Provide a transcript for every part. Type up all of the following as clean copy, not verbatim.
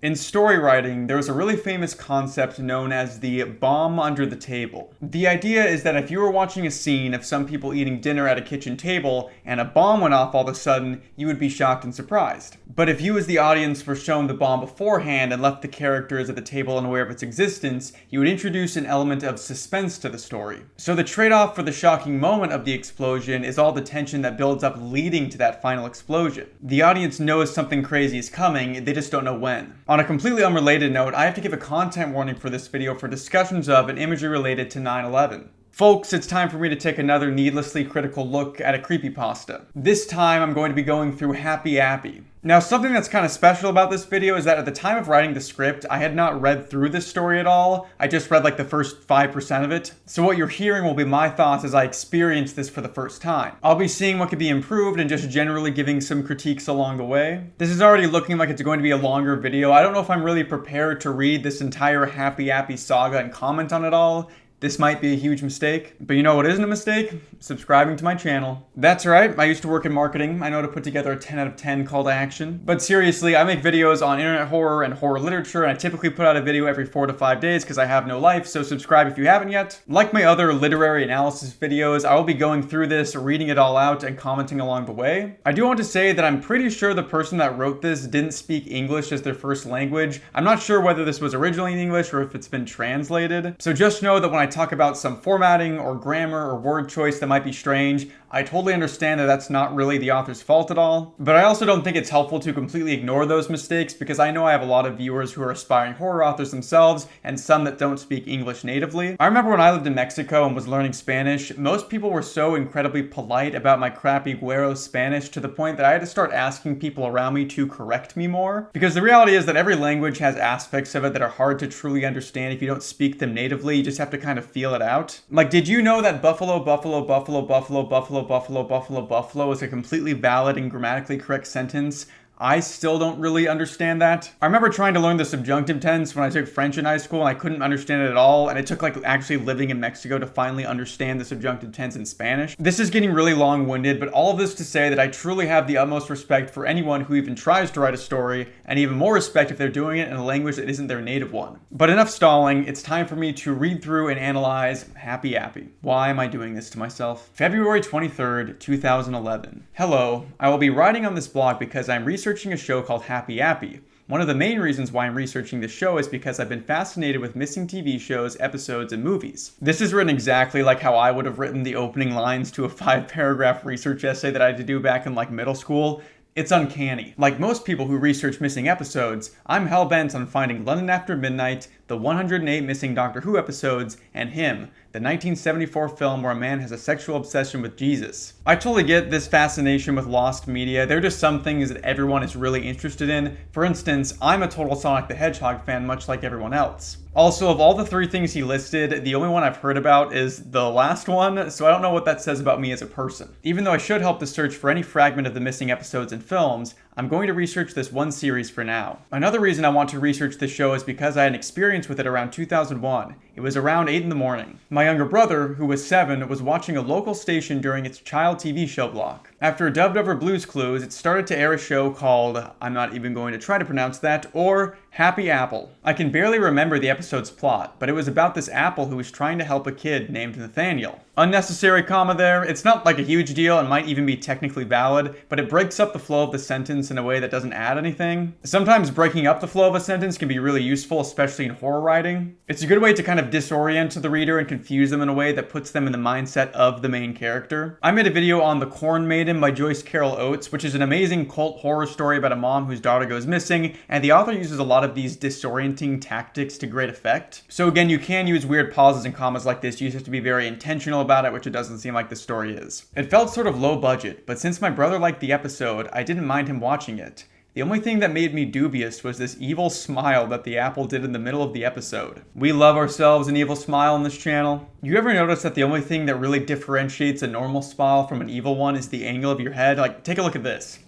In story writing, there's a really famous concept known as the bomb under the table. The idea is that if you were watching a scene of some people eating dinner at a kitchen table and a bomb went off all of a sudden, you would be shocked and surprised. But if you as the audience were shown the bomb beforehand and left the characters at the table unaware of its existence, you would introduce an element of suspense to the story. So the trade-off for the shocking moment of the explosion is all the tension that builds up leading to that final explosion. The audience knows something crazy is coming, they just don't know when. On a completely unrelated note, I have to give a content warning for this video for discussions of and imagery related to 9/11. Folks, it's time for me to take another needlessly critical look at a creepypasta. This time I'm going to be going through Happy Appy. Now, something that's kind of special about this video is that at the time of writing the script, I had not read through this story at all. I just read like the first 5% of it. So what you're hearing will be my thoughts as I experience this for the first time. I'll be seeing what could be improved and just generally giving some critiques along the way. This is already looking like it's going to be a longer video. I don't know if I'm really prepared to read this entire Happy Appy saga and comment on it all. This might be a huge mistake, but you know what isn't a mistake? Subscribing to my channel. That's right, I used to work in marketing. I know to put together a 10 out of 10 call to action. But seriously, I make videos on internet horror and horror literature, and I typically put out a video every 4 to 5 days because I have no life, so subscribe if you haven't yet. Like my other literary analysis videos, I will be going through this, reading it all out, and commenting along the way. I do want to say that I'm pretty sure the person that wrote this didn't speak English as their first language. I'm not sure whether this was originally in English or if it's been translated. So just know that when I talk about some formatting or grammar or word choice that might be strange, I totally understand that that's not really the author's fault at all, but I also don't think it's helpful to completely ignore those mistakes because I know I have a lot of viewers who are aspiring horror authors themselves and some that don't speak English natively. I remember when I lived in Mexico and was learning Spanish, most people were so incredibly polite about my crappy Güero Spanish to the point that I had to start asking people around me to correct me more. Because the reality is that every language has aspects of it that are hard to truly understand if you don't speak them natively. You just have to kind of feel it out. Like, did you know that buffalo, buffalo, buffalo, buffalo, buffalo, buffalo, buffalo, buffalo is a completely valid and grammatically correct sentence? I still don't really understand that. I remember trying to learn the subjunctive tense when I took French in high school and I couldn't understand it at all, and it took like actually living in Mexico to finally understand the subjunctive tense in Spanish. This is getting really long-winded, but all of this to say that I truly have the utmost respect for anyone who even tries to write a story, and even more respect if they're doing it in a language that isn't their native one. But enough stalling, it's time for me to read through and analyze Happy Appy. Why am I doing this to myself? February 23rd, 2011. Hello, I will be writing on this blog because I'm researching a show called Happy Appy. One of the main reasons why I'm researching this show is because I've been fascinated with missing TV shows, episodes, and movies. This is written exactly like how I would have written the opening lines to a 5-paragraph research essay that I had to do back in like middle school. It's uncanny. Like most people who research missing episodes, I'm hell-bent on finding London After Midnight, the 108 missing Doctor Who episodes, and Him, the 1974 film where a man has a sexual obsession with Jesus. I totally get this fascination with lost media. There are just some things that everyone is really interested in. For instance, I'm a total Sonic the Hedgehog fan, much like everyone else. Also, of all the 3 things he listed, the only one I've heard about is the last one, so I don't know what that says about me as a person. Even though I should help to search for any fragment of the missing episodes and films, I'm going to research this one series for now. Another reason I want to research this show is because I had an experience with it around 2001. It was around 8 in the morning. My younger brother, who was 7, was watching a local station during its child TV show block. After a dubbed over Blue's Clues, it started to air a show called, I'm not even going to try to pronounce that, or Happy Apple. I can barely remember the episode's plot, but it was about this apple who was trying to help a kid named Nathaniel. Unnecessary comma there. It's not like a huge deal and might even be technically valid, but it breaks up the flow of the sentence in a way that doesn't add anything. Sometimes breaking up the flow of a sentence can be really useful, especially in horror writing. It's a good way to kind of disorient the reader and confuse them in a way that puts them in the mindset of the main character. I made a video on The Corn Maiden by Joyce Carol Oates, which is an amazing cult horror story about a mom whose daughter goes missing, and the author uses a lot of these disorienting tactics to great effect. So again, you can use weird pauses and commas like this. You just have to be very intentional about it, which it doesn't seem like the story is. It felt sort of low budget, but since my brother liked the episode, I didn't mind him watching it. The only thing that made me dubious was this evil smile that the apple did in the middle of the episode. We love ourselves an evil smile on this channel. You ever notice that the only thing that really differentiates a normal smile from an evil one is the angle of your head? Like, take a look at this.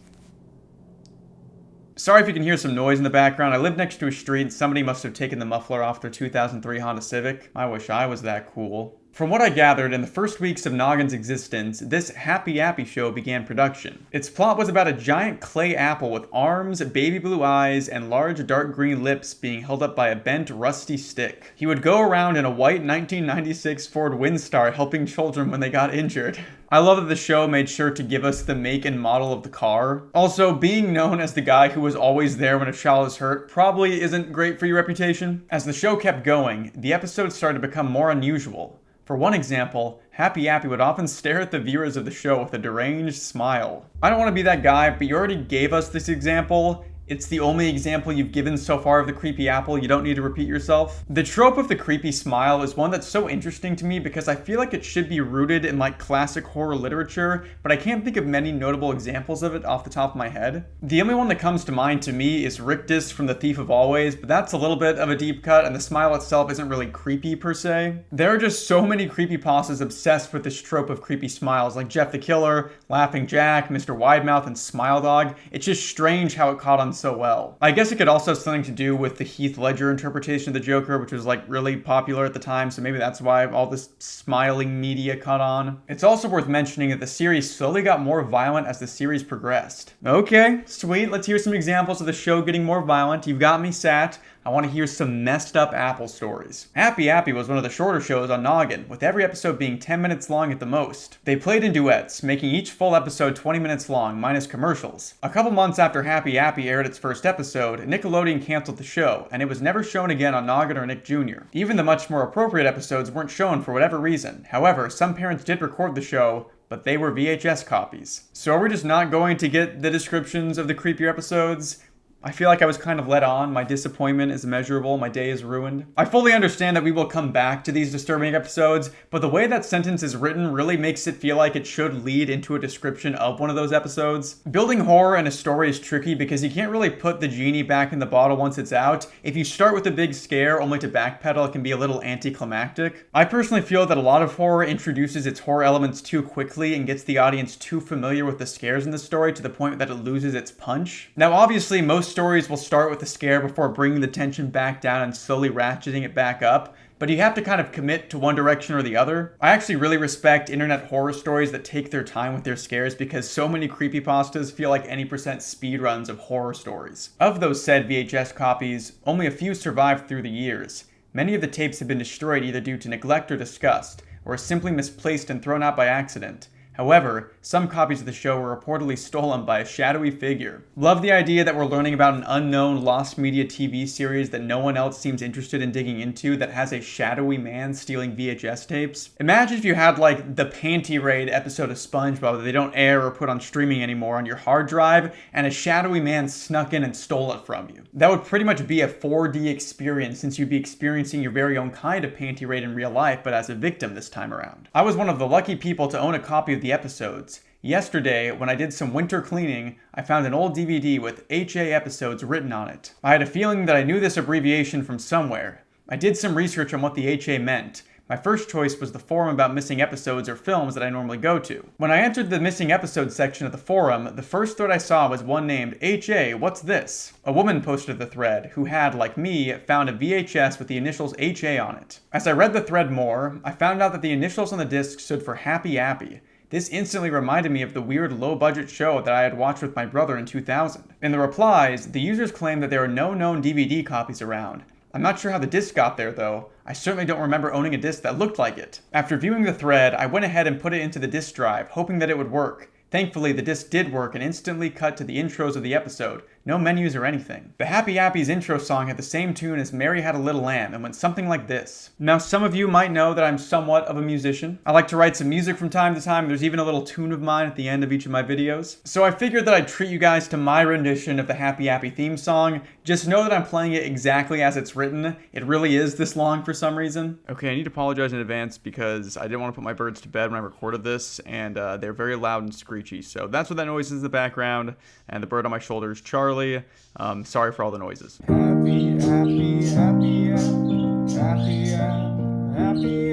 Sorry if you can hear some noise in the background. I live next to a street and somebody must have taken the muffler off their 2003 Honda Civic. I wish I was that cool. From what I gathered, in the first weeks of Noggin's existence, this Happy Appy show began production. Its plot was about a giant clay apple with arms, baby blue eyes, and large dark green lips being held up by a bent, rusty stick. He would go around in a white 1996 Ford Windstar helping children when they got injured. I love that the show made sure to give us the make and model of the car. Also, being known as the guy who was always there when a child is hurt probably isn't great for your reputation. As the show kept going, the episodes started to become more unusual. For one example, Happy Appy would often stare at the viewers of the show with a deranged smile. I don't want to be that guy, but you already gave us this example. It's the only example you've given so far of the creepy apple. You don't need to repeat yourself. The trope of the creepy smile is one that's so interesting to me because I feel like it should be rooted in like classic horror literature, but I can't think of many notable examples of it off the top of my head. The only one that comes to mind to me is Rictus from The Thief of Always, but that's a little bit of a deep cut and the smile itself isn't really creepy per se. There are just so many creepypastas obsessed with this trope of creepy smiles, like Jeff the Killer, Laughing Jack, Mr. Widemouth, and Smile Dog. It's just strange how it caught on so well. I guess it could also have something to do with the Heath Ledger interpretation of the Joker, which was like really popular at the time, so maybe that's why all this smiling media caught on. It's also worth mentioning that the series slowly got more violent as the series progressed. Okay, sweet, let's hear some examples of the show getting more violent. You've got me sat. I want to hear some messed up apple stories. Happy Appy was one of the shorter shows on Noggin, with every episode being 10 minutes long at the most. They played in duets, making each full episode 20 minutes long, minus commercials. A couple months after Happy Appy aired its first episode, Nickelodeon canceled the show, and it was never shown again on Noggin or Nick Jr. Even the much more appropriate episodes weren't shown for whatever reason. However, some parents did record the show, but they were VHS copies. So are we just not going to get the descriptions of the creepier episodes? I feel like I was kind of led on. My disappointment is immeasurable. My day is ruined. I fully understand that we will come back to these disturbing episodes, but the way that sentence is written really makes it feel like it should lead into a description of one of those episodes. Building horror in a story is tricky because you can't really put the genie back in the bottle once it's out. If you start with a big scare only to backpedal, it can be a little anticlimactic. I personally feel that a lot of horror introduces its horror elements too quickly and gets the audience too familiar with the scares in the story to the point that it loses its punch. Now, obviously, most stories will start with a scare before bringing the tension back down and slowly ratcheting it back up, but you have to kind of commit to one direction or the other. I actually really respect internet horror stories that take their time with their scares because so many creepypastas feel like any percent speedruns of horror stories. Of those said VHS copies, only a few survived through the years. Many of the tapes have been destroyed either due to neglect or disgust, or simply misplaced and thrown out by accident. However, some copies of the show were reportedly stolen by a shadowy figure. Love the idea that we're learning about an unknown lost media TV series that no one else seems interested in digging into that has a shadowy man stealing VHS tapes. Imagine if you had like the Panty Raid episode of SpongeBob that they don't air or put on streaming anymore on your hard drive, and a shadowy man snuck in and stole it from you. That would pretty much be a 4D experience since you'd be experiencing your very own kind of Panty Raid in real life, but as a victim this time around. I was one of the lucky people to own a copy of the episodes. Yesterday, when I did some winter cleaning, I found an old DVD with HA episodes written on it. I had a feeling that I knew this abbreviation from somewhere. I did some research on what the HA meant. My first choice was the forum about missing episodes or films that I normally go to. When I entered the missing episodes section of the forum, the first thread I saw was one named HA, what's this? A woman posted the thread who had, like me, found a VHS with the initials HA on it. As I read the thread more, I found out that the initials on the disc stood for Happy Appy. This instantly reminded me of the weird low-budget show that I had watched with my brother in 2000. In the replies, the users claimed that there are no known DVD copies around. I'm not sure how the disc got there though. I certainly don't remember owning a disc that looked like it. After viewing the thread, I went ahead and put it into the disc drive, hoping that it would work. Thankfully, the disc did work and instantly cut to the intros of the episode. No menus or anything. The Happy Appy's intro song had the same tune as Mary Had a Little Lamb and went something like this. Now, some of you might know that I'm somewhat of a musician. I like to write some music from time to time. There's even a little tune of mine at the end of each of my videos. So I figured that I'd treat you guys to my rendition of the Happy Appy theme song. Just know that I'm playing it exactly as it's written. It really is this long for some reason. Okay, I need to apologize in advance because I didn't want to put my birds to bed when I recorded this, and they're very loud and screechy. So that's what that noise is in the background, and the bird on my shoulder is Charlie. Sorry for all the noises. Happy, happy, happy, happy, happy, happy,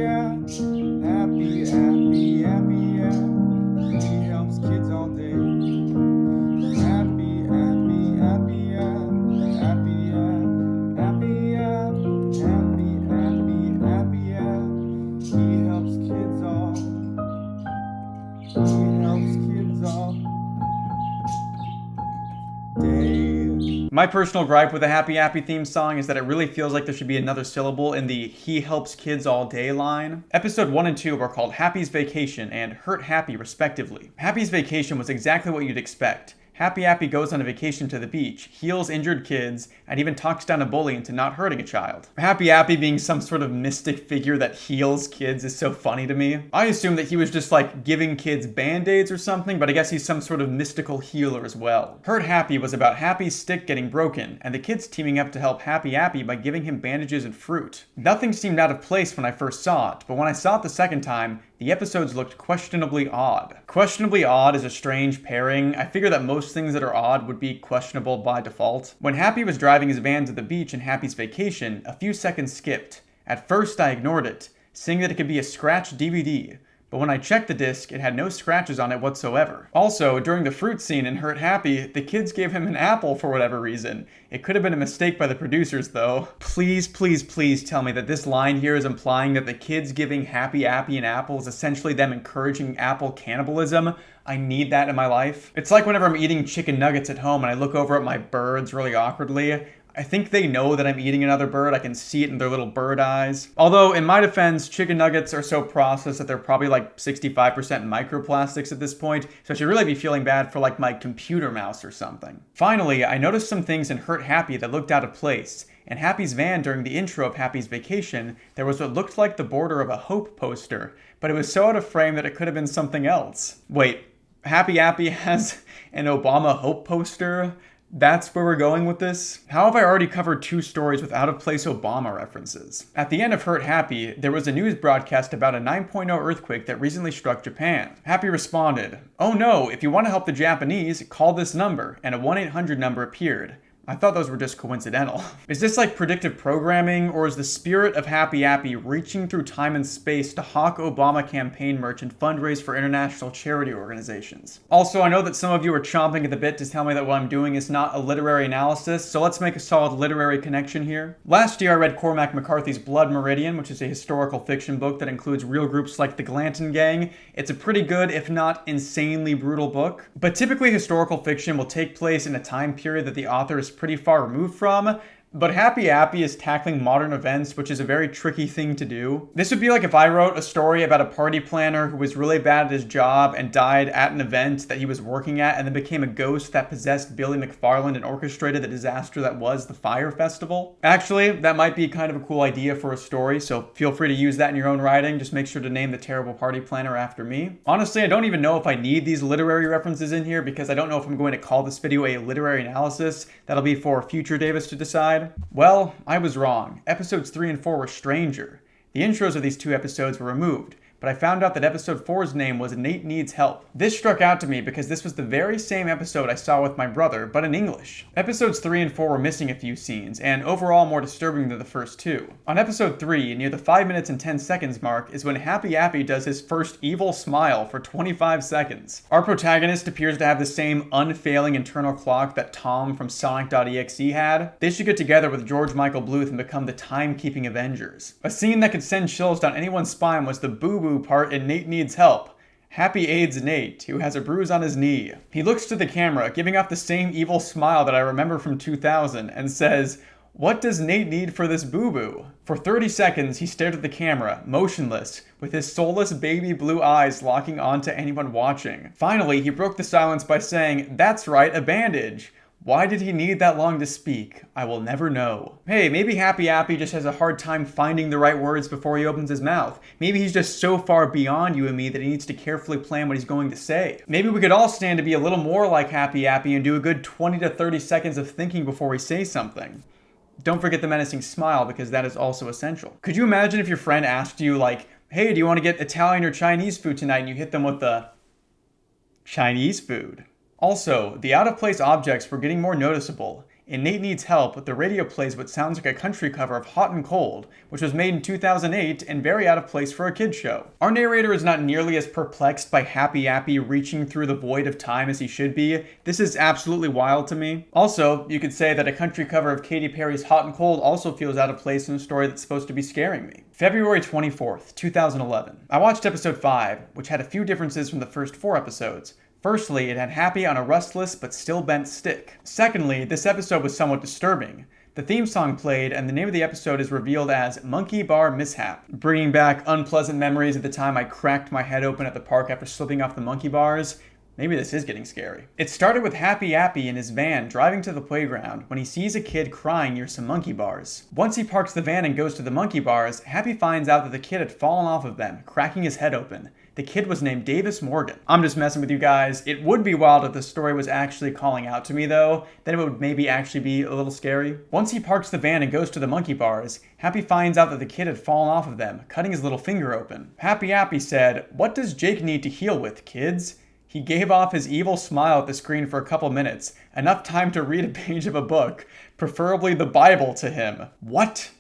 happy, happy, he helps kids all day. Happy, happy, happy, happy, happy, happy, happy, happy, he helps My personal gripe with the Happy Appy theme song is that it really feels like there should be another syllable in the "he helps kids all day" line. Episode 1 and 2 were called Happy's Vacation and Hurt Happy respectively. Happy's Vacation was exactly what you'd expect. Happy Appy goes on a vacation to the beach, heals injured kids, and even talks down a bully into not hurting a child. Happy Appy being some sort of mystic figure that heals kids is so funny to me. I assumed that he was just like giving kids band-aids or something, but I guess he's some sort of mystical healer as well. Hurt Happy was about Happy's stick getting broken, and the kids teaming up to help Happy Appy by giving him bandages and fruit. Nothing seemed out of place when I first saw it, but when I saw it the second time, the episodes looked questionably odd. Questionably odd is a strange pairing. I figure that most things that are odd would be questionable by default. When Happy was driving his van to the beach in Happy's Vacation, a few seconds skipped. At first I ignored it, saying that it could be a scratched DVD. But when I checked the disc, it had no scratches on it whatsoever. Also, during the fruit scene in Hurt Happy, the kids gave him an apple for whatever reason. It could have been a mistake by the producers though. Please, please, please tell me that this line here is implying that the kids giving Happy Appy an apple is essentially them encouraging apple cannibalism. I need that in my life. It's like whenever I'm eating chicken nuggets at home and I look over at my birds really awkwardly. I think they know that I'm eating another bird. I can see it in their little bird eyes. Although, in my defense, chicken nuggets are so processed that they're probably like 65% microplastics at this point, so I should really be feeling bad for like my computer mouse or something. Finally, I noticed some things in Hurt Happy that looked out of place. In Happy's van during the intro of Happy's Vacation, there was what looked like the border of a Hope poster, but it was so out of frame that it could have been something else. Wait, Happy Appy has an Obama Hope poster? That's where we're going with this? How have I already covered 2 stories with out-of-place Obama references? At the end of Hurt Happy, there was a news broadcast about a 9.0 earthquake that recently struck Japan. Happy responded, "Oh no, if you want to help the Japanese, call this number," and a 1-800 number appeared. I thought those were just coincidental. Is this like predictive programming, or is the spirit of Happy Appy reaching through time and space to hawk Obama campaign merch and fundraise for international charity organizations? Also, I know that some of you are chomping at the bit to tell me that what I'm doing is not a literary analysis, so let's make a solid literary connection here. Last year I read Cormac McCarthy's Blood Meridian, which is a historical fiction book that includes real groups like the Glanton Gang. It's a pretty good, if not insanely brutal book. But typically historical fiction will take place in a time period that the author is pretty far removed from, but Happy Appy is tackling modern events, which is a very tricky thing to do. This would be like if I wrote a story about a party planner who was really bad at his job and died at an event that he was working at and then became a ghost that possessed Billy McFarland and orchestrated the disaster that was the Fire Festival. Actually, that might be kind of a cool idea for a story, so feel free to use that in your own writing. Just make sure to name the terrible party planner after me. Honestly, I don't even know if I need these literary references in here because I don't know if I'm going to call this video a literary analysis. That'll be for future Davis to decide. Well, I was wrong. Episodes 3 and 4 were stranger. The intros of these 2 episodes were removed, but I found out that episode 4's name was Nate Needs Help. This struck out to me because this was the very same episode I saw with my brother, but in English. Episodes 3 and 4 were missing a few scenes, and overall more disturbing than the first 2. On episode 3, near the 5 minutes and 10 seconds mark, is when Happy Appy does his first evil smile for 25 seconds. Our protagonist appears to have the same unfailing internal clock that Tom from Sonic.exe had. They should get together with George Michael Bluth and become the Timekeeping Avengers. A scene that could send chills down anyone's spine was the boo-boo part in Nate Needs Help. Happy aids Nate, who has a bruise on his knee. He looks to the camera, giving off the same evil smile that I remember from 2000, and says, "What does Nate need for this boo-boo?" For 30 seconds, he stared at the camera, motionless, with his soulless baby blue eyes locking onto anyone watching. Finally, he broke the silence by saying, "That's right, a bandage." Why did he need that long to speak? I will never know. Hey, maybe Happy Appy just has a hard time finding the right words before he opens his mouth. Maybe he's just so far beyond you and me that he needs to carefully plan what he's going to say. Maybe we could all stand to be a little more like Happy Appy and do a good 20 to 30 seconds of thinking before we say something. Don't forget the menacing smile, because that is also essential. Could you imagine if your friend asked you, like, "Hey, do you want to get Italian or Chinese food tonight?" and you hit them with the Chinese food? Also, the out-of-place objects were getting more noticeable. In Nate Needs Help, the radio plays what sounds like a country cover of Hot and Cold, which was made in 2008 and very out of place for a kid's show. Our narrator is not nearly as perplexed by Happy Appy reaching through the void of time as he should be. This is absolutely wild to me. Also, you could say that a country cover of Katy Perry's Hot and Cold also feels out of place in a story that's supposed to be scaring me. February 24th, 2011. I watched episode 5, which had a few differences from the first 4 episodes. Firstly, it had Happy on a rustless but still bent stick. Secondly, this episode was somewhat disturbing. The theme song played, and the name of the episode is revealed as Monkey Bar Mishap, bringing back unpleasant memories of the time I cracked my head open at the park after slipping off the monkey bars. Maybe this is getting scary. It started with Happy Appy in his van driving to the playground when he sees a kid crying near some monkey bars. Once he parks the van and goes to the monkey bars, Happy finds out that the kid had fallen off of them, cracking his head open. The kid was named Davis Morgan. I'm just messing with you guys. It would be wild if the story was actually calling out to me though. Then it would maybe actually be a little scary. Once he parks the van and goes to the monkey bars, Happy finds out that the kid had fallen off of them, cutting his little finger open. Happy Appy said, "What does Jake need to heal with, kids?" He gave off his evil smile at the screen for a couple minutes, enough time to read a page of a book, preferably the Bible, to him. What?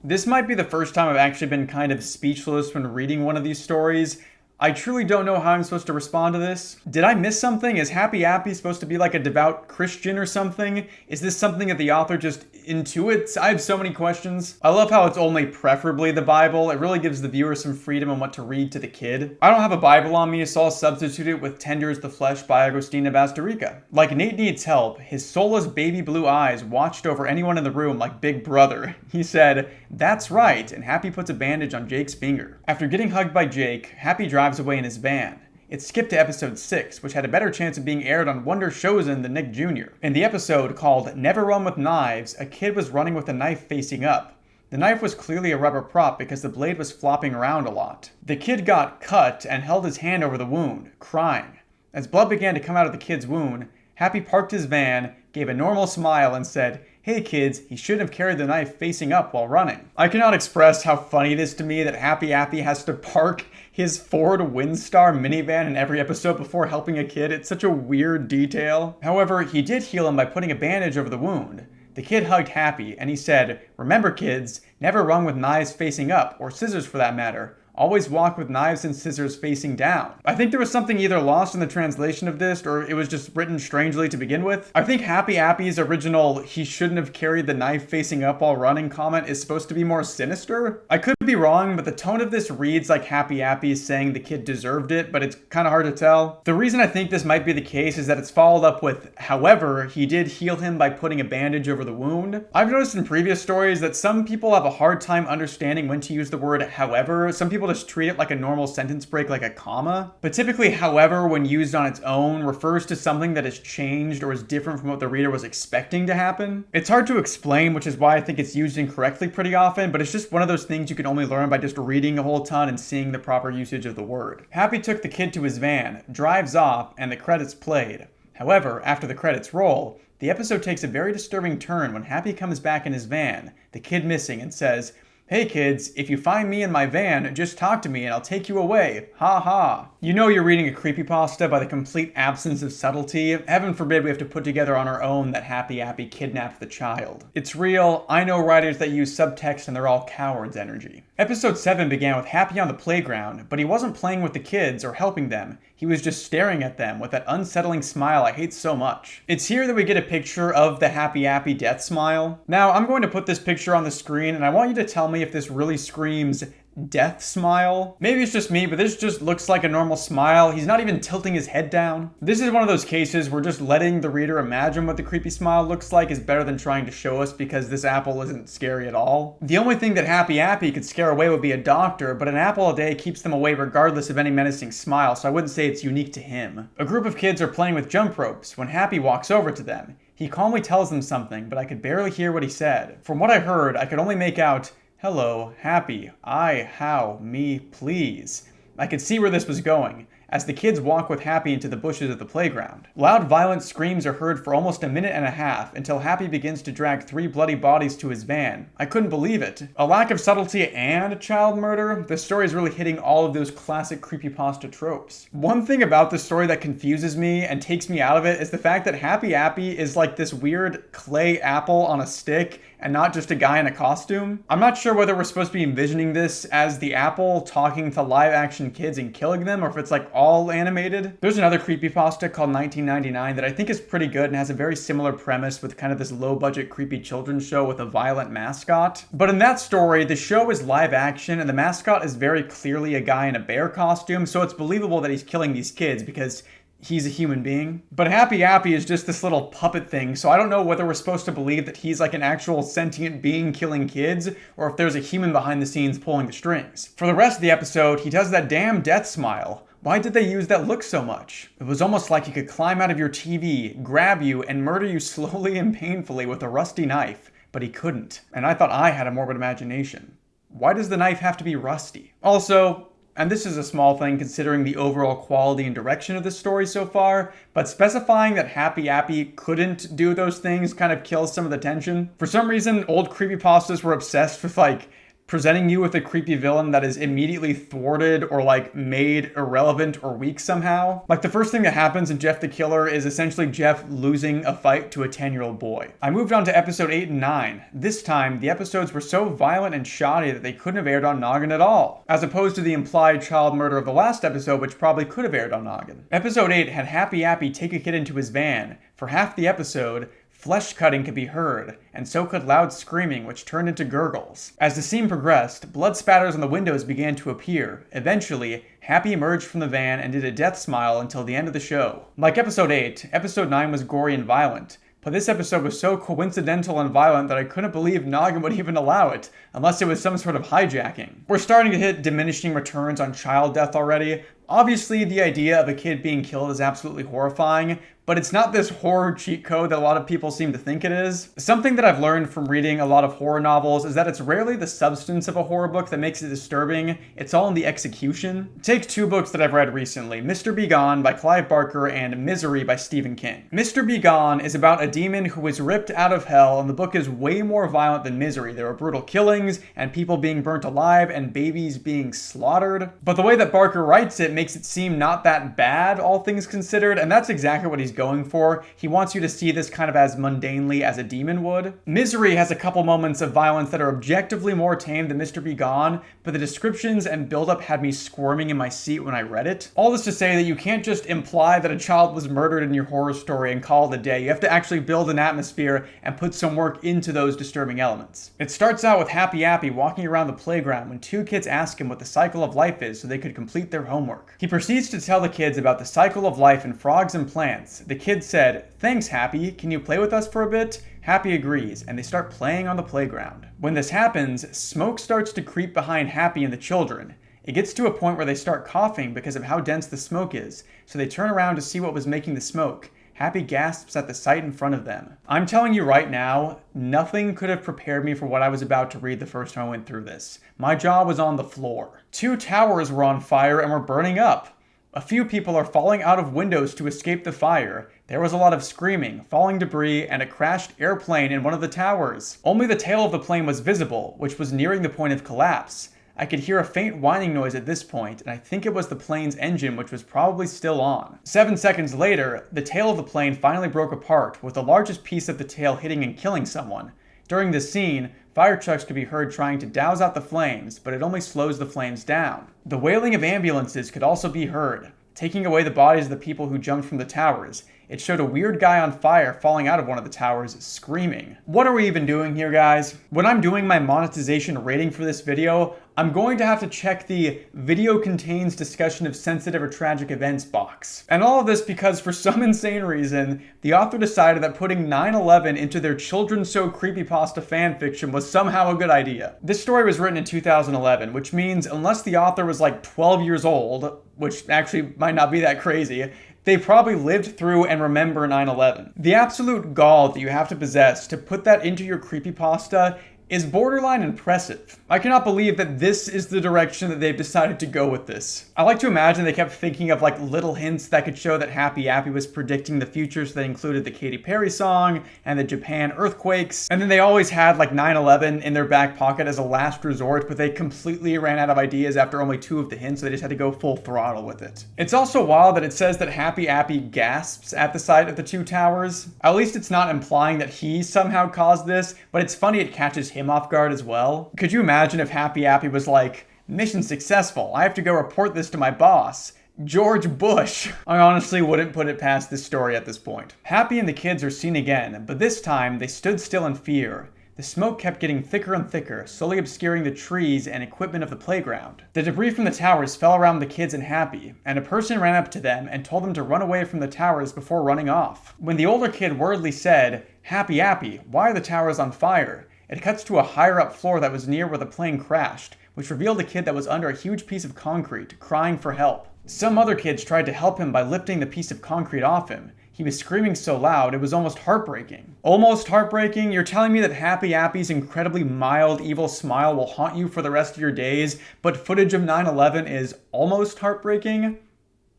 This might be the first time I've actually been kind of speechless when reading one of these stories. I truly don't know how I'm supposed to respond to this. Did I miss something? Is Happy Appy supposed to be like a devout Christian or something? Is this something that the author just intuits? I have so many questions. I love how it's only preferably the Bible. It really gives the viewer some freedom on what to read to the kid. I don't have a Bible on me, so I'll substitute it with Tender as the Flesh by Agostina Basterica. Like Nate needs help, his soulless baby blue eyes watched over anyone in the room like Big Brother. He said, "That's right," and Happy puts a bandage on Jake's finger. After getting hugged by Jake, Happy drives away in his van. It skipped to episode 6, which had a better chance of being aired on Wonder Chosen than Nick Jr. In the episode called Never Run with Knives, a kid was running with a knife facing up. The knife was clearly a rubber prop because the blade was flopping around a lot. The kid got cut and held his hand over the wound, crying. As blood began to come out of the kid's wound, Happy parked his van, gave a normal smile, and said, "Hey kids, he shouldn't have carried the knife facing up while running." I cannot express how funny it is to me that Happy Appy has to park his Ford Windstar minivan in every episode before helping a kid. It's such a weird detail. However, he did heal him by putting a bandage over the wound. The kid hugged Happy, and he said, "Remember kids, never run with knives facing up, or scissors for that matter. Always walk with knives and scissors facing down." I think there was something either lost in the translation of this, or it was just written strangely to begin with. I think Happy Appy's original "he shouldn't have carried the knife facing up while running" comment is supposed to be more sinister. I could be wrong, but the tone of this reads like Happy Appy is saying the kid deserved it, but it's kind of hard to tell. The reason I think this might be the case is that it's followed up with, "However, he did heal him by putting a bandage over the wound." I've noticed in previous stories that some people have a hard time understanding when to use the word "however." Some people just treat it like a normal sentence break, like a comma. But typically, "however," when used on its own, refers to something that has changed or is different from what the reader was expecting to happen. It's hard to explain, which is why I think it's used incorrectly pretty often, but it's just one of those things you can only learn by just reading a whole ton and seeing the proper usage of the word. Happy took the kid to his van, drives off, and the credits played. However, after the credits roll, the episode takes a very disturbing turn when Happy comes back in his van, the kid missing, and says, "Hey kids, if you find me in my van, just talk to me and I'll take you away. Ha ha." You know you're reading a creepypasta by the complete absence of subtlety. Heaven forbid we have to put together on our own that Happy Appy kidnapped the child. It's real. I know writers that use subtext and they're all cowards energy. Episode 7 began with Happy on the playground, but he wasn't playing with the kids or helping them. He was just staring at them with that unsettling smile I hate so much. It's here that we get a picture of the Happy Appy death smile. Now, I'm going to put this picture on the screen and I want you to tell me if this really screams death smile. Maybe it's just me, but this just looks like a normal smile. He's not even tilting his head down. This is one of those cases where just letting the reader imagine what the creepy smile looks like is better than trying to show us, because this apple isn't scary at all. The only thing that Happy Appy could scare away would be a doctor, but an apple a day keeps them away regardless of any menacing smile, so I wouldn't say it's unique to him. A group of kids are playing with jump ropes when Happy walks over to them. He calmly tells them something, but I could barely hear what he said. From what I heard, I could only make out, "Hello, Happy. How, me, please." I could see where this was going, as the kids walk with Happy into the bushes of the playground. Loud, violent screams are heard for almost a minute and a half, until Happy begins to drag 3 bloody bodies to his van. I couldn't believe it. A lack of subtlety and child murder? This story is really hitting all of those classic creepypasta tropes. One thing about this story that confuses me and takes me out of it is the fact that Happy Appy is like this weird clay apple on a stick, and not just a guy in a costume. I'm not sure whether we're supposed to be envisioning this as the apple talking to live action kids and killing them, or if it's like all animated. There's another creepypasta called 1999 that I think is pretty good and has a very similar premise with kind of this low-budget creepy children's show with a violent mascot. But in that story, the show is live action and the mascot is very clearly a guy in a bear costume, so it's believable that he's killing these kids because he's a human being. But Happy Appy is just this little puppet thing, so I don't know whether we're supposed to believe that he's like an actual sentient being killing kids, or if there's a human behind the scenes pulling the strings. For the rest of the episode, he does that damn death smile. Why did they use that look so much? It was almost like he could climb out of your TV, grab you, and murder you slowly and painfully with a rusty knife, but he couldn't. And I thought I had a morbid imagination. Why does the knife have to be rusty? Also, and this is a small thing considering the overall quality and direction of the story so far, but specifying that Happy Appy couldn't do those things kind of kills some of the tension. For some reason, old creepypastas were obsessed with presenting you with a creepy villain that is immediately thwarted or made irrelevant or weak somehow. The first thing that happens in Jeff the Killer is essentially Jeff losing a fight to a 10-year-old boy. I moved on to episode 8 and 9. This time, the episodes were so violent and shoddy that they couldn't have aired on Noggin at all, as opposed to the implied child murder of the last episode, which probably could have aired on Noggin. Episode 8 had Happy Appy take a kid into his van. For half the episode, flesh cutting could be heard, and so could loud screaming, which turned into gurgles. As the scene progressed, blood spatters on the windows began to appear. Eventually, Happy emerged from the van and did a death smile until the end of the show. Like episode 8, episode 9 was gory and violent, but this episode was so coincidental and violent that I couldn't believe Noggin would even allow it, unless it was some sort of hijacking. We're starting to hit diminishing returns on child death already. Obviously, the idea of a kid being killed is absolutely horrifying, but it's not this horror cheat code that a lot of people seem to think it is. Something that I've learned from reading a lot of horror novels is that it's rarely the substance of a horror book that makes it disturbing, it's all in the execution. Take two books that I've read recently, Mr. Be Gone by Clive Barker and Misery by Stephen King. Mr. Be Gone is about a demon who is ripped out of hell, and the book is way more violent than Misery. There are brutal killings, and people being burnt alive, and babies being slaughtered. But the way that Barker writes it makes it seem not that bad, all things considered, and that's exactly what he's going for. He wants you to see this kind of as mundanely as a demon would. Misery has a couple moments of violence that are objectively more tame than Mr. Be Gone, but the descriptions and buildup had me squirming in my seat when I read it. All this to say that you can't just imply that a child was murdered in your horror story and call it a day. You have to actually build an atmosphere and put some work into those disturbing elements. It starts out with Happy Appy walking around the playground when two kids ask him what the cycle of life is so they could complete their homework. He proceeds to tell the kids about the cycle of life in frogs and plants. The kids said, "Thanks, Happy. Can you play with us for a bit?" Happy agrees, and they start playing on the playground. When this happens, smoke starts to creep behind Happy and the children. It gets to a point where they start coughing because of how dense the smoke is, so they turn around to see what was making the smoke. Happy gasps at the sight in front of them. I'm telling you right now, nothing could have prepared me for what I was about to read the first time I went through this. My jaw was on the floor. 2 towers were on fire and were burning up. A few people are falling out of windows to escape the fire. There was a lot of screaming, falling debris, and a crashed airplane in one of the towers. Only the tail of the plane was visible, which was nearing the point of collapse. I could hear a faint whining noise at this point, and I think it was the plane's engine, which was probably still on. 7 seconds later, the tail of the plane finally broke apart, with the largest piece of the tail hitting and killing someone. During this scene, fire trucks could be heard trying to douse out the flames, but it only slows the flames down. The wailing of ambulances could also be heard, taking away the bodies of the people who jumped from the towers. It showed a weird guy on fire falling out of one of the towers, screaming. What are we even doing here, guys? When I'm doing my monetization rating for this video, I'm going to have to check the video contains discussion of sensitive or tragic events box. And all of this because for some insane reason, the author decided that putting 9/11 into their children's show creepypasta fanfiction was somehow a good idea. This story was written in 2011, which means unless the author was 12 years old, which actually might not be that crazy, they probably lived through and remember 9/11. The absolute gall that you have to possess to put that into your creepypasta is borderline impressive. I cannot believe that this is the direction that they've decided to go with this. I like to imagine they kept thinking of little hints that could show that Happy Appy was predicting the future, so they included the Katy Perry song and the Japan earthquakes, and then they always had 9/11 in their back pocket as a last resort, but they completely ran out of ideas after only 2 of the hints, so they just had to go full throttle with it. It's also wild that it says that Happy Appy gasps at the sight of the 2 towers. At least it's not implying that he somehow caused this, but it's funny it catches him off guard as well. Could you imagine if Happy Appy was like, "Mission successful, I have to go report this to my boss." George Bush. I honestly wouldn't put it past this story at this point. Happy and the kids are seen again, but this time they stood still in fear. The smoke kept getting thicker and thicker, slowly obscuring the trees and equipment of the playground. The debris from the towers fell around the kids and Happy, and a person ran up to them and told them to run away from the towers before running off. When the older kid worriedly said, "Happy, Appy, why are the towers on fire?" it cuts to a higher up floor that was near where the plane crashed, which revealed a kid that was under a huge piece of concrete, crying for help. Some other kids tried to help him by lifting the piece of concrete off him. He was screaming so loud, it was almost heartbreaking. Almost heartbreaking? You're telling me that Happy Appy's incredibly mild, evil smile will haunt you for the rest of your days, but footage of 9/11 is almost heartbreaking?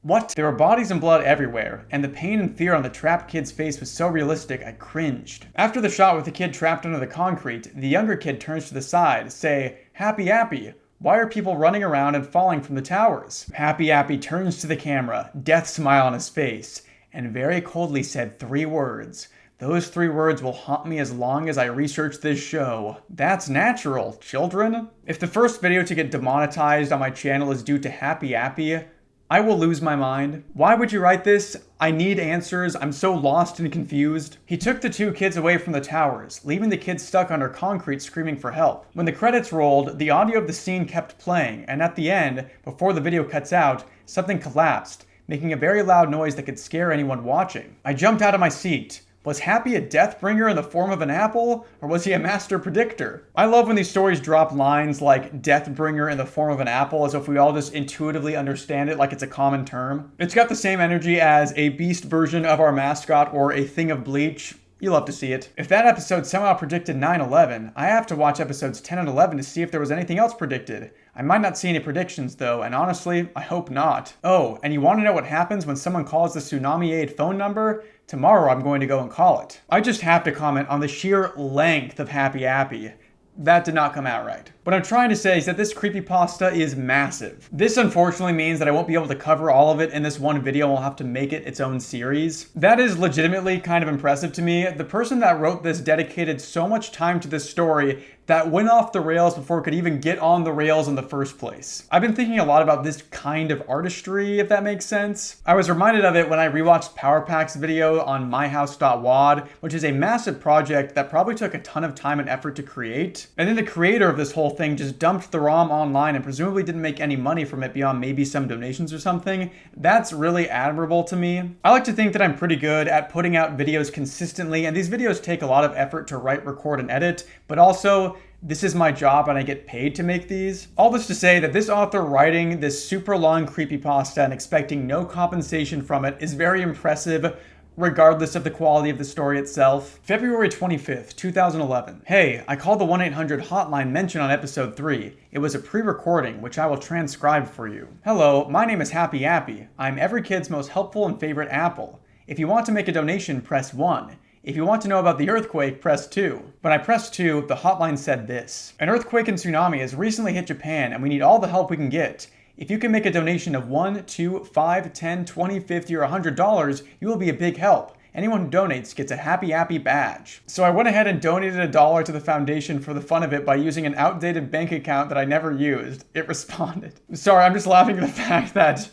What? There were bodies and blood everywhere, and the pain and fear on the trapped kid's face was so realistic, I cringed. After the shot with the kid trapped under the concrete, the younger kid turns to the side, say, "Happy Appy, why are people running around and falling from the towers?" Happy Appy turns to the camera, death smile on his face, and very coldly said 3 words. Those 3 words will haunt me as long as I research this show. That's natural, children. If the first video to get demonetized on my channel is due to Happy Appy, I will lose my mind. Why would you write this? I need answers. I'm so lost and confused. He took the 2 kids away from the towers, leaving the kids stuck under concrete screaming for help. When the credits rolled, the audio of the scene kept playing, and at the end, before the video cuts out, something collapsed, making a very loud noise that could scare anyone watching. I jumped out of my seat. Was Happy a deathbringer in the form of an apple, or was he a master predictor? I love when these stories drop lines like deathbringer in the form of an apple, as if we all just intuitively understand it like it's a common term. It's got the same energy as a beast version of our mascot or a thing of bleach. You love to see it. If that episode somehow predicted 9/11, I have to watch episodes 10 and 11 to see if there was anything else predicted. I might not see any predictions though, and honestly, I hope not. Oh, and you want to know what happens when someone calls the Tsunami Aid phone number? Tomorrow I'm going to go and call it. I just have to comment on the sheer length of Happy Appy. That did not come out right. What I'm trying to say is that this creepypasta is massive. This unfortunately means that I won't be able to cover all of it in this one video. I'll have to make it its own series. That is legitimately kind of impressive to me. The person that wrote this dedicated so much time to this story that went off the rails before it could even get on the rails in the first place. I've been thinking a lot about this kind of artistry, if that makes sense. I was reminded of it when I rewatched PowerPack's video on myhouse.wad, which is a massive project that probably took a ton of time and effort to create. And then the creator of this whole thing just dumped the ROM online and presumably didn't make any money from it beyond maybe some donations or something. That's really admirable to me. I like to think that I'm pretty good at putting out videos consistently, and these videos take a lot of effort to write, record, and edit, but also this is my job and I get paid to make these. All this to say that this author writing this super long creepypasta and expecting no compensation from it is very impressive, regardless of the quality of the story itself. February 25th, 2011. Hey, I called the 1-800 hotline mentioned on episode 3. It was a pre-recording, which I will transcribe for you. Hello, my name is Happy Appy. I'm every kid's most helpful and favorite apple. If you want to make a donation, press 1. If you want to know about the earthquake, press 2. When I pressed 2, the hotline said this. An earthquake and tsunami has recently hit Japan and we need all the help we can get. If you can make a donation of $1, $2, $5, $10, $20, $50, or $100, you will be a big help. Anyone who donates gets a Happy Appy badge. So I went ahead and donated $1 to the foundation for the fun of it by using an outdated bank account that I never used. It responded. Sorry, I'm just laughing at the fact that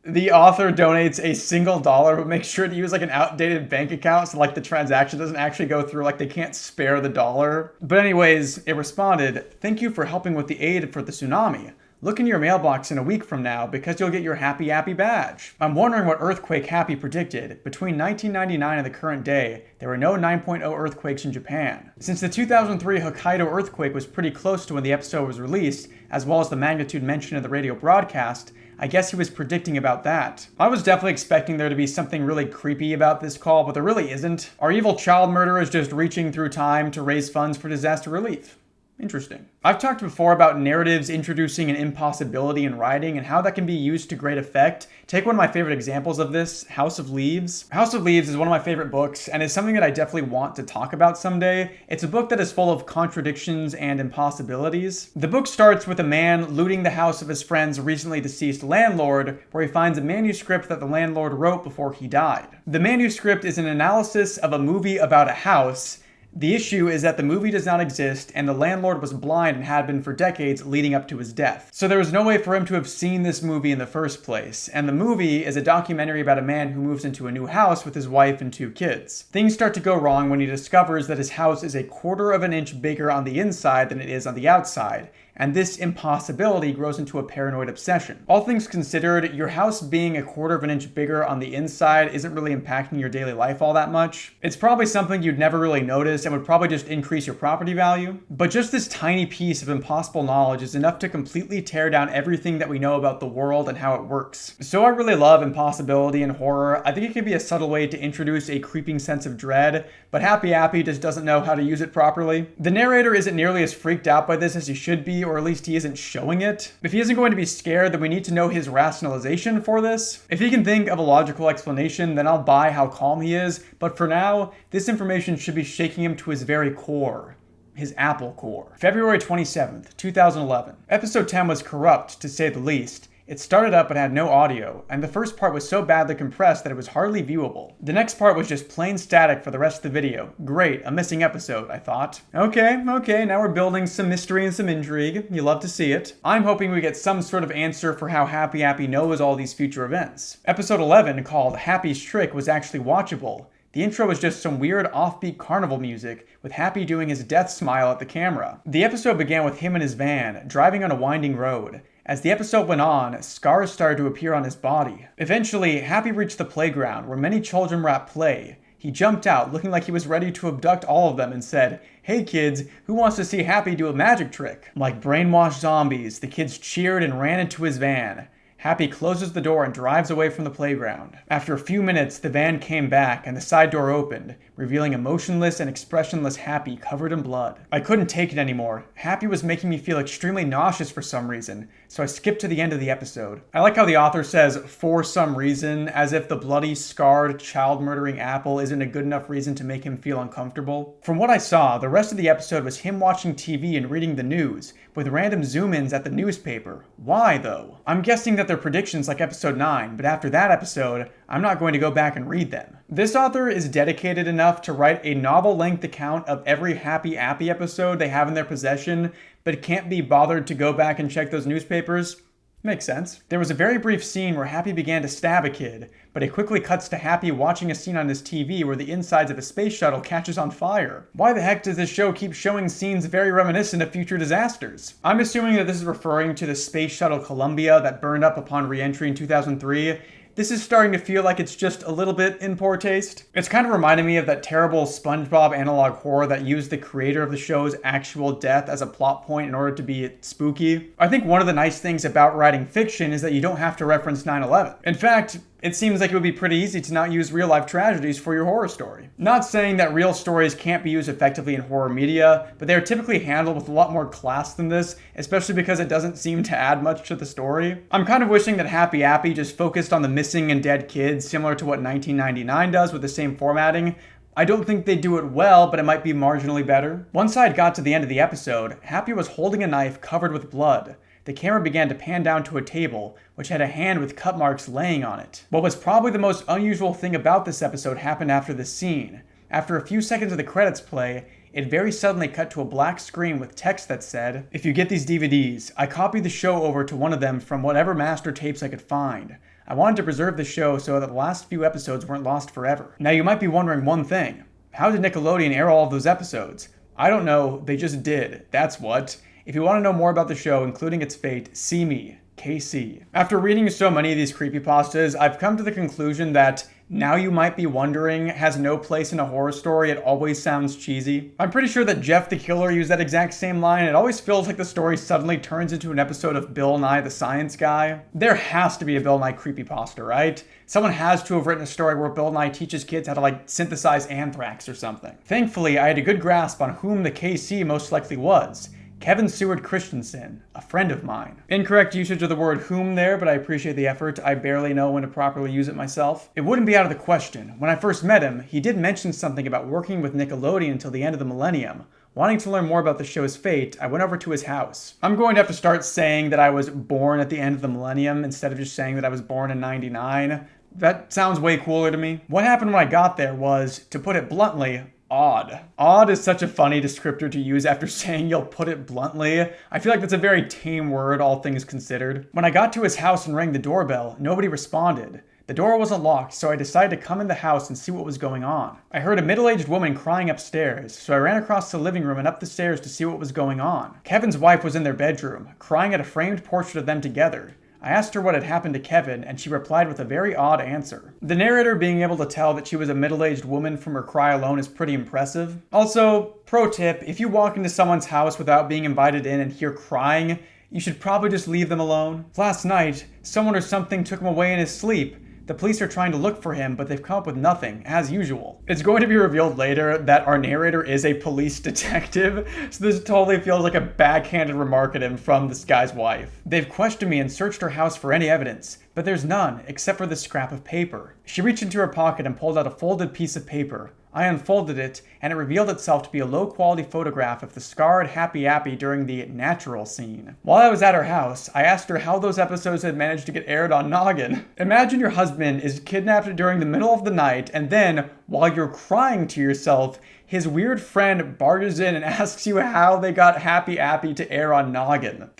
the author donates a single $1, but makes sure to use like an outdated bank account so like the transaction doesn't actually go through, like they can't spare the $1. But anyways, it responded, "Thank you for helping with the aid for the tsunami. Look in your mailbox in a week from now because you'll get your Happy Appy badge." I'm wondering what earthquake Happy predicted. Between 1999 and the current day, there were no 9.0 earthquakes in Japan. Since the 2003 Hokkaido earthquake was pretty close to when the episode was released, as well as the magnitude mentioned in the radio broadcast, I guess he was predicting about that. I was definitely expecting there to be something really creepy about this call, but there really isn't. Our evil child murderer is just reaching through time to raise funds for disaster relief. Interesting. I've talked before about narratives introducing an impossibility in writing and how that can be used to great effect. Take one of my favorite examples of this, House of Leaves. House of Leaves is one of my favorite books and is something that I definitely want to talk about someday. It's a book that is full of contradictions and impossibilities. The book starts with a man looting the house of his friend's recently deceased landlord, where he finds a manuscript that the landlord wrote before he died. The manuscript is an analysis of a movie about a house, The issue is that the movie does not exist, and the landlord was blind and had been for decades leading up to his death. So there was no way for him to have seen this movie in the first place, and the movie is a documentary about a man who moves into a new house with his wife and 2 kids. Things start to go wrong when he discovers that his house is a 1/4 of an inch bigger on the inside than it is on the outside, and this impossibility grows into a paranoid obsession. All things considered, your house being a 1/4 of an inch bigger on the inside isn't really impacting your daily life all that much. It's probably something you'd never really notice and would probably just increase your property value. But just this tiny piece of impossible knowledge is enough to completely tear down everything that we know about the world and how it works. So I really love impossibility and horror. I think it can be a subtle way to introduce a creeping sense of dread, but Happy Appy just doesn't know how to use it properly. The narrator isn't nearly as freaked out by this as he should be, or at least he isn't showing it. If he isn't going to be scared, then we need to know his rationalization for this. If he can think of a logical explanation, then I'll buy how calm he is, but for now, this information should be shaking him to his very core. His Apple core. February 27th, 2011. Episode 10 was corrupt, to say the least. It started up but had no audio, and the first part was so badly compressed that it was hardly viewable. The next part was just plain static for the rest of the video. Great, a missing episode, I thought. Okay, now we're building some mystery and some intrigue. You love to see it. I'm hoping we get some sort of answer for how Happy Appy knows all these future events. Episode 11, called Happy's Trick, was actually watchable. The intro was just some weird offbeat carnival music, with Happy doing his death smile at the camera. The episode began with him in his van, driving on a winding road. As the episode went on, scars started to appear on his body. Eventually, Happy reached the playground, where many children were at play. He jumped out, looking like he was ready to abduct all of them, and said, "Hey kids, who wants to see Happy do a magic trick?" Like brainwashed zombies, the kids cheered and ran into his van. Happy closes the door and drives away from the playground. After a few minutes, the van came back and the side door opened, revealing a motionless and expressionless Happy covered in blood. I couldn't take it anymore. Happy was making me feel extremely nauseous for some reason, so I skipped to the end of the episode. I like how the author says, "for some reason," as if the bloody, scarred, child-murdering Apple isn't a good enough reason to make him feel uncomfortable. From what I saw, the rest of the episode was him watching TV and reading the news, with random zoom-ins at the newspaper. Why, though? I'm guessing that they're predictions like episode 9, but after that episode, I'm not going to go back and read them. This author is dedicated enough to write a novel-length account of every Happy Appy episode they have in their possession, but can't be bothered to go back and check those newspapers. Makes sense. There was a very brief scene where Happy began to stab a kid, but it quickly cuts to Happy watching a scene on his TV where the insides of a space shuttle catches on fire. Why the heck does this show keep showing scenes very reminiscent of future disasters? I'm assuming that this is referring to the space shuttle Columbia that burned up upon re-entry in 2003. This is starting to feel like it's just a little bit in poor taste. It's kind of reminding me of that terrible SpongeBob analog horror that used the creator of the show's actual death as a plot point in order to be spooky. I think one of the nice things about writing fiction is that you don't have to reference 9/11. In fact, it seems like it would be pretty easy to not use real-life tragedies for your horror story. Not saying that real stories can't be used effectively in horror media, but they are typically handled with a lot more class than this, especially because it doesn't seem to add much to the story. I'm kind of wishing that Happy Appy just focused on the missing and dead kids, similar to what 1999 does with the same formatting. I don't think they do it well, but it might be marginally better. Once I had got to the end of the episode, Happy was holding a knife covered with blood. The camera began to pan down to a table, which had a hand with cut marks laying on it. What was probably the most unusual thing about this episode happened after this scene. After a few seconds of the credits play, it very suddenly cut to a black screen with text that said, "If you get these DVDs, I copied the show over to one of them from whatever master tapes I could find. I wanted to preserve the show so that the last few episodes weren't lost forever." Now you might be wondering one thing. How did Nickelodeon air all of those episodes? I don't know, they just did. That's what. If you want to know more about the show, including its fate, see me, KC. After reading so many of these creepypastas, I've come to the conclusion that "now you might be wondering" has no place in a horror story. It always sounds cheesy. I'm pretty sure that Jeff the Killer used that exact same line. It always feels like the story suddenly turns into an episode of Bill Nye the Science Guy. There has to be a Bill Nye creepypasta, right? Someone has to have written a story where Bill Nye teaches kids how to synthesize anthrax or something. Thankfully, I had a good grasp on whom the KC most likely was. Kevin Seward Christensen, a friend of mine. Incorrect usage of the word whom there, but I appreciate the effort. I barely know when to properly use it myself. It wouldn't be out of the question. When I first met him, he did mention something about working with Nickelodeon until the end of the millennium. Wanting to learn more about the show's fate, I went over to his house. I'm going to have to start saying that I was born at the end of the millennium instead of just saying that I was born in 99. That sounds way cooler to me. What happened when I got there was, to put it bluntly, Odd. Odd is such a funny descriptor to use after saying you'll put it bluntly. I feel like that's a very tame word, all things considered. When I got to his house and rang the doorbell, nobody responded. The door wasn't locked, so I decided to come in the house and see what was going on. I heard a middle-aged woman crying upstairs, so I ran across the living room and up the stairs to see what was going on. Kevin's wife was in their bedroom, crying at a framed portrait of them together. I asked her what had happened to Kevin, and she replied with a very odd answer. The narrator being able to tell that she was a middle-aged woman from her cry alone is pretty impressive. Also, pro tip, if you walk into someone's house without being invited in and hear crying, you should probably just leave them alone. Last night, someone or something took him away in his sleep. The police are trying to look for him, but they've come up with nothing, as usual. It's going to be revealed later that our narrator is a police detective, so this totally feels like a backhanded remark at him from this guy's wife. They've questioned me and searched her house for any evidence, but there's none, except for this scrap of paper. She reached into her pocket and pulled out a folded piece of paper. I unfolded it, and it revealed itself to be a low-quality photograph of the scarred Happy Appy during the natural scene. While I was at her house, I asked her how those episodes had managed to get aired on Noggin. Imagine your husband is kidnapped during the middle of the night, and then, while you're crying to yourself, his weird friend barges in and asks you how they got Happy Appy to air on Noggin.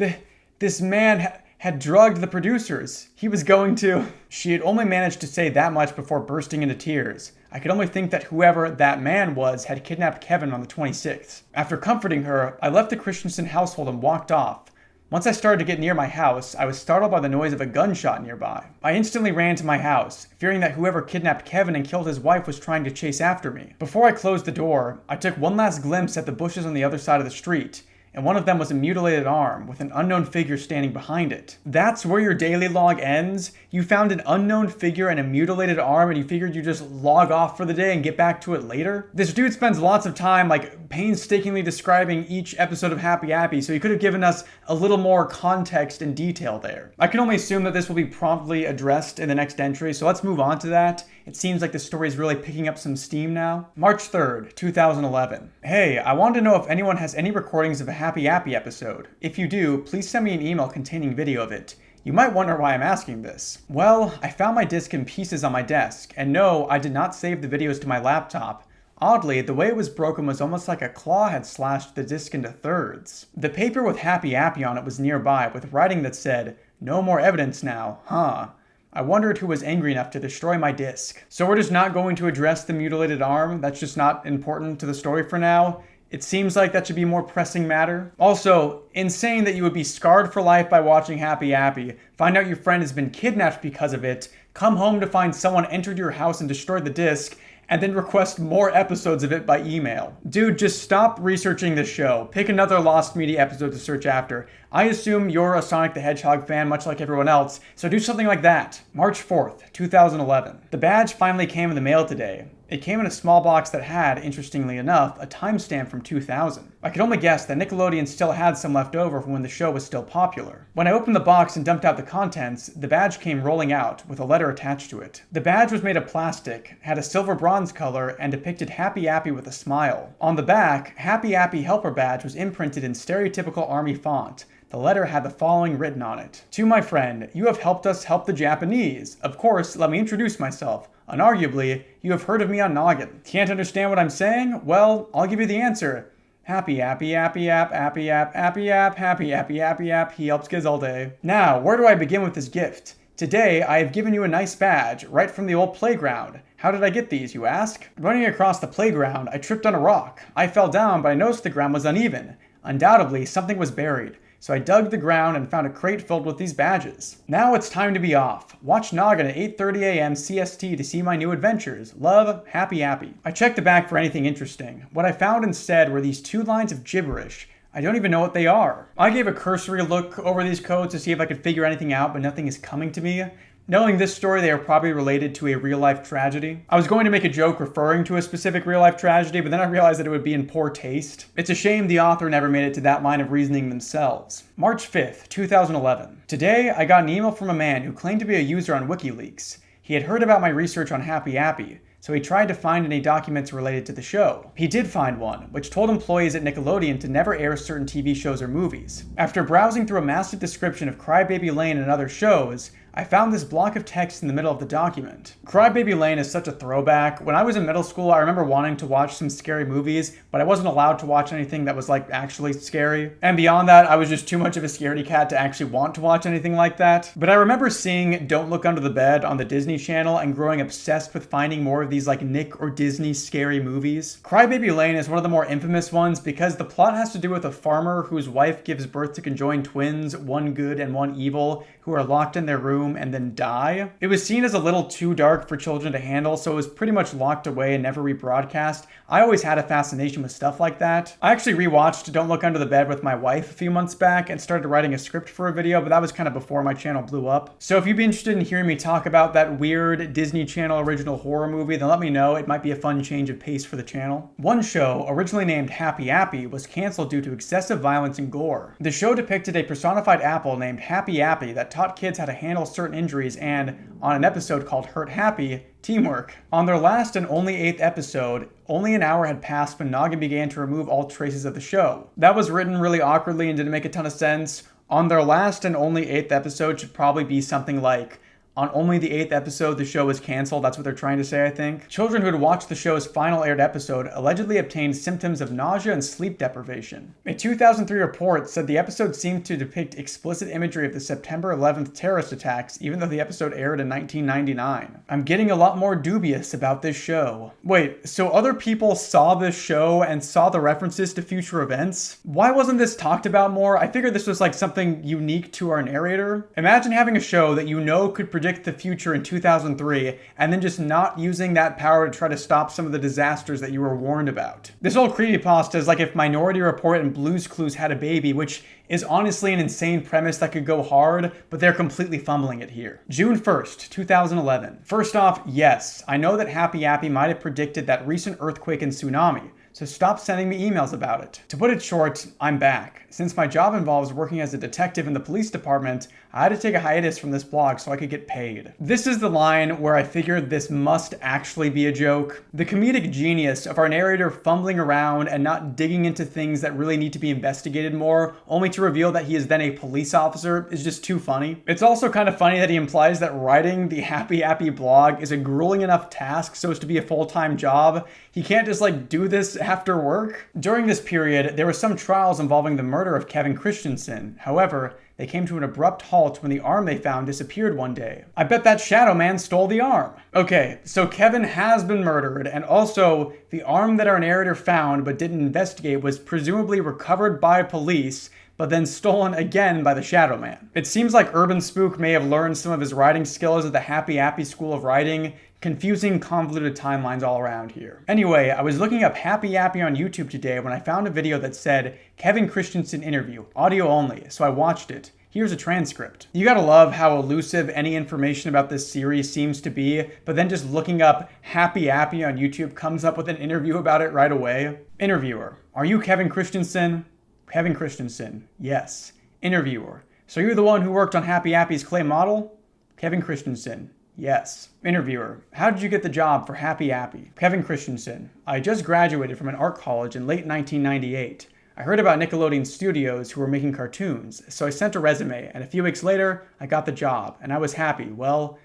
This man had drugged the producers. He was going to... She had only managed to say that much before bursting into tears. I could only think that whoever that man was had kidnapped Kevin on the 26th. After comforting her, I left the Christensen household and walked off. Once I started to get near my house, I was startled by the noise of a gunshot nearby. I instantly ran to my house, fearing that whoever kidnapped Kevin and killed his wife was trying to chase after me. Before I closed the door, I took one last glimpse at the bushes on the other side of the street, and one of them was a mutilated arm with an unknown figure standing behind it. That's where your daily log ends? You found an unknown figure and a mutilated arm and you figured you'd just log off for the day and get back to it later? This dude spends lots of time painstakingly describing each episode of Happy Appy, so he could have given us a little more context and detail there. I can only assume that this will be promptly addressed in the next entry, so let's move on to that. It seems like the story is really picking up some steam now. March 3rd, 2011. Hey, I wanted to know if anyone has any recordings of a Happy Appy episode. If you do, please send me an email containing video of it. You might wonder why I'm asking this. Well, I found my disc in pieces on my desk, and no, I did not save the videos to my laptop. Oddly, the way it was broken was almost like a claw had slashed the disc into thirds. The paper with Happy Appy on it was nearby, with writing that said, "No more evidence now, huh?" I wondered who was angry enough to destroy my disc. So we're just not going to address the mutilated arm? That's just not important to the story for now? It seems like that should be a more pressing matter. Also, insane that you would be scarred for life by watching Happy Appy, find out your friend has been kidnapped because of it, come home to find someone entered your house and destroyed the disc, and then request more episodes of it by email. Dude, just stop researching this show. Pick another Lost Media episode to search after. I assume you're a Sonic the Hedgehog fan, much like everyone else, so do something like that. March 4th, 2011. The badge finally came in the mail today. It came in a small box that had, interestingly enough, a timestamp from 2000. I could only guess that Nickelodeon still had some left over from when the show was still popular. When I opened the box and dumped out the contents, the badge came rolling out, with a letter attached to it. The badge was made of plastic, had a silver bronze color, and depicted Happy Appy with a smile. On the back, Happy Appy Helper Badge was imprinted in stereotypical army font. The letter had the following written on it. "To my friend, you have helped us help the Japanese. Of course, let me introduce myself. Unarguably, you have heard of me on Noggin. Can't understand what I'm saying? Well, I'll give you the answer. Happy Appy, Appy App, Appy App, Appy App, Happy Appy, Appy App, he helps kids all day." Now, where do I begin with this gift? Today, I have given you a nice badge, right from the old playground. How did I get these, you ask? Running across the playground, I tripped on a rock. I fell down, but I noticed the ground was uneven. Undoubtedly, something was buried. So I dug the ground and found a crate filled with these badges. Now it's time to be off. Watch Noggin at 8:30 a.m. CST to see my new adventures. Love, Happy Appy. I checked the back for anything interesting. What I found instead were these 2 lines of gibberish. I don't even know what they are. I gave a cursory look over these codes to see if I could figure anything out, but nothing is coming to me. Knowing this story, they are probably related to a real-life tragedy. I was going to make a joke referring to a specific real-life tragedy, but then I realized that it would be in poor taste. It's a shame the author never made it to that line of reasoning themselves. March 5th, 2011. Today, I got an email from a man who claimed to be a user on WikiLeaks. He had heard about my research on Happy Appy, so he tried to find any documents related to the show. He did find one, which told employees at Nickelodeon to never air certain TV shows or movies. After browsing through a massive description of Crybaby Lane and other shows, I found this block of text in the middle of the document. Crybaby Lane is such a throwback. When I was in middle school, I remember wanting to watch some scary movies, but I wasn't allowed to watch anything that was like actually scary. And beyond that, I was just too much of a scaredy cat to actually want to watch anything like that. But I remember seeing Don't Look Under the Bed on the Disney Channel and growing obsessed with finding more of these like Nick or Disney scary movies. Crybaby Lane is one of the more infamous ones because the plot has to do with a farmer whose wife gives birth to conjoined twins, one good and one evil, who are locked in their room and then die. It was seen as a little too dark for children to handle, so it was pretty much locked away and never rebroadcast. I always had a fascination with stuff like that. I actually rewatched Don't Look Under the Bed with my wife a few months back and started writing a script for a video, but that was kind of before my channel blew up. So if you'd be interested in hearing me talk about that weird Disney Channel original horror movie, then let me know. It might be a fun change of pace for the channel. One show, originally named Happy Appy, was canceled due to excessive violence and gore. The show depicted a personified apple named Happy Appy that taught kids how to handle certain injuries and, on an episode called Hurt Happy, teamwork. On their last and only 8th episode, only an hour had passed when Noggin began to remove all traces of the show. That was written really awkwardly and didn't make a ton of sense. On their last and only 8th episode should probably be something like, on only the 8th episode, the show was canceled. That's what they're trying to say, I think. Children who had watched the show's final aired episode allegedly obtained symptoms of nausea and sleep deprivation. A 2003 report said the episode seemed to depict explicit imagery of the September 11th terrorist attacks, even though the episode aired in 1999. I'm getting a lot more dubious about this show. Wait, so other people saw this show and saw the references to future events? Why wasn't this talked about more? I figured this was like something unique to our narrator. Imagine having a show that you know could predict the future in 2003 and then just not using that power to try to stop some of the disasters that you were warned about. This whole creepypasta is like if Minority Report and Blue's Clues had a baby, which is honestly an insane premise that could go hard, but they're completely fumbling it here. June 1st, 2011. First off, yes, I know that Happy Appy might have predicted that recent earthquake and tsunami, so stop sending me emails about it. To put it short, I'm back. Since my job involves working as a detective in the police department, I had to take a hiatus from this blog so I could get paid. This is the line where I figured this must actually be a joke. The comedic genius of our narrator fumbling around and not digging into things that really need to be investigated more, only to reveal that he is then a police officer, is just too funny. It's also kind of funny that he implies that writing the Happy Appy blog is a grueling enough task so as to be a full-time job. He can't just like do this after work. During this period, there were some trials involving the murder of Kevin Christensen. However, they came to an abrupt halt when the arm they found disappeared one day. I bet that shadow man stole the arm. Okay, so Kevin has been murdered, and also the arm that our narrator found but didn't investigate was presumably recovered by police, but then stolen again by the Shadow Man. It seems like Urban Spook may have learned some of his writing skills at the Happy Appy School of Writing. Confusing, convoluted timelines all around here. Anyway, I was looking up Happy Appy on YouTube today when I found a video that said Kevin Christensen interview, audio only, so I watched it. Here's a transcript. You gotta love how elusive any information about this series seems to be, but then just looking up Happy Appy on YouTube comes up with an interview about it right away. Interviewer: are you Kevin Christensen? Kevin Christensen: yes. Interviewer: so you're the one who worked on Happy Appy's clay model? Kevin Christensen: yes. Interviewer: how did you get the job for Happy Appy? Kevin Christensen: I just graduated from an art college in late 1998. I heard about Nickelodeon Studios who were making cartoons, so I sent a resume, and a few weeks later, I got the job, and I was happy, well,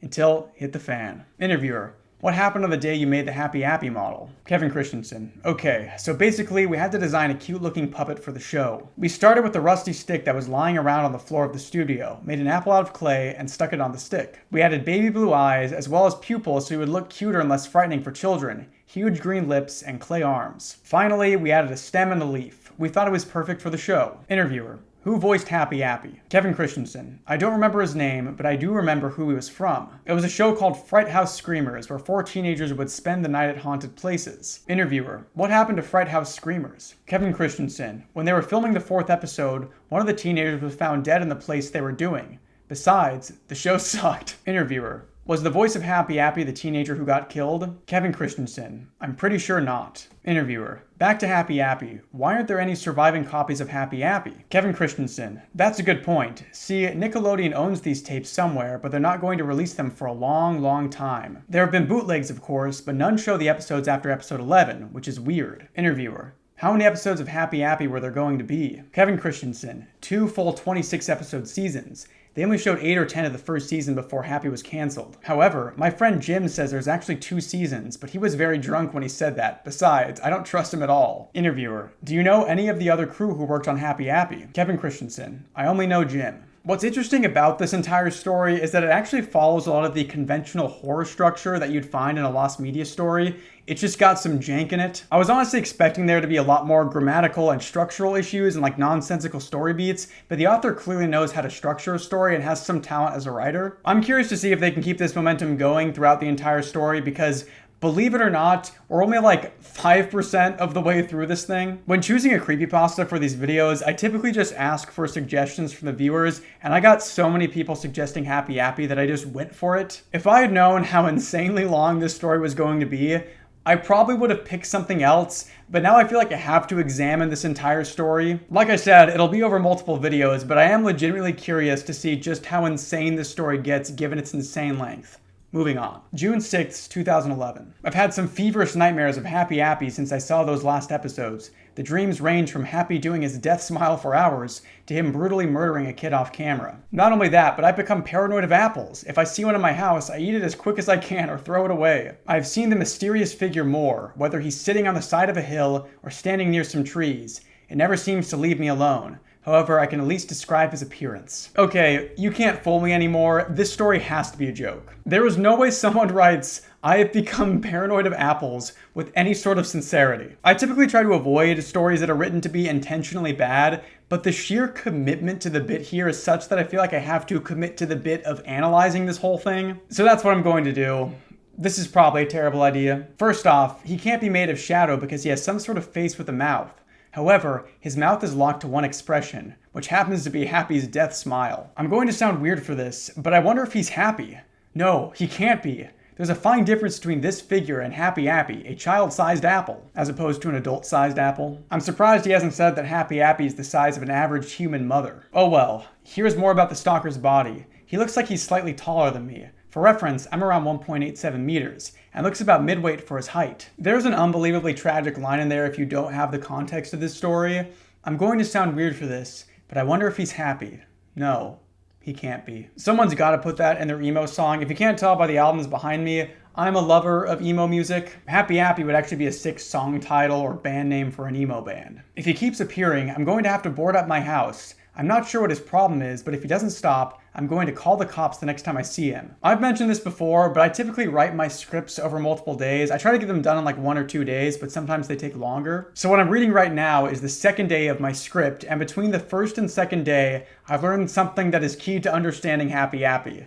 until it hit the fan. Interviewer: what happened on the day you made the Happy Appy model? Kevin Christensen: okay, so basically we had to design a cute looking puppet for the show. We started with the rusty stick that was lying around on the floor of the studio, made an apple out of clay, and stuck it on the stick. We added baby blue eyes, as well as pupils so he would look cuter and less frightening for children, huge green lips, and clay arms. Finally, we added a stem and a leaf. We thought it was perfect for the show. Interviewer: who voiced Happy Appy? Kevin Christensen: I don't remember his name, but I do remember who he was from. It was a show called Fright House Screamers, where 4 teenagers would spend the night at haunted places. Interviewer: what happened to Fright House Screamers? Kevin Christensen: when they were filming the 4th episode, one of the teenagers was found dead in the place they were doing. Besides, the show sucked. Interviewer: was the voice of Happy Appy the teenager who got killed? Kevin Christensen: I'm pretty sure not. Interviewer: back to Happy Appy. Why aren't there any surviving copies of Happy Appy? Kevin Christensen: that's a good point. See, Nickelodeon owns these tapes somewhere, but they're not going to release them for a long, long time. There have been bootlegs, of course, but none show the episodes after episode 11, which is weird. Interviewer: how many episodes of Happy Appy were there going to be? Kevin Christensen: 2 full 26 episode seasons. They only showed 8 or 10 of the first season before Happy was cancelled. However, my friend Jim says there's actually 2 seasons, but he was very drunk when he said that. Besides, I don't trust him at all. Interviewer: do you know any of the other crew who worked on Happy Appy? Kevin Christensen: I only know Jim. What's interesting about this entire story is that it actually follows a lot of the conventional horror structure that you'd find in a lost media story. It's just got some jank in it. I was honestly expecting there to be a lot more grammatical and structural issues and like nonsensical story beats, but the author clearly knows how to structure a story and has some talent as a writer. I'm curious to see if they can keep this momentum going throughout the entire story because, believe it or not, we're only like 5% of the way through this thing. When choosing a creepypasta for these videos, I typically just ask for suggestions from the viewers, and I got so many people suggesting Happy Appy that I just went for it. If I had known how insanely long this story was going to be, I probably would have picked something else, but now I feel like I have to examine this entire story. Like I said, it'll be over multiple videos, but I am legitimately curious to see just how insane this story gets given its insane length. Moving on. June 6th, 2011. I've had some feverish nightmares of Happy Appy since I saw those last episodes. The dreams range from Happy doing his death smile for hours to him brutally murdering a kid off camera. Not only that, but I've become paranoid of apples. If I see one in my house, I eat it as quick as I can or throw it away. I've seen the mysterious figure more, whether he's sitting on the side of a hill or standing near some trees. It never seems to leave me alone. However, I can at least describe his appearance. Okay, you can't fool me anymore. This story has to be a joke. There is no way someone writes, "I have become paranoid of apples," with any sort of sincerity. I typically try to avoid stories that are written to be intentionally bad, but the sheer commitment to the bit here is such that I feel like I have to commit to the bit of analyzing this whole thing. So that's what I'm going to do. This is probably a terrible idea. First off, he can't be made of shadow because he has some sort of face with a mouth. However, his mouth is locked to one expression, which happens to be Happy's death smile. I'm going to sound weird for this, but I wonder if he's happy. No, he can't be. There's a fine difference between this figure and Happy Appy, a child-sized apple, as opposed to an adult-sized apple. I'm surprised he hasn't said that Happy Appy is the size of an average human mother. Oh well, here's more about the stalker's body. He looks like he's slightly taller than me. For reference, I'm around 1.87 meters, and looks about midweight for his height. There's an unbelievably tragic line in there if you don't have the context of this story. I'm going to sound weird for this, but I wonder if he's happy. No, he can't be. Someone's gotta put that in their emo song. If you can't tell by the albums behind me, I'm a lover of emo music. Happy Appy would actually be a sick song title or band name for an emo band. If he keeps appearing, I'm going to have to board up my house. I'm not sure what his problem is, but if he doesn't stop, I'm going to call the cops the next time I see him. I've mentioned this before, but I typically write my scripts over multiple days. I try to get them done in like 1 or 2 days, but sometimes they take longer. So what I'm reading right now is the second day of my script, and between the first and second day, I've learned something that is key to understanding Happy Appy.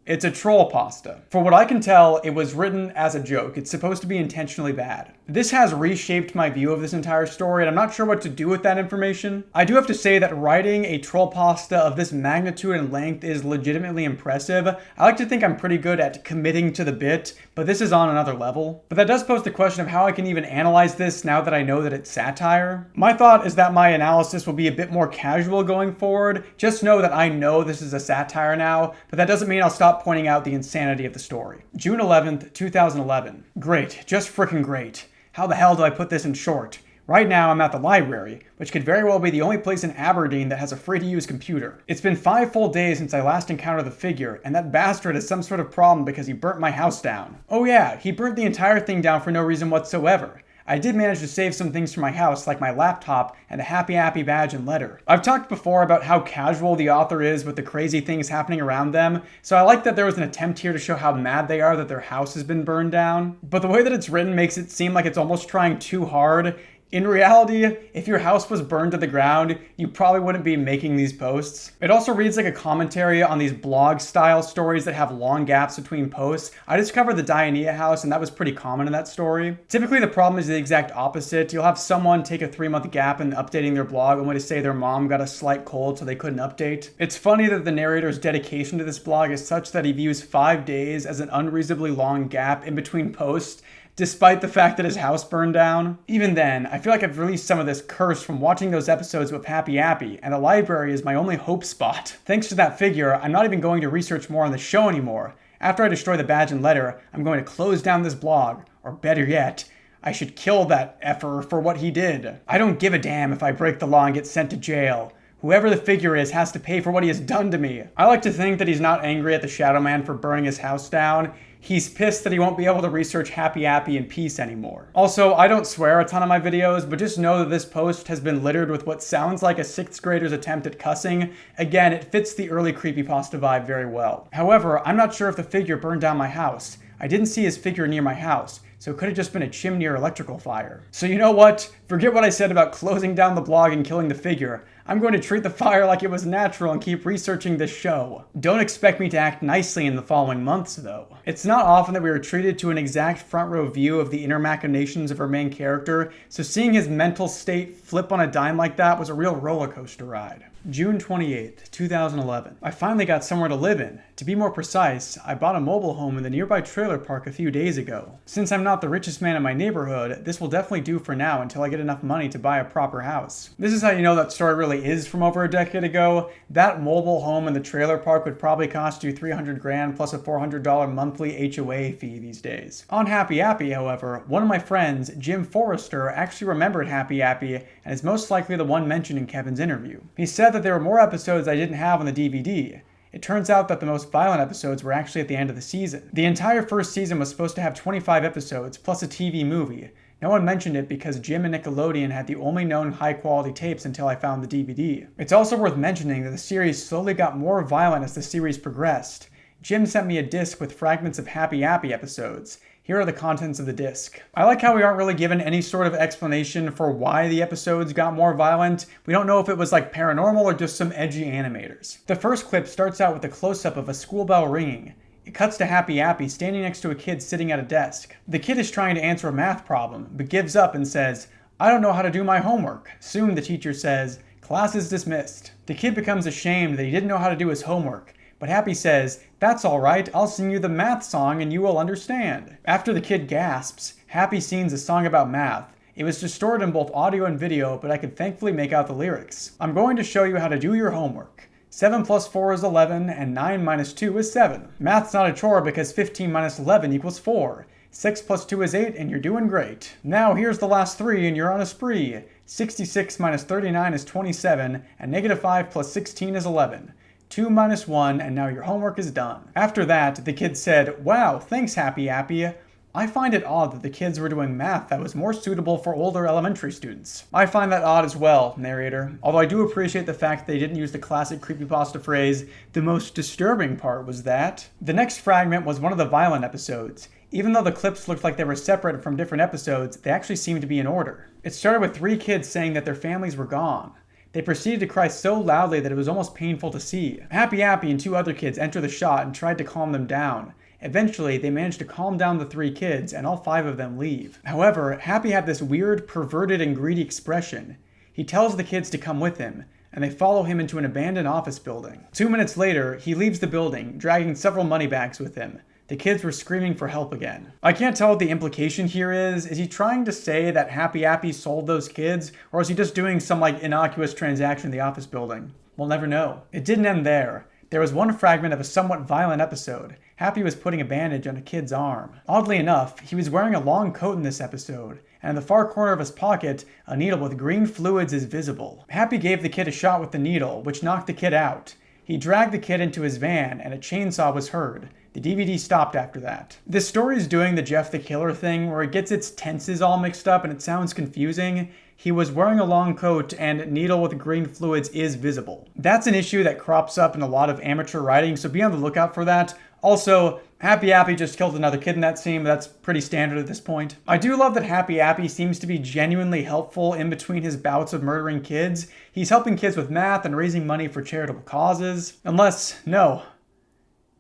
It's a troll pasta. For what I can tell, it was written as a joke. It's supposed to be intentionally bad. This has reshaped my view of this entire story, and I'm not sure what to do with that information. I do have to say that writing a troll pasta of this magnitude and length is legitimately impressive. I like to think I'm pretty good at committing to the bit, but this is on another level. But that does pose the question of how I can even analyze this now that I know that it's satire. My thought is that my analysis will be a bit more casual going forward. Just know that I know this is a satire now, but that doesn't mean I'll stop pointing out the insanity of the story. June 11th, 2011. Great, just frickin' great. How the hell do I put this in short? Right now I'm at the library, which could very well be the only place in Aberdeen that has a free-to-use computer. It's been 5 full days since I last encountered the figure, and that bastard has some sort of problem because he burnt my house down. Oh yeah, he burnt the entire thing down for no reason whatsoever. I did manage to save some things from my house, like my laptop and a Happy Appy badge and letter. I've talked before about how casual the author is with the crazy things happening around them, so I like that there was an attempt here to show how mad they are that their house has been burned down. But the way that it's written makes it seem like it's almost trying too hard. In reality, if your house was burned to the ground, you probably wouldn't be making these posts. It also reads like a commentary on these blog-style stories that have long gaps between posts. I just covered the Diania house, and that was pretty common in that story. Typically, the problem is the exact opposite. You'll have someone take a 3-month gap in updating their blog only to say their mom got a slight cold so they couldn't update. It's funny that the narrator's dedication to this blog is such that he views 5 days as an unreasonably long gap in between posts, despite the fact that his house burned down. Even then, I feel like I've released some of this curse from watching those episodes with Happy Appy, and the library is my only hope spot. Thanks to that figure, I'm not even going to research more on the show anymore. After I destroy the badge and letter, I'm going to close down this blog, or better yet, I should kill that effer for what he did. I don't give a damn if I break the law and get sent to jail. Whoever the figure is has to pay for what he has done to me. I like to think that he's not angry at the Shadow Man for burning his house down. He's pissed that he won't be able to research Happy Appy in peace anymore. Also, I don't swear a ton on my videos, but just know that this post has been littered with what sounds like a 6th grader's attempt at cussing. Again, it fits the early creepypasta vibe very well. However, I'm not sure if the figure burned down my house. I didn't see his figure near my house, so it could have just been a chimney or electrical fire. So you know what? Forget what I said about closing down the blog and killing the figure. I'm going to treat the fire like it was natural and keep researching this show. Don't expect me to act nicely in the following months, though. It's not often that we are treated to an exact front row view of the inner machinations of our main character, so seeing his mental state flip on a dime like that was a real roller coaster ride. June 28th, 2011. I finally got somewhere to live in. To be more precise, I bought a mobile home in the nearby trailer park a few days ago. Since I'm not the richest man in my neighborhood, this will definitely do for now until I get enough money to buy a proper house. This is how you know that story really is from over a decade ago. That mobile home in the trailer park would probably cost you $300 grand plus a $400 monthly HOA fee these days. On Happy Appy, however, one of my friends, Jim Forrester, actually remembered Happy Appy and is most likely the one mentioned in Kevin's interview. He said that there were more episodes I didn't have on the DVD. It turns out that the most violent episodes were actually at the end of the season. The entire first season was supposed to have 25 episodes, plus a TV movie. No one mentioned it because Jim and Nickelodeon had the only known high-quality tapes until I found the DVD. It's also worth mentioning that the series slowly got more violent as the series progressed. Jim sent me a disc with fragments of Happy Appy episodes. Here are the contents of the disc. I like how we aren't really given any sort of explanation for why the episodes got more violent. We don't know if it was like paranormal or just some edgy animators. The first clip starts out with a close-up of a school bell ringing. It cuts to Happy Appy standing next to a kid sitting at a desk. The kid is trying to answer a math problem, but gives up and says, "I don't know how to do my homework." Soon the teacher says, "Class is dismissed." The kid becomes ashamed that he didn't know how to do his homework. But Happy says, "That's all right, I'll sing you the math song and you will understand." After the kid gasps, Happy sings a song about math. It was distorted in both audio and video, but I could thankfully make out the lyrics. "I'm going to show you how to do your homework. 7 plus 4 is 11, and 9 minus 2 is 7. Math's not a chore because 15 minus 11 equals 4. 6 plus 2 is 8, and you're doing great. Now here's the last 3, and you're on a spree. 66 minus 39 is 27, and negative 5 plus 16 is 11. 2 minus 1, and now your homework is done." After that, the kid said, "Wow, thanks Happy Appy." I find it odd that the kids were doing math that was more suitable for older elementary students. I find that odd as well, narrator. Although I do appreciate the fact they didn't use the classic creepypasta phrase, "The most disturbing part was that." The next fragment was one of the violent episodes. Even though the clips looked like they were separate from different episodes, they actually seemed to be in order. It started with 3 kids saying that their families were gone. They proceeded to cry so loudly that it was almost painful to see. Happy Appy and 2 other kids enter the shot and tried to calm them down. Eventually, they managed to calm down the 3 kids, and all 5 of them leave. However, Happy had this weird, perverted, and greedy expression. He tells the kids to come with him, and they follow him into an abandoned office building. 2 minutes later, he leaves the building, dragging several money bags with him. The kids were screaming for help again. I can't tell what the implication here is. Is he trying to say that Happy Appy sold those kids? Or is he just doing some innocuous transaction in the office building? We'll never know. It didn't end there. There was one fragment of a somewhat violent episode. Happy was putting a bandage on a kid's arm. Oddly enough, he was wearing a long coat in this episode, and in the far corner of his pocket, a needle with green fluids is visible. Happy gave the kid a shot with the needle, which knocked the kid out. He dragged the kid into his van, and a chainsaw was heard. The DVD stopped after that. This story is doing the Jeff the Killer thing, where it gets its tenses all mixed up and it sounds confusing. He was wearing a long coat, and needle with green fluids is visible. That's an issue that crops up in a lot of amateur writing, so be on the lookout for that. Also, Happy Appy just killed another kid in that scene, but that's pretty standard at this point. I do love that Happy Appy seems to be genuinely helpful in between his bouts of murdering kids. He's helping kids with math and raising money for charitable causes. Unless, no.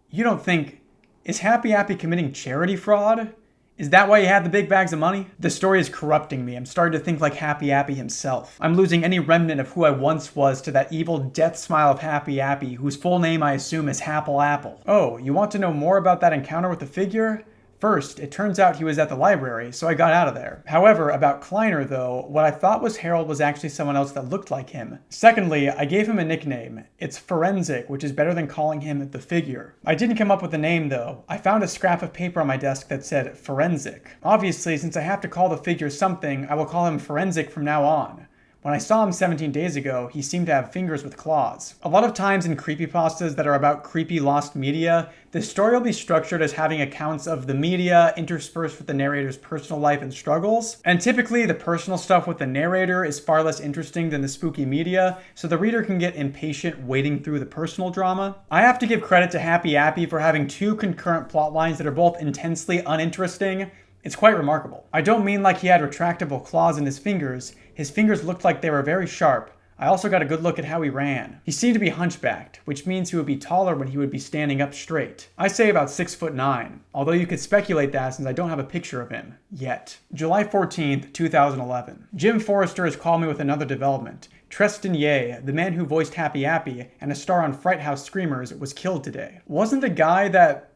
You don't think, is Happy Appy committing charity fraud? Is that why he had the big bags of money? The story is corrupting me. I'm starting to think like Happy Appy himself. I'm losing any remnant of who I once was to that evil death smile of Happy Appy, whose full name I assume is Happle Apple. Oh, you want to know more about that encounter with the figure? First, it turns out he was at the library, so I got out of there. However, about Kleiner though, what I thought was Harold was actually someone else that looked like him. Secondly, I gave him a nickname. It's Forensic, which is better than calling him the Figure. I didn't come up with a name though. I found a scrap of paper on my desk that said Forensic. Obviously, since I have to call the Figure something, I will call him Forensic from now on. When I saw him 17 days ago, he seemed to have fingers with claws. A lot of times in creepypastas that are about creepy lost media, the story will be structured as having accounts of the media interspersed with the narrator's personal life and struggles. And typically the personal stuff with the narrator is far less interesting than the spooky media, so the reader can get impatient waiting through the personal drama. I have to give credit to Happy Appy for having two concurrent plot lines that are both intensely uninteresting. It's quite remarkable. I don't mean like he had retractable claws in his fingers. His fingers looked like they were very sharp. I also got a good look at how he ran. He seemed to be hunchbacked, which means he would be taller when he would be standing up straight. I say about 6'9", although you could speculate that since I don't have a picture of him. Yet. July 14th, 2011. Jim Forrester has called me with another development. Treston Ye, the man who voiced Happy Appy and a star on Fright House Screamers, was killed today. Wasn't the guy that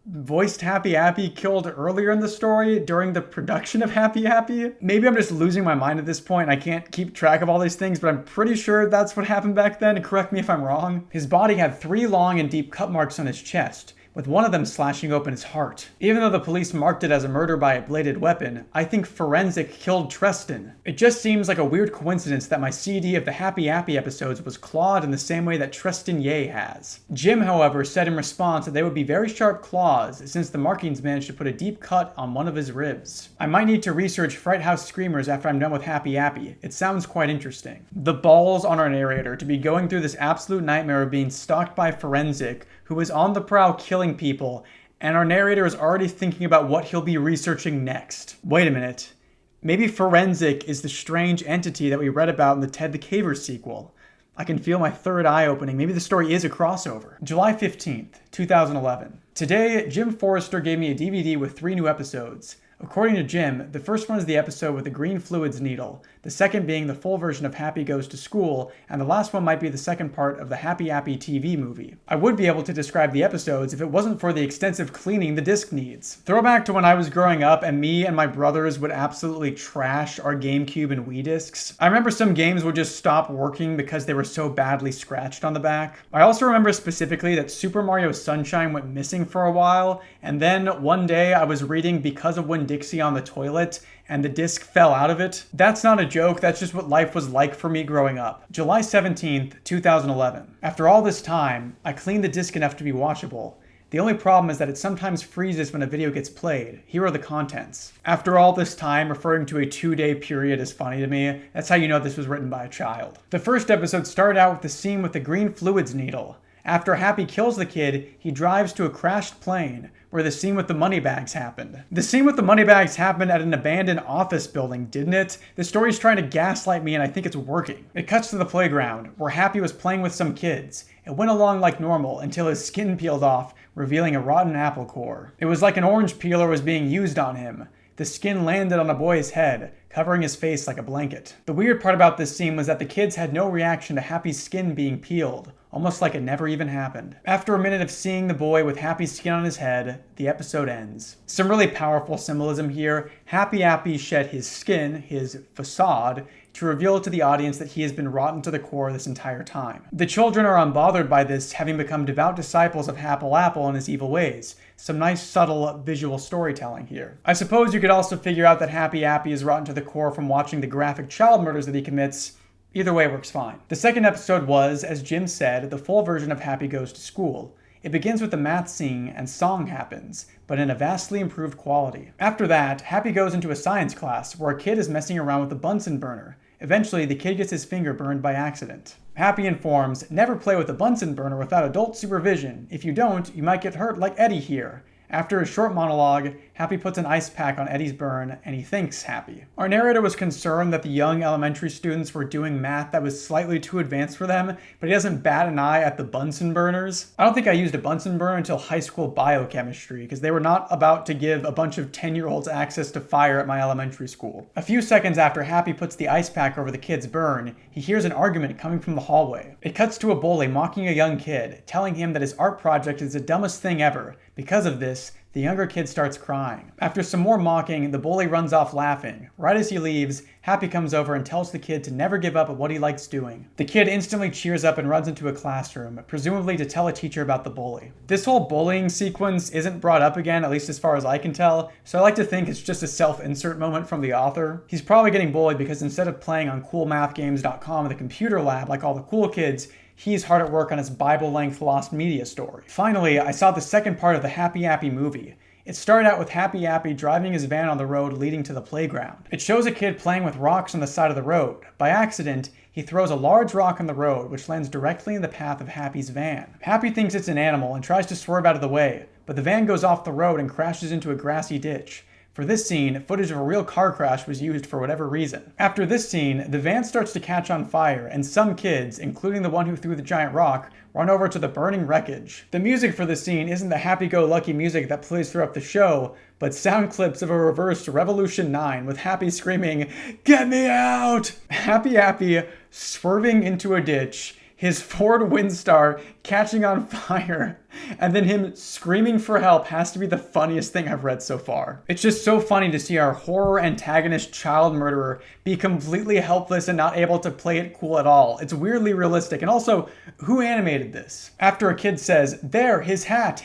voiced Happy Appy killed earlier in the story during the production of Happy Appy? Maybe I'm just losing my mind at this point. I can't keep track of all these things, but I'm pretty sure that's what happened back then, and correct me if I'm wrong. His body had 3 long and deep cut marks on his chest, with one of them slashing open his heart. Even though the police marked it as a murder by a bladed weapon, I think forensic killed Treston. It just seems like a weird coincidence that my CD of the Happy Appy episodes was clawed in the same way that Treston Ye has. Jim, however, said in response that they would be very sharp claws since the markings managed to put a deep cut on one of his ribs. I might need to research Fright House Screamers after I'm done with Happy Appy. It sounds quite interesting. The balls on our narrator to be going through this absolute nightmare of being stalked by forensic, who is on the prowl killing people, and our narrator is already thinking about what he'll be researching next. Wait a minute. Maybe forensic is the strange entity that we read about in the Ted the Caver sequel. I can feel my third eye opening. Maybe the story is a crossover. July 15th, 2011. Today, Jim Forrester gave me a DVD with 3 new episodes. According to Jim, the first one is the episode with the green fluids needle, the second being the full version of Happy Goes to School, and the last one might be the second part of the Happy Appy TV movie. I would be able to describe the episodes if it wasn't for the extensive cleaning the disc needs. Throwback to when I was growing up and me and my brothers would absolutely trash our GameCube and Wii discs. I remember some games would just stop working because they were so badly scratched on the back. I also remember specifically that Super Mario Sunshine went missing for a while, and then one day I was reading Because of Winn-Dixie on the toilet, and the disc fell out of it. That's not a joke, that's just what life was like for me growing up. July 17th, 2011. After all this time, I cleaned the disc enough to be watchable. The only problem is that it sometimes freezes when a video gets played. Here are the contents. After all this time, referring to a 2-day period is funny to me. That's how you know this was written by a child. The first episode started out with the scene with the green fluids needle. After Happy kills the kid, he drives to a crashed plane, where the scene with the money bags happened. The scene with the money bags happened at an abandoned office building, didn't it? The story's trying to gaslight me and I think it's working. It cuts to the playground, where Happy was playing with some kids. It went along like normal until his skin peeled off, revealing a rotten apple core. It was like an orange peeler was being used on him. The skin landed on a boy's head, covering his face like a blanket. The weird part about this scene was that the kids had no reaction to Happy's skin being peeled, almost like it never even happened. After a minute of seeing the boy with Happy's skin on his head, the episode ends. Some really powerful symbolism here. Happy Appy shed his skin, his facade, to reveal to the audience that he has been rotten to the core this entire time. The children are unbothered by this, having become devout disciples of Happle Apple and his evil ways. Some nice subtle visual storytelling here. I suppose you could also figure out that Happy Appy is rotten to the core from watching the graphic child murders that he commits. Either way works fine. The second episode was, as Jim said, the full version of Happy Goes to School. It begins with the math scene and song happens, but in a vastly improved quality. After that, Happy goes into a science class where a kid is messing around with a Bunsen burner. Eventually, the kid gets his finger burned by accident. Happy informs, never play with a Bunsen burner without adult supervision. If you don't, you might get hurt like Eddie here. After a short monologue, Happy puts an ice pack on Eddie's burn, and he thanks Happy. Our narrator was concerned that the young elementary students were doing math that was slightly too advanced for them, but he doesn't bat an eye at the Bunsen burners. I don't think I used a Bunsen burner until high school biochemistry, because they were not about to give a bunch of 10-year-olds access to fire at my elementary school. A few seconds after Happy puts the ice pack over the kid's burn, he hears an argument coming from the hallway. It cuts to a bully mocking a young kid, telling him that his art project is the dumbest thing ever. Because of this, the younger kid starts crying. After some more mocking, the bully runs off laughing. Right as he leaves, Happy comes over and tells the kid to never give up at what he likes doing. The kid instantly cheers up and runs into a classroom, presumably to tell a teacher about the bully. This whole bullying sequence isn't brought up again, at least as far as I can tell, so I like to think it's just a self-insert moment from the author. He's probably getting bullied because instead of playing on coolmathgames.com in the computer lab like all the cool kids, he's hard at work on his Bible-length lost media story. Finally, I saw the second part of the Happy Appy movie. It started out with Happy Appy driving his van on the road leading to the playground. It shows a kid playing with rocks on the side of the road. By accident, he throws a large rock on the road, which lands directly in the path of Happy's van. Happy thinks it's an animal and tries to swerve out of the way, but the van goes off the road and crashes into a grassy ditch. For this scene, footage of a real car crash was used for whatever reason. After this scene, the van starts to catch on fire, and some kids, including the one who threw the giant rock, run over to the burning wreckage. The music for this scene isn't the happy-go-lucky music that plays throughout the show, but sound clips of a reversed Revolution 9 with Happy screaming, "Get me out!" Happy Appy swerving into a ditch, his Ford Windstar catching on fire, and then him screaming for help has to be the funniest thing I've read so far. It's just so funny to see our horror antagonist child murderer be completely helpless and not able to play it cool at all. It's weirdly realistic. And also, who animated this? After a kid says, "There, his hat,"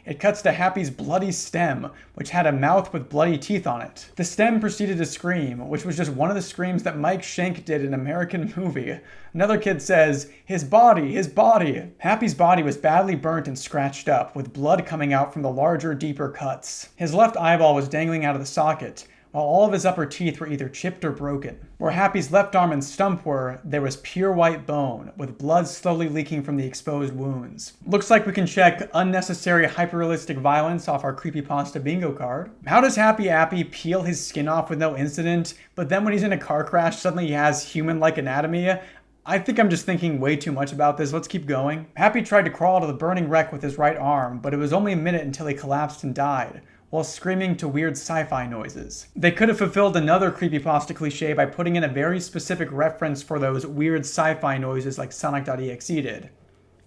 it cuts to Happy's bloody stem, which had a mouth with bloody teeth on it. The stem proceeded to scream, which was just one of the screams that Mike Schenk did in an American movie. Another kid says, his body. Happy's body was badly burnt and scratched up, with blood coming out from the larger, deeper cuts. His left eyeball was dangling out of the socket, while all of his upper teeth were either chipped or broken. Where Happy's left arm and stump were, there was pure white bone, with blood slowly leaking from the exposed wounds. Looks like we can check unnecessary hyperrealistic violence off our creepypasta bingo card. How does Happy Appy peel his skin off with no incident, but then when he's in a car crash suddenly he has human-like anatomy? I think I'm just thinking way too much about this. Let's keep going. Happy tried to crawl to the burning wreck with his right arm, but it was only a minute until he collapsed and died, while screaming to weird sci-fi noises. They could have fulfilled another creepypasta cliche by putting in a very specific reference for those weird sci-fi noises like Sonic.exe did.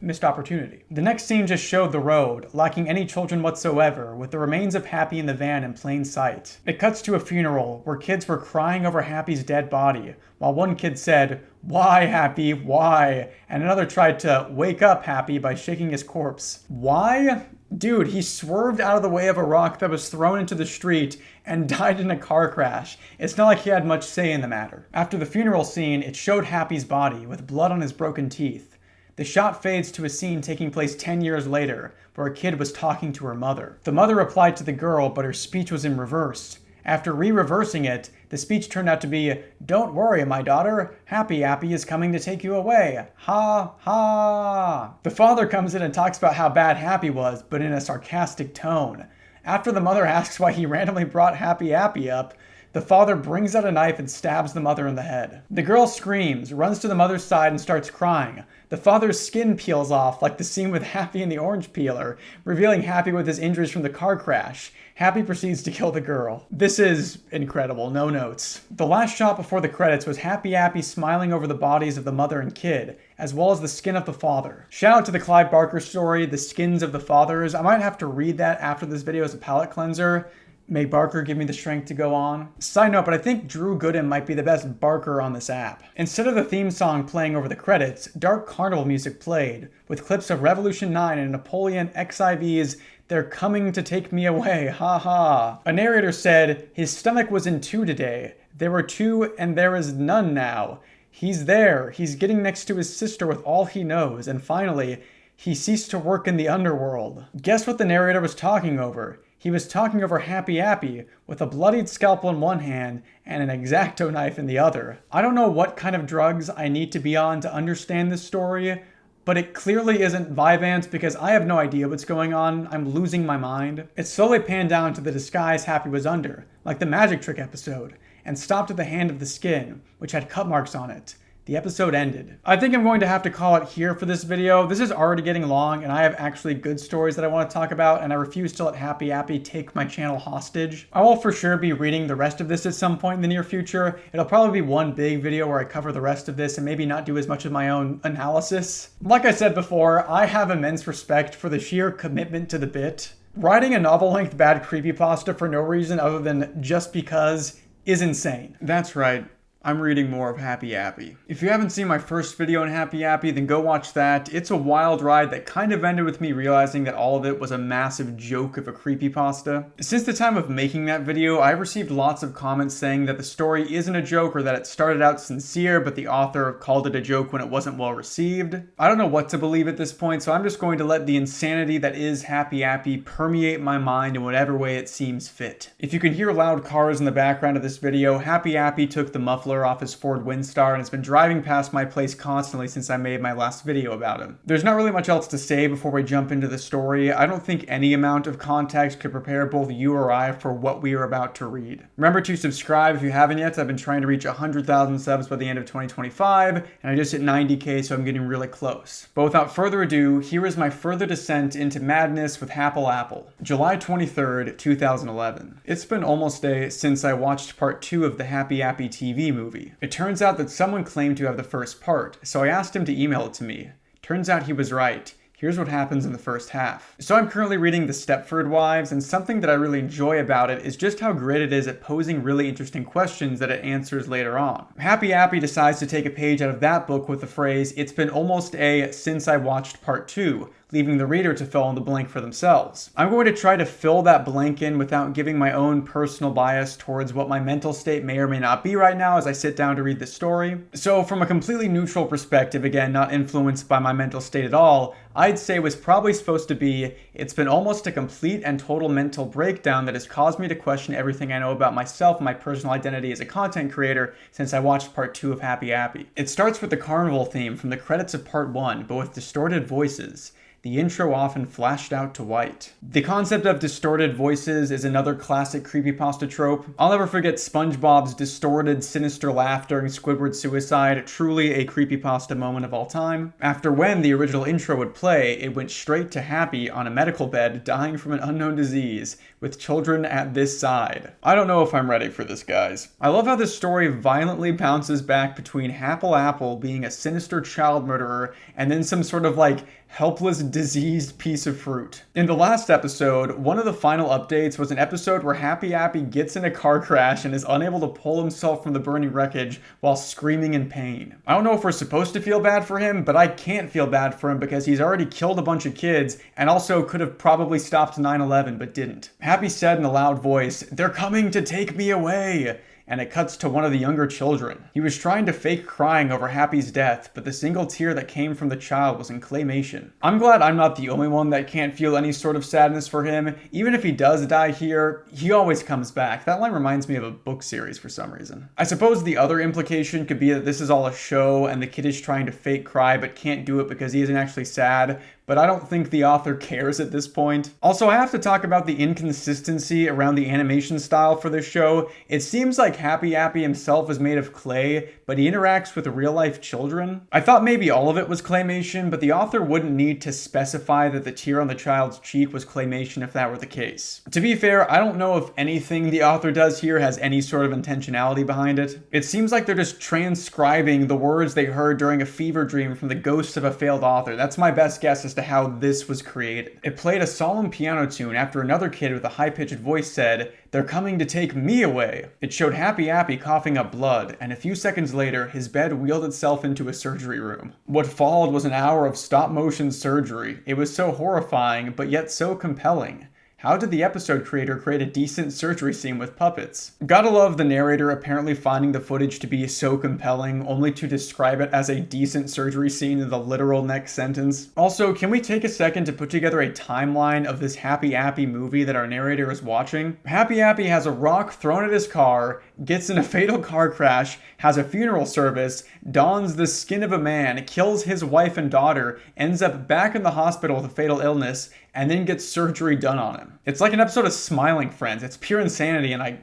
Missed opportunity. The next scene just showed the road, lacking any children whatsoever, with the remains of Happy in the van in plain sight. It cuts to a funeral, where kids were crying over Happy's dead body, while one kid said, "Why, Happy, why?" and another tried to wake up Happy by shaking his corpse. Why? Dude, he swerved out of the way of a rock that was thrown into the street and died in a car crash. It's not like he had much say in the matter. After the funeral scene, it showed Happy's body, with blood on his broken teeth. The shot fades to a scene taking place 10 years later, where a kid was talking to her mother. The mother replied to the girl, but her speech was in reverse. After re-reversing it, the speech turned out to be, "Don't worry, my daughter, Happy Appy is coming to take you away. Ha, ha." The father comes in and talks about how bad Happy was, but in a sarcastic tone. After the mother asks why he randomly brought Happy Appy up, the father brings out a knife and stabs the mother in the head. The girl screams, runs to the mother's side, and starts crying. The father's skin peels off, like the scene with Happy and the orange peeler, revealing Happy with his injuries from the car crash. Happy proceeds to kill the girl. This is incredible, no notes. The last shot before the credits was Happy Appy smiling over the bodies of the mother and kid, as well as the skin of the father. Shout out to the Clive Barker story, The Skins of the Fathers. I might have to read that after this video as a palate cleanser. May Barker give me the strength to go on. Side note, but I think Drew Gooden might be the best Barker on this app. Instead of the theme song playing over the credits, dark carnival music played, with clips of Revolution 9 and Napoleon XIV's "They're Coming to Take Me Away, ha ha." A narrator said, "His stomach was in two today. There were two and there is none now. He's there, he's getting next to his sister with all he knows, and finally, he ceased to work in the underworld." Guess what the narrator was talking over? He was talking over Happy Appy with a bloodied scalpel in one hand and an X-Acto knife in the other. I don't know what kind of drugs I need to be on to understand this story, but it clearly isn't Vyvanse because I have no idea what's going on. I'm losing my mind. It slowly panned down to the disguise Happy was under, like the magic trick episode, and stopped at the hand of the skin, which had cut marks on it. The episode ended. I think I'm going to have to call it here for this video. This is already getting long, and I have actually good stories that I want to talk about, and I refuse to let Happy Appy take my channel hostage. I will for sure be reading the rest of this at some point in the near future. It'll probably be one big video where I cover the rest of this and maybe not do as much of my own analysis. Like I said before, I have immense respect for the sheer commitment to the bit Writing a novel-length bad creepypasta for no reason other than just because is insane. That's right. I'm reading more of Happy Appy. If you haven't seen my first video on Happy Appy, then go watch that. It's a wild ride that kind of ended with me realizing that all of it was a massive joke of a creepypasta. Since the time of making that video, I've received lots of comments saying that the story isn't a joke or that it started out sincere, but the author called it a joke when it wasn't well received. I don't know what to believe at this point, so I'm just going to let the insanity that is Happy Appy permeate my mind in whatever way it seems fit. If you can hear loud cars in the background of this video, Happy Appy took the muffler off his Ford Windstar and has been driving past my place constantly since I made my last video about him. There's not really much else to say before we jump into the story. I don't think any amount of context could prepare both you or I for what we are about to read. Remember to subscribe if you haven't yet. I've been trying to reach 100,000 subs by the end of 2025, and I just hit 90k, so I'm getting really close. But without further ado, here is my further descent into madness with Happle Apple. July 23rd, 2011. It's been almost a day since I watched part 2 of the Happy Appy TV movie. It turns out that someone claimed to have the first part, so I asked him to email it to me. Turns out he was right. Here's what happens in the first half. So I'm currently reading The Stepford Wives, and something that I really enjoy about it is just how great it is at posing really interesting questions that it answers later on. Happy Appy decides to take a page out of that book with the phrase, "It's been almost a since I watched part 2, leaving the reader to fill in the blank for themselves. I'm going to try to fill that blank in without giving my own personal bias towards what my mental state may or may not be right now as I sit down to read the story. So from a completely neutral perspective, again, not influenced by my mental state at all, I'd say was probably supposed to be, it's been almost a complete and total mental breakdown that has caused me to question everything I know about myself and my personal identity as a content creator since I watched part 2 of Happy Appy. It starts with the carnival theme from the credits of part 1, but with distorted voices. The intro often flashed out to white. The concept of distorted voices is another classic creepypasta trope. I'll never forget SpongeBob's distorted, sinister laugh during Squidward's suicide, truly a creepypasta moment of all time. After when the original intro would play, it went straight to Happy on a medical bed dying from an unknown disease, with children at this side. I don't know if I'm ready for this, guys. I love how this story violently bounces back between Happle Apple being a sinister child murderer and then some sort of helpless, diseased piece of fruit. In the last episode, one of the final updates was an episode where Happy Appy gets in a car crash and is unable to pull himself from the burning wreckage while screaming in pain. I don't know if we're supposed to feel bad for him, but I can't feel bad for him because he's already killed a bunch of kids and also could have probably stopped 9/11 but didn't. Happy said in a loud voice, "They're coming to take me away." And it cuts to one of the younger children. He was trying to fake crying over Happy's death, but the single tear that came from the child was in claymation. I'm glad I'm not the only one that can't feel any sort of sadness for him. Even if he does die here, he always comes back. That line reminds me of a book series for some reason. I suppose the other implication could be that this is all a show and the kid is trying to fake cry but can't do it because he isn't actually sad. But I don't think the author cares at this point. Also, I have to talk about the inconsistency around the animation style for this show. It seems like Happy Appy himself is made of clay, but he interacts with real-life children. I thought maybe all of it was claymation, but the author wouldn't need to specify that the tear on the child's cheek was claymation if that were the case. To be fair, I don't know if anything the author does here has any sort of intentionality behind it. It seems like they're just transcribing the words they heard during a fever dream from the ghost of a failed author. That's my best guess as to how this was created. It played a solemn piano tune after another kid with a high-pitched voice said, "They're coming to take me away." It showed Happy Appy coughing up blood, and a few seconds later, his bed wheeled itself into a surgery room. What followed was an hour of stop-motion surgery. It was so horrifying, but yet so compelling. How did the episode creator create a decent surgery scene with puppets? Gotta love the narrator apparently finding the footage to be so compelling, only to describe it as a decent surgery scene in the literal next sentence. Also, can we take a second to put together a timeline of this Happy Appy movie that our narrator is watching? Happy Appy has a rock thrown at his car, gets in a fatal car crash, has a funeral service, dons the skin of a man, kills his wife and daughter, ends up back in the hospital with a fatal illness, and then gets surgery done on him. It's like an episode of Smiling Friends. It's pure insanity, and I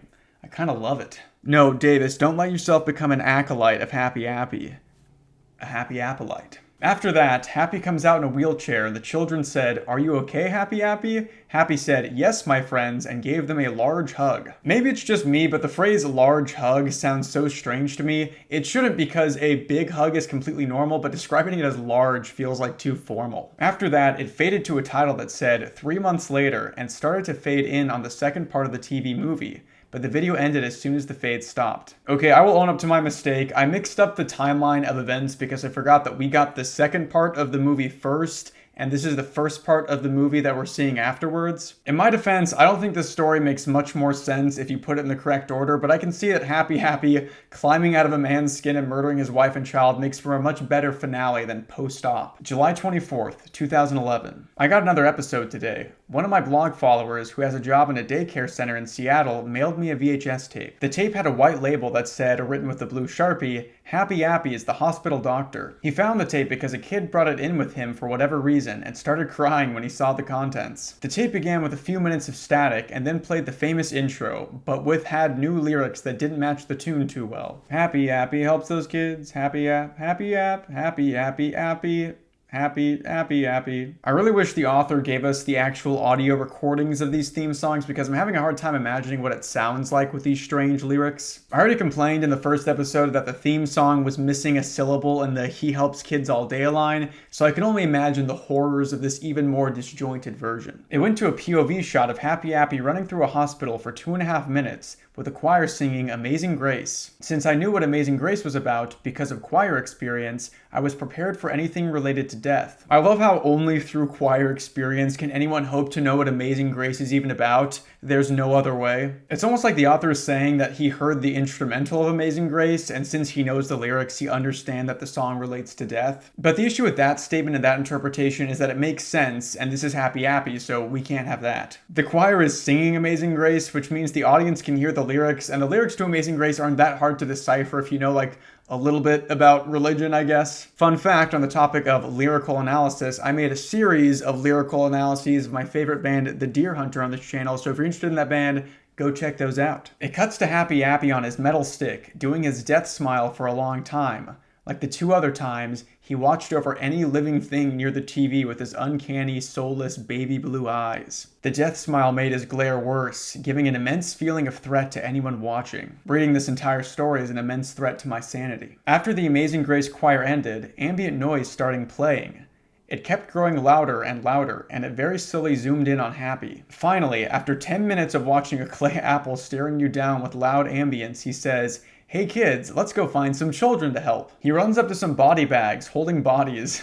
kind of love it. No, Davis, don't let yourself become an acolyte of Happy Appy. A happy Applite. After that, Happy comes out in a wheelchair and the children said, "Are you okay, Happy Appy?" Happy said, "Yes, my friends," and gave them a large hug. Maybe it's just me, but the phrase large hug sounds so strange to me. It shouldn't, because a big hug is completely normal, but describing it as large feels like too formal. After that, it faded to a title that said 3 months later and started to fade in on the second part of the TV movie. But the video ended as soon as the fade stopped. Okay, I will own up to my mistake. I mixed up the timeline of events because I forgot that we got the second part of the movie first, and this is the first part of the movie that we're seeing afterwards. In my defense, I don't think this story makes much more sense if you put it in the correct order, but I can see that Happy climbing out of a man's skin and murdering his wife and child makes for a much better finale than post-op. July 24th, 2011. I got another episode today. One of my blog followers, who has a job in a daycare center in Seattle, mailed me a VHS tape. The tape had a white label that said, written with a blue Sharpie, "Happy Appy is the hospital doctor." He found the tape because a kid brought it in with him for whatever reason and started crying when he saw the contents. The tape began with a few minutes of static and then played the famous intro, but had new lyrics that didn't match the tune too well. Happy Appy helps those kids. Happy app, happy app, happy appy appy. Happy, happy, happy. I really wish the author gave us the actual audio recordings of these theme songs because I'm having a hard time imagining what it sounds like with these strange lyrics. I already complained in the first episode that the theme song was missing a syllable in the "He helps kids all day" line, so I can only imagine the horrors of this even more disjointed version. It went to a POV shot of Happy Appy running through a hospital for 2.5 minutes, with the choir singing Amazing Grace. Since I knew what Amazing Grace was about because of choir experience, I was prepared for anything related to death. I love how only through choir experience can anyone hope to know what Amazing Grace is even about. There's no other way. It's almost like the author is saying that he heard the instrumental of Amazing Grace, and since he knows the lyrics, he understands that the song relates to death. But the issue with that statement and that interpretation is that it makes sense, and this is Happy Appy, so we can't have that. The choir is singing Amazing Grace, which means the audience can hear the lyrics, and the lyrics to Amazing Grace aren't that hard to decipher if you know, like, a little bit about religion, I guess. Fun fact on the topic of lyrical analysis, I made a series of lyrical analyses of my favorite band, The Deer Hunter, on this channel, so if you're interested in that band, go check those out. It cuts to Happy Appy on his metal stick, doing his death smile for a long time. Like the two other times, he watched over any living thing near the TV with his uncanny, soulless, baby blue eyes. The death smile made his glare worse, giving an immense feeling of threat to anyone watching. Reading this entire story is an immense threat to my sanity. After the Amazing Grace choir ended, ambient noise started playing. It kept growing louder and louder, and it very slowly zoomed in on Happy. Finally, after 10 minutes of watching a clay apple staring you down with loud ambience, he says, "Hey kids, let's go find some children to help." He runs up to some body bags, holding bodies.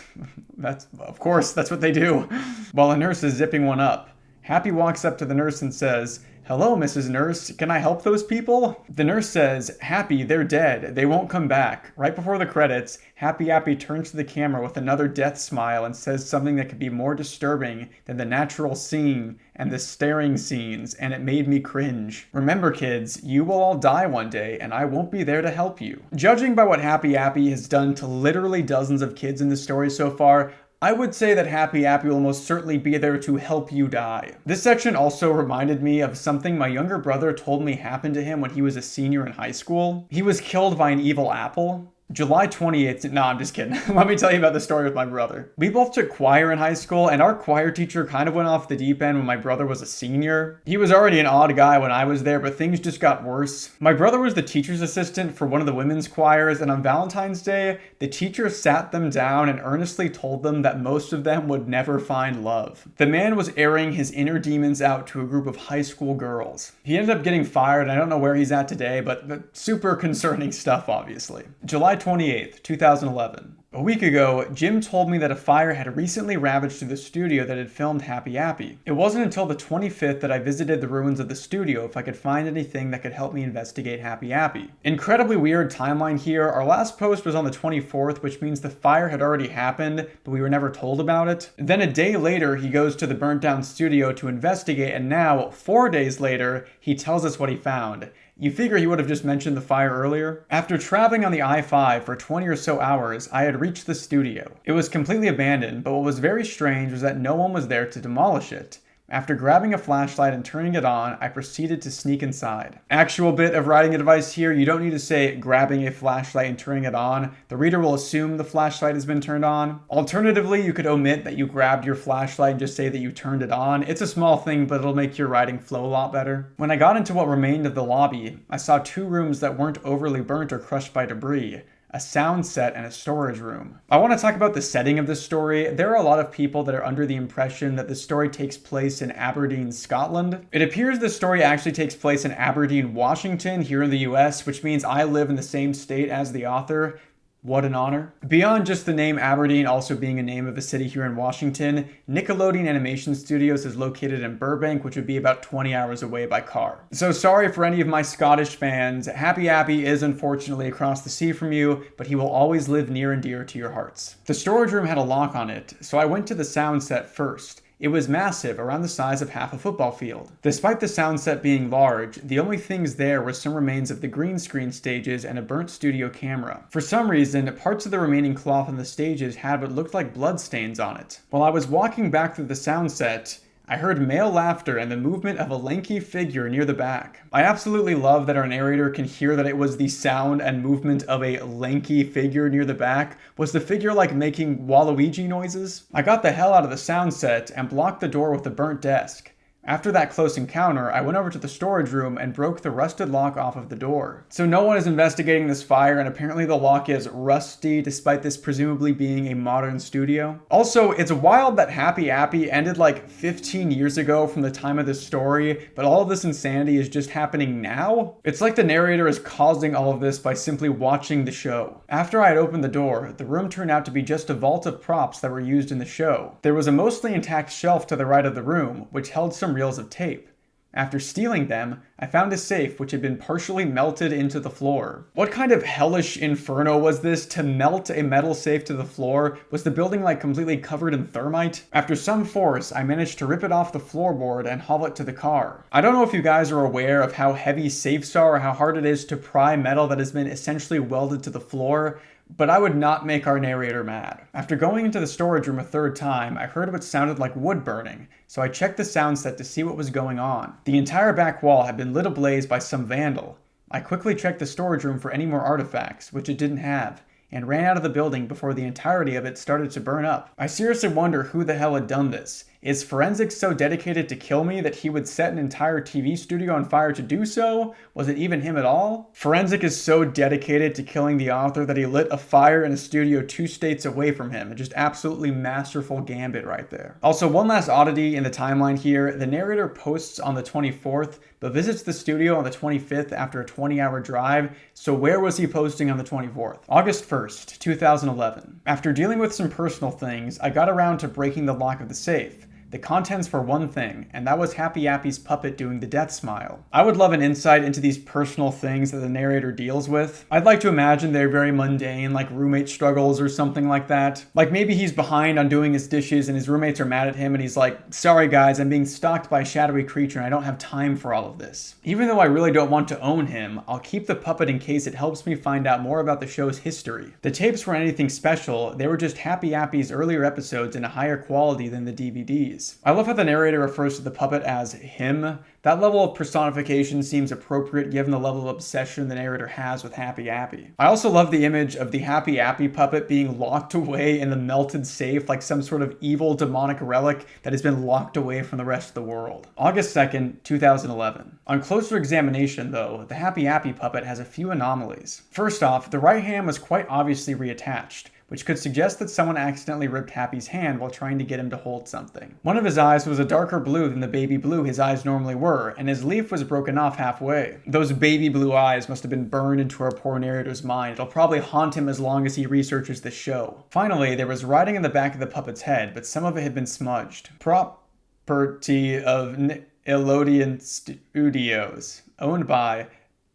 Of course, that's what they do. While a nurse is zipping one up. Happy walks up to the nurse and says, "Hello, Mrs. Nurse, can I help those people?" The nurse says, "Happy, they're dead. They won't come back." Right before the credits, Happy Appy turns to the camera with another death smile and says something that could be more disturbing than the natural singing and the staring scenes, and it made me cringe. Remember, kids, you will all die one day, and I won't be there to help you. Judging by what Happy Appy has done to literally dozens of kids in the story so far, I would say that Happy Appy will most certainly be there to help you die. This section also reminded me of something my younger brother told me happened to him when he was a senior in high school. He was killed by an evil apple. July 28th, no, I'm just kidding. Let me tell you about the story with my brother. We both took choir in high school, and our choir teacher kind of went off the deep end when my brother was a senior. He was already an odd guy when I was there, but things just got worse. My brother was the teacher's assistant for one of the women's choirs, and on Valentine's Day, the teacher sat them down and earnestly told them that most of them would never find love. The man was airing his inner demons out to a group of high school girls. He ended up getting fired, and I don't know where he's at today, but super concerning stuff, obviously. July 28th, 2011. A week ago, Jim told me that a fire had recently ravaged the studio that had filmed Happy Appy. It wasn't until the 25th that I visited the ruins of the studio if I could find anything that could help me investigate Happy Appy. Incredibly weird timeline here. Our last post was on the 24th, which means the fire had already happened, but we were never told about it. Then a day later, he goes to the burnt down studio to investigate, and now, 4 days later, he tells us what he found. You figure he would have just mentioned the fire earlier? After traveling on the I-5 for 20 or so hours, I had reached the studio. It was completely abandoned, but what was very strange was that no one was there to demolish it. After grabbing a flashlight and turning it on, I proceeded to sneak inside. Actual bit of writing advice here, you don't need to say grabbing a flashlight and turning it on. The reader will assume the flashlight has been turned on. Alternatively, you could omit that you grabbed your flashlight and just say that you turned it on. It's a small thing, but it'll make your writing flow a lot better. When I got into what remained of the lobby, I saw 2 rooms that weren't overly burnt or crushed by debris. A sound set, and a storage room. I want to talk about the setting of this story. There are a lot of people that are under the impression that the story takes place in Aberdeen, Scotland. It appears the story actually takes place in Aberdeen, Washington, here in the US, which means I live in the same state as the author. What an honor. Beyond just the name Aberdeen also being a name of a city here in Washington, Nickelodeon Animation Studios is located in Burbank, which would be about 20 hours away by car. So sorry for any of my Scottish fans. Happy Appy is unfortunately across the sea from you, but he will always live near and dear to your hearts. The storage room had a lock on it, so I went to the sound set first. It was massive, around the size of half a football field. Despite the sound set being large, the only things there were some remains of the green screen stages and a burnt studio camera. For some reason, parts of the remaining cloth on the stages had what looked like blood stains on it. While I was walking back through the sound set, I heard male laughter and the movement of a lanky figure near the back. I absolutely love that our narrator can hear that it was the sound and movement of a lanky figure near the back. Was the figure like making Waluigi noises? I got the hell out of the sound set and blocked the door with the burnt desk. After that close encounter, I went over to the storage room and broke the rusted lock off of the door. So no one is investigating this fire, and apparently the lock is rusty despite this presumably being a modern studio. Also, it's wild that Happy Appy ended like 15 years ago from the time of this story, but all of this insanity is just happening now? It's like the narrator is causing all of this by simply watching the show. After I had opened the door, the room turned out to be just a vault of props that were used in the show. There was a mostly intact shelf to the right of the room, which held some reels of tape. After stealing them, I found a safe which had been partially melted into the floor. What kind of hellish inferno was this to melt a metal safe to the floor? Was the building like completely covered in thermite? After some force, I managed to rip it off the floorboard and haul it to the car. I don't know if you guys are aware of how heavy safes are or how hard it is to pry metal that has been essentially welded to the floor, but I would not make our narrator mad. After going into the storage room a 3rd time, I heard what sounded like wood burning, so I checked the sound set to see what was going on. The entire back wall had been lit ablaze by some vandal. I quickly checked the storage room for any more artifacts, which it didn't have, and ran out of the building before the entirety of it started to burn up. I seriously wonder who the hell had done this. Is Forensics so dedicated to kill me that he would set an entire TV studio on fire to do so? Was it even him at all? Forensic is so dedicated to killing the author that he lit a fire in a studio 2 states away from him. Just absolutely masterful gambit right there. Also, one last oddity in the timeline here. The narrator posts on the 24th, but visits the studio on the 25th after a 20-hour drive. So where was he posting on the 24th? August 1st, 2011. After dealing with some personal things, I got around to breaking the lock of the safe. The contents were one thing, and that was Happy Appy's puppet doing the death smile. I would love an insight into these personal things that the narrator deals with. I'd like to imagine they're very mundane, like roommate struggles or something like that. Like maybe he's behind on doing his dishes and his roommates are mad at him and he's like, sorry guys, I'm being stalked by a shadowy creature and I don't have time for all of this. Even though I really don't want to own him, I'll keep the puppet in case it helps me find out more about the show's history. The tapes weren't anything special, they were just Happy Appy's earlier episodes in a higher quality than the DVDs. I love how the narrator refers to the puppet as him. That level of personification seems appropriate given the level of obsession the narrator has with Happy Appy. I also love the image of the Happy Appy puppet being locked away in the melted safe like some sort of evil demonic relic that has been locked away from the rest of the world. August 2nd, 2011. On closer examination though, the Happy Appy puppet has a few anomalies. First off, the right hand was quite obviously reattached, which could suggest that someone accidentally ripped Happy's hand while trying to get him to hold something. One of his eyes was a darker blue than the baby blue his eyes normally were, and his leaf was broken off halfway. Those baby blue eyes must have been burned into our poor narrator's mind. It'll probably haunt him as long as he researches the show. Finally, there was writing in the back of the puppet's head, but some of it had been smudged. Property of Nickelodeon Studios, owned by ...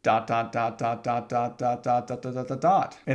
It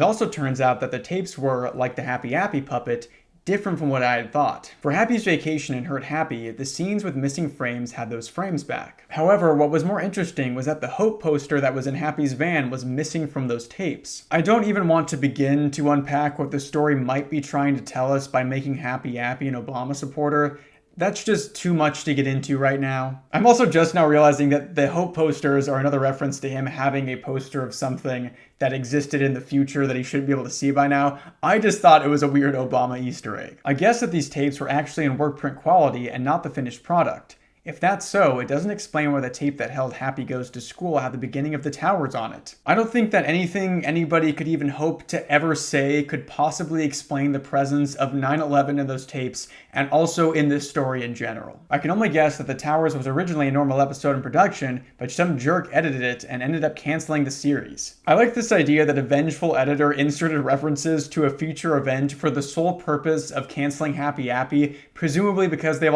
also turns out that the tapes were, like the Happy Appy puppet, different from what I had thought. For Happy's vacation in Hurt Happy, the scenes with missing frames had those frames back. However, what was more interesting was that the Hope poster that was in Happy's van was missing from those tapes. I don't even want to begin to unpack what the story might be trying to tell us by making Happy Appy an Obama supporter. That's just too much to get into right now. I'm also just now realizing that the Hope posters are another reference to him having a poster of something that existed in the future that he should be able to see by now. I just thought it was a weird Obama Easter egg. I guess that these tapes were actually in work print quality and not the finished product. If that's so, it doesn't explain why the tape that held Happy Goes to School had the beginning of the towers on it. I don't think that anything anybody could even hope to ever say could possibly explain the presence of 9/11 in those tapes, and also in this story in general. I can only guess that the towers was originally a normal episode in production, but some jerk edited it and ended up canceling the series. I like this idea that a vengeful editor inserted references to a future event for the sole purpose of canceling Happy Appy, presumably because they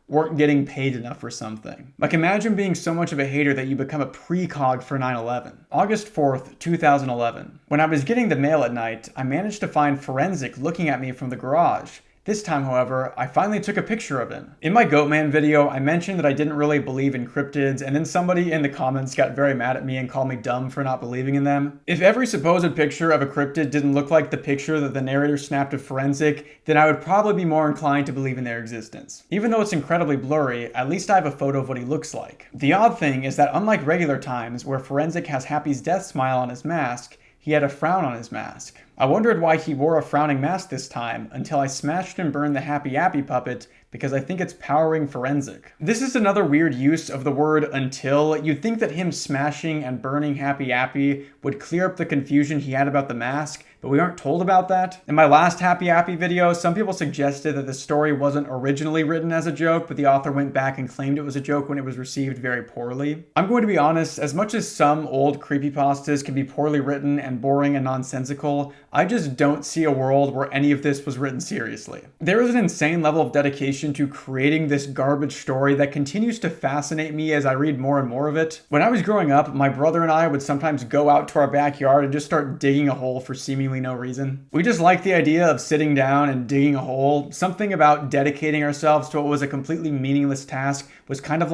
weren't getting paid enough or something. Imagine being so much of a hater that you become a precog for 9/11. August 4th, 2011. When I was getting the mail at night, I managed to find Forensic looking at me from the garage. This time, however, I finally took a picture of him. In my Goatman video, I mentioned that I didn't really believe in cryptids, and then somebody in the comments got very mad at me and called me dumb for not believing in them. If every supposed picture of a cryptid didn't look like the picture that the narrator snapped of Forensic, then I would probably be more inclined to believe in their existence. Even though it's incredibly blurry, at least I have a photo of what he looks like. The odd thing is that unlike regular times, where Forensic has Happy's death smile on his mask, he had a frown on his mask. I wondered why he wore a frowning mask this time, until I smashed and burned the Happy Appy puppet, because I think it's powering Forensic. This is another weird use of the word until. You'd think that him smashing and burning Happy Appy would clear up the confusion he had about the mask, but we aren't told about that. In my last Happy Appy video, some people suggested that the story wasn't originally written as a joke, but the author went back and claimed it was a joke when it was received very poorly. I'm going to be honest, as much as some old creepypastas can be poorly written and boring and nonsensical, I just don't see a world where any of this was written seriously. There is an insane level of dedication to creating this garbage story that continues to fascinate me as I read more and more of it. When I was growing up, my brother and I would sometimes go out to our backyard and just start digging a hole for seemingly no reason. We just liked the idea of sitting down and digging a hole. Something about dedicating ourselves to what was a completely meaningless task was kind of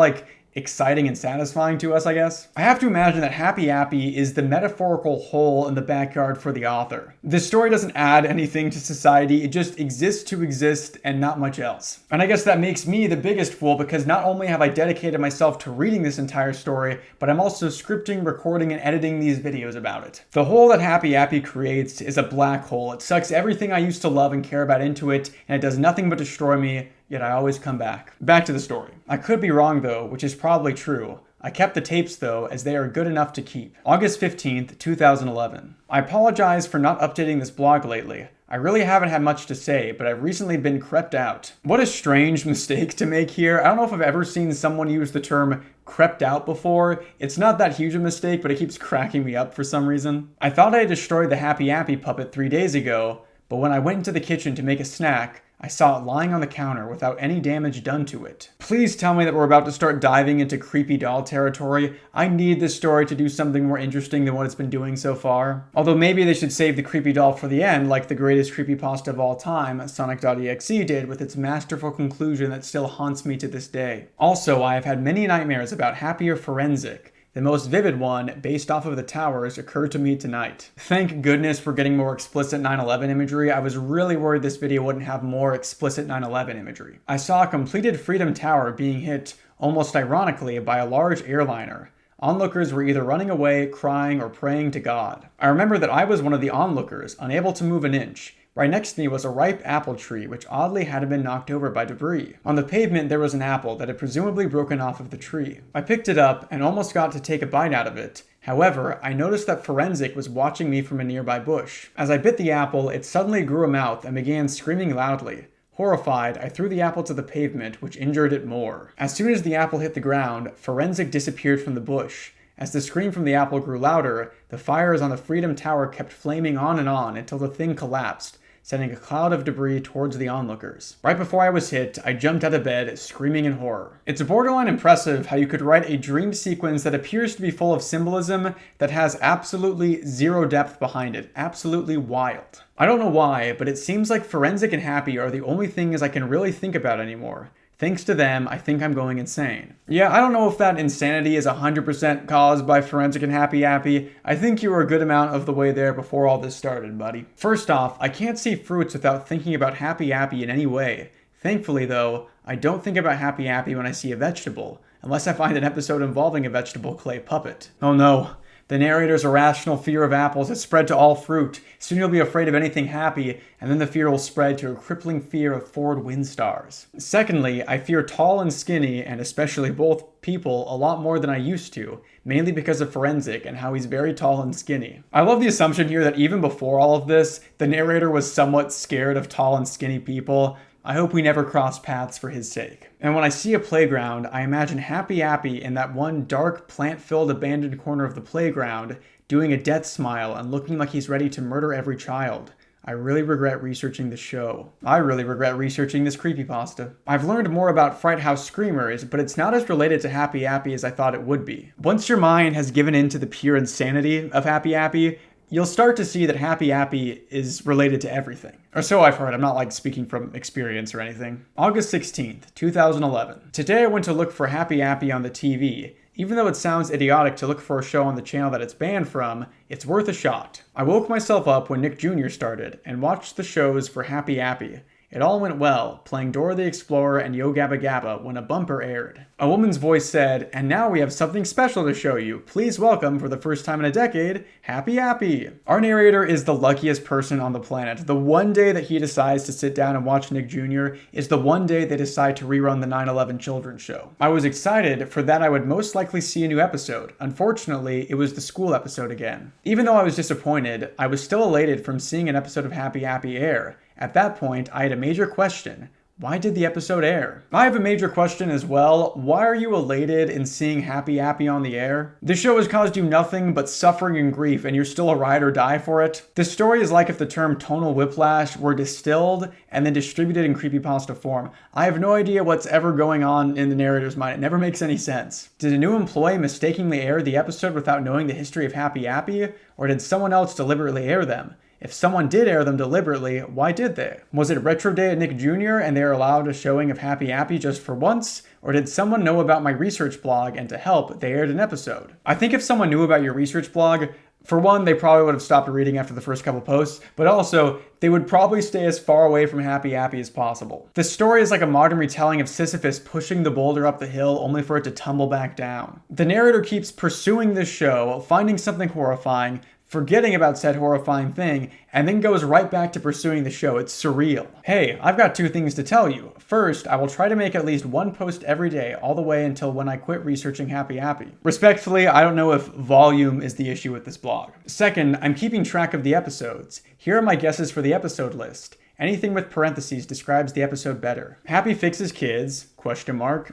exciting and satisfying to us, I guess. I have to imagine that Happy Appy is the metaphorical hole in the backyard for the author. This story doesn't add anything to society, it just exists to exist and not much else. And I guess that makes me the biggest fool, because not only have I dedicated myself to reading this entire story, but I'm also scripting, recording, and editing these videos about it. The hole that Happy Appy creates is a black hole. It sucks everything I used to love and care about into it, and it does nothing but destroy me, yet I always come back. Back to the story. I could be wrong though, which is probably true. I kept the tapes though, as they are good enough to keep. August 15th, 2011. I apologize for not updating this blog lately. I really haven't had much to say, but I've recently been crept out. What a strange mistake to make here. I don't know if I've ever seen someone use the term crept out before. It's not that huge a mistake, but it keeps cracking me up for some reason. I thought I had destroyed the Happy Appy puppet 3 days ago, but when I went into the kitchen to make a snack, I saw it lying on the counter without any damage done to it. Please tell me that we're about to start diving into creepy doll territory. I need this story to do something more interesting than what it's been doing so far. Although maybe they should save the creepy doll for the end, like the greatest creepypasta of all time, Sonic.exe did, with its masterful conclusion that still haunts me to this day. Also, I have had many nightmares about Happy or Forensic. The most vivid one, based off of the towers, occurred to me tonight. Thank goodness we're getting more explicit 9/11 imagery. I was really worried this video wouldn't have more explicit 9/11 imagery. I saw a completed Freedom Tower being hit, almost ironically, by a large airliner. Onlookers were either running away, crying, or praying to God. I remember that I was one of the onlookers, unable to move an inch. Right next to me was a ripe apple tree, which oddly hadn't been knocked over by debris. On the pavement there was an apple that had presumably broken off of the tree. I picked it up and almost got to take a bite out of it. However, I noticed that Forensic was watching me from a nearby bush. As I bit the apple, it suddenly grew a mouth and began screaming loudly. Horrified, I threw the apple to the pavement, which injured it more. As soon as the apple hit the ground, Forensic disappeared from the bush. As the scream from the apple grew louder, the fires on the Freedom Tower kept flaming on until the thing collapsed, sending a cloud of debris towards the onlookers. Right before I was hit, I jumped out of bed, screaming in horror. It's borderline impressive how you could write a dream sequence that appears to be full of symbolism that has absolutely zero depth behind it. Absolutely wild. I don't know why, but it seems like Forensic and Happy are the only things I can really think about anymore. Thanks to them, I think I'm going insane. Yeah, I don't know if that insanity is 100% caused by Forensic and Happy Appy. I think you were a good amount of the way there before all this started, buddy. First off, I can't see fruits without thinking about Happy Appy in any way. Thankfully, though, I don't think about Happy Appy when I see a vegetable, unless I find an episode involving a vegetable clay puppet. Oh no. The narrator's irrational fear of apples has spread to all fruit. Soon you'll be afraid of anything happy, and then the fear will spread to a crippling fear of Ford wind stars. Secondly, I fear tall and skinny, and especially both people, a lot more than I used to, mainly because of Forensic and how he's very tall and skinny. I love the assumption here that even before all of this, the narrator was somewhat scared of tall and skinny people. I hope we never cross paths for his sake. And when I see a playground, I imagine Happy Appy in that one dark, plant-filled abandoned corner of the playground, doing a death smile and looking like he's ready to murder every child. I really regret researching the show. I really regret researching this creepypasta. I've learned more about Fright House Screamers, but it's not as related to Happy Appy as I thought it would be. Once your mind has given in to the pure insanity of Happy Appy, you'll start to see that Happy Appy is related to everything. Or so I've heard. I'm not speaking from experience or anything. August 16th, 2011. Today I went to look for Happy Appy on the TV. Even though it sounds idiotic to look for a show on the channel that it's banned from, it's worth a shot. I woke myself up when Nick Jr. started and watched the shows for Happy Appy. It all went well, playing Dora the Explorer and Yo Gabba Gabba when a bumper aired. A woman's voice said, "And now we have something special to show you. Please welcome, for the first time in a decade, Happy Appy." Our narrator is the luckiest person on the planet. The one day that he decides to sit down and watch Nick Jr. is the one day they decide to rerun the 9/11 children's show. I was excited, for that I would most likely see a new episode. Unfortunately, it was the school episode again. Even though I was disappointed, I was still elated from seeing an episode of Happy Appy air. At that point, I had a major question. Why did the episode air? I have a major question as well. Why are you elated in seeing Happy Appy on the air? This show has caused you nothing but suffering and grief, and you're still a ride or die for it? This story is like if the term tonal whiplash were distilled and then distributed in creepypasta form. I have no idea what's ever going on in the narrator's mind. It never makes any sense. Did a new employee mistakenly air the episode without knowing the history of Happy Appy? Or did someone else deliberately air them? If someone did air them deliberately, why did they? Was it Retro Day at Nick Jr. and they are allowed a showing of Happy Appy just for once? Or did someone know about my research blog and to help, they aired an episode? I think if someone knew about your research blog, for one, they probably would have stopped reading after the first couple posts, but also, they would probably stay as far away from Happy Appy as possible. The story is like a modern retelling of Sisyphus pushing the boulder up the hill only for it to tumble back down. The narrator keeps pursuing this show, finding something horrifying, forgetting about said horrifying thing, and then goes right back to pursuing the show. It's surreal. Hey, I've got two things to tell you. First, I will try to make at least one post every day, all the way until when I quit researching Happy Appy. Respectfully, I don't know if volume is the issue with this blog. Second, I'm keeping track of the episodes. Here are my guesses for the episode list. Anything with parentheses describes the episode better. Happy Fixes Kids, ?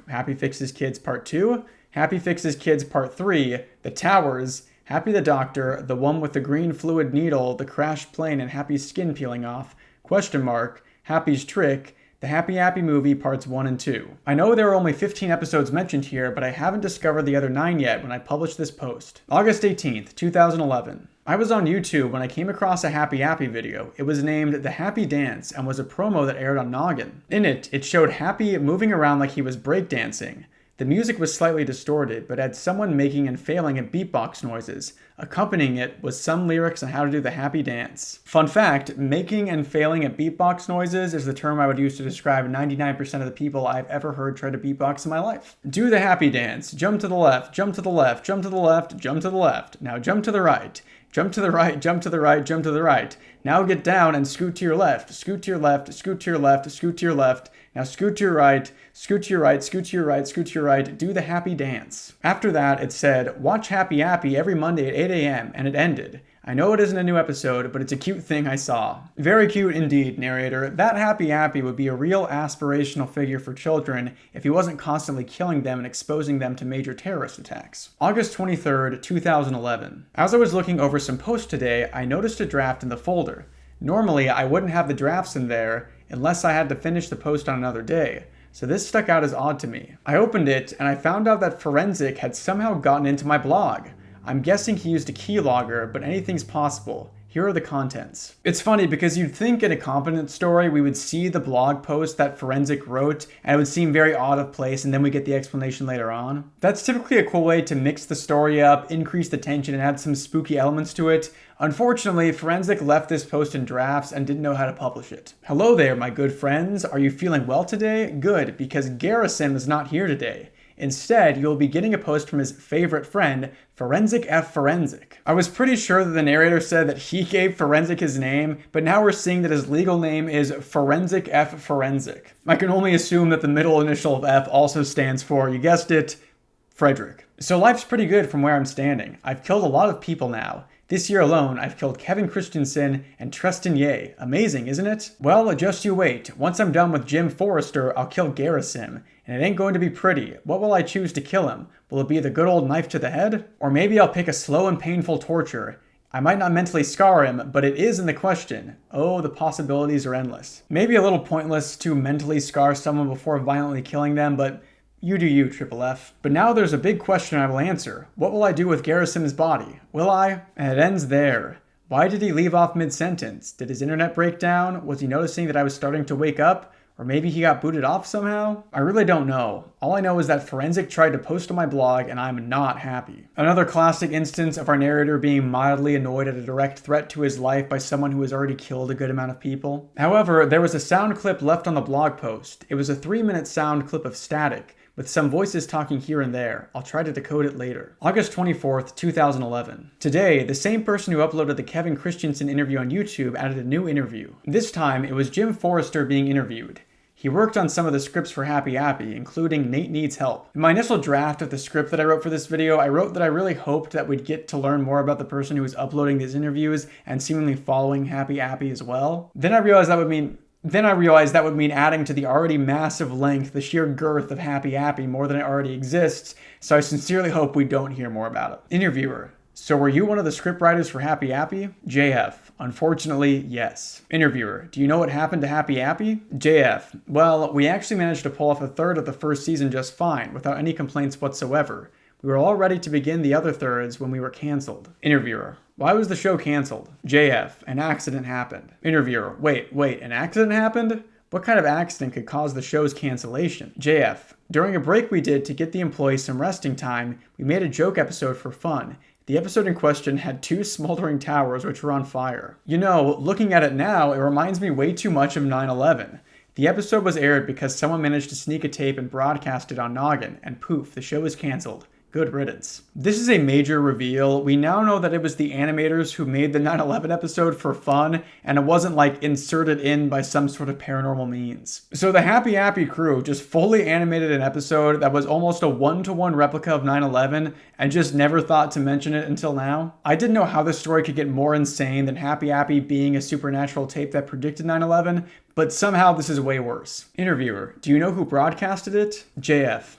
Happy Fixes Kids Part 2, Happy Fixes Kids Part 3, The Towers, Happy the Doctor, the one with the green fluid needle, the crashed plane and Happy's skin peeling off, ? Happy's Trick, the Happy Appy movie parts 1 and 2. I know there are only 15 episodes mentioned here, but I haven't discovered the other 9 yet when I published this post. August 18th, 2011. I was on YouTube when I came across a Happy Appy video. It was named The Happy Dance and was a promo that aired on Noggin. In it showed Happy moving around like he was breakdancing. The music was slightly distorted, but had someone making and failing at beatbox noises. Accompanying it was some lyrics on how to do the happy dance. Fun fact, making and failing at beatbox noises is the term I would use to describe 99% of the people I've ever heard try to beatbox in my life. Do the happy dance. Jump to the left, jump to the left, jump to the left, jump to the left. Now jump to the right. Jump to the right, jump to the right, jump to the right. Now get down and scoot to your left. Scoot to your left, scoot to your left, scoot to your left. Now scoot to your right, scoot to your right, scoot to your right, scoot to your right, do the happy dance. After that, it said, watch Happy Appy every Monday at 8 a.m., and it ended. I know it isn't a new episode, but it's a cute thing I saw. Very cute indeed, narrator. That Happy Appy would be a real aspirational figure for children if he wasn't constantly killing them and exposing them to major terrorist attacks. August 23rd, 2011. As I was looking over some posts today, I noticed a draft in the folder. Normally, I wouldn't have the drafts in there unless I had to finish the post on another day, so this stuck out as odd to me. I opened it, and I found out that Forensic had somehow gotten into my blog. I'm guessing he used a keylogger, but anything's possible. Here are the contents. It's funny because you'd think in a competent story we would see the blog post that Forensic wrote and it would seem very out of place and then we get the explanation later on. That's typically a cool way to mix the story up, increase the tension, and add some spooky elements to it. Unfortunately, Forensic left this post in drafts and didn't know how to publish it. Hello there, my good friends. Are you feeling well today? Good, because Garrison is not here today. Instead, you'll be getting a post from his favorite friend, Forensic F. Forensic. I was pretty sure that the narrator said that he gave Forensic his name, but now we're seeing that his legal name is Forensic F. Forensic. I can only assume that the middle initial of F also stands for, you guessed it, Frederick. So life's pretty good from where I'm standing. I've killed a lot of people now. This year alone, I've killed Kevin Christensen and Treston Ye. Amazing, isn't it? Well, just you wait. Once I'm done with Jim Forrester, I'll kill Garrison. And it ain't going to be pretty. What will I choose to kill him? Will it be the good old knife to the head? Or maybe I'll pick a slow and painful torture. I might not mentally scar him, but it is in the question. Oh, the possibilities are endless. Maybe a little pointless to mentally scar someone before violently killing them, but you do you, Triple F. But now there's a big question I will answer. What will I do with Garrison's body? Will I? And it ends there. Why did he leave off mid-sentence? Did his internet break down? Was he noticing that I was starting to wake up? Or maybe he got booted off somehow? I really don't know. All I know is that Forensic tried to post on my blog and I'm not happy. Another classic instance of our narrator being mildly annoyed at a direct threat to his life by someone who has already killed a good amount of people. However, there was a sound clip left on the blog post. It was a 3-minute sound clip of static, with some voices talking here and there. I'll try to decode it later. August 24th, 2011. Today, the same person who uploaded the Kevin Christensen interview on YouTube added a new interview. This time, it was Jim Forrester being interviewed. He worked on some of the scripts for Happy Appy, including Nate Needs Help. In my initial draft of the script that I wrote for this video, I wrote that I really hoped that we'd get to learn more about the person who was uploading these interviews and seemingly following Happy Appy as well. Then I realized that would mean adding to the already massive length, the sheer girth of Happy Appy more than it already exists, so I sincerely hope we don't hear more about it. Interviewer: so were you one of the scriptwriters for Happy Appy? JF: unfortunately, yes. Interviewer: do you know what happened to Happy Appy? JF: well, we actually managed to pull off a third of the first season just fine, without any complaints whatsoever. We were all ready to begin the other thirds when we were canceled. Interviewer: why was the show canceled? JF: an accident happened. Interviewer: wait, an accident happened? What kind of accident could cause the show's cancellation? JF: during a break we did to get the employees some resting time, we made a joke episode for fun. The episode in question had 2 smoldering towers which were on fire. You know, looking at it now, it reminds me way too much of 9/11. The episode was aired because someone managed to sneak a tape and broadcast it on Noggin, and poof, the show was canceled. Good riddance. This is a major reveal. We now know that it was the animators who made the 9/11 episode for fun, and it wasn't like inserted in by some sort of paranormal means. So the Happy Appy crew just fully animated an episode that was almost a 1-to-1 replica of 9/11 and just never thought to mention it until now. I didn't know how this story could get more insane than Happy Appy being a supernatural tape that predicted 9/11, but somehow this is way worse. Interviewer: do you know who broadcasted it? JF: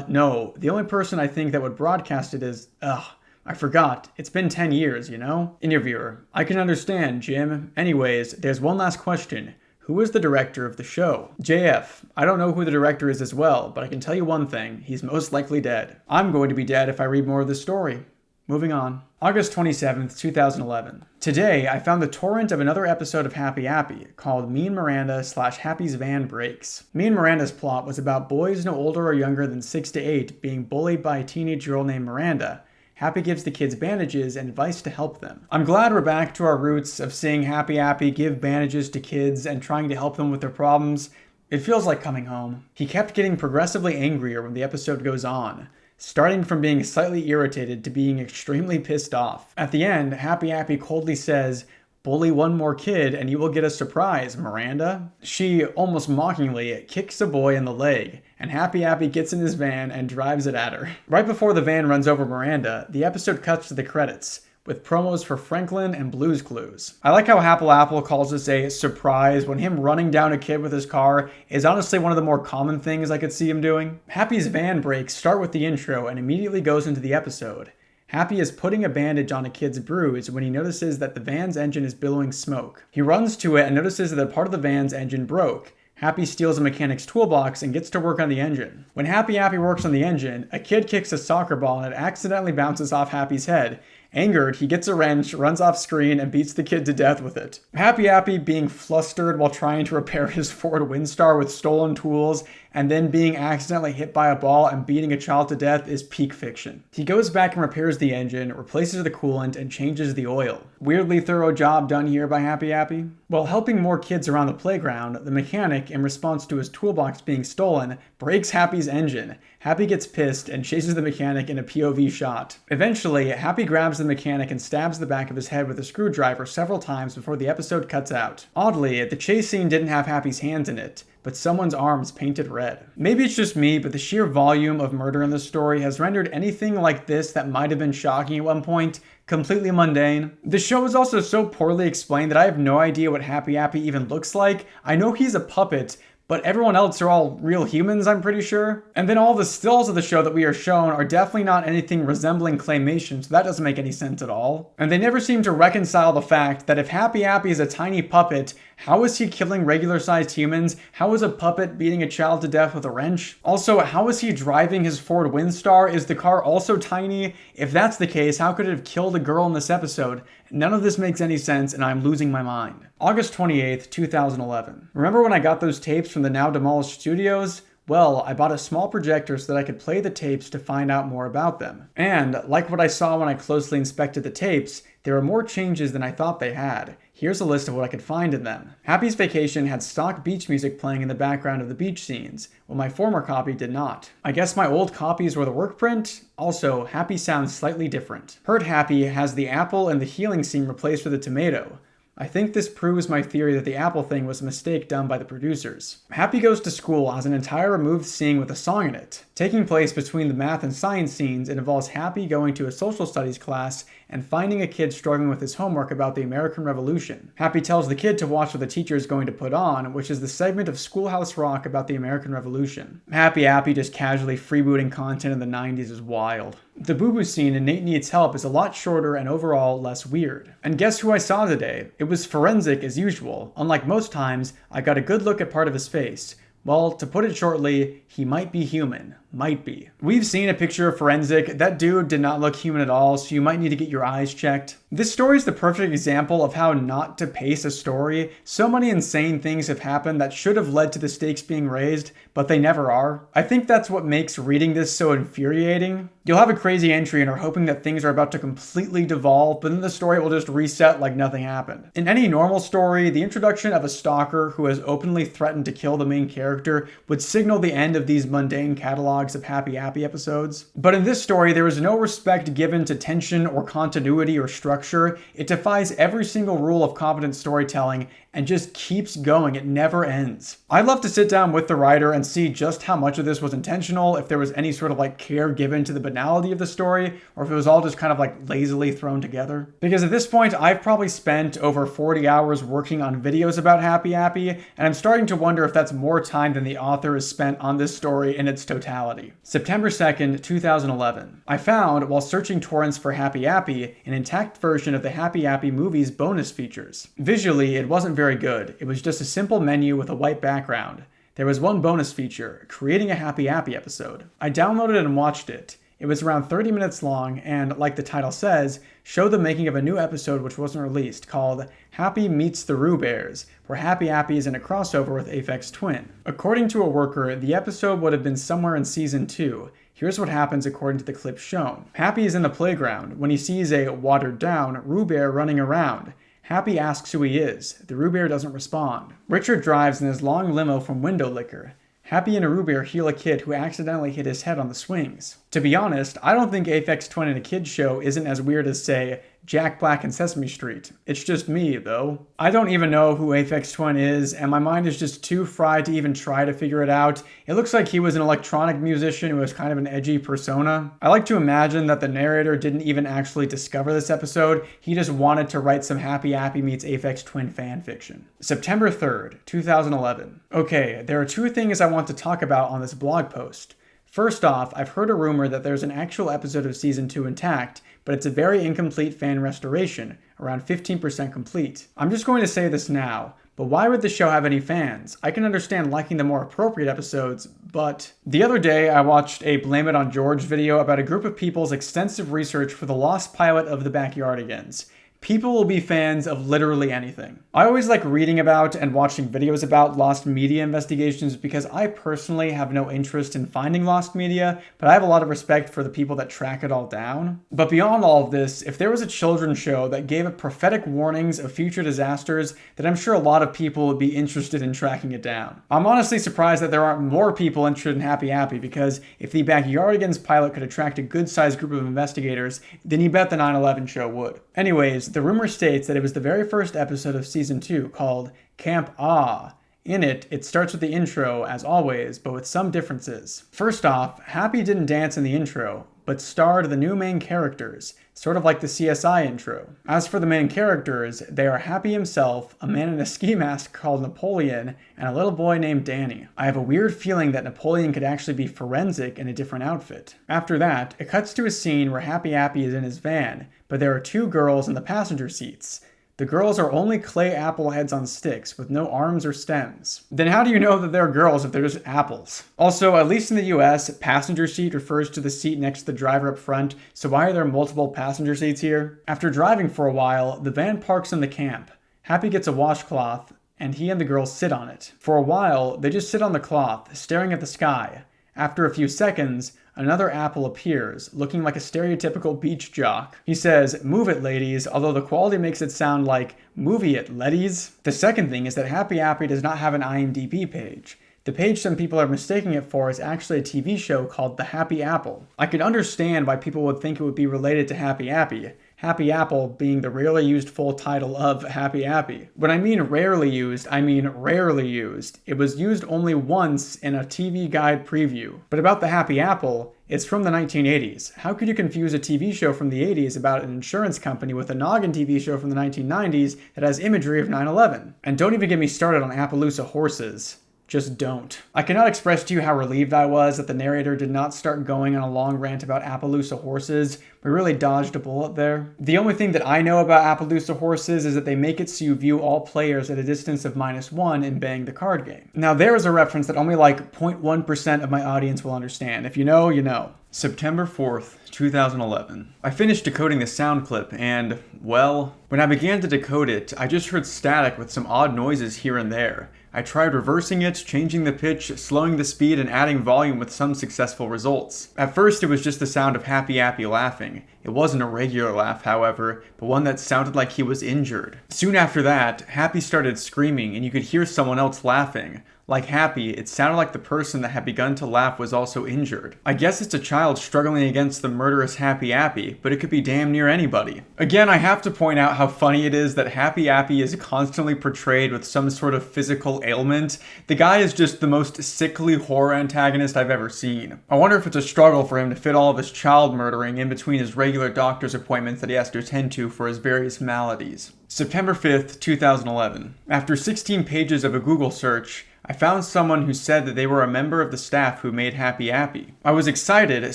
no. The only person I think that would broadcast it is, I forgot. It's been 10 years, you know? Interviewer: I can understand, Jim. Anyways, there's one last question. Who is the director of the show? JF: I don't know who the director is as well, but I can tell you one thing. He's most likely dead. I'm going to be dead if I read more of this story. Moving on. August 27th, 2011. Today, I found the torrent of another episode of Happy Appy called Me and Miranda / Happy's Van Breaks. Me and Miranda's plot was about boys no older or younger than 6 to 8 being bullied by a teenage girl named Miranda. Happy gives the kids bandages and advice to help them. I'm glad we're back to our roots of seeing Happy Appy give bandages to kids and trying to help them with their problems. It feels like coming home. He kept getting progressively angrier when the episode goes on, starting from being slightly irritated to being extremely pissed off. At the end, Happy Appy coldly says, "Bully one more kid and you will get a surprise, Miranda." She, almost mockingly, kicks a boy in the leg, and Happy Appy gets in his van and drives it at her. Right before the van runs over Miranda, the episode cuts to the credits, with promos for Franklin and Blue's Clues. I like how Happle Apple calls this a surprise when him running down a kid with his car is honestly one of the more common things I could see him doing. Happy's van breaks start with the intro and immediately goes into the episode. Happy is putting a bandage on a kid's bruise when he notices that the van's engine is billowing smoke. He runs to it and notices that part of the van's engine broke. Happy steals a mechanic's toolbox and gets to work on the engine. When Happy Appy works on the engine, a kid kicks a soccer ball and it accidentally bounces off Happy's head, Angered, he gets a wrench, runs off screen, and beats the kid to death with it. Happy Appy being flustered while trying to repair his Ford Windstar with stolen tools, and then being accidentally hit by a ball and beating a child to death is peak fiction. He goes back and repairs the engine, replaces the coolant, and changes the oil. Weirdly thorough job done here by Happy Appy. While helping more kids around the playground, the mechanic, in response to his toolbox being stolen, breaks Happy's engine. Happy gets pissed and chases the mechanic in a POV shot. Eventually, Happy grabs the mechanic and stabs the back of his head with a screwdriver several times before the episode cuts out. Oddly, the chase scene didn't have Happy's hands in it, but someone's arms painted red. Maybe it's just me, but the sheer volume of murder in this story has rendered anything like this that might have been shocking at one point completely mundane. The show is also so poorly explained that I have no idea what Happy Appy even looks like. I know he's a puppet, but everyone else are all real humans, I'm pretty sure. And then all the stills of the show that we are shown are definitely not anything resembling claymation, so that doesn't make any sense at all. And they never seem to reconcile the fact that if Happy Appy is a tiny puppet, how is he killing regular-sized humans? How is a puppet beating a child to death with a wrench? Also, how is he driving his Ford Windstar? Is the car also tiny? If that's the case, how could it have killed a girl in this episode? None of this makes any sense, and I'm losing my mind. August 28th, 2011. Remember when I got those tapes from the now demolished studios? Well, I bought a small projector so that I could play the tapes to find out more about them. And, like what I saw when I closely inspected the tapes, there were more changes than I thought they had. Here's a list of what I could find in them. Happy's Vacation had stock beach music playing in the background of the beach scenes, while my former copy did not. I guess my old copies were the work print? Also, Happy sounds slightly different. Hurt Happy has the apple and the healing scene replaced with a tomato. I think this proves my theory that the apple thing was a mistake done by the producers. Happy Goes to School has an entire removed scene with a song in it. Taking place between the math and science scenes, it involves Happy going to a social studies class and finding a kid struggling with his homework about the American Revolution. Happy tells the kid to watch what the teacher is going to put on, which is the segment of Schoolhouse Rock about the American Revolution. Happy Appy just casually freebooting content in the 90s is wild. The boo-boo scene in Nate Needs Help is a lot shorter and overall less weird. And guess who I saw today? It was Forensic as usual. Unlike most times, I got a good look at part of his face. Well, to put it shortly, he might be human. Might be. We've seen a picture of Forensic. That dude did not look human at all, so you might need to get your eyes checked. This story is the perfect example of how not to pace a story. So many insane things have happened that should have led to the stakes being raised, but they never are. I think that's what makes reading this so infuriating. You'll have a crazy entry and are hoping that things are about to completely devolve, but then the story will just reset like nothing happened. In any normal story, the introduction of a stalker who has openly threatened to kill the main character would signal the end of these mundane catalogs of Happy Appy episodes. But in this story, there is no respect given to tension or continuity or structure. It defies every single rule of competent storytelling and just keeps going. It never ends. I'd love to sit down with the writer and see just how much of this was intentional, if there was any sort of like care given to the banality of the story, or if it was all just kind of like lazily thrown together. Because at this point, I've probably spent over 40 hours working on videos about Happy Appy, and I'm starting to wonder if that's more time than the author has spent on this story in its totality. September 2nd, 2011. I found, while searching torrents for Happy Appy, an intact version of the Happy Appy movie's bonus features. Visually, it wasn't very good. It was just a simple menu with a white background. There was one bonus feature, creating a Happy Appy episode. I downloaded and watched it. It was around 30 minutes long and, like the title says, showed the making of a new episode which wasn't released called Happy Meets the Roo Bears, where Happy Appy is in a crossover with Aphex Twin. According to a worker, the episode would have been somewhere in season 2. Here's what happens according to the clip shown. Happy is in the playground when he sees a watered-down Roo Bear running around. Happy asks who he is. The Roo Bear doesn't respond. Richard drives in his long limo from Window Liquor. Happy and a Roo Bear heal a kid who accidentally hit his head on the swings. To be honest, I don't think Aphex Twin in a kid's show isn't as weird as, say, Jack Black and Sesame Street. It's just me, though. I don't even know who Aphex Twin is, and my mind is just too fried to even try to figure it out. It looks like he was an electronic musician who has kind of an edgy persona. I like to imagine that the narrator didn't even actually discover this episode. He just wanted to write some Happy Appy meets Aphex Twin fan fiction. September 3rd, 2011. Okay, there are two things I want to talk about on this blog post. First off, I've heard a rumor that there's an actual episode of Season 2 intact, but it's a very incomplete fan restoration, around 15% complete. I'm just going to say this now. But why would the show have any fans? I can understand liking the more appropriate episodes, but... The other day, I watched a Blame It on George video about a group of people's extensive research for the lost pilot of The Backyardigans. People will be fans of literally anything. I always like reading about and watching videos about lost media investigations because I personally have no interest in finding lost media, but I have a lot of respect for the people that track it all down. But beyond all of this, if there was a children's show that gave prophetic warnings of future disasters, then I'm sure a lot of people would be interested in tracking it down. I'm honestly surprised that there aren't more people interested in Happy Appy because if the Backyardigans pilot could attract a good-sized group of investigators, then you bet the 9/11 show would. Anyways, the rumor states that it was the very first episode of season 2 called Camp Ah. In it, it starts with the intro as always, but with some differences. First off, Happy didn't dance in the intro, but starred the new main characters, sort of like the CSI intro. As for the main characters, they are Happy himself, a man in a ski mask called Napoleon, and a little boy named Danny. I have a weird feeling that Napoleon could actually be forensic in a different outfit. After that, it cuts to a scene where Happy Appy is in his van, but there are 2 girls in the passenger seats. The girls are only clay apple heads on sticks with no arms or stems. Then how do you know that they're girls if they're just apples? Also, at least in the US, passenger seat refers to the seat next to the driver up front, so why are there multiple passenger seats here? After driving for a while, the van parks in the camp. Happy gets a washcloth, and he and the girls sit on it. For a while, they just sit on the cloth, staring at the sky. After a few seconds, another apple appears, looking like a stereotypical beach jock. He says, "Move it, ladies," although the quality makes it sound like, "Movie it, leddies." The second thing is that Happy Appy does not have an IMDb page. The page some people are mistaking it for is actually a TV show called The Happy Apple. I could understand why people would think it would be related to Happy Appy. Happy Apple being the rarely used full title of Happy Appy. When I mean rarely used, I mean rarely used. It was used only once in a TV guide preview. But about the Happy Apple, it's from the 1980s. How could you confuse a TV show from the 80s about an insurance company with a noggin TV show from the 1990s that has imagery of 9/11? And don't even get me started on Appaloosa horses. Just don't. I cannot express to you how relieved I was that the narrator did not start going on a long rant about Appaloosa horses. We really dodged a bullet there. The only thing that I know about Appaloosa horses is that they make it so you view all players at a distance of -1 in Bang the card game. Now there is a reference that only like 0.1% of my audience will understand. If you know, you know. September 4th, 2011. I finished decoding the sound clip and, well, when I began to decode it, I just heard static with some odd noises here and there. I tried reversing it, changing the pitch, slowing the speed, and adding volume with some successful results. At first, it was just the sound of Happy Appy laughing. It wasn't a regular laugh, however, but one that sounded like he was injured. Soon after that, Happy started screaming, and you could hear someone else laughing. Like Happy, it sounded like the person that had begun to laugh was also injured. I guess it's a child struggling against the murderous Happy Appy, but it could be damn near anybody. Again, I have to point out how funny it is that Happy Appy is constantly portrayed with some sort of physical ailment. The guy is just the most sickly horror antagonist I've ever seen. I wonder if it's a struggle for him to fit all of his child murdering in between his regular doctor's appointments that he has to attend to for his various maladies. September 5th, 2011. After 16 pages of a Google search, I found someone who said that they were a member of the staff who made Happy Appy. I was excited,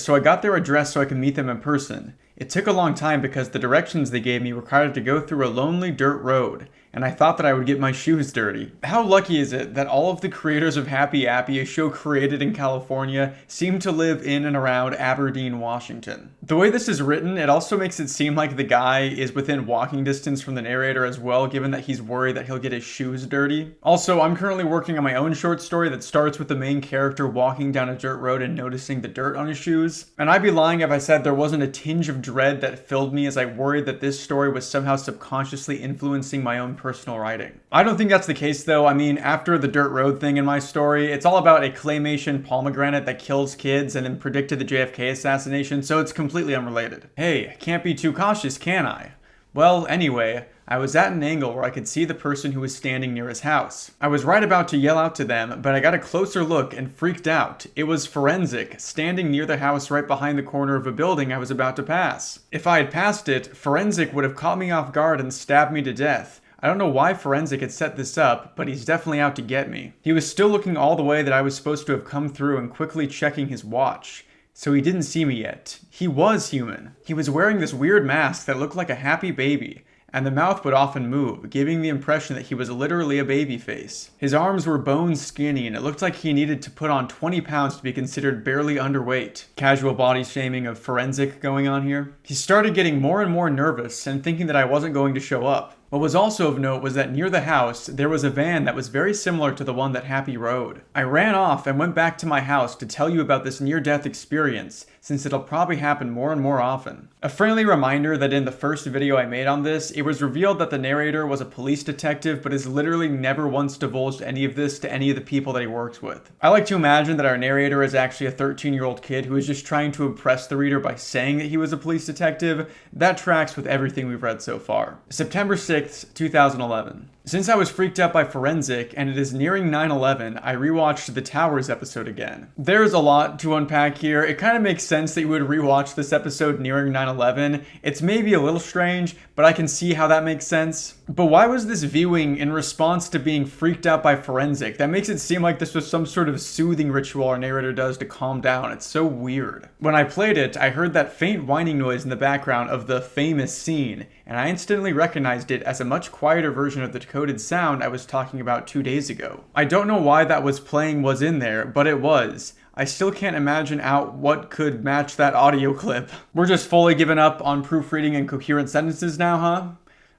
so I got their address so I could meet them in person. It took a long time because the directions they gave me required to go through a lonely dirt road, and I thought that I would get my shoes dirty. How lucky is it that all of the creators of Happy Appy, a show created in California, seem to live in and around Aberdeen, Washington? The way this is written, it also makes it seem like the guy is within walking distance from the narrator as well, given that he's worried that he'll get his shoes dirty. Also, I'm currently working on my own short story that starts with the main character walking down a dirt road and noticing the dirt on his shoes. And I'd be lying if I said there wasn't a tinge of dread that filled me as I worried that this story was somehow subconsciously influencing my own personal writing. I don't think that's the case though. I mean, after the dirt road thing in my story, it's all about a claymation pomegranate that kills kids and then predicted the JFK assassination, so it's completely unrelated. Hey, can't be too cautious, can I? Well, anyway, I was at an angle where I could see the person who was standing near his house. I was right about to yell out to them, but I got a closer look and freaked out. It was Forensic, standing near the house right behind the corner of a building I was about to pass. If I had passed it, Forensic would have caught me off guard and stabbed me to death. I don't know why Forensic had set this up, but he's definitely out to get me. He was still looking all the way that I was supposed to have come through and quickly checking his watch. So he didn't see me yet. He was human. He was wearing this weird mask that looked like a happy baby. and the mouth would often move, giving the impression that he was literally a baby face. His arms were bone skinny, and it looked like he needed to put on 20 pounds to be considered barely underweight. Casual body shaming of forensic going on here. He started getting more and more nervous and thinking that I wasn't going to show up. What was also of note was that near the house, there was a van that was very similar to the one that Happy rode. I ran off and went back to my house to tell you about this near-death experience, since it'll probably happen more and more often. A friendly reminder that in the first video I made on this, it was revealed that the narrator was a police detective, but has literally never once divulged any of this to any of the people that he works with. I like to imagine that our narrator is actually a 13-year-old kid who is just trying to impress the reader by saying that he was a police detective. That tracks with everything we've read so far. September 6th, 2011. Since I was freaked out by forensic and it is nearing 9/11, I rewatched the Towers episode again. There's a lot to unpack here. It kind of makes sense that you would rewatch this episode nearing 9/11. It's maybe a little strange, but I can see how that makes sense. But why was this viewing in response to being freaked out by forensic? That makes it seem like this was some sort of soothing ritual our narrator does to calm down. It's so weird. When I played it, I heard that faint whining noise in the background of the famous scene, and I instantly recognized it as a much quieter version of the decoded sound I was talking about 2 days ago. I don't know why that was in there, but it was. I still can't imagine out what could match that audio clip. We're just fully giving up on proofreading and coherent sentences now, huh?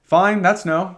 Fine, that's no.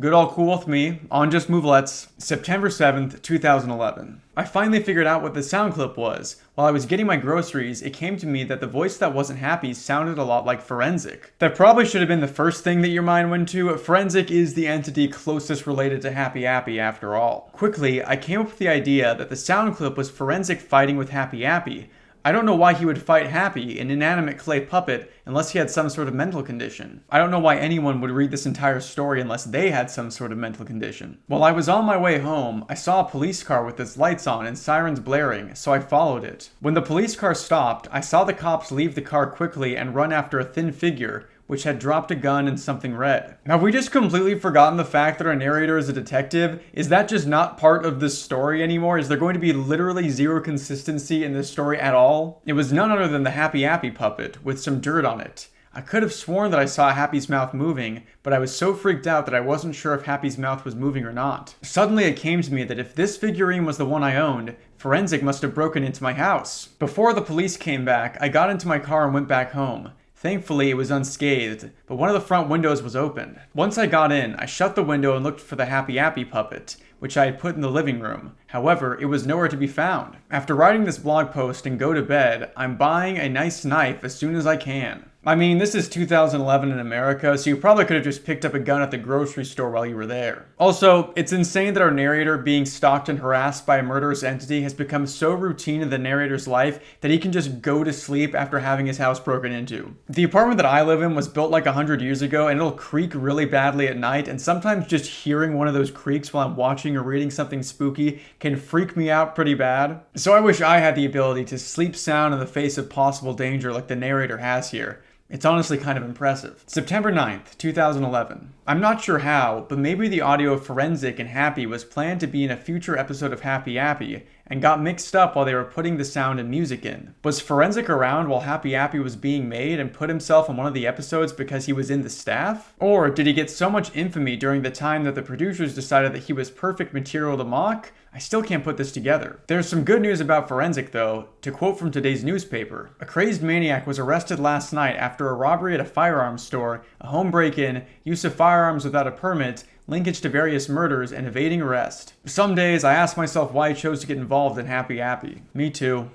Good all cool with me. On just movelets. September 7th, 2011. I finally figured out what the sound clip was. While I was getting my groceries, it came to me that the voice that wasn't Happy sounded a lot like forensic. That probably should have been the first thing that your mind went to. Forensic is the entity closest related to Happy Appy after all. Quickly, I came up with the idea that the sound clip was forensic fighting with Happy Appy. I don't know why he would fight Happy, an inanimate clay puppet, unless he had some sort of mental condition. I don't know why anyone would read this entire story unless they had some sort of mental condition. While I was on my way home, I saw a police car with its lights on and sirens blaring, so I followed it. When the police car stopped, I saw the cops leave the car quickly and run after a thin figure, which had dropped a gun and something red. Have we just completely forgotten the fact that our narrator is a detective? Is that just not part of this story anymore? Is there going to be literally zero consistency in this story at all? It was none other than the Happy Appy puppet, with some dirt on it. I could have sworn that I saw Happy's mouth moving, but I was so freaked out that I wasn't sure if Happy's mouth was moving or not. Suddenly it came to me that if this figurine was the one I owned, forensic must have broken into my house. Before the police came back, I got into my car and went back home. Thankfully, it was unscathed, but one of the front windows was open. Once I got in, I shut the window and looked for the Happy Appy puppet, which I had put in the living room. However, it was nowhere to be found. After writing this blog post and go to bed, I'm buying a nice knife as soon as I can. I mean, this is 2011 in America, so you probably could have just picked up a gun at the grocery store while you were there. Also, it's insane that our narrator being stalked and harassed by a murderous entity has become so routine in the narrator's life that he can just go to sleep after having his house broken into. The apartment that I live in was built like 100 years ago, and it'll creak really badly at night, and sometimes just hearing one of those creaks while I'm watching or reading something spooky can freak me out pretty bad. So I wish I had the ability to sleep sound in the face of possible danger like the narrator has here. It's honestly kind of impressive. September 9th, 2011. I'm not sure how, but maybe the audio of Forensic and Happy was planned to be in a future episode of Happy Appy, and got mixed up while they were putting the sound and music in. Was Forensic around while Happy Appy was being made and put himself on one of the episodes because he was in the staff? Or did he get so much infamy during the time that the producers decided that he was perfect material to mock? I still can't put this together. There's some good news about Forensic though. To quote from today's newspaper, a crazed maniac was arrested last night after a robbery at a firearms store, a home break-in, use of firearms without a permit, linkage to various murders, and evading arrest. Some days I ask myself why I chose to get involved in Happy Appy. Me too.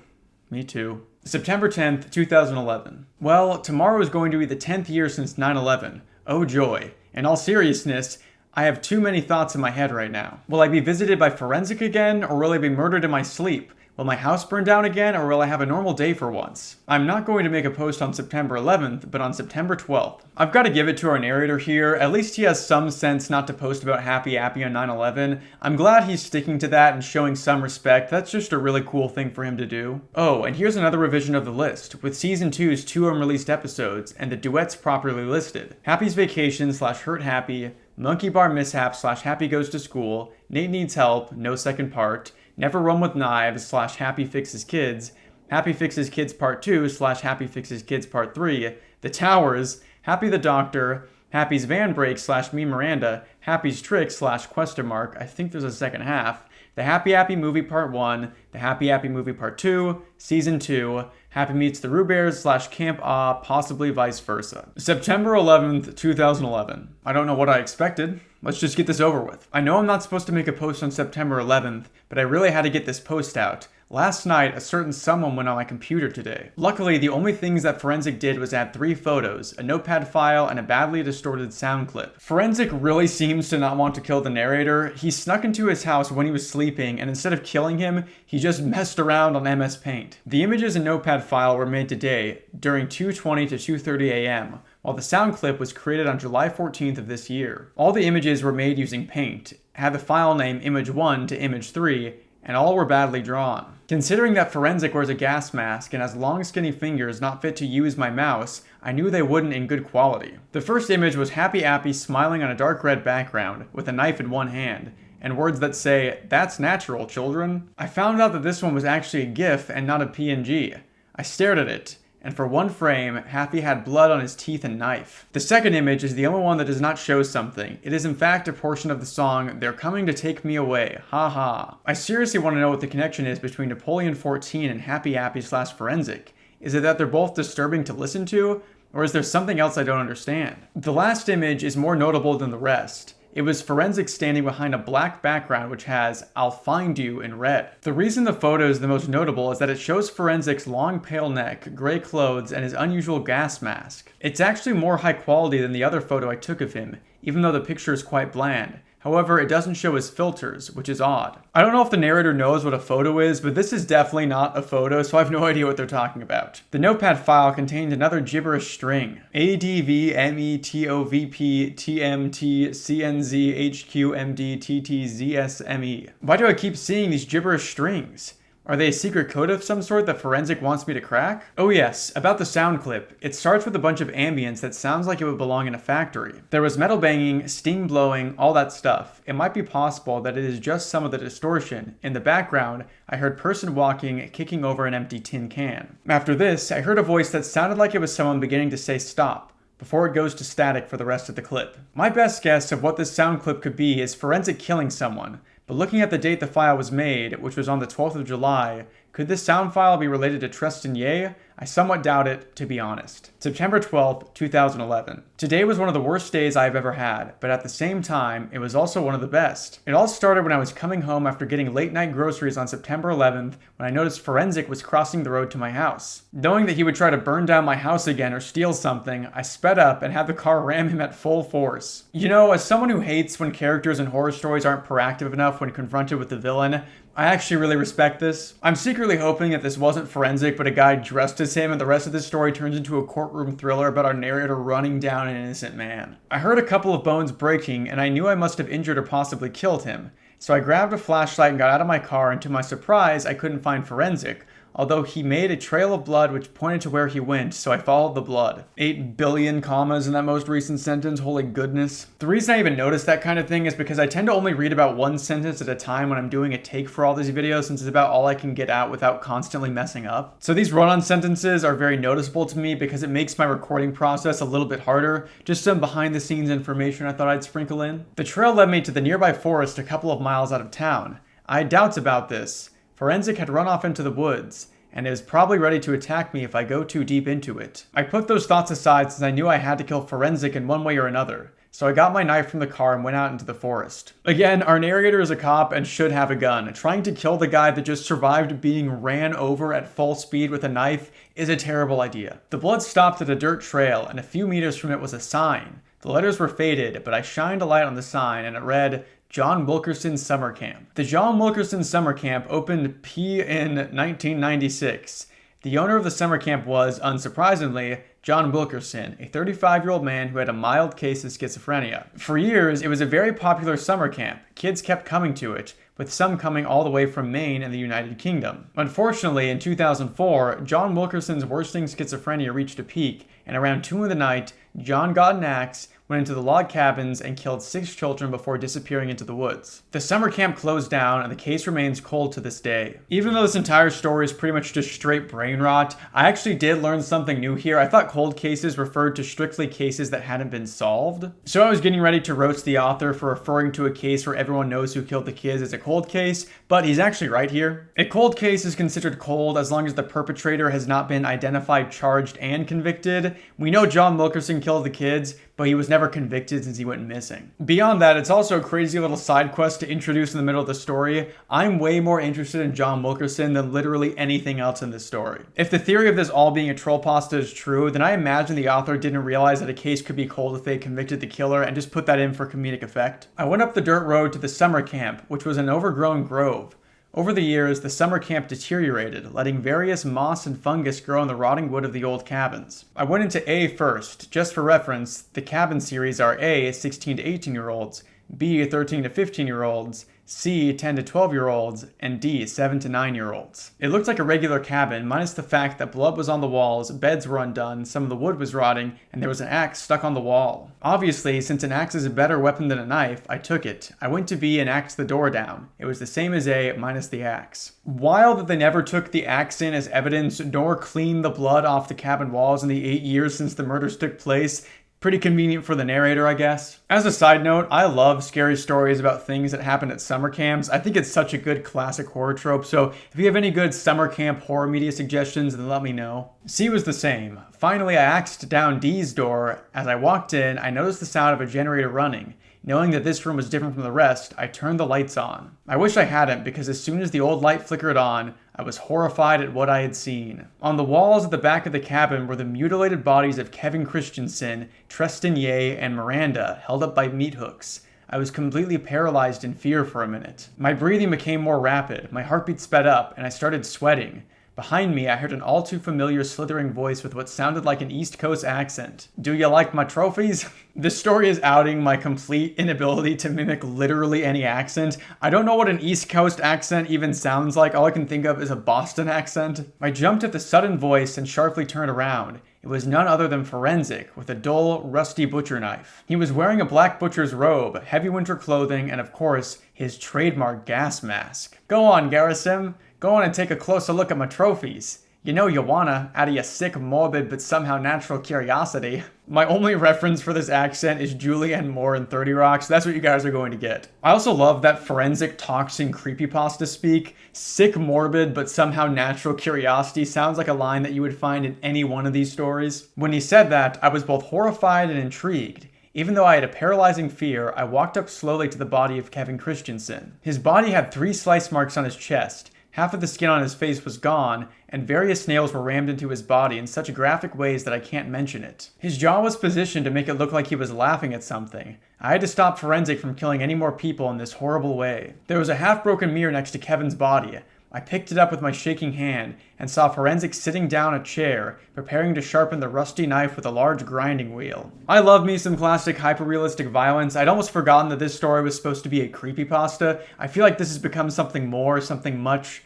Me too. September 10th, 2011. Well, tomorrow is going to be the 10th year since 9/11. Oh joy. In all seriousness, I have too many thoughts in my head right now. Will I be visited by Forensic again, or will I be murdered in my sleep? Will my house burn down again, or will I have a normal day for once? I'm not going to make a post on September 11th, but on September 12th. I've got to give it to our narrator here. At least he has some sense not to post about Happy Appy on 9/11. I'm glad he's sticking to that and showing some respect. That's just a really cool thing for him to do. Oh, and here's another revision of the list, with Season 2's 2 unreleased episodes, and the duets properly listed. Happy's Vacation / Hurt Happy, Monkey Bar Mishap / Happy Goes to School, Nate Needs Help, no second part, Never Run with Knives / Happy Fixes Kids, Happy Fixes Kids Part 2 / Happy Fixes Kids Part 3, The Towers, Happy the Doctor, Happy's Van Break / Me Miranda, Happy's Trick / I think there's a second half, The Happy Appy Movie Part 1, The Happy Appy Movie Part 2, Season 2, Happy Meets the Roo Bears / Camp Ah, possibly vice versa. September 11th, 2011. I don't know what I expected. Let's just get this over with. I know I'm not supposed to make a post on September 11th, but I really had to get this post out. Last night, a certain someone went on my computer today. Luckily, the only things that Forensic did was add 3 photos, a notepad file, and a badly distorted sound clip. Forensic really seems to not want to kill the narrator. He snuck into his house when he was sleeping, and instead of killing him, he just messed around on MS Paint. The images and notepad file were made today, during 2:20 to 2:30 a.m., while the sound clip was created on July 14th of this year. All the images were made using Paint, had the file name Image1 to Image3, and all were badly drawn. Considering that Forensic wears a gas mask and has long skinny fingers not fit to use my mouse, I knew they wouldn't in good quality. The first image was Happy Appy smiling on a dark red background, with a knife in one hand, and words that say, "That's natural, children." I found out that this one was actually a GIF and not a PNG. I stared at it, and for one frame, Happy had blood on his teeth and knife. The second image is the only one that does not show something. It is in fact a portion of the song, "They're Coming to Take Me Away, ha ha." I seriously want to know what the connection is between Napoleon 14 and Happy Appy / Forensic. Is it that they're both disturbing to listen to, or is there something else I don't understand? The last image is more notable than the rest. It was Forensic standing behind a black background which has "I'll find you" in red. The reason the photo is the most notable is that it shows Forensic's long pale neck, gray clothes, and his unusual gas mask. It's actually more high quality than the other photo I took of him, even though the picture is quite bland. However, it doesn't show his filters, which is odd. I don't know if the narrator knows what a photo is, but this is definitely not a photo, so I have no idea what they're talking about. The notepad file contained another gibberish string. ADVMETOVPTMTCNZHQMDTTZSME. Why do I keep seeing these gibberish strings? Are they a secret code of some sort that Forensic wants me to crack? Oh yes, about the sound clip. It starts with a bunch of ambience that sounds like it would belong in a factory. There was metal banging, steam blowing, all that stuff. It might be possible that it is just some of the distortion. In the background, I heard person walking, kicking over an empty tin can. After this, I heard a voice that sounded like it was someone beginning to say stop, before it goes to static for the rest of the clip. My best guess of what this sound clip could be is Forensic killing someone. But looking at the date the file was made, which was on the 12th of July, could this sound file be related to Tristan Ye? I somewhat doubt it, to be honest. September 12th, 2011. Today was one of the worst days I've ever had, but at the same time, it was also one of the best. It all started when I was coming home after getting late night groceries on September 11th when I noticed Forensic was crossing the road to my house. Knowing that he would try to burn down my house again or steal something, I sped up and had the car ram him at full force. You know, as someone who hates when characters in horror stories aren't proactive enough when confronted with the villain, I actually really respect this. I'm secretly hoping that this wasn't Forensic, but a guy dressed as him, and the rest of this story turns into a courtroom thriller about our narrator running down an innocent man. I heard a couple of bones breaking, and I knew I must have injured or possibly killed him. So I grabbed a flashlight and got out of my car, and to my surprise, I couldn't find Forensic, although he made a trail of blood which pointed to where he went, so I followed the blood. 8 billion commas in that most recent sentence, holy goodness. The reason I even noticed that kind of thing is because I tend to only read about one sentence at a time when I'm doing a take for all these videos, since it's about all I can get out without constantly messing up. So these run-on sentences are very noticeable to me because it makes my recording process a little bit harder. Just some behind-the-scenes information I thought I'd sprinkle in. The trail led me to the nearby forest a couple of miles out of town. I had doubts about this. Forensic had run off into the woods, and is probably ready to attack me if I go too deep into it. I put those thoughts aside since I knew I had to kill Forensic in one way or another, so I got my knife from the car and went out into the forest. Again, our narrator is a cop and should have a gun. Trying to kill the guy that just survived being ran over at full speed with a knife is a terrible idea. The blood stopped at a dirt trail, and a few meters from it was a sign. The letters were faded, but I shined a light on the sign, and it read, John Wilkerson Summer Camp. The John Wilkerson Summer Camp opened in 1996. The owner of the summer camp was, unsurprisingly, John Wilkerson, a 35-year-old man who had a mild case of schizophrenia. For years, it was a very popular summer camp. Kids kept coming to it, with some coming all the way from Maine and the United Kingdom. Unfortunately, in 2004, John Wilkerson's worsening schizophrenia reached a peak, and around 2 in the night, John got an axe, went into the log cabins, and killed 6 children before disappearing into the woods. The summer camp closed down, and the case remains cold to this day. Even though this entire story is pretty much just straight brain rot, I actually did learn something new here. I thought cold cases referred to strictly cases that hadn't been solved. So I was getting ready to roast the author for referring to a case where everyone knows who killed the kids as a cold case, but he's actually right here. A cold case is considered cold as long as the perpetrator has not been identified, charged, and convicted. We know John Wilkerson killed the kids, but he was never convicted since he went missing. Beyond that, it's also a crazy little side quest to introduce in the middle of the story. I'm way more interested in John Wilkerson than literally anything else in this story. If the theory of this all being a troll pasta is true, then I imagine the author didn't realize that a case could be cold if they convicted the killer and just put that in for comedic effect. I went up the dirt road to the summer camp, which was an overgrown grove. Over the years, the summer camp deteriorated, letting various moss and fungus grow in the rotting wood of the old cabins. I went into A first. Just for reference, the cabin series are A, 16 to 18-year-olds, B, 13 to 15-year-olds, C, 10 to 12-year-olds, and D, 7 to 9-year-olds. It looked like a regular cabin, minus the fact that blood was on the walls, beds were undone, some of the wood was rotting, and there was an axe stuck on the wall. Obviously, since an axe is a better weapon than a knife, I took it. I went to B and axed the door down. It was the same as A, minus the axe. Wild that they never took the axe in as evidence, nor cleaned the blood off the cabin walls in the 8 years since the murders took place. Pretty convenient for the narrator, I guess. As a side note, I love scary stories about things that happen at summer camps. I think it's such a good classic horror trope, so if you have any good summer camp horror media suggestions, then let me know. C was the same. Finally, I axed down D's door. As I walked in, I noticed the sound of a generator running. Knowing that this room was different from the rest, I turned the lights on. I wish I hadn't, because as soon as the old light flickered on, I was horrified at what I had seen. On the walls at the back of the cabin were the mutilated bodies of Kevin Christensen, Treston Ye, and Miranda, held up by meat hooks. I was completely paralyzed in fear for a minute. My breathing became more rapid, my heartbeat sped up, and I started sweating. Behind me, I heard an all too familiar slithering voice with what sounded like an East Coast accent. "Do you like my trophies?" This story is outing my complete inability to mimic literally any accent. I don't know what an East Coast accent even sounds like. All I can think of is a Boston accent. I jumped at the sudden voice and sharply turned around. It was none other than Forensic, with a dull, rusty butcher knife. He was wearing a black butcher's robe, heavy winter clothing, and of course, his trademark gas mask. "Go on, Garrison. Go on and take a closer look at my trophies. You know you wanna, out of your sick, morbid, but somehow natural curiosity." My only reference for this accent is Julianne Moore in 30 Rock, so that's what you guys are going to get. I also love that Forensic talks in creepypasta speak. Sick, morbid, but somehow natural curiosity sounds like a line that you would find in any one of these stories. When he said that, I was both horrified and intrigued. Even though I had a paralyzing fear, I walked up slowly to the body of Kevin Christensen. His body had 3 slice marks on his chest. Half of the skin on his face was gone, and various nails were rammed into his body in such graphic ways that I can't mention it. His jaw was positioned to make it look like he was laughing at something. I had to stop Forensic from killing any more people in this horrible way. There was a half-broken mirror next to Kevin's body. I picked it up with my shaking hand and saw Forensic sitting down a chair, preparing to sharpen the rusty knife with a large grinding wheel. I love me some classic hyper-realistic violence. I'd almost forgotten that this story was supposed to be a creepypasta. I feel like this has become something more, something much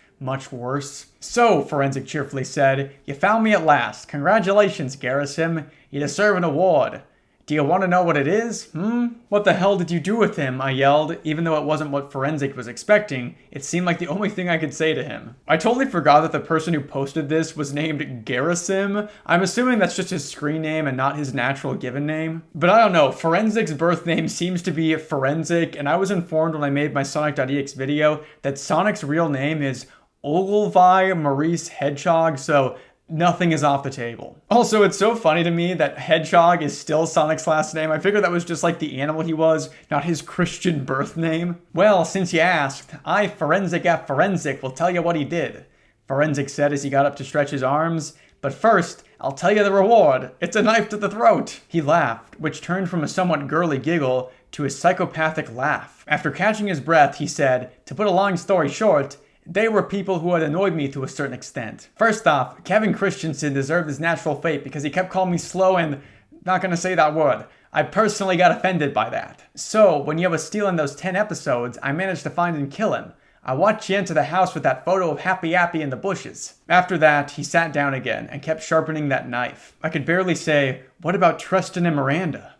worse. "So," Forensic cheerfully said, "you found me at last. Congratulations, Garrison. You deserve an award. Do you want to know what it is? What the hell did you do with him?" I yelled. Even though it wasn't what Forensic was expecting, it seemed like the only thing I could say to him. I totally forgot that the person who posted this was named Garrison. I'm assuming that's just his screen name and not his natural given name. But I don't know, Forensic's birth name seems to be Forensic, and I was informed when I made my Sonic.ex video that Sonic's real name is Ogilvy Maurice Hedgehog, so nothing is off the table. Also, it's so funny to me that Hedgehog is still Sonic's last name. I figured that was just like the animal he was, not his Christian birth name. Well, since you asked, I, Forensic at Forensic, will tell you what he did. Forensic said as he got up to stretch his arms. But first, I'll tell you the reward. It's a knife to the throat. He laughed, which turned from a somewhat girly giggle to a psychopathic laugh. After catching his breath, he said, "To put a long story short, they were people who had annoyed me to a certain extent. First off, Kevin Christensen deserved his natural fate because he kept calling me slow and... not gonna say that word. I personally got offended by that. So, when you was stealing those 10 episodes, I managed to find and kill him. I watched you enter the house with that photo of Happy Appy in the bushes. After that, he sat down again and kept sharpening that knife. I could barely say, what about Tristan and Miranda?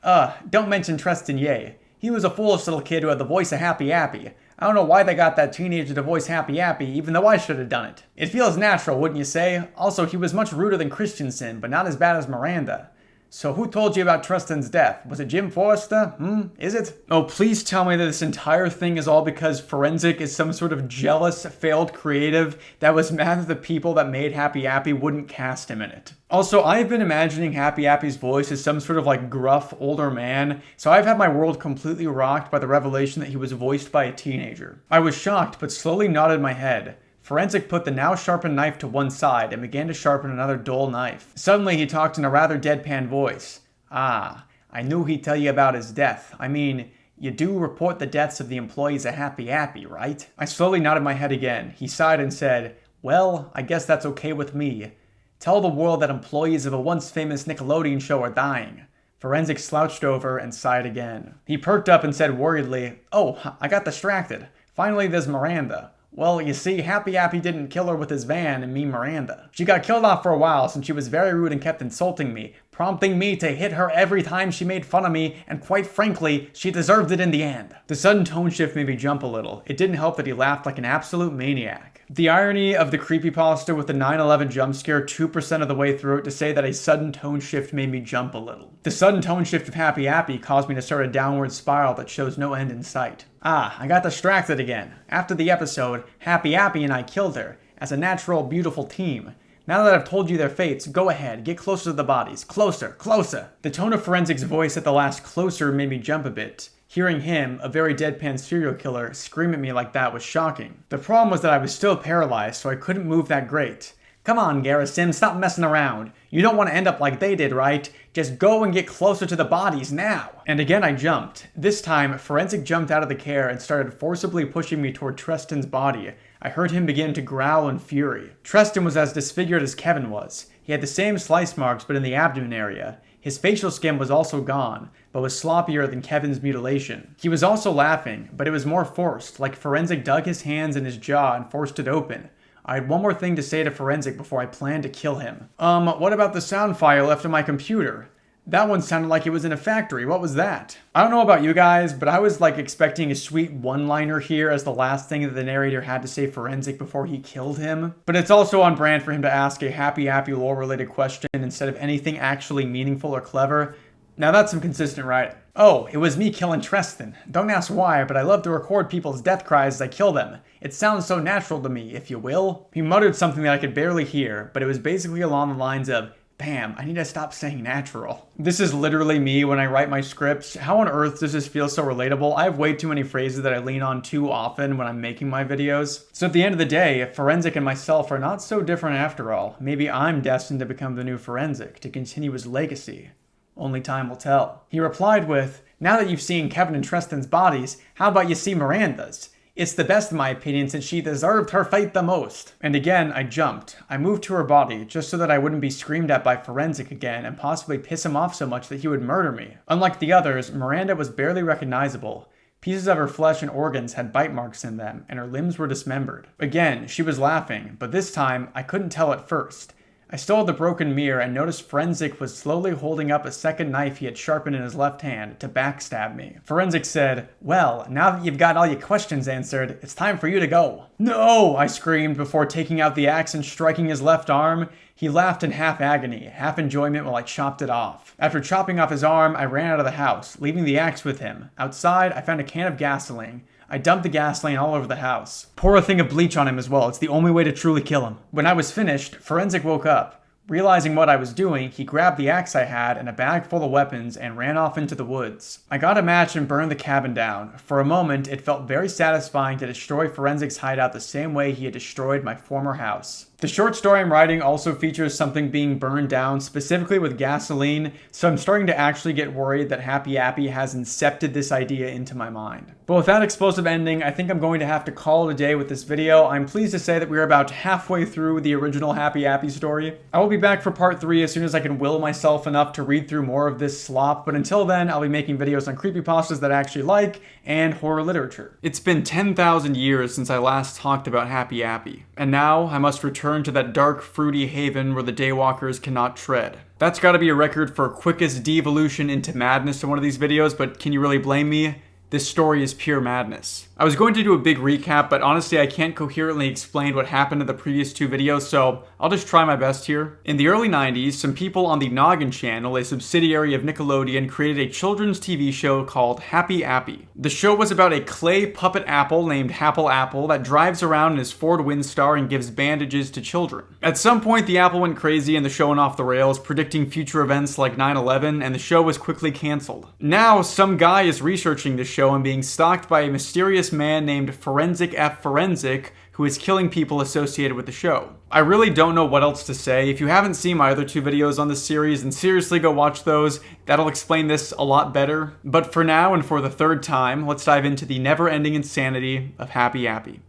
Don't mention Tristan Ye. He was a foolish little kid who had the voice of Happy Appy. I don't know why they got that teenager to voice Happy Appy, even though I should have done it. It feels natural, wouldn't you say? Also, he was much ruder than Christensen, but not as bad as Miranda. So who told you about Tristan's death? Was it Jim Forrester? Is it? Oh, please tell me that this entire thing is all because Forensic is some sort of jealous, failed creative that was mad that the people that made Happy Appy wouldn't cast him in it. Also, I've been imagining Happy Appy's voice as some sort of like gruff older man, so I've had my world completely rocked by the revelation that he was voiced by a teenager. I was shocked, but slowly nodded my head. Forensic put the now sharpened knife to one side and began to sharpen another dull knife. Suddenly he talked in a rather deadpan voice. I knew he'd tell you about his death. I mean, you do report the deaths of the employees at Happy Appy, right? I slowly nodded my head again. He sighed and said, well, I guess that's okay with me. Tell the world that employees of a once famous Nickelodeon show are dying. Forensic slouched over and sighed again. He perked up and said worriedly, oh, I got distracted. Finally, there's Miranda. Well, you see, Happy Appy didn't kill her with his van and me Miranda. She got killed off for a while since she was very rude and kept insulting me, prompting me to hit her every time she made fun of me, and quite frankly, she deserved it in the end. The sudden tone shift made me jump a little. It didn't help that he laughed like an absolute maniac. The irony of the creepypasta with the 9/11 jump scare 2% of the way through it to say that a sudden tone shift made me jump a little. The sudden tone shift of Happy Appy caused me to start a downward spiral that shows no end in sight. I got distracted again. After the episode, Happy Appy and I killed her, as a natural, beautiful team. Now that I've told you their fates, go ahead, get closer to the bodies. Closer, closer! The tone of Forensic's voice at the last closer made me jump a bit. Hearing him, a very deadpan serial killer, scream at me like that was shocking. The problem was that I was still paralyzed, so I couldn't move that great. Come on, Garrison, stop messing around. You don't want to end up like they did, right? Just go and get closer to the bodies now. And again I jumped. This time, Forensic jumped out of the chair and started forcibly pushing me toward Tristan's body. I heard him begin to growl in fury. Tristan was as disfigured as Kevin was. He had the same slice marks but in the abdomen area. His facial skin was also gone, but was sloppier than Kevin's mutilation. He was also laughing, but it was more forced, like Forensic dug his hands in his jaw and forced it open. I had one more thing to say to Forensic before I planned to kill him. What about the sound file left on my computer? That one sounded like it was in a factory. What was that? I don't know about you guys, but I was like expecting a sweet one-liner here as the last thing that the narrator had to say Forensic before he killed him. But it's also on brand for him to ask a Happy Appy lore-related question instead of anything actually meaningful or clever. Now that's some consistent writing. Oh, it was me killing Tristan. Don't ask why, but I love to record people's death cries as I kill them. It sounds so natural to me, if you will. He muttered something that I could barely hear, but it was basically along the lines of, bam, I need to stop saying natural. This is literally me when I write my scripts. How on earth does this feel so relatable? I have way too many phrases that I lean on too often when I'm making my videos. So at the end of the day, Forensic and myself are not so different after all. Maybe I'm destined to become the new Forensic, to continue his legacy. Only time will tell. He replied with, now that you've seen Kevin and Tristan's bodies, how about you see Miranda's? It's the best in my opinion since she deserved her fate the most. And again, I jumped. I moved to her body just so that I wouldn't be screamed at by Forensic again and possibly piss him off so much that he would murder me. Unlike the others, Miranda was barely recognizable. Pieces of her flesh and organs had bite marks in them, and her limbs were dismembered. Again, she was laughing, but this time, I couldn't tell at first. I stole the broken mirror and noticed Forensic was slowly holding up a second knife he had sharpened in his left hand to backstab me. Forensic said, well, now that you've got all your questions answered, it's time for you to go. No, I screamed before taking out the axe and striking his left arm. He laughed in half agony, half enjoyment while I chopped it off. After chopping off his arm, I ran out of the house, leaving the axe with him. Outside, I found a can of gasoline. I dumped the gasoline all over the house. Pour a thing of bleach on him as well. It's the only way to truly kill him. When I was finished, Forensic woke up. Realizing what I was doing, he grabbed the axe I had and a bag full of weapons and ran off into the woods. I got a match and burned the cabin down. For a moment, it felt very satisfying to destroy Forensic's hideout the same way he had destroyed my former house. The short story I'm writing also features something being burned down, specifically with gasoline, so I'm starting to actually get worried that Happy Appy has incepted this idea into my mind. But with that explosive ending, I think I'm going to have to call it a day with this video. I'm pleased to say that we're about halfway through the original Happy Appy story. I will be back for part 3 as soon as I can will myself enough to read through more of this slop, but until then, I'll be making videos on creepypastas that I actually like and horror literature. It's been 10,000 years since I last talked about Happy Appy, and now I must return to that dark, fruity haven where the daywalkers cannot tread. That's gotta be a record for quickest devolution into madness in one of these videos, but can you really blame me? This story is pure madness. I was going to do a big recap, but honestly I can't coherently explain what happened in the previous 2 videos, so I'll just try my best here. In the early 90s, some people on the Noggin channel, a subsidiary of Nickelodeon, created a children's TV show called Happy Appy. The show was about a clay puppet apple named Happle Apple that drives around in his Ford Windstar and gives bandages to children. At some point, the apple went crazy and the show went off the rails, predicting future events like 9/11, and the show was quickly canceled. Now, some guy is researching the show and being stalked by a mysterious man named Forensic F. Forensic, who is killing people associated with the show. I really don't know what else to say. If you haven't seen my other 2 videos on this series, then seriously go watch those. That'll explain this a lot better. But for now, and for the 3rd time, let's dive into the never-ending insanity of Happy Appy.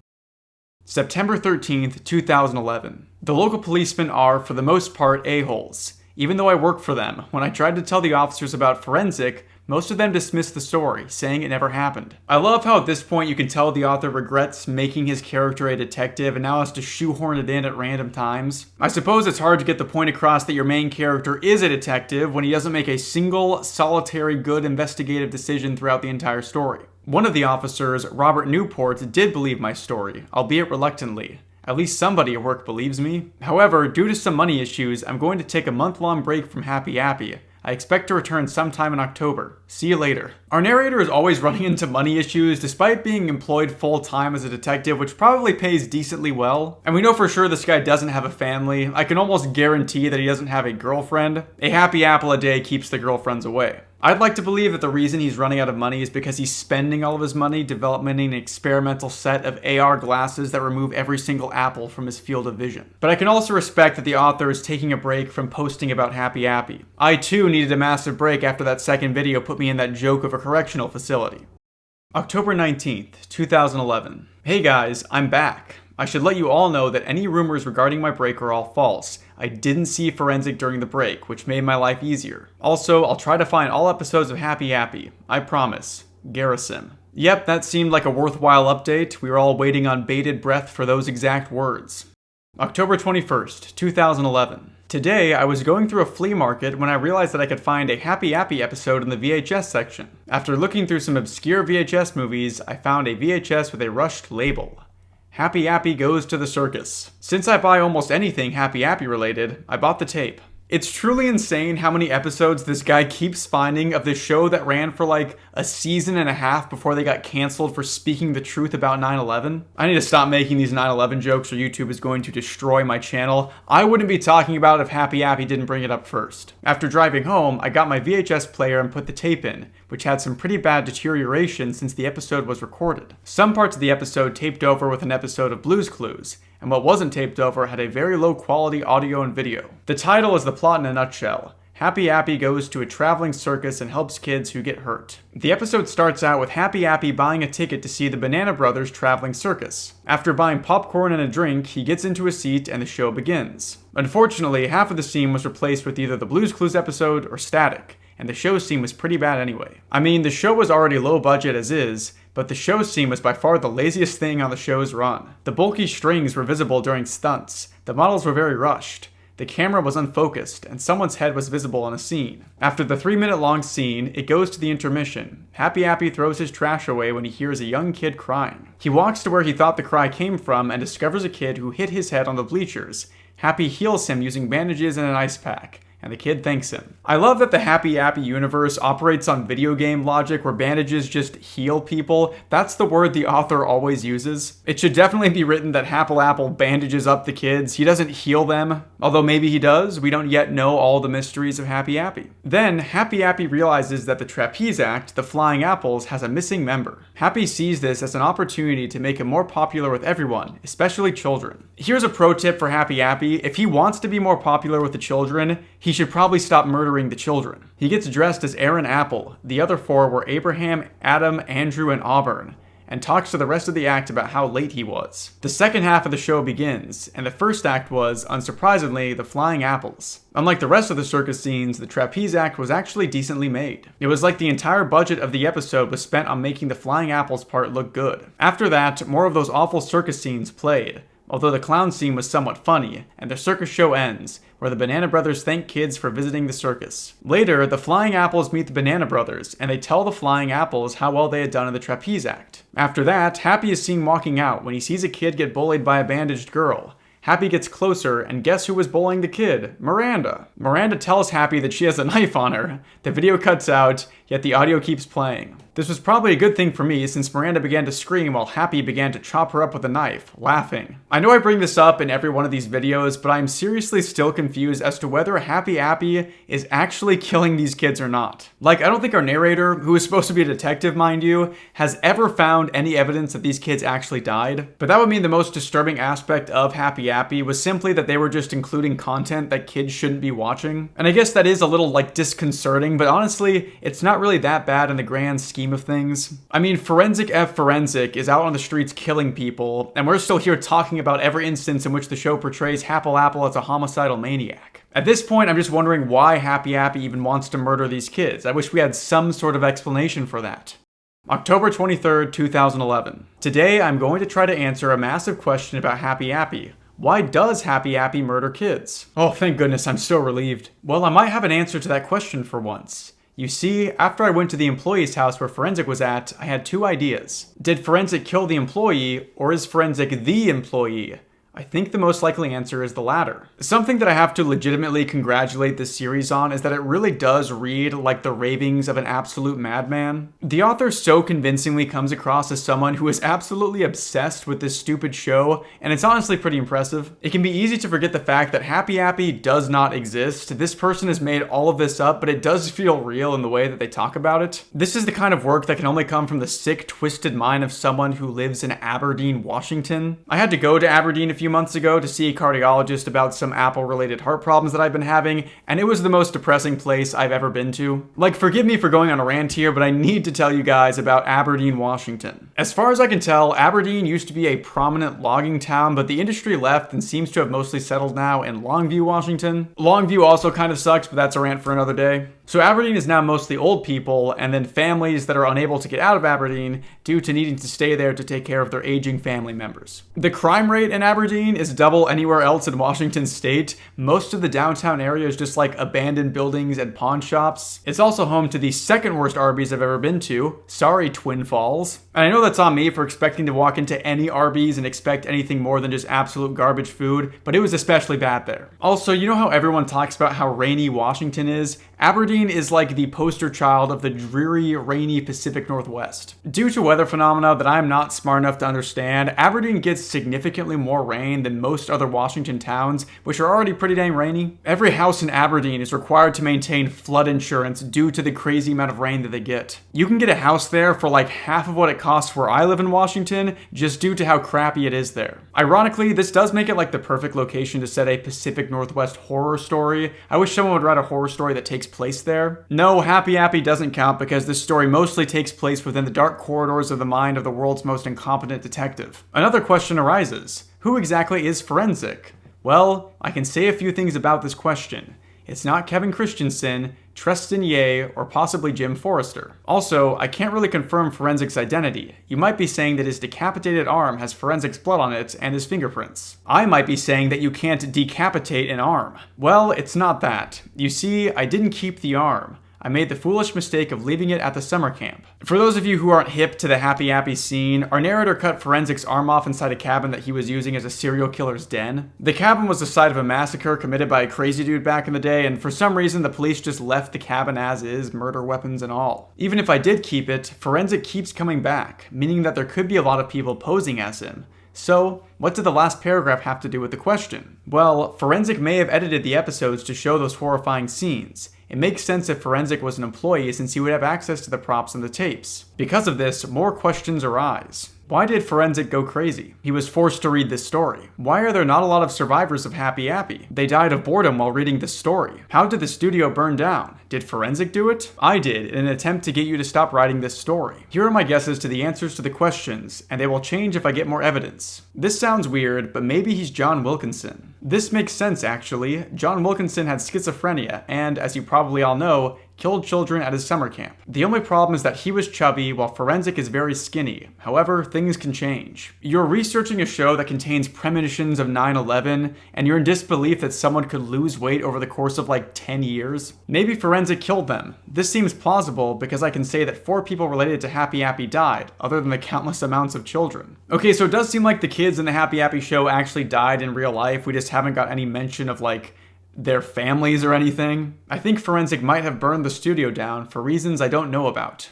September 13th, 2011. The local policemen are, for the most part, a-holes. Even though I work for them, when I tried to tell the officers about Forensic, most of them dismissed the story, saying it never happened. I love how at this point you can tell the author regrets making his character a detective and now has to shoehorn it in at random times. I suppose it's hard to get the point across that your main character is a detective when he doesn't make a single, solitary, good investigative decision throughout the entire story. One of the officers, Robert Newport, did believe my story, albeit reluctantly. At least somebody at work believes me. However, due to some money issues, I'm going to take a month-long break from Happy Appy. I expect to return sometime in October. See you later. Our narrator is always running into money issues despite being employed full-time as a detective, which probably pays decently well. And we know for sure this guy doesn't have a family. I can almost guarantee that he doesn't have a girlfriend. A happy apple a day keeps the girlfriends away. I'd like to believe that the reason he's running out of money is because he's spending all of his money developing an experimental set of AR glasses that remove every single apple from his field of vision. But I can also respect that the author is taking a break from posting about Happy Appy. I too needed a massive break after that second video put me in that joke of a correctional facility. October 19th, 2011. Hey guys, I'm back. I should let you all know that any rumors regarding my break are all false. I didn't see Forensic during the break, which made my life easier. Also, I'll try to find all episodes of Happy Appy. I promise. Garrison. Yep, that seemed like a worthwhile update. We were all waiting on bated breath for those exact words. October 21st, 2011. Today, I was going through a flea market when I realized that I could find a Happy Appy episode in the VHS section. After looking through some obscure VHS movies, I found a VHS with a rushed label. Happy Appy Goes to the Circus. Since I buy almost anything Happy Appy related, I bought the tape. It's truly insane how many episodes this guy keeps finding of this show that ran for like a season and a half before they got canceled for speaking the truth about 9/11. I need to stop making these 9/11 jokes or YouTube is going to destroy my channel. I wouldn't be talking about it if Happy Appy didn't bring it up first. After driving home, I got my VHS player and put the tape in, which had some pretty bad deterioration since the episode was recorded. Some parts of the episode taped over with an episode of Blue's Clues, and what wasn't taped over had a very low quality audio and video. The title is the plot in a nutshell. Happy Appy goes to a traveling circus and helps kids who get hurt. The episode starts out with Happy Appy buying a ticket to see the Banana Brothers traveling circus. After buying popcorn and a drink, he gets into a seat and the show begins. Unfortunately, half of the scene was replaced with either the Blue's Clues episode or static, and the show scene was pretty bad anyway. I mean, the show was already low budget as is, but the show scene was by far the laziest thing on the show's run. The bulky strings were visible during stunts, the models were very rushed, the camera was unfocused, and someone's head was visible in a scene. After the 3-minute long scene, it goes to the intermission. Happy Appy throws his trash away when he hears a young kid crying. He walks to where he thought the cry came from and discovers a kid who hit his head on the bleachers. Happy heals him using bandages and an ice pack. and the kid thanks him. I love that the Happy Appy universe operates on video game logic where bandages just heal people. That's the word the author always uses. It should definitely be written that Happle Apple bandages up the kids. He doesn't heal them, although maybe he does. We don't yet know all the mysteries of Happy Appy. Then, Happy Appy realizes that the trapeze act, the Flying Apples, has a missing member. Happy sees this as an opportunity to make him more popular with everyone, especially children. Here's a pro tip for Happy Appy. If he wants to be more popular with the children, he should probably stop murdering the children. He gets dressed as Aaron Apple. The other four were Abraham, Adam, Andrew, and Auburn, and talks to the rest of the act about how late he was. The second half of the show begins, and the first act was, unsurprisingly, the Flying Apples. Unlike the rest of the circus scenes, the trapeze act was actually decently made. It was like the entire budget of the episode was spent on making the Flying Apples part look good. After that, more of those awful circus scenes played, although the clown scene was somewhat funny, and the circus show ends, where the Banana Brothers thank kids for visiting the circus. Later, the Flying Apples meet the Banana Brothers, and they tell the Flying Apples how well they had done in the trapeze act. After that, Happy is seen walking out when he sees a kid get bullied by a bandaged girl. Happy gets closer, and guess who was bullying the kid? Miranda. Miranda tells Happy that she has a knife on her. The video cuts out, yet the audio keeps playing. This was probably a good thing for me since Miranda began to scream while Happy began to chop her up with a knife, laughing. I know I bring this up in every one of these videos, but I'm seriously still confused as to whether Happy Appy is actually killing these kids or not. Like, I don't think our narrator, who is supposed to be a detective mind you, has ever found any evidence that these kids actually died. But that would mean the most disturbing aspect of Happy Appy was simply that they were just including content that kids shouldn't be watching. And I guess that is a little disconcerting, but honestly, it's not really that bad in the grand scheme of things. I mean, Forensic F Forensic is out on the streets killing people, and we're still here talking about every instance in which the show portrays Happle Apple as a homicidal maniac. At this point, I'm just wondering why Happy Appy even wants to murder these kids. I wish we had some sort of explanation for that. October 23rd, 2011. Today, I'm going to try to answer a massive question about Happy Appy. Why does Happy Appy murder kids? Oh, thank goodness, I'm so relieved. Well, I might have an answer to that question for once. You see, after I went to the employee's house where Forensic was at, I had two ideas. Did Forensic kill the employee, or is Forensic the employee? I think the most likely answer is the latter. Something that I have to legitimately congratulate this series on is that it really does read like the ravings of an absolute madman. The author so convincingly comes across as someone who is absolutely obsessed with this stupid show, and it's honestly pretty impressive. It can be easy to forget the fact that Happy Appy does not exist. This person has made all of this up, but it does feel real in the way that they talk about it. This is the kind of work that can only come from the sick, twisted mind of someone who lives in Aberdeen, Washington. I had to go to Aberdeen a few months ago to see a cardiologist about some Apple-related heart problems that I've been having, and it was the most depressing place I've ever been to. Like, forgive me for going on a rant here, but I need to tell you guys about Aberdeen, Washington. As far as I can tell, Aberdeen used to be a prominent logging town, but the industry left and seems to have mostly settled now in Longview, Washington. Longview also kind of sucks, but that's a rant for another day. So Aberdeen is now mostly old people, and then families that are unable to get out of Aberdeen due to needing to stay there to take care of their aging family members. The crime rate in Aberdeen is double anywhere else in Washington state. Most of the downtown area is just like abandoned buildings and pawn shops. It's also home to the second worst Arby's I've ever been to. Sorry, Twin Falls. And I know that's on me for expecting to walk into any Arby's and expect anything more than just absolute garbage food, but it was especially bad there. Also, you know how everyone talks about how rainy Washington is? Aberdeen is like the poster child of the dreary, rainy Pacific Northwest. Due to weather phenomena that I'm not smart enough to understand, Aberdeen gets significantly more rain than most other Washington towns, which are already pretty dang rainy. Every house in Aberdeen is required to maintain flood insurance due to the crazy amount of rain that they get. You can get a house there for like half of what it costs where I live in Washington, just due to how crappy it is there. Ironically, this does make it like the perfect location to set a Pacific Northwest horror story. I wish someone would write a horror story that takes place there. No, Happy Appy doesn't count because this story mostly takes place within the dark corridors of the mind of the world's most incompetent detective. Another question arises. Who exactly is Forensic? Well, I can say a few things about this question. It's not Kevin Christensen, Treston Ye, or possibly Jim Forrester. Also, I can't really confirm Forensic's identity. You might be saying that his decapitated arm has Forensic's blood on it and his fingerprints. I might be saying that you can't decapitate an arm. Well, it's not that. You see, I didn't keep the arm. I made the foolish mistake of leaving it at the summer camp. For those of you who aren't hip to the Happy Appy scene, our narrator cut Forensic's arm off inside a cabin that he was using as a serial killer's den. The cabin was the site of a massacre committed by a crazy dude back in the day, and for some reason the police just left the cabin as is, murder weapons and all. Even if I did keep it, Forensic keeps coming back, meaning that there could be a lot of people posing as him. So, what did the last paragraph have to do with the question? Well, Forensic may have edited the episodes to show those horrifying scenes. It makes sense if Forensic was an employee since he would have access to the props and the tapes. Because of this, more questions arise. Why did Forensic go crazy? He was forced to read this story. Why are there not a lot of survivors of Happy Appy? They died of boredom while reading this story. How did the studio burn down? Did Forensic do it? I did, in an attempt to get you to stop writing this story. Here are my guesses to the answers to the questions, and they will change if I get more evidence. This sounds weird, but maybe he's John Wilkinson. This makes sense, actually. John Wilkinson had schizophrenia, and, as you probably all know, killed children at his summer camp. The only problem is that he was chubby while Forensic is very skinny. However, things can change. You're researching a show that contains premonitions of 9/11, and you're in disbelief that someone could lose weight over the course of like 10 years. Maybe Forensic killed them. This seems plausible because I can say that 4 people related to Happy Appy died, other than the countless amounts of children. Okay, so it does seem like the kids in the Happy Appy show actually died in real life. We just haven't got any mention of like their families or anything. I think Forensic might have burned the studio down for reasons I don't know about.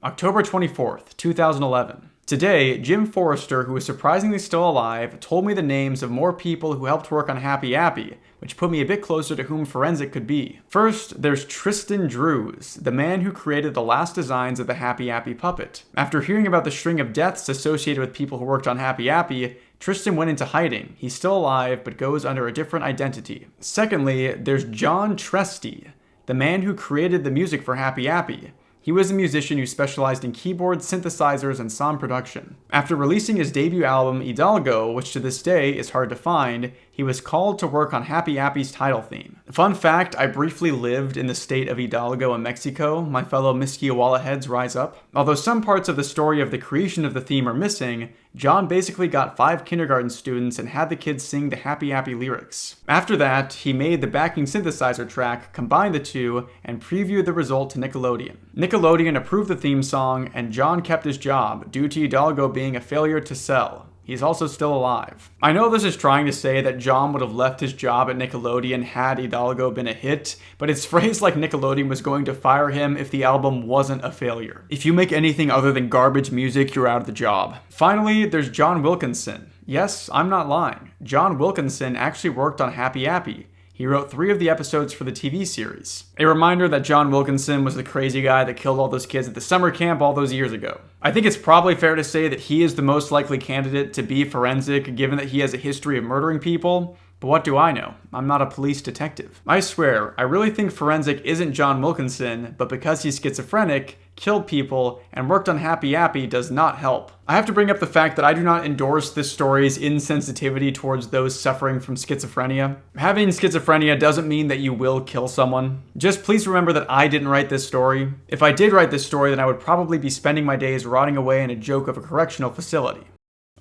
October 24th, 2011. Today, Jim Forrester, who is surprisingly still alive, told me the names of more people who helped work on Happy Appy, which put me a bit closer to whom Forensic could be. First, there's Tristan Drews, the man who created the last designs of the Happy Appy puppet. After hearing about the string of deaths associated with people who worked on Happy Appy, Tristan went into hiding. He's still alive, but goes under a different identity. Secondly, there's John Tresty, the man who created the music for Happy Appy. He was a musician who specialized in keyboards, synthesizers, and sound production. After releasing his debut album, Hidalgo, which to this day is hard to find, he was called to work on Happy Appy's title theme. Fun fact, I briefly lived in the state of Hidalgo in Mexico. My fellow Misquiawala heads rise up. Although some parts of the story of the creation of the theme are missing, John basically got 5 kindergarten students and had the kids sing the Happy Appy lyrics. After that, he made the backing synthesizer track, combined the two, and previewed the result to Nickelodeon. Nickelodeon approved the theme song, and John kept his job, due to Hidalgo being a failure to sell. He's also still alive. I know this is trying to say that John would have left his job at Nickelodeon had Hidalgo been a hit, but it's phrased like Nickelodeon was going to fire him if the album wasn't a failure. If you make anything other than garbage music, you're out of the job. Finally, there's John Wilkinson. Yes, I'm not lying. John Wilkinson actually worked on Happy Appy. He wrote 3 of the episodes for the TV series. A reminder that John Wilkinson was the crazy guy that killed all those kids at the summer camp all those years ago. I think it's probably fair to say that he is the most likely candidate to be Forensic, given that he has a history of murdering people. But what do I know? I'm not a police detective. I swear, I really think Forensic isn't John Wilkinson, but because he's schizophrenic, killed people, and worked on Happy Appy does not help. I have to bring up the fact that I do not endorse this story's insensitivity towards those suffering from schizophrenia. Having schizophrenia doesn't mean that you will kill someone. Just please remember that I didn't write this story. If I did write this story, then I would probably be spending my days rotting away in a joke of a correctional facility.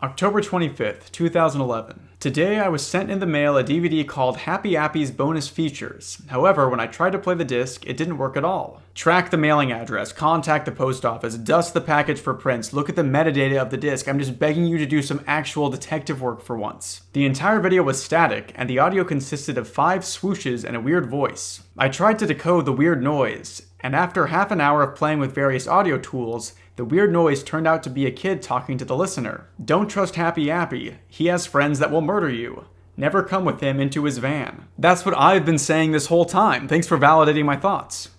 October 25th, 2011. Today I was sent in the mail a DVD called Happy Appy's Bonus Features. However, when I tried to play the disc, it didn't work at all. Track the mailing address, contact the post office, dust the package for prints, look at the metadata of the disc. I'm just begging you to do some actual detective work for once. The entire video was static, and the audio consisted of 5 swooshes and a weird voice. I tried to decode the weird noise, and after half an hour of playing with various audio tools, the weird noise turned out to be a kid talking to the listener. Don't trust Happy Appy. He has friends that will murder you. Never come with him into his van. That's what I've been saying this whole time. Thanks for validating my thoughts.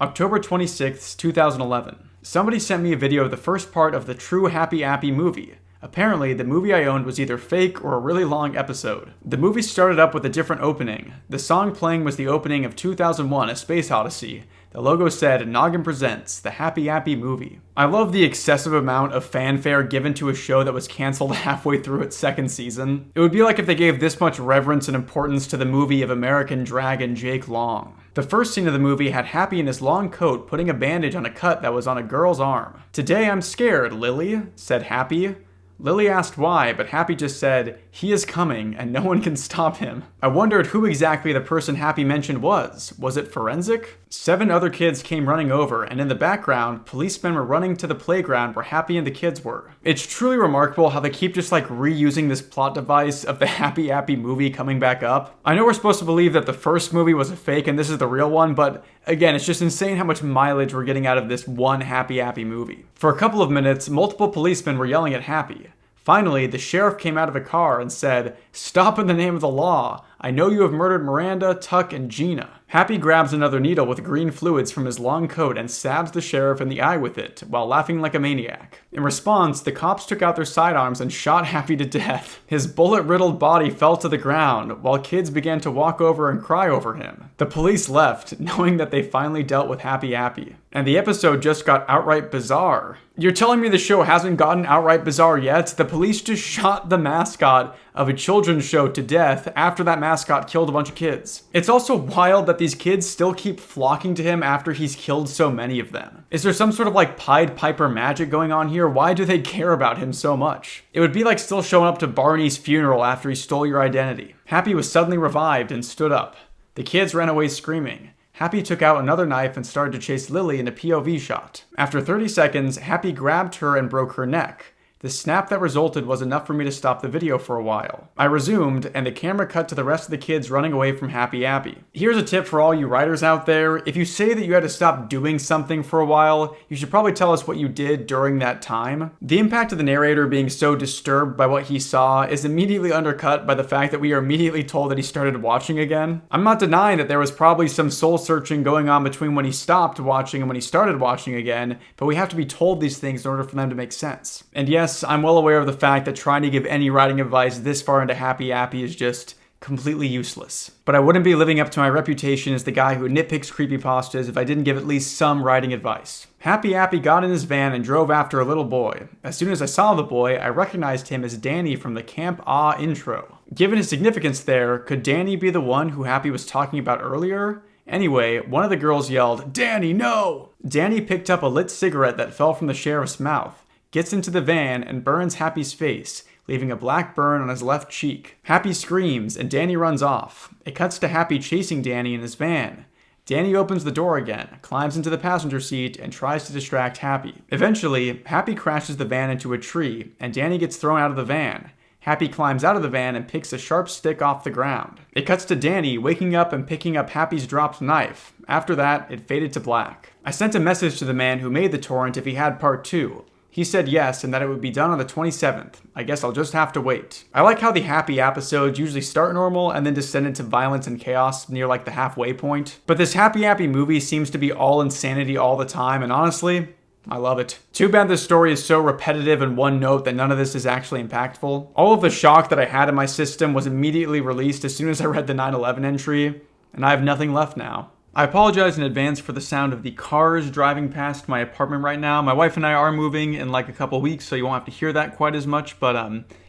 October 26th, 2011. Somebody sent me a video of the first part of the true Happy Appy movie. Apparently, the movie I owned was either fake or a really long episode. The movie started up with a different opening. The song playing was the opening of 2001: A Space Odyssey. The logo said, "Noggin Presents, the Happy Appy Movie." I love the excessive amount of fanfare given to a show that was canceled halfway through its 2nd season. It would be like if they gave this much reverence and importance to the movie of American Dragon Jake Long. The first scene of the movie had Happy in his long coat putting a bandage on a cut that was on a girl's arm. "Today I'm scared, Lily," said Happy. Lily asked why, but Happy just said, "He is coming, and no one can stop him." I wondered who exactly the person Happy mentioned was. Was it forensic? 7 other kids came running over, and in the background, policemen were running to the playground where Happy and the kids were. It's truly remarkable how they keep just reusing this plot device of the Happy Appy movie coming back up. I know we're supposed to believe that the first movie was a fake and this is the real one, but again, it's just insane how much mileage we're getting out of this one Happy Appy movie. For a couple of minutes, multiple policemen were yelling at Happy. Finally, the sheriff came out of a car and said, "Stop in the name of the law. I know you have murdered Miranda, Tuck, and Gina." Happy grabs another needle with green fluids from his long coat and stabs the sheriff in the eye with it, while laughing like a maniac. In response, the cops took out their sidearms and shot Happy to death. His bullet-riddled body fell to the ground, while kids began to walk over and cry over him. The police left, knowing that they finally dealt with Happy Appy. And the episode just got outright bizarre. You're telling me the show hasn't gotten outright bizarre yet? The police just shot the mascot of a children's show to death after that mascot killed a bunch of kids. It's also wild that these kids still keep flocking to him after he's killed so many of them. Is there some sort of Pied Piper magic going on here? Why do they care about him so much? It would be like still showing up to Barney's funeral after he stole your identity. Happy was suddenly revived and stood up. The kids ran away screaming. Happy took out another knife and started to chase Lily in a POV shot. After 30 seconds, Happy grabbed her and broke her neck. The snap that resulted was enough for me to stop the video for a while. I resumed, and the camera cut to the rest of the kids running away from Happy Appy. Here's a tip for all you writers out there. If you say that you had to stop doing something for a while, you should probably tell us what you did during that time. The impact of the narrator being so disturbed by what he saw is immediately undercut by the fact that we are immediately told that he started watching again. I'm not denying that there was probably some soul searching going on between when he stopped watching and when he started watching again, but we have to be told these things in order for them to make sense. And yes, I'm well aware of the fact that trying to give any writing advice this far into Happy Appy is just completely useless. But I wouldn't be living up to my reputation as the guy who nitpicks creepypastas if I didn't give at least some writing advice. Happy Appy got in his van and drove after a little boy. As soon as I saw the boy, I recognized him as Danny from the Camp Ah intro. Given his significance there, could Danny be the one who Happy was talking about earlier? Anyway, one of the girls yelled, "Danny, no!" Danny picked up a lit cigarette that fell from the sheriff's mouth, gets into the van, and burns Happy's face, leaving a black burn on his left cheek. Happy screams, and Danny runs off. It cuts to Happy chasing Danny in his van. Danny opens the door again, climbs into the passenger seat, and tries to distract Happy. Eventually, Happy crashes the van into a tree, and Danny gets thrown out of the van. Happy climbs out of the van and picks a sharp stick off the ground. It cuts to Danny waking up and picking up Happy's dropped knife. After that, it faded to black. I sent a message to the man who made the torrent if he had part 2. He said yes, and that it would be done on the 27th. I guess I'll just have to wait. I like how the Happy episodes usually start normal and then descend into violence and chaos near the halfway point. But this Happy Appy movie seems to be all insanity all the time, and honestly, I love it. Too bad this story is so repetitive and one note that none of this is actually impactful. All of the shock that I had in my system was immediately released as soon as I read the 9/11 entry, and I have nothing left now. I apologize in advance for the sound of the cars driving past my apartment right now. My wife and I are moving in a couple weeks, so you won't have to hear that quite as much, but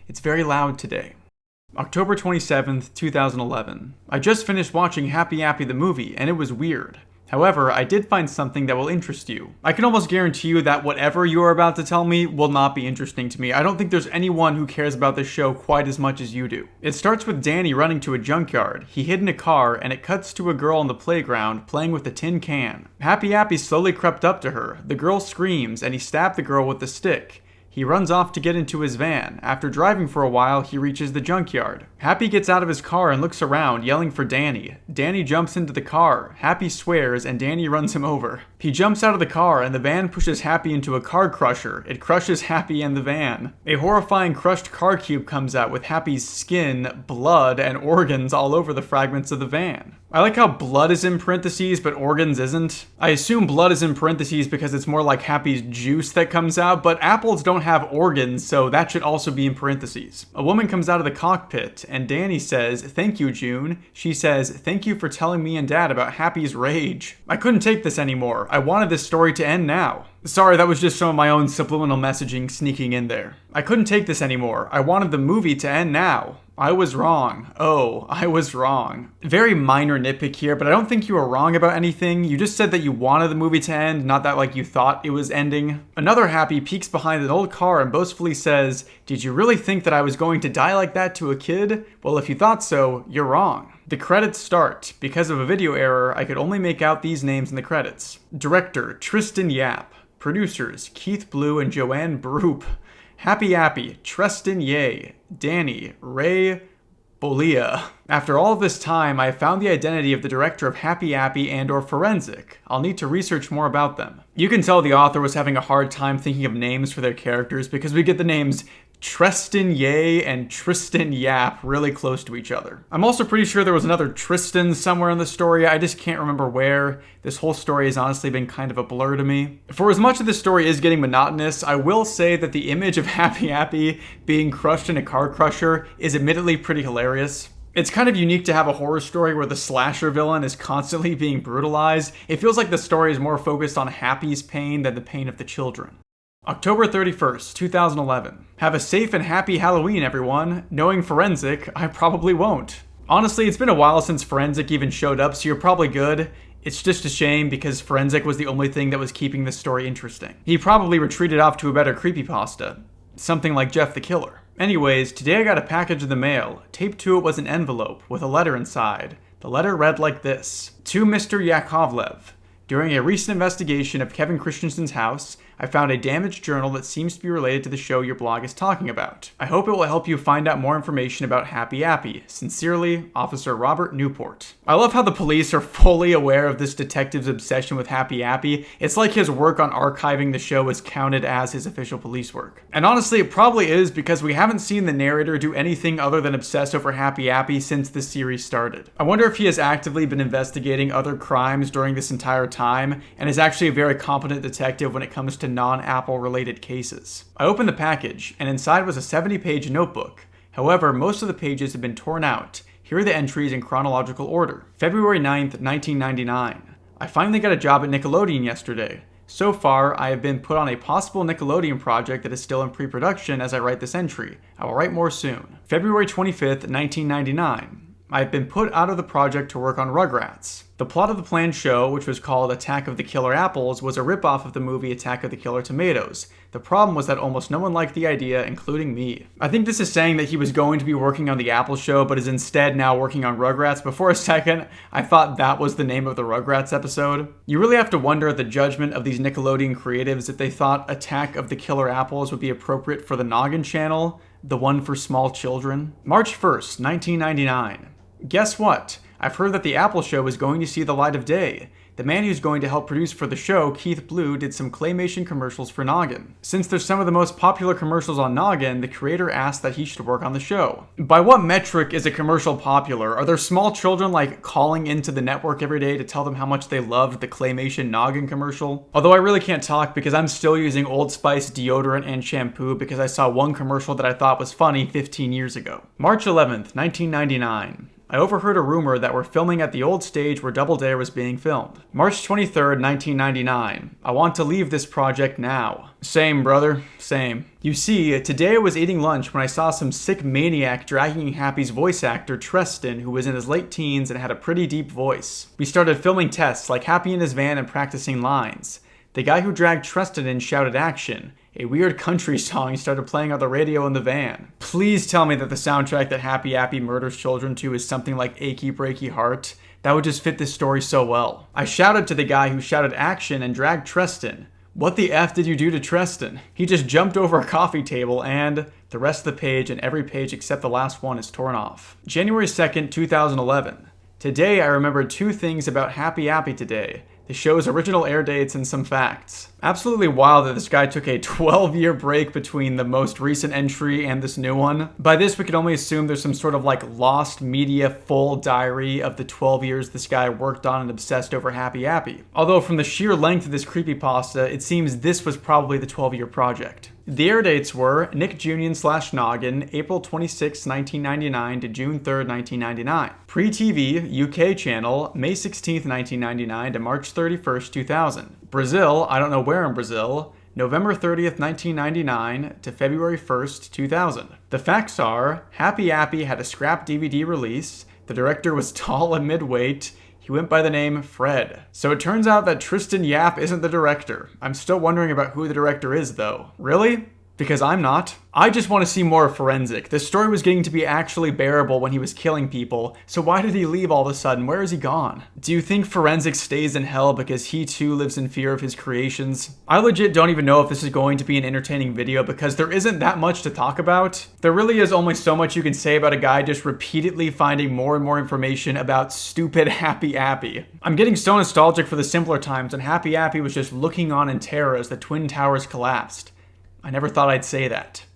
it's very loud today. October 27th, 2011. I just finished watching Happy Appy the movie, and it was weird. However, I did find something that will interest you. I can almost guarantee you that whatever you are about to tell me will not be interesting to me. I don't think there's anyone who cares about this show quite as much as you do. It starts with Danny running to a junkyard. He hid in a car, and it cuts to a girl on the playground playing with a tin can. Happy Appy slowly crept up to her. The girl screams, and he stabbed the girl with the stick. He runs off to get into his van. After driving for a while, he reaches the junkyard. Happy gets out of his car and looks around, yelling for Danny. Danny jumps into the car. Happy swears, and Danny runs him over. He jumps out of the car, and the van pushes Happy into a car crusher. It crushes Happy and the van. A horrifying crushed car cube comes out with Happy's skin, blood, and organs all over the fragments of the van. I like how blood is in parentheses, but organs isn't. I assume blood is in parentheses because it's more like Happy's juice that comes out, but apples don't have organs, so that should also be in parentheses. A woman comes out of the cockpit, and Danny says, "Thank you, June." She says, "Thank you for telling me and Dad about Happy's rage." I couldn't take this anymore. I wanted this story to end now. Sorry, that was just some of my own subliminal messaging sneaking in there. I couldn't take this anymore. I wanted the movie to end now. I was wrong. Oh, I was wrong. Very minor nitpick here, but I don't think you were wrong about anything. You just said that you wanted the movie to end, not that like you thought it was ending. Another Happy peeks behind an old car and boastfully says, "Did you really think that I was going to die like that to a kid? Well, if you thought so, you're wrong." The credits start. Because of a video error, I could only make out these names in the credits. Director, Tristan Yap. Producers, Keith Blue and Joanne Broop. Happy Appy, Tristan Ye, Danny, Ray, Bolia. After all of this time, I have found the identity of the director of Happy Appy and/or Forensic. I'll need to research more about them. You can tell the author was having a hard time thinking of names for their characters because we get the names Tristan Ye and Tristan Yap really close to each other. I'm also pretty sure there was another Tristan somewhere in the story, I just can't remember where. This whole story has honestly been kind of a blur to me. For as much of this story is getting monotonous, I will say that the image of Happy Appy being crushed in a car crusher is admittedly pretty hilarious. It's kind of unique to have a horror story where the slasher villain is constantly being brutalized. It feels like the story is more focused on Happy's pain than the pain of the children. October 31st, 2011. Have a safe and happy Halloween, everyone. Knowing Forensic, I probably won't. Honestly, it's been a while since Forensic even showed up, so you're probably good. It's just a shame because Forensic was the only thing that was keeping this story interesting. He probably retreated off to a better creepypasta. Something like Jeff the Killer. Anyways, today I got a package in the mail. Taped to it was an envelope with a letter inside. The letter read like this. To Mr. Yakovlev. During a recent investigation of Kevin Christensen's house, I found a damaged journal that seems to be related to the show your blog is talking about. I hope it will help you find out more information about Happy Appy. Sincerely, Officer Robert Newport. I love how the police are fully aware of this detective's obsession with Happy Appy. It's like his work on archiving the show is counted as his official police work. And honestly, it probably is because we haven't seen the narrator do anything other than obsess over Happy Appy since the series started. I wonder if he has actively been investigating other crimes during this entire time and is actually a very competent detective when it comes to non-Apple related cases. I opened the package, and inside was a 70-page notebook. However, most of the pages have been torn out. Here are the entries in chronological order. February 9th, 1999. I finally got a job at Nickelodeon yesterday. So far, I have been put on a possible Nickelodeon project that is still in pre-production as I write this entry. I will write more soon. February 25th, 1999. I have been put out of the project to work on Rugrats. The plot of the planned show, which was called Attack of the Killer Apples, was a ripoff of the movie Attack of the Killer Tomatoes. The problem was that almost no one liked the idea, including me. I think this is saying that he was going to be working on the Apple show, but is instead now working on Rugrats. But for a second, I thought that was the name of the Rugrats episode. You really have to wonder at the judgment of these Nickelodeon creatives if they thought Attack of the Killer Apples would be appropriate for the Noggin channel, the one for small children. March 1st, 1999. Guess what? I've heard that the Apple show is going to see the light of day. The man who's going to help produce for the show, Keith Blue, did some claymation commercials for Noggin. Since they're some of the most popular commercials on Noggin, the creator asked that he should work on the show. By what metric is a commercial popular? Are there small children like calling into the network every day to tell them how much they loved the claymation Noggin commercial? Although I really can't talk because I'm still using Old Spice deodorant and shampoo because I saw one commercial that I thought was funny 15 years ago. March 11th, 1999. I overheard a rumor that we're filming at the old stage where Double Dare was being filmed. March 23rd, 1999. I want to leave this project now. Same, brother. Same. You see, today I was eating lunch when I saw some sick maniac dragging Happy's voice actor, Tristan, who was in his late teens and had a pretty deep voice. We started filming tests, like Happy in his van and practicing lines. The guy who dragged Tristan in shouted action. A weird country song started playing on the radio in the van. Please tell me that the soundtrack that Happy Appy murders children to is something like Achy Breaky Heart. That would just fit this story so well. I shouted to the guy who shouted action and dragged Tristan. What the F did you do to Tristan? He just jumped over a coffee table and the rest of the page and every page except the last one is torn off. January 2nd, 2011. Today I remembered two things about Happy Appy today. The show's original air dates and some facts. Absolutely wild that this guy took a 12-year break between the most recent entry and this new one. By this, we can only assume there's some sort of like lost media full diary of the 12 years this guy worked on and obsessed over Happy Appy. Although from the sheer length of this creepypasta, it seems this was probably the 12-year project. The air dates were Nick Junion/Noggin, April 26, 1999 to June 3, 1999. Pre-TV, UK channel, May 16, 1999 to March 31, 2000. Brazil, I don't know where in Brazil, November 30th, 1999 to February 1st, 2000. The facts are, Happy Appy had a scrap DVD release, the director was tall and mid-weight, he went by the name Fred. So it turns out that Tristan Yap isn't the director. I'm still wondering about who the director is though. Really? Because I'm not. I just want to see more of Forensic. This story was getting to be actually bearable when he was killing people, so why did he leave all of a sudden? Where is he gone? Do you think Forensic stays in hell because he too lives in fear of his creations? I legit don't even know if this is going to be an entertaining video because there isn't that much to talk about. There really is only so much you can say about a guy just repeatedly finding more and more information about stupid Happy Appy. I'm getting so nostalgic for the simpler times when Happy Appy was just looking on in terror as the Twin Towers collapsed. I never thought I'd say that.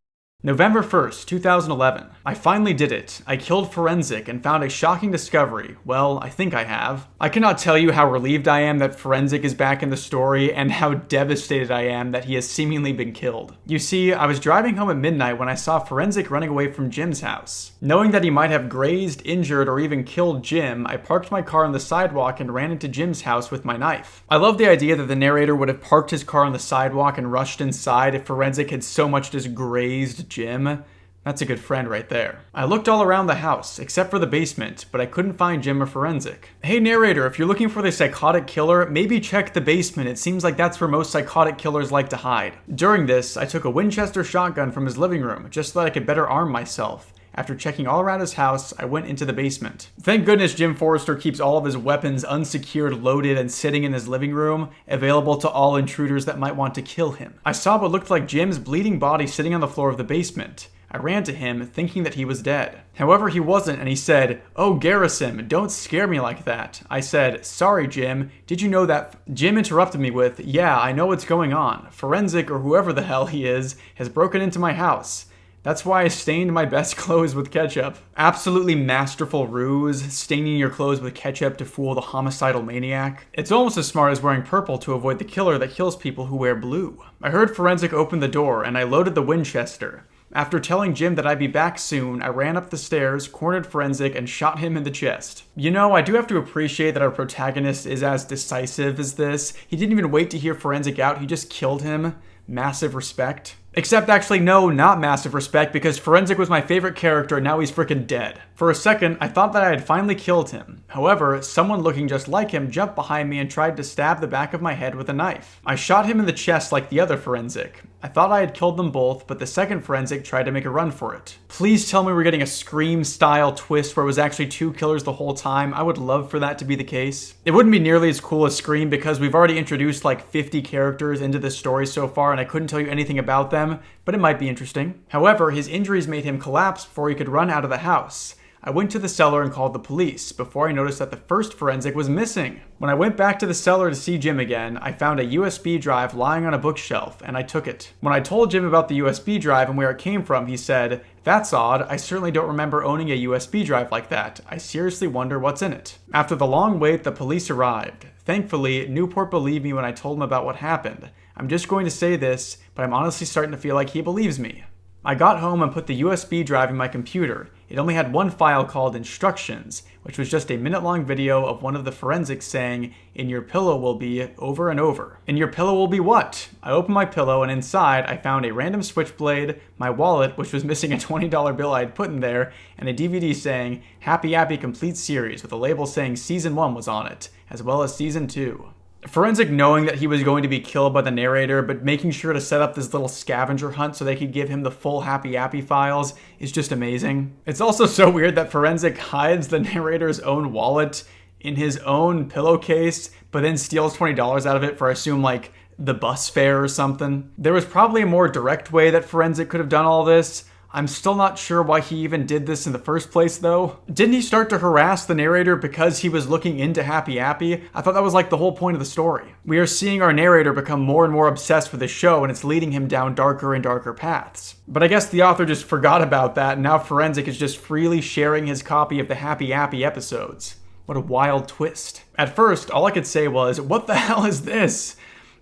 November 1st, 2011. I finally did it. I killed Forensic and found a shocking discovery. Well, I think I have. I cannot tell you how relieved I am that Forensic is back in the story and how devastated I am that he has seemingly been killed. You see, I was driving home at midnight when I saw Forensic running away from Jim's house. Knowing that he might have grazed, injured, or even killed Jim, I parked my car on the sidewalk and ran into Jim's house with my knife. I love the idea that the narrator would have parked his car on the sidewalk and rushed inside if Forensic had so much just grazed Jim. That's a good friend right there. I looked all around the house, except for the basement, but I couldn't find Jim or Forensic. Hey narrator, if you're looking for the psychotic killer, maybe check the basement. It seems like that's where most psychotic killers like to hide. During this, I took a Winchester shotgun from his living room, just so that I could better arm myself. After checking all around his house, I went into the basement. Thank goodness Jim Forrester keeps all of his weapons unsecured, loaded, and sitting in his living room, available to all intruders that might want to kill him. I saw what looked like Jim's bleeding body sitting on the floor of the basement. I ran to him, thinking that he was dead. However, he wasn't, and he said, "Oh, Garrison, don't scare me like that." I said, "Sorry, Jim. Did you know that?" Jim interrupted me with, "Yeah, I know what's going on. Forensic, or whoever the hell he is, has broken into my house. That's why I stained my best clothes with ketchup." Absolutely masterful ruse, staining your clothes with ketchup to fool the homicidal maniac. It's almost as smart as wearing purple to avoid the killer that kills people who wear blue. I heard Forensic open the door, and I loaded the Winchester. After telling Jim that I'd be back soon, I ran up the stairs, cornered Forensic, and shot him in the chest. You know, I do have to appreciate that our protagonist is as decisive as this. He didn't even wait to hear Forensic out, he just killed him. Massive respect. Except actually no, not massive respect, because Forensic was my favorite character and now he's freaking dead. For a second, I thought that I had finally killed him. However, someone looking just like him jumped behind me and tried to stab the back of my head with a knife. I shot him in the chest like the other Forensic. I thought I had killed them both, but the second Forensic tried to make a run for it. Please tell me we're getting a Scream-style twist where it was actually two killers the whole time. I would love for that to be the case. It wouldn't be nearly as cool as Scream because we've already introduced like 50 characters into this story so far and I couldn't tell you anything about them, but it might be interesting. However, his injuries made him collapse before he could run out of the house. I went to the cellar and called the police before I noticed that the first Forensic was missing. When I went back to the cellar to see Jim again, I found a USB drive lying on a bookshelf and I took it. When I told Jim about the USB drive and where it came from, he said, "That's odd. I certainly don't remember owning a USB drive like that. I seriously wonder what's in it." After the long wait, the police arrived. Thankfully, Newport believed me when I told him about what happened. I'm just going to say this, but I'm honestly starting to feel like he believes me. I got home and put the USB drive in my computer. It only had one file called Instructions, which was just a minute-long video of one of the forensics saying, "In your pillow will be," over and over. In your pillow will be what? I opened my pillow and inside I found a random switchblade, my wallet, which was missing a $20 bill I had put in there, and a DVD saying, "Happy Appy Complete Series," with a label saying Season 1 was on it, as well as Season 2. Forensic knowing that he was going to be killed by the narrator, but making sure to set up this little scavenger hunt so they could give him the full Happy Appy files is just amazing. It's also so weird that Forensic hides the narrator's own wallet in his own pillowcase, but then steals $20 out of it for, I assume, like, the bus fare or something. There was probably a more direct way that Forensic could have done all this. I'm still not sure why he even did this in the first place, though. Didn't he start to harass the narrator because he was looking into Happy Appy? I thought that was like the whole point of the story. We are seeing our narrator become more and more obsessed with the show, and it's leading him down darker and darker paths. But I guess the author just forgot about that, and now Forensic is just freely sharing his copy of the Happy Appy episodes. What a wild twist. At first, all I could say was, what the hell is this?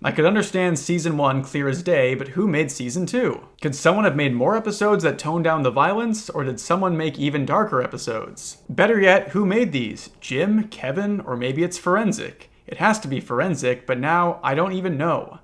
I could understand Season 1 clear as day, but who made Season 2? Could someone have made more episodes that toned down the violence, or did someone make even darker episodes? Better yet, who made these? Jim, Kevin, or maybe it's Forensic? It has to be Forensic, but now I don't even know.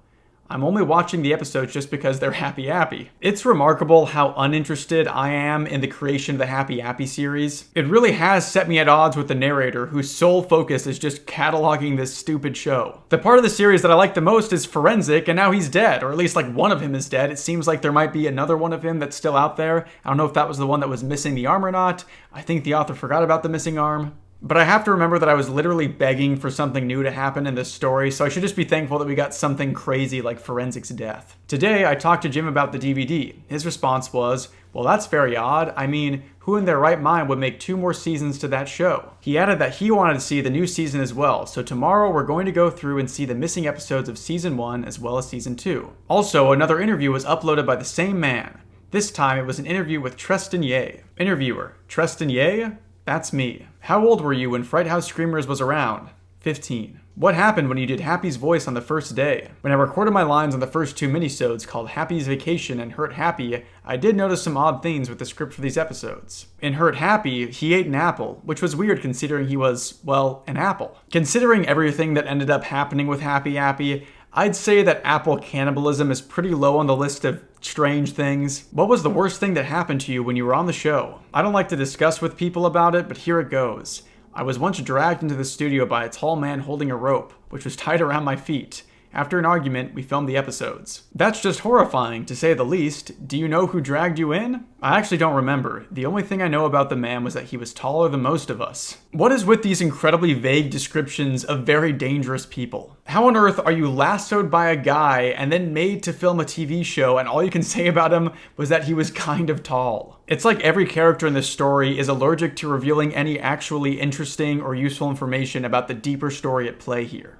I'm only watching the episodes just because they're Happy Appy. It's remarkable how uninterested I am in the creation of the Happy Appy series. It really has set me at odds with the narrator, whose sole focus is just cataloging this stupid show. The part of the series that I like the most is Forensic, and now he's dead, or at least like one of him is dead. It seems like there might be another one of him that's still out there. I don't know if that was the one that was missing the arm or not. I think the author forgot about the missing arm. But I have to remember that I was literally begging for something new to happen in this story, so I should just be thankful that we got something crazy like Forensic's death. Today, I talked to Jim about the DVD. His response was, well, that's very odd. I mean, who in their right mind would make 2 more seasons to that show? He added that he wanted to see the new season as well, so tomorrow we're going to go through and see the missing episodes of Season 1 as well as Season 2. Also, another interview was uploaded by the same man. This time, it was an interview with Tristan Ye. Interviewer, Tristan Ye? That's me. How old were you when Fright House Screamers was around? 15. What happened when you did Happy's voice on the first day? When I recorded my lines on the first 2 minisodes called Happy's Vacation and Hurt Happy, I did notice some odd things with the script for these episodes. In Hurt Happy, he ate an apple, which was weird considering he was, well, an apple. Considering everything that ended up happening with Happy Appy, I'd say that apple cannibalism is pretty low on the list of strange things. What was the worst thing that happened to you when you were on the show? I don't like to discuss with people about it, but here it goes. I was once dragged into the studio by a tall man holding a rope, which was tied around my feet. After an argument, we filmed the episodes. That's just horrifying, to say the least. Do you know who dragged you in? I actually don't remember. The only thing I know about the man was that he was taller than most of us. What is with these incredibly vague descriptions of very dangerous people? How on earth are you lassoed by a guy and then made to film a TV show and all you can say about him was that he was kind of tall? It's like every character in this story is allergic to revealing any actually interesting or useful information about the deeper story at play here.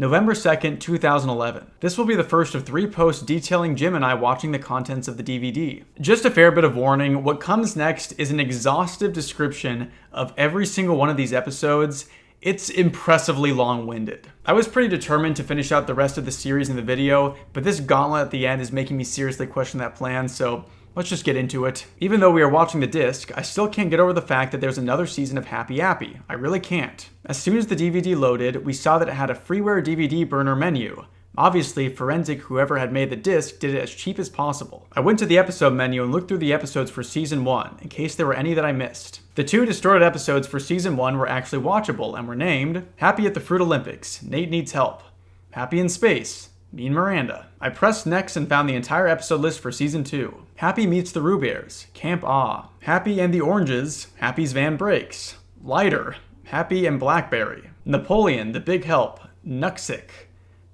November 2nd, 2011. This will be the first of 3 posts detailing Jim and I watching the contents of the DVD. Just a fair bit of warning, what comes next is an exhaustive description of every single one of these episodes. It's impressively long-winded. I was pretty determined to finish out the rest of the series in the video, but this gauntlet at the end is making me seriously question that plan, so let's just get into it. Even though we are watching the disc, I still can't get over the fact that there's another season of Happy Appy. I really can't. As soon as the DVD loaded, we saw that it had a freeware DVD burner menu. Obviously, Forensic, whoever had made the disc, did it as cheap as possible. I went to the episode menu and looked through the episodes for Season 1, in case there were any that I missed. The 2 distorted episodes for Season 1 were actually watchable and were named Happy at the Fruit Olympics, Nate Needs Help, Happy in Space, Mean Miranda. I pressed next and found the entire episode list for Season 2. Happy Meets the Roo Bears, Camp Ah, Happy and the Oranges, Happy's Van Breaks, Lighter, Happy and Blackberry, Napoleon, The Big Help, Nuxic,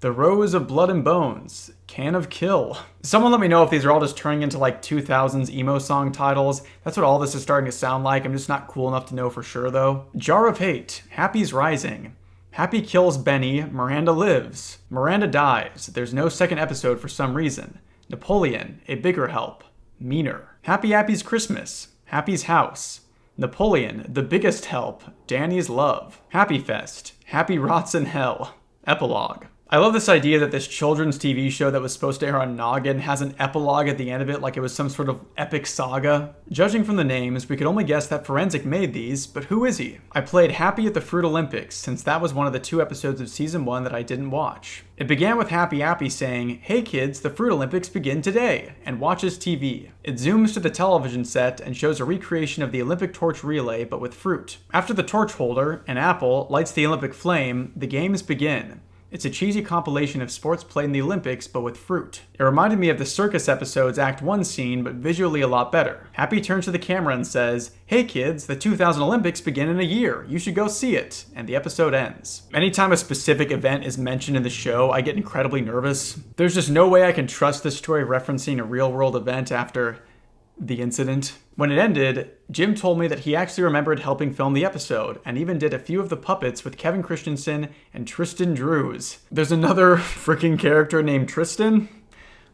The Rose of Blood and Bones, Can of Kill. Someone let me know if these are all just turning into like 2000s emo song titles. That's what all this is starting to sound like. I'm just not cool enough to know for sure though. Jar of Hate, Happy's Rising, Happy kills Benny, Miranda lives. Miranda dies. There's no second episode for some reason. Napoleon, A Bigger Help. Meaner. Happy Appy's Christmas. Happy's House. Napoleon, The Biggest Help. Danny's Love. Happy Fest. Happy Rots in Hell. Epilogue. I love this idea that this children's TV show that was supposed to air on Noggin has an epilogue at the end of it like it was some sort of epic saga. Judging from the names, we could only guess that Forensic made these, but who is he? I played Happy at the Fruit Olympics, since that was one of the 2 episodes of Season 1 that I didn't watch. It began with Happy Appy saying, "Hey kids, the Fruit Olympics begin today," and watches TV. It zooms to the television set and shows a recreation of the Olympic torch relay, but with fruit. After the torch holder, an apple, lights the Olympic flame, the games begin. It's a cheesy compilation of sports played in the Olympics, but with fruit. It reminded me of the circus episode's Act 1 scene, but visually a lot better. Happy turns to the camera and says, "Hey kids, the 2000 Olympics begin in a year. You should go see it." And the episode ends. Anytime a specific event is mentioned in the show, I get incredibly nervous. There's just no way I can trust this story referencing a real-world event after the incident. When it ended, Jim told me that he actually remembered helping film the episode, and even did a few of the puppets with Kevin Christensen and Tristan Drews. There's another freaking character named Tristan?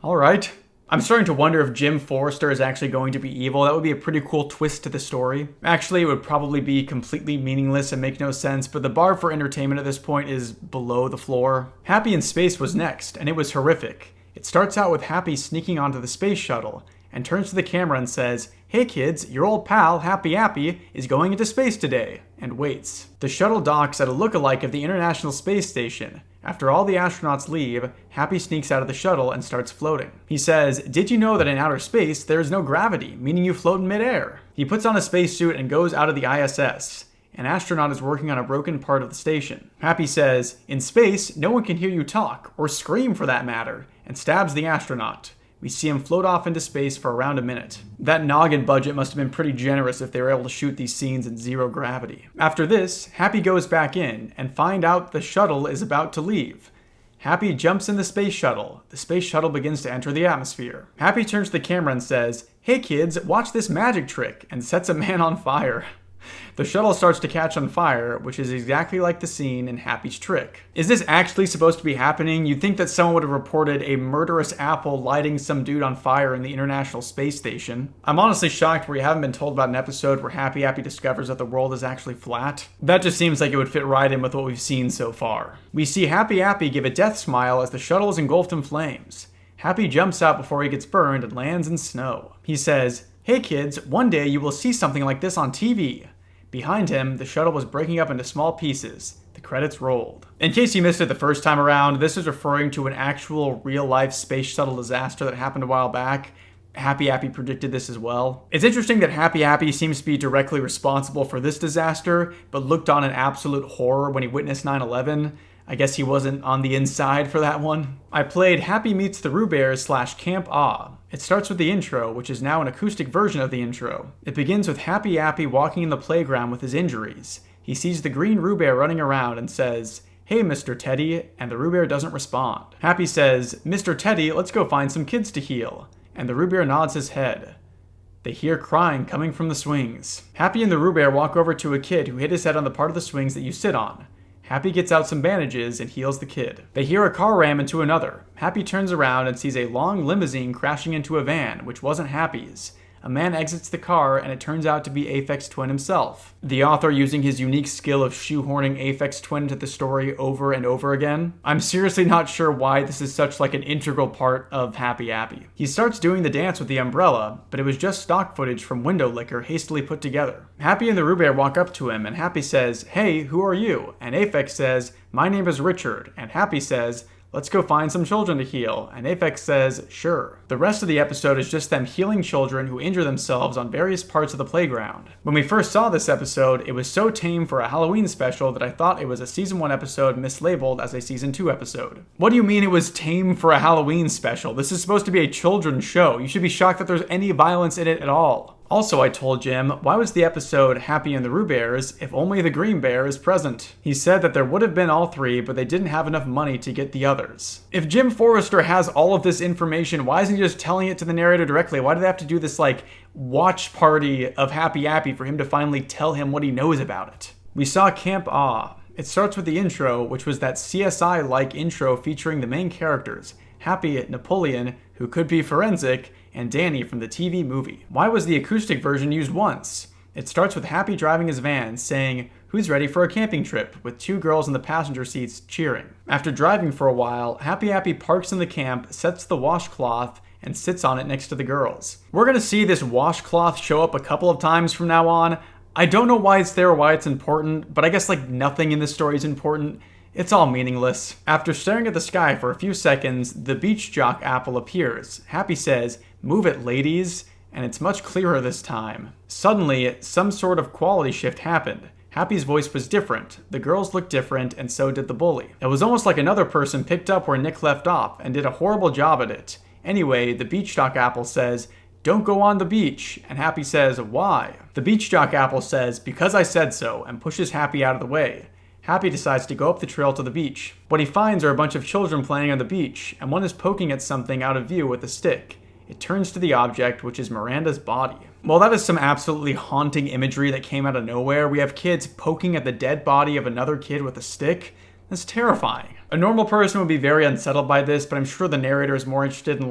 Alright. I'm starting to wonder if Jim Forrester is actually going to be evil. That would be a pretty cool twist to the story. Actually, it would probably be completely meaningless and make no sense, but the bar for entertainment at this point is below the floor. Happy in Space was next, and it was horrific. It starts out with Happy sneaking onto the space shuttle, and turns to the camera and says, "Hey kids, your old pal, Happy Appy, is going into space today," and waits. The shuttle docks at a look-alike of the International Space Station. After all the astronauts leave, Happy sneaks out of the shuttle and starts floating. He says, "Did you know that in outer space there is no gravity, meaning you float in midair?" He puts on a spacesuit and goes out of the ISS. An astronaut is working on a broken part of the station. Happy says, "In space, no one can hear you talk, or scream for that matter," and stabs the astronaut. We see him float off into space for around a minute. That noggin budget must have been pretty generous if they were able to shoot these scenes in zero gravity. After this, Happy goes back in and finds out the shuttle is about to leave. Happy jumps in the space shuttle. The space shuttle begins to enter the atmosphere. Happy turns to the camera and says, "Hey kids, watch this magic trick," and sets a man on fire. The shuttle starts to catch on fire, which is exactly like the scene in Happy's trick. Is this actually supposed to be happening? You'd think that someone would have reported a murderous apple lighting some dude on fire in the International Space Station. I'm honestly shocked we haven't been told about an episode where Happy discovers that the world is actually flat. That just seems like it would fit right in with what we've seen so far. We see Happy give a death smile as the shuttle is engulfed in flames. Happy jumps out before he gets burned and lands in snow. He says, "Hey kids, one day you will see something like this on TV." Behind him, the shuttle was breaking up into small pieces. The credits rolled. In case you missed it the first time around, this is referring to an actual real-life space shuttle disaster that happened a while back. Happy predicted this as well. It's interesting that Happy seems to be directly responsible for this disaster, but looked on in absolute horror when he witnessed 9/11. I guess he wasn't on the inside for that one. I played Happy Meets the Roo Bears / Camp Ah. It starts with the intro, which is now an acoustic version of the intro. It begins with Happy walking in the playground with his injuries. He sees the green Roo Bear running around and says, "Hey, Mr. Teddy," and the Roo Bear doesn't respond. Happy says, "Mr. Teddy, let's go find some kids to heal," and the Roo Bear nods his head. They hear crying coming from the swings. Happy and the Roo Bear walk over to a kid who hit his head on the part of the swings that you sit on. Happy gets out some bandages and heals the kid. They hear a car ram into another. Happy turns around and sees a long limousine crashing into a van, which wasn't Happy's. A man exits the car and it turns out to be Aphex Twin himself. The author using his unique skill of shoehorning Aphex Twin into the story over and over again. I'm seriously not sure why this is such like an integral part of Happy. He starts doing the dance with the umbrella, but it was just stock footage from window liquor hastily put together. Happy and the Roo Bear walk up to him and Happy says, "Hey, who are you?" And Aphex says, "My name is Richard," and Happy says, "Let's go find some children to heal," and Aphex says, "Sure." The rest of the episode is just them healing children who injure themselves on various parts of the playground. When we first saw this episode, it was so tame for a Halloween special that I thought it was a Season 1 episode mislabeled as a Season 2 episode. What do you mean it was tame for a Halloween special? This is supposed to be a children's show. You should be shocked that there's any violence in it at all. Also, I told Jim, why was the episode Happy and the Roo Bears if only the Green Bear is present? He said that there would have been all three, but they didn't have enough money to get the others. If Jim Forrester has all of this information, why isn't he just telling it to the narrator directly? Why do they have to do this, watch party of Happy for him to finally tell him what he knows about it? We saw Camp Ah. It starts with the intro, which was that CSI-like intro featuring the main characters, Happy, Napoleon, who could be forensic, and Danny from the TV movie. Why was the acoustic version used once? It starts with Happy driving his van, saying, "Who's ready for a camping trip?" with two girls in the passenger seats cheering. After driving for a while, Happy parks in the camp, sets the washcloth, and sits on it next to the girls. We're gonna see this washcloth show up a couple of times from now on. I don't know why it's there or why it's important, but I guess nothing in this story is important. It's all meaningless. After staring at the sky for a few seconds, the beach jock apple appears. Happy says, "Move it, ladies," and it's much clearer this time. Suddenly, some sort of quality shift happened. Happy's voice was different, the girls looked different, and so did the bully. It was almost like another person picked up where Nick left off and did a horrible job at it. Anyway, the beach jock apple says, "Don't go on the beach," and Happy says, "Why?" The beach jock apple says, "Because I said so," and pushes Happy out of the way. Happy decides to go up the trail to the beach. What he finds are a bunch of children playing on the beach, and one is poking at something out of view with a stick. It turns to the object, which is Miranda's body. Well, that is some absolutely haunting imagery that came out of nowhere. We have kids poking at the dead body of another kid with a stick. That's terrifying. A normal person would be very unsettled by this, but I'm sure the narrator is more interested in,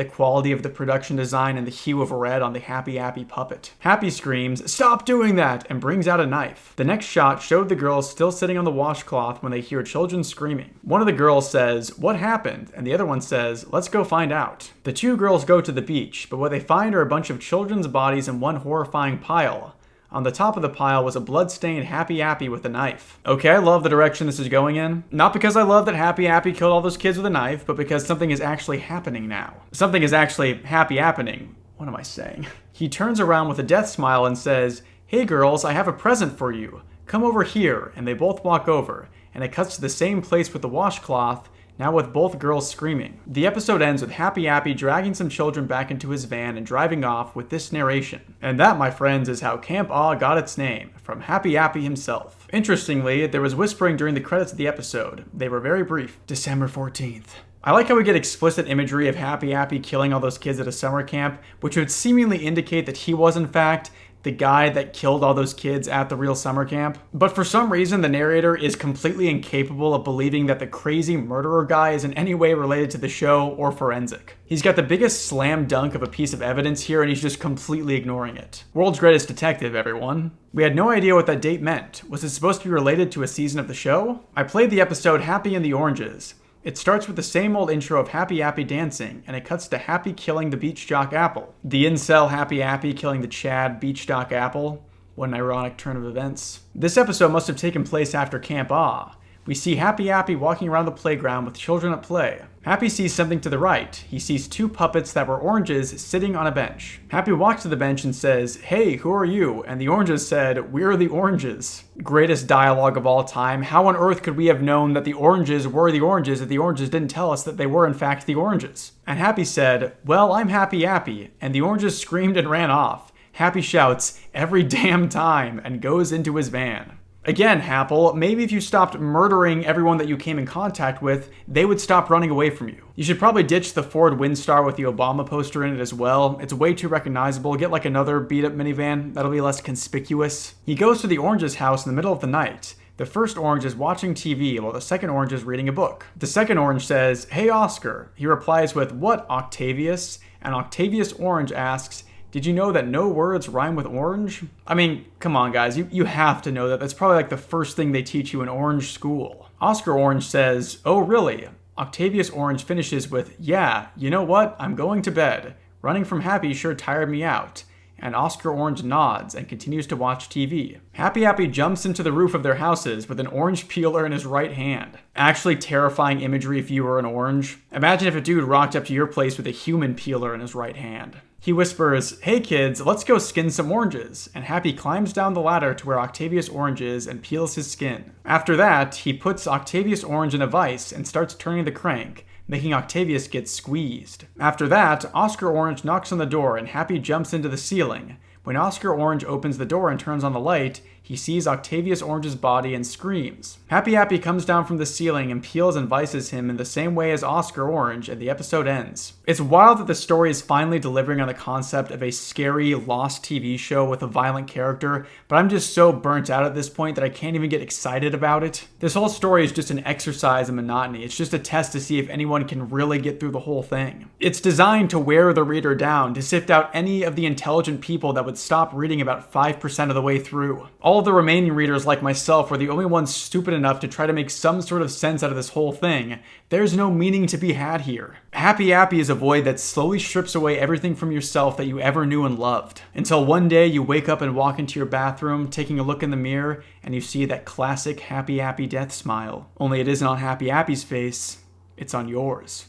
the quality of the production design, and the hue of red on the Happy Appy puppet. Happy screams, "Stop doing that!" and brings out a knife. The next shot showed the girls still sitting on the washcloth when they hear children screaming. One of the girls says, "What happened?" and the other one says, "Let's go find out." The two girls go to the beach, but what they find are a bunch of children's bodies in one horrifying pile. On the top of the pile was a blood-stained Happy Appy with a knife. Okay, I love the direction this is going in. Not because I love that Happy Appy killed all those kids with a knife, but because something is actually happening now. Something is actually happy-happening. What am I saying? He turns around with a death smile and says, "Hey girls, I have a present for you. Come over here," and they both walk over, and it cuts to the same place with the washcloth, now with both girls screaming. The episode ends with Happy Appy dragging some children back into his van and driving off with this narration. And that, my friends, is how Camp Aw got its name, from Happy Appy himself. Interestingly, there was whispering during the credits of the episode. They were very brief. December 14th. I like how we get explicit imagery of Happy Appy killing all those kids at a summer camp, which would seemingly indicate that he was, in fact, the guy that killed all those kids at the real summer camp. But for some reason, the narrator is completely incapable of believing that the crazy murderer guy is in any way related to the show or forensic. He's got the biggest slam dunk of a piece of evidence here, and he's just completely ignoring it. World's greatest detective, everyone. We had no idea what that date meant. Was it supposed to be related to a season of the show? I played the episode Happy in the Oranges. It starts with the same old intro of Happy Appy dancing, and it cuts to Happy killing the beach jock Apple. The incel Happy Appy killing the Chad beach jock Apple. What an ironic turn of events. This episode must have taken place after Camp Aw. We see Happy Appy walking around the playground with children at play. Happy sees something to the right. He sees two puppets that were oranges sitting on a bench. Happy walks to the bench and says, "Hey, who are you?" And the oranges said, "We're the oranges." Greatest dialogue of all time. How on earth could we have known that the oranges were the oranges if the oranges didn't tell us that they were in fact the oranges? And Happy said, "Well, I'm Happy Appy." And the oranges screamed and ran off. Happy shouts, "Every damn time," and goes into his van. Again, Happle, maybe if you stopped murdering everyone that you came in contact with, they would stop running away from you. You should probably ditch the Ford Windstar with the Obama poster in it as well. It's way too recognizable. Get like another beat-up minivan. That'll be less conspicuous. He goes to the orange's house in the middle of the night. The first orange is watching TV while the second orange is reading a book. The second orange says, "Hey, Oscar." He replies with, "What, Octavius?" And Octavius Orange asks, "Did you know that no words rhyme with orange?" I mean, come on guys, you have to know that. That's probably like the first thing they teach you in orange school. Oscar Orange says, "Oh really?" Octavius Orange finishes with, "Yeah, you know what? I'm going to bed. Running from Happy sure tired me out." And Oscar Orange nods and continues to watch TV. Happy Appy jumps into the roof of their houses with an orange peeler in his right hand. Actually terrifying imagery if you were an orange. Imagine if a dude rocked up to your place with a human peeler in his right hand. He whispers, "Hey kids, let's go skin some oranges." And Happy climbs down the ladder to where Octavius Orange is and peels his skin. After that, he puts Octavius Orange in a vise and starts turning the crank, making Octavius get squeezed. After that, Oscar Orange knocks on the door and Happy jumps into the ceiling. When Oscar Orange opens the door and turns on the light, he sees Octavius Orange's body and screams. Happy Appy comes down from the ceiling and peels and vices him in the same way as Oscar Orange, and the episode ends. It's wild that the story is finally delivering on the concept of a scary, lost TV show with a violent character, but I'm just so burnt out at this point that I can't even get excited about it. This whole story is just an exercise in monotony. It's just a test to see if anyone can really get through the whole thing. It's designed to wear the reader down, to sift out any of the intelligent people that would stop reading about 5% of the way through. All of the remaining readers, like myself, were the only ones stupid enough to try to make some sort of sense out of this whole thing. There's no meaning to be had here. Happy Appy is a void that slowly strips away everything from yourself that you ever knew and loved. Until one day you wake up and walk into your bathroom, taking a look in the mirror, and you see that classic Happy Appy death smile. Only it isn't on Happy Appy's face, it's on yours.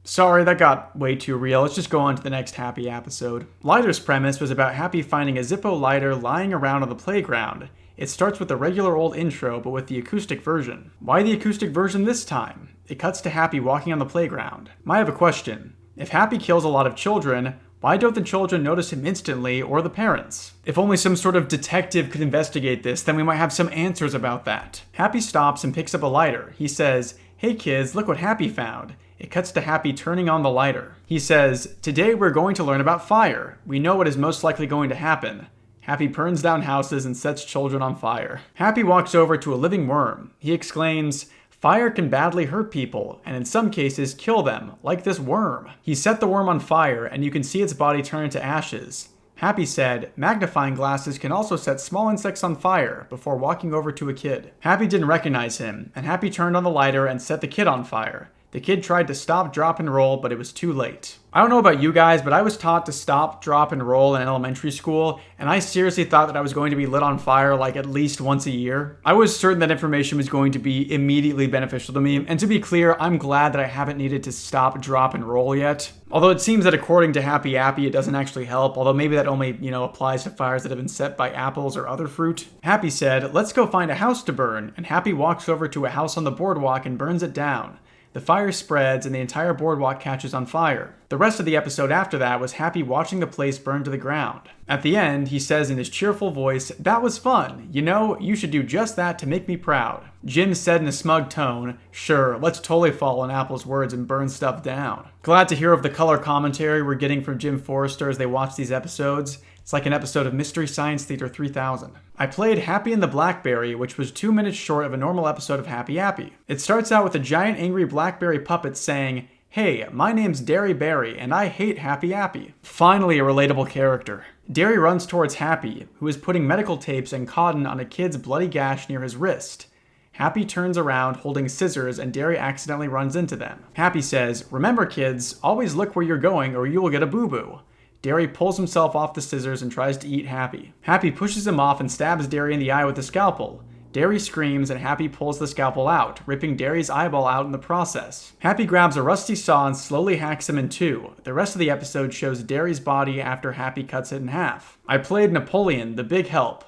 Sorry, that got way too real. Let's just go on to the next Happy episode. Lighter's premise was about Happy finding a Zippo lighter lying around on the playground. It starts with the regular old intro, but with the acoustic version. Why the acoustic version this time? It cuts to Happy walking on the playground. I have a question. If Happy kills a lot of children, why don't the children notice him instantly, or the parents? If only some sort of detective could investigate this, then we might have some answers about that. Happy stops and picks up a lighter. He says, "Hey kids, look what Happy found." It cuts to Happy turning on the lighter. He says, "Today we're going to learn about fire. We know what is most likely going to happen." Happy burns down houses and sets children on fire. Happy walks over to a living worm. He exclaims, Fire can badly hurt people, and in some cases kill them, like this worm. He set the worm on fire, and you can see its body turn into ashes. Happy said, magnifying glasses can also set small insects on fire, before walking over to a kid. Happy didn't recognize him, and Happy turned on the lighter and set the kid on fire. The kid tried to stop, drop, and roll, but it was too late. I don't know about you guys, but I was taught to stop, drop, and roll in elementary school, and I seriously thought that I was going to be lit on fire like at least once a year. I was certain that information was going to be immediately beneficial to me, and to be clear, I'm glad that I haven't needed to stop, drop, and roll yet. Although it seems that according to Happy Appy, it doesn't actually help, although maybe that only, applies to fires that have been set by apples or other fruit. Happy said, let's go find a house to burn, and Happy walks over to a house on the boardwalk and burns it down. The fire spreads and the entire boardwalk catches on fire. The rest of the episode after that was Happy watching the place burn to the ground. At the end, he says in his cheerful voice, that was fun. You should do just that to make me proud. Jim said in a smug tone, sure, let's totally follow in Apple's words and burn stuff down. Glad to hear of the color commentary we're getting from Jim Forrester as they watch these episodes. It's like an episode of Mystery Science Theater 3000. I played Happy and the Blackberry, which was 2 minutes short of a normal episode of Happy Appy. It starts out with a giant angry blackberry puppet saying, hey, my name's Derry Berry, and I hate Happy Appy. Finally a relatable character. Derry runs towards Happy, who is putting medical tapes and cotton on a kid's bloody gash near his wrist. Happy turns around holding scissors and Derry accidentally runs into them. Happy says, remember kids, always look where you're going or you will get a boo-boo. Derry pulls himself off the scissors and tries to eat Happy. Happy pushes him off and stabs Derry in the eye with the scalpel. Derry screams and Happy pulls the scalpel out, ripping Derry's eyeball out in the process. Happy grabs a rusty saw and slowly hacks him in two. The rest of the episode shows Derry's body after Happy cuts it in half. I played Napoleon, the Big Help.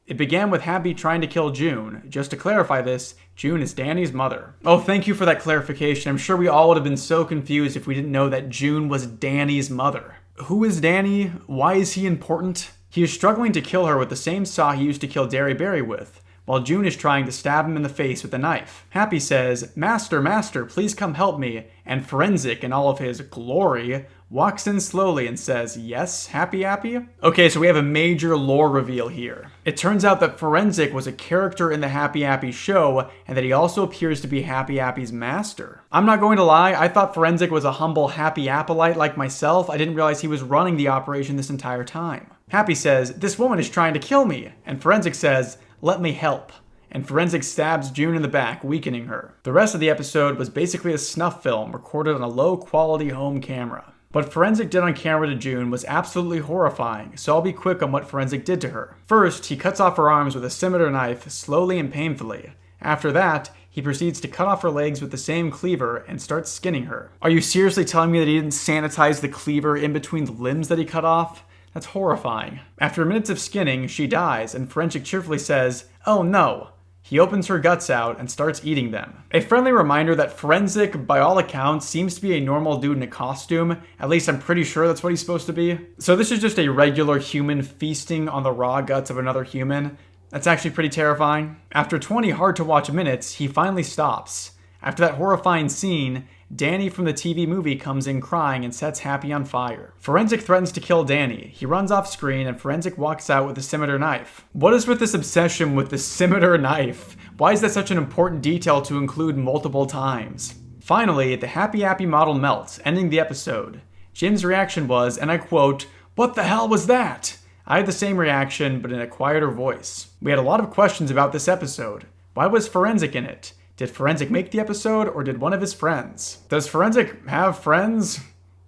It began with Happy trying to kill June. Just to clarify this, June is Danny's mother. Oh, thank you for that clarification. I'm sure we all would have been so confused if we didn't know that June was Danny's mother. Who is Danny? Why is he important? He is struggling to kill her with the same saw he used to kill Derry Berry with, while June is trying to stab him in the face with a knife. Happy says, Master, Master, please come help me, and Forensic, in all of his glory, walks in slowly and says, yes, Happy Appy? Okay, so we have a major lore reveal here. It turns out that Forensic was a character in the Happy Appy show, and that he also appears to be Happy Appy's master. I'm not going to lie, I thought Forensic was a humble Happy Appleite like myself. I didn't realize he was running the operation this entire time. Happy says, this woman is trying to kill me, and Forensic says, let me help. And Forensic stabs June in the back, weakening her. The rest of the episode was basically a snuff film recorded on a low-quality home camera. What Forensic did on camera to June was absolutely horrifying, so I'll be quick on what Forensic did to her. First, he cuts off her arms with a scimitar knife, slowly and painfully. After that, he proceeds to cut off her legs with the same cleaver and starts skinning her. Are you seriously telling me that he didn't sanitize the cleaver in between the limbs that he cut off? That's horrifying. After minutes of skinning, she dies, and Forensic cheerfully says, oh no. He opens her guts out and starts eating them. A friendly reminder that Forensic, by all accounts, seems to be a normal dude in a costume. At least I'm pretty sure that's what he's supposed to be. So this is just a regular human feasting on the raw guts of another human. That's actually pretty terrifying. After 20 hard-to-watch minutes, he finally stops. After that horrifying scene, Danny from the TV movie comes in crying and sets Happy on fire. Forensic threatens to kill Danny. He runs off screen and Forensic walks out with a scimitar knife. What is with this obsession with the scimitar knife? Why is that such an important detail to include multiple times? Finally, the Happy Appy model melts, ending the episode. Jim's reaction was, and I quote, what the hell was that? I had the same reaction, but in a quieter voice. We had a lot of questions about this episode. Why was Forensic in it? Did Forensic make the episode, or did one of his friends? Does Forensic have friends?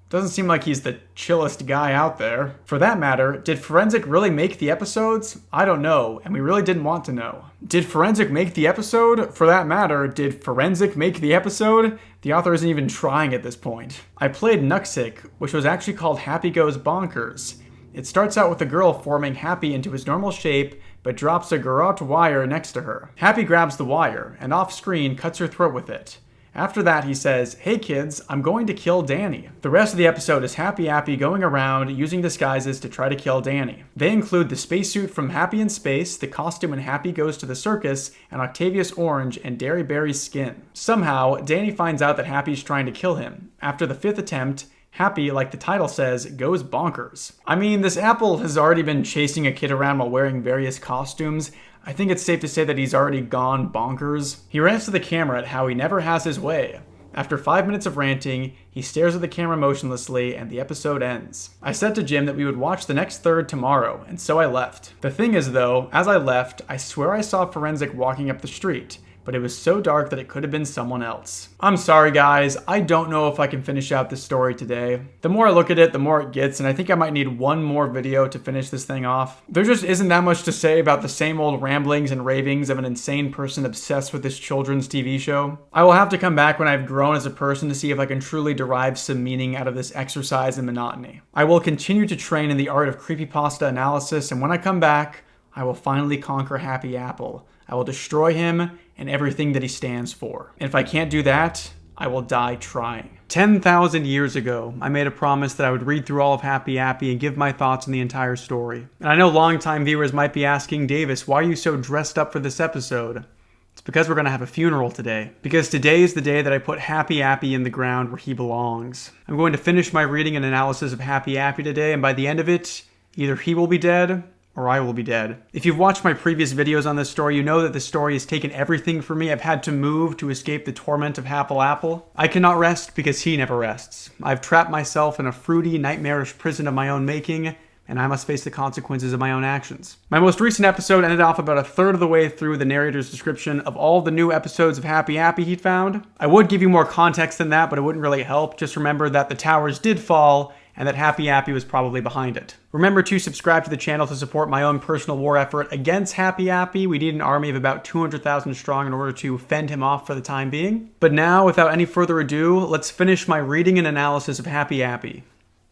Doesn't seem like he's the chillest guy out there. For that matter, did Forensic really make the episodes? I don't know, and we really didn't want to know. Did Forensic make the episode? For that matter, did Forensic make the episode? The author isn't even trying at this point. I played Nuxic, which was actually called Happy Goes Bonkers. It starts out with the girl forming Happy into his normal shape, but drops a garrote wire next to her. Happy grabs the wire, and off-screen cuts her throat with it. After that, he says, hey kids, I'm going to kill Danny. The rest of the episode is Happy Appy going around using disguises to try to kill Danny. They include the spacesuit from Happy in Space, the costume when Happy goes to the circus, and Octavius Orange and Derry Berry's skin. Somehow, Danny finds out that Happy's trying to kill him. After the 5th attempt, Happy, like the title says, goes bonkers. I mean, this apple has already been chasing a kid around while wearing various costumes. I think it's safe to say that he's already gone bonkers. He rants to the camera at how he never has his way. After 5 minutes of ranting, he stares at the camera motionlessly and the episode ends. I said to Jim that we would watch the next third tomorrow, and so I left. The thing is though, as I left, I swear I saw Forensic walking up the street, but it was so dark that it could have been someone else. I'm sorry guys, I don't know if I can finish out this story today. The more I look at it, the more it gets, and I think I might need one more video to finish this thing off. There just isn't that much to say about the same old ramblings and ravings of an insane person obsessed with this children's TV show. I will have to come back when I've grown as a person to see if I can truly derive some meaning out of this exercise in monotony. I will continue to train in the art of creepypasta analysis, and when I come back, I will finally conquer Happy Apple. I will destroy him and everything that he stands for. And if I can't do that, I will die trying. 10,000 years ago, I made a promise that I would read through all of Happy Appy and give my thoughts on the entire story. And I know longtime viewers might be asking, Davis, why are you so dressed up for this episode? It's because we're going to have a funeral today. Because today is the day that I put Happy Appy in the ground where he belongs. I'm going to finish my reading and analysis of Happy Appy today, and by the end of it, either he will be dead, or I will be dead. If you've watched my previous videos on this story, you know that this story has taken everything from me. I've had to move to escape the torment of Happle Apple. I cannot rest because he never rests. I've trapped myself in a fruity, nightmarish prison of my own making, and I must face the consequences of my own actions. My most recent episode ended off about a third of the way through the narrator's description of all the new episodes of Happy Appy he'd found. I would give you more context than that, but it wouldn't really help. Just remember that the towers did fall, and that Happy Appy was probably behind it. Remember to subscribe to the channel to support my own personal war effort against Happy Appy. We need an army of about 200,000 strong in order to fend him off for the time being. But now, without any further ado, let's finish my reading and analysis of Happy Appy.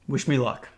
Wish me luck.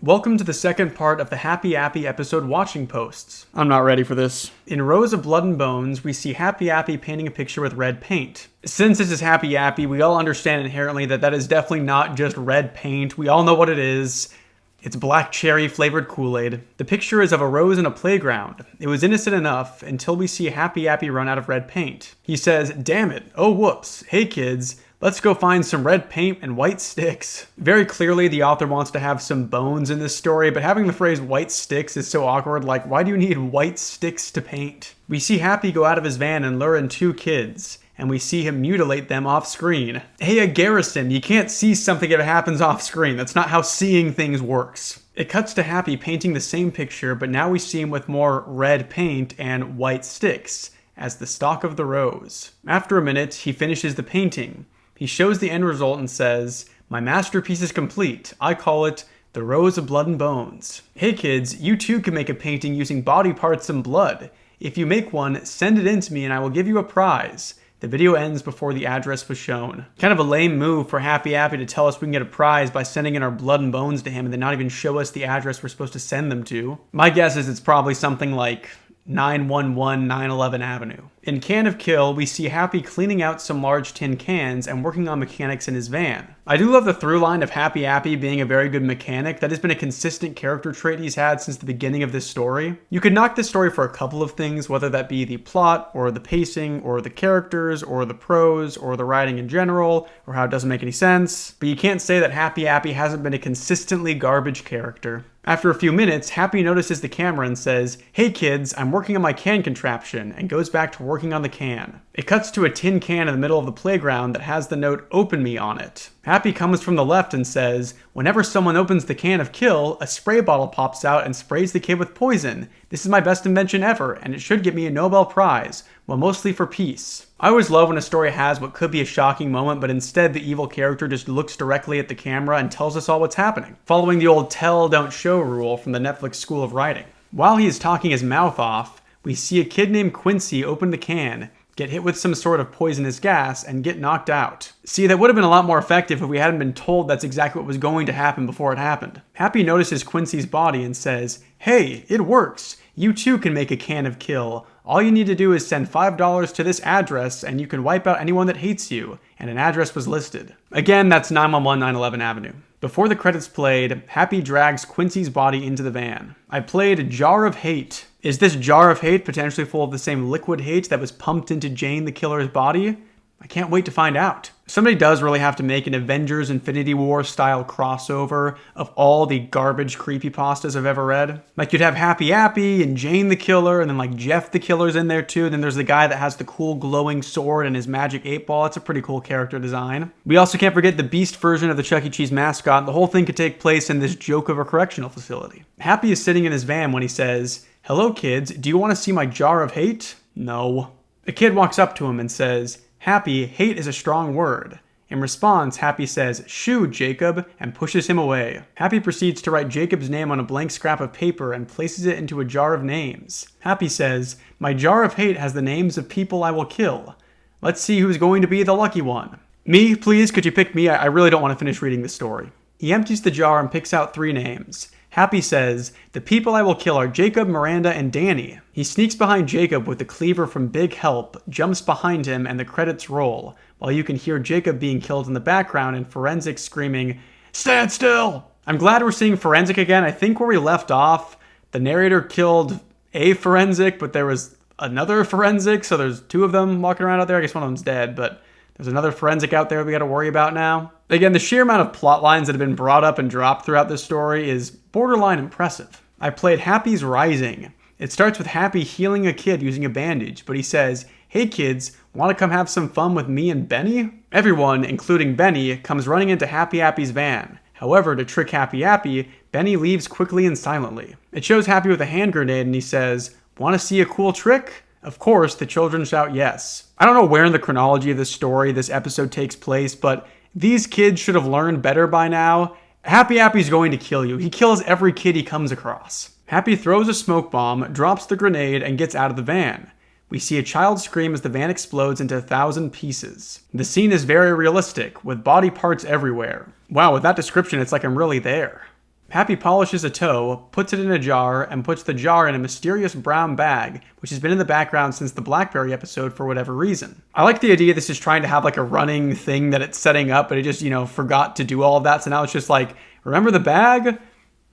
Welcome to the second part of the Happy Appy episode watching posts. I'm not ready for this. In Rows of Blood and Bones, we see Happy Appy painting a picture with red paint. Since this is Happy Appy, we all understand inherently that that is definitely not just red paint. We all know what it is. It's black cherry flavored Kool-Aid. The picture is of a rose in a playground. It was innocent enough until we see Happy Appy run out of red paint. He says, "Damn it, oh whoops, hey kids, let's go find some red paint and white sticks." Very clearly, the author wants to have some bones in this story, but having the phrase white sticks is so awkward. Like, why do you need white sticks to paint? We see Happy go out of his van and lure in 2 kids, and we see him mutilate them off screen. Hey, a Garrison, you can't see something if it happens off screen. That's not how seeing things works. It cuts to Happy painting the same picture, but now we see him with more red paint and white sticks as the stalk of the rose. After a minute, he finishes the painting. He shows the end result and says, "My masterpiece is complete. I call it the Rose of Blood and Bones. Hey kids, you too can make a painting using body parts and blood. If you make one, send it in to me and I will give you a prize." The video ends before the address was shown. Kind of a lame move for Happy Appy to tell us we can get a prize by sending in our blood and bones to him and then not even show us the address we're supposed to send them to. My guess is it's probably something like 911 911 Avenue. In Can of Kill, we see Happy cleaning out some large tin cans and working on mechanics in his van. I do love the through line of Happy Appy being a very good mechanic. That has been a consistent character trait he's had since the beginning of this story. You could knock this story for a couple of things, whether that be the plot, or the pacing, or the characters, or the prose, or the writing in general, or how it doesn't make any sense. But you can't say that Happy Appy hasn't been a consistently garbage character. After a few minutes, Happy notices the camera and says, "Hey kids, I'm working on my can contraption," and goes back to working on the can. It cuts to a tin can in the middle of the playground that has the note "Open Me" on it. Happy comes from the left and says, "Whenever someone opens the can of kill, a spray bottle pops out and sprays the kid with poison. This is my best invention ever, and it should get me a Nobel Prize, well, mostly for peace." I always love when a story has what could be a shocking moment, but instead the evil character just looks directly at the camera and tells us all what's happening, following the old tell, don't show rule from the Netflix School of Writing. While he is talking his mouth off, we see a kid named Quincy open the can, get hit with some sort of poisonous gas, and get knocked out. See, that would have been a lot more effective if we hadn't been told that's exactly what was going to happen before it happened. Happy notices Quincy's body and says, "Hey, it works. You too can make a can of kill. All you need to do is send $5 to this address and you can wipe out anyone that hates you." And an address was listed. Again, that's 911 911 Avenue. Before the credits played, Happy drags Quincy's body into the van. I played Jar of Hate. Is this jar of hate potentially full of the same liquid hate that was pumped into Jane the killer's body? I can't wait to find out. Somebody does really have to make an Avengers Infinity War style crossover of all the garbage creepypastas I've ever read. Like you'd have Happy Appy and Jane the Killer, and then like Jeff the Killer's in there too. Then there's the guy that has the cool glowing sword and his magic 8-ball. It's a pretty cool character design. We also can't forget the Beast version of the Chuck E. Cheese mascot. The whole thing could take place in this joke of a correctional facility. Happy is sitting in his van when he says, "Hello kids, do you want to see my jar of hate?" No. A kid walks up to him and says, "Happy, hate is a strong word." In response, Happy says, "Shoo, Jacob," and pushes him away. Happy proceeds to write Jacob's name on a blank scrap of paper and places it into a jar of names. Happy says, "My jar of hate has the names of people I will kill. Let's see who's going to be the lucky one." "Me, please, could you pick me? I really don't want to finish reading this story." He empties the jar and picks out 3 names. Happy says, "The people I will kill are Jacob, Miranda, and Danny." He sneaks behind Jacob with the cleaver from Big Help, jumps behind him, and the credits roll, while you can hear Jacob being killed in the background and Forensic screaming, "Stand still!" I'm glad we're seeing Forensic again. I think where we left off, the narrator killed a Forensic, but there was another Forensic, so there's 2 of them walking around out there. I guess one of them's dead, but there's another Forensic out there we got to worry about now. Again, the sheer amount of plot lines that have been brought up and dropped throughout this story is borderline impressive. I played Happy's Rising. It starts with Happy healing a kid using a bandage, but he says, "Hey kids, want to come have some fun with me and Benny?" Everyone, including Benny, comes running into Happy Appy's van. However, to trick Happy Appy, Benny leaves quickly and silently. It shows Happy with a hand grenade and he says, "Want to see a cool trick?" Of course, the children shout yes. I don't know where in the chronology of this story this episode takes place, but these kids should have learned better by now. Happy Appy's going to kill you. He kills every kid he comes across. Happy throws a smoke bomb, drops the grenade, and gets out of the van. We see a child scream as the van explodes into 1,000 pieces. The scene is very realistic, with body parts everywhere. Wow, with that description, it's like I'm really there. Happy polishes a toe, puts it in a jar, and puts the jar in a mysterious brown bag, which has been in the background since the Blackberry episode for whatever reason. I like the idea this is trying to have like a running thing that it's setting up, but it just, forgot to do all of that. So now it's just like, remember the bag?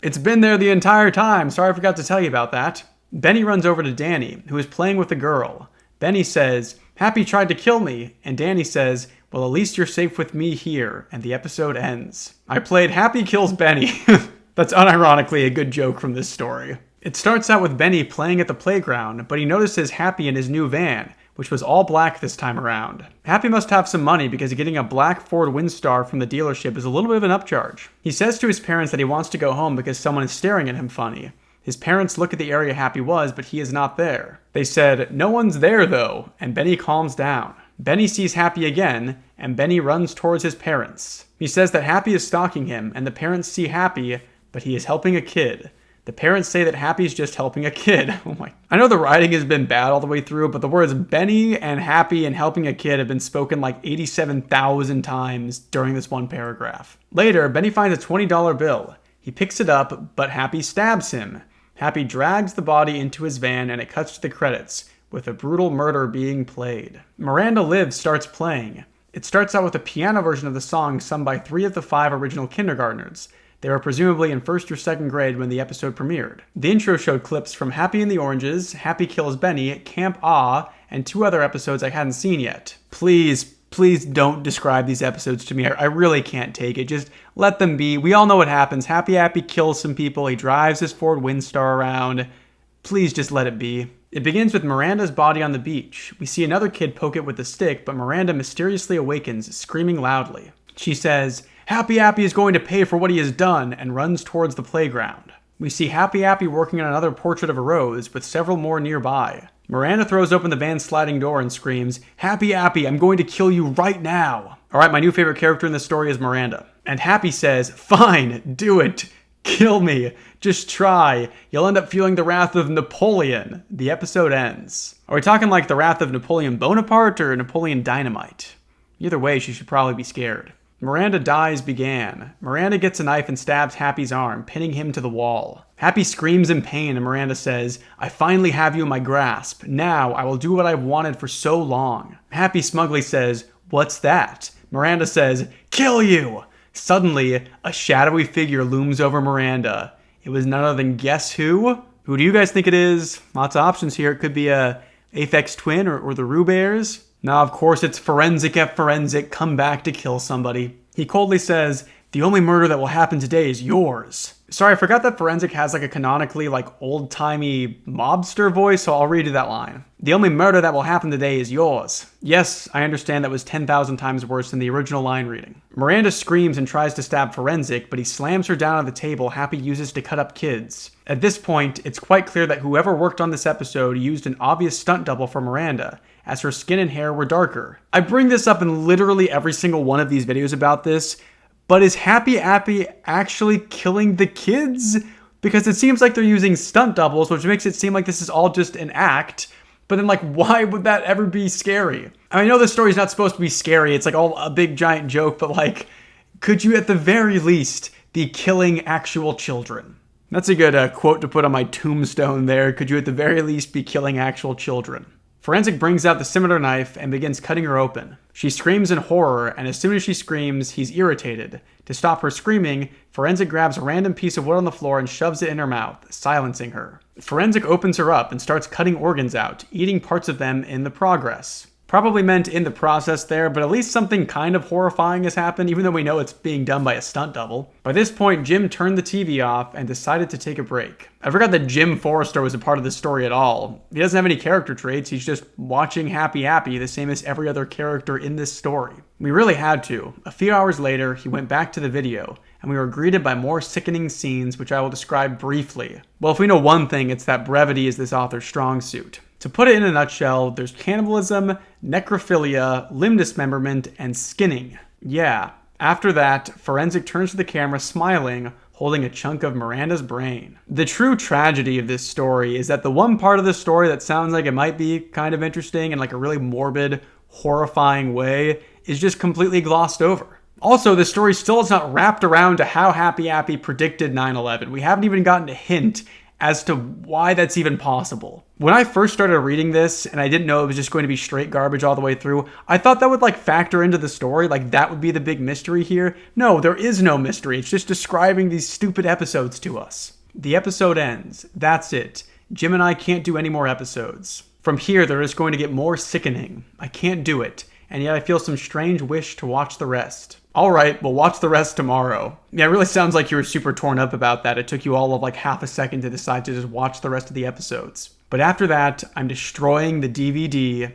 It's been there the entire time. Sorry I forgot to tell you about that. Benny runs over to Danny, who is playing with a girl. Benny says, "Happy tried to kill me," and Danny says, "Well, at least you're safe with me here," and the episode ends. I played Happy Kills Benny. That's unironically a good joke from this story. It starts out with Benny playing at the playground, but he notices Happy in his new van, which was all black this time around. Happy must have some money because getting a black Ford Windstar from the dealership is a little bit of an upcharge. He says to his parents that he wants to go home because someone is staring at him funny. His parents look at the area Happy was, but he is not there. They said, "No one's there though," and Benny calms down. Benny sees Happy again, and Benny runs towards his parents. He says that Happy is stalking him, and the parents see Happy, but he is helping a kid. The parents say that Happy's just helping a kid. Oh my. I know the writing has been bad all the way through, but the words Benny and Happy and helping a kid have been spoken like 87,000 times during this one paragraph. Later, Benny finds a $20 bill. He picks it up, but Happy stabs him. Happy drags the body into his van and it cuts to the credits, with a brutal murder being played. Miranda Lives starts playing. It starts out with a piano version of the song sung by 3 of the 5 original kindergartners. They were presumably in 1st or 2nd grade when the episode premiered. The intro showed clips from Happy and the Oranges, Happy Kills Benny, Camp Ah, and 2 other episodes I hadn't seen yet. Please don't describe these episodes to me. I really can't take it. Just let them be. We all know what happens. Happy kills some people. He drives his Ford Windstar around. Please just let it be. It begins with Miranda's body on the beach. We see another kid poke it with a stick, but Miranda mysteriously awakens, screaming loudly. She says, "Happy Appy is going to pay for what he has done," and runs towards the playground. We see Happy Appy working on another portrait of a rose, with several more nearby. Miranda throws open the van's sliding door and screams, "Happy Appy, I'm going to kill you right now." Alright, my new favorite character in this story is Miranda. And Happy says, "Fine, do it. Kill me. Just try. You'll end up feeling the wrath of Napoleon." The episode ends. Are we talking like the wrath of Napoleon Bonaparte or Napoleon Dynamite? Either way, she should probably be scared. Miranda dies began. Miranda gets a knife and stabs Happy's arm, pinning him to the wall. Happy screams in pain and Miranda says, "I finally have you in my grasp. Now I will do what I've wanted for so long." Happy smugly says, "What's that?" Miranda says, "Kill you!" Suddenly, a shadowy figure looms over Miranda. It was none other than guess who? Who do you guys think it is? Lots of options here. It could be a Aphex Twin or the Rue Bears. Now, of course, it's forensic at forensic, come back to kill somebody. He coldly says, "The only murder that will happen today is yours." Sorry, I forgot that forensic has like a canonically like old-timey mobster voice, so I'll read you that line. "The only murder that will happen today is yours." Yes, I understand that was 10,000 times worse than the original line reading. Miranda screams and tries to stab forensic, but he slams her down on the table Happy uses to cut up kids. At this point, it's quite clear that whoever worked on this episode used an obvious stunt double for Miranda, as her skin and hair were darker. I bring this up in literally every single one of these videos about this, but is Happy Appy actually killing the kids? Because it seems like they're using stunt doubles, which makes it seem like this is all just an act. But then, like, why would that ever be scary? I know this story's not supposed to be scary. It's like all a big giant joke, but like, could you at the very least be killing actual children? That's a good quote to put on my tombstone there. Could you at the very least be killing actual children? Forensic brings out the scimitar knife and begins cutting her open. She screams in horror, and as soon as she screams, he's irritated. To stop her screaming, Forensic grabs a random piece of wood on the floor and shoves it in her mouth, silencing her. Forensic opens her up and starts cutting organs out, eating parts of them in the progress. Probably meant in the process there, but at least something kind of horrifying has happened, even though we know it's being done by a stunt double. By this point, Jim turned the TV off and decided to take a break. I forgot that Jim Forrester was a part of the story at all. He doesn't have any character traits, he's just watching Happy Appy, the same as every other character in this story. We really had to. A few hours later, he went back to the video, and we were greeted by more sickening scenes, which I will describe briefly. Well, if we know one thing, it's that brevity is this author's strong suit. To put it in a nutshell, there's cannibalism, necrophilia, limb dismemberment, and skinning. Yeah. After that, Forensic turns to the camera smiling, holding a chunk of Miranda's brain. The true tragedy of this story is that the one part of the story that sounds like it might be kind of interesting in like a really morbid, horrifying way is just completely glossed over. Also, the story still is not wrapped around to how Happy Appy predicted 9/11. We haven't even gotten a hint as to why that's even possible. When I first started reading this, and I didn't know it was just going to be straight garbage all the way through, I thought that would like factor into the story, like that would be the big mystery here. No, there is no mystery. It's just describing these stupid episodes to us. The episode ends. That's it. Jim and I can't do any more episodes. From here, there is going to get more sickening. I can't do it, and yet I feel some strange wish to watch the rest. Alright, we'll watch the rest tomorrow. Yeah, it really sounds like you were super torn up about that. It took you all of like half a second to decide to just watch the rest of the episodes. But after that, I'm destroying the DVD.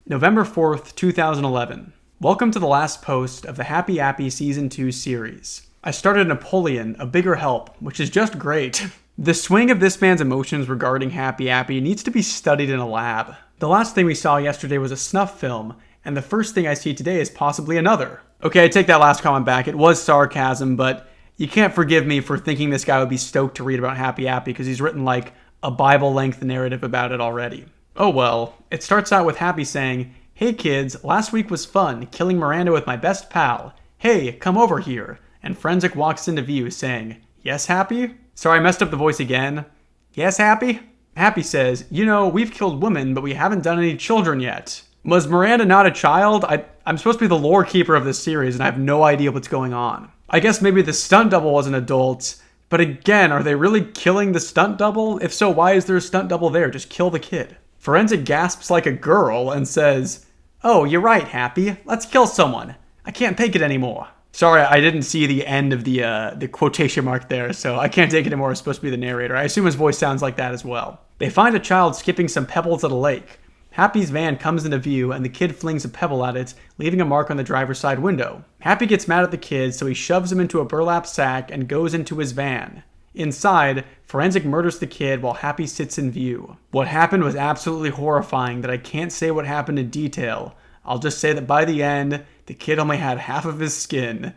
November 4th, 2011. Welcome to the last post of the Happy Appy Season 2 series. I started Napoleon, A Bigger Help, which is just great. The swing of this man's emotions regarding Happy Appy needs to be studied in a lab. The last thing we saw yesterday was a snuff film, and the first thing I see today is possibly another. Okay, I take that last comment back. It was sarcasm, but you can't forgive me for thinking this guy would be stoked to read about Happy Appy because he's written like a Bible-length narrative about it already. Oh well. It starts out with Happy saying, "Hey kids, last week was fun, killing Miranda with my best pal. Hey, come over here." And Forensic walks into view saying, "Yes, Happy?" Sorry, I messed up the voice again. "Yes, Happy?" Happy says, "You know, we've killed women, but we haven't done any children yet." Was Miranda not a child? I'm supposed to be the lore keeper of this series, and I have no idea what's going on. I guess maybe the stunt double was an adult, but again, are they really killing the stunt double? If so, why is there a stunt double there? Just kill the kid. Forensic gasps like a girl and says, "Oh, you're right, Happy. Let's kill someone. I can't take it anymore." Sorry, I didn't see the end of the quotation mark there, so I can't take it anymore. It's supposed to be the narrator. I assume his voice sounds like that as well. They find a child skipping some pebbles at a lake. Happy's van comes into view, and the kid flings a pebble at it, leaving a mark on the driver's side window. Happy gets mad at the kid, so he shoves him into a burlap sack and goes into his van. Inside, Forensic murders the kid while Happy sits in view. What happened was absolutely horrifying that I can't say what happened in detail. I'll just say that by the end, the kid only had half of his skin,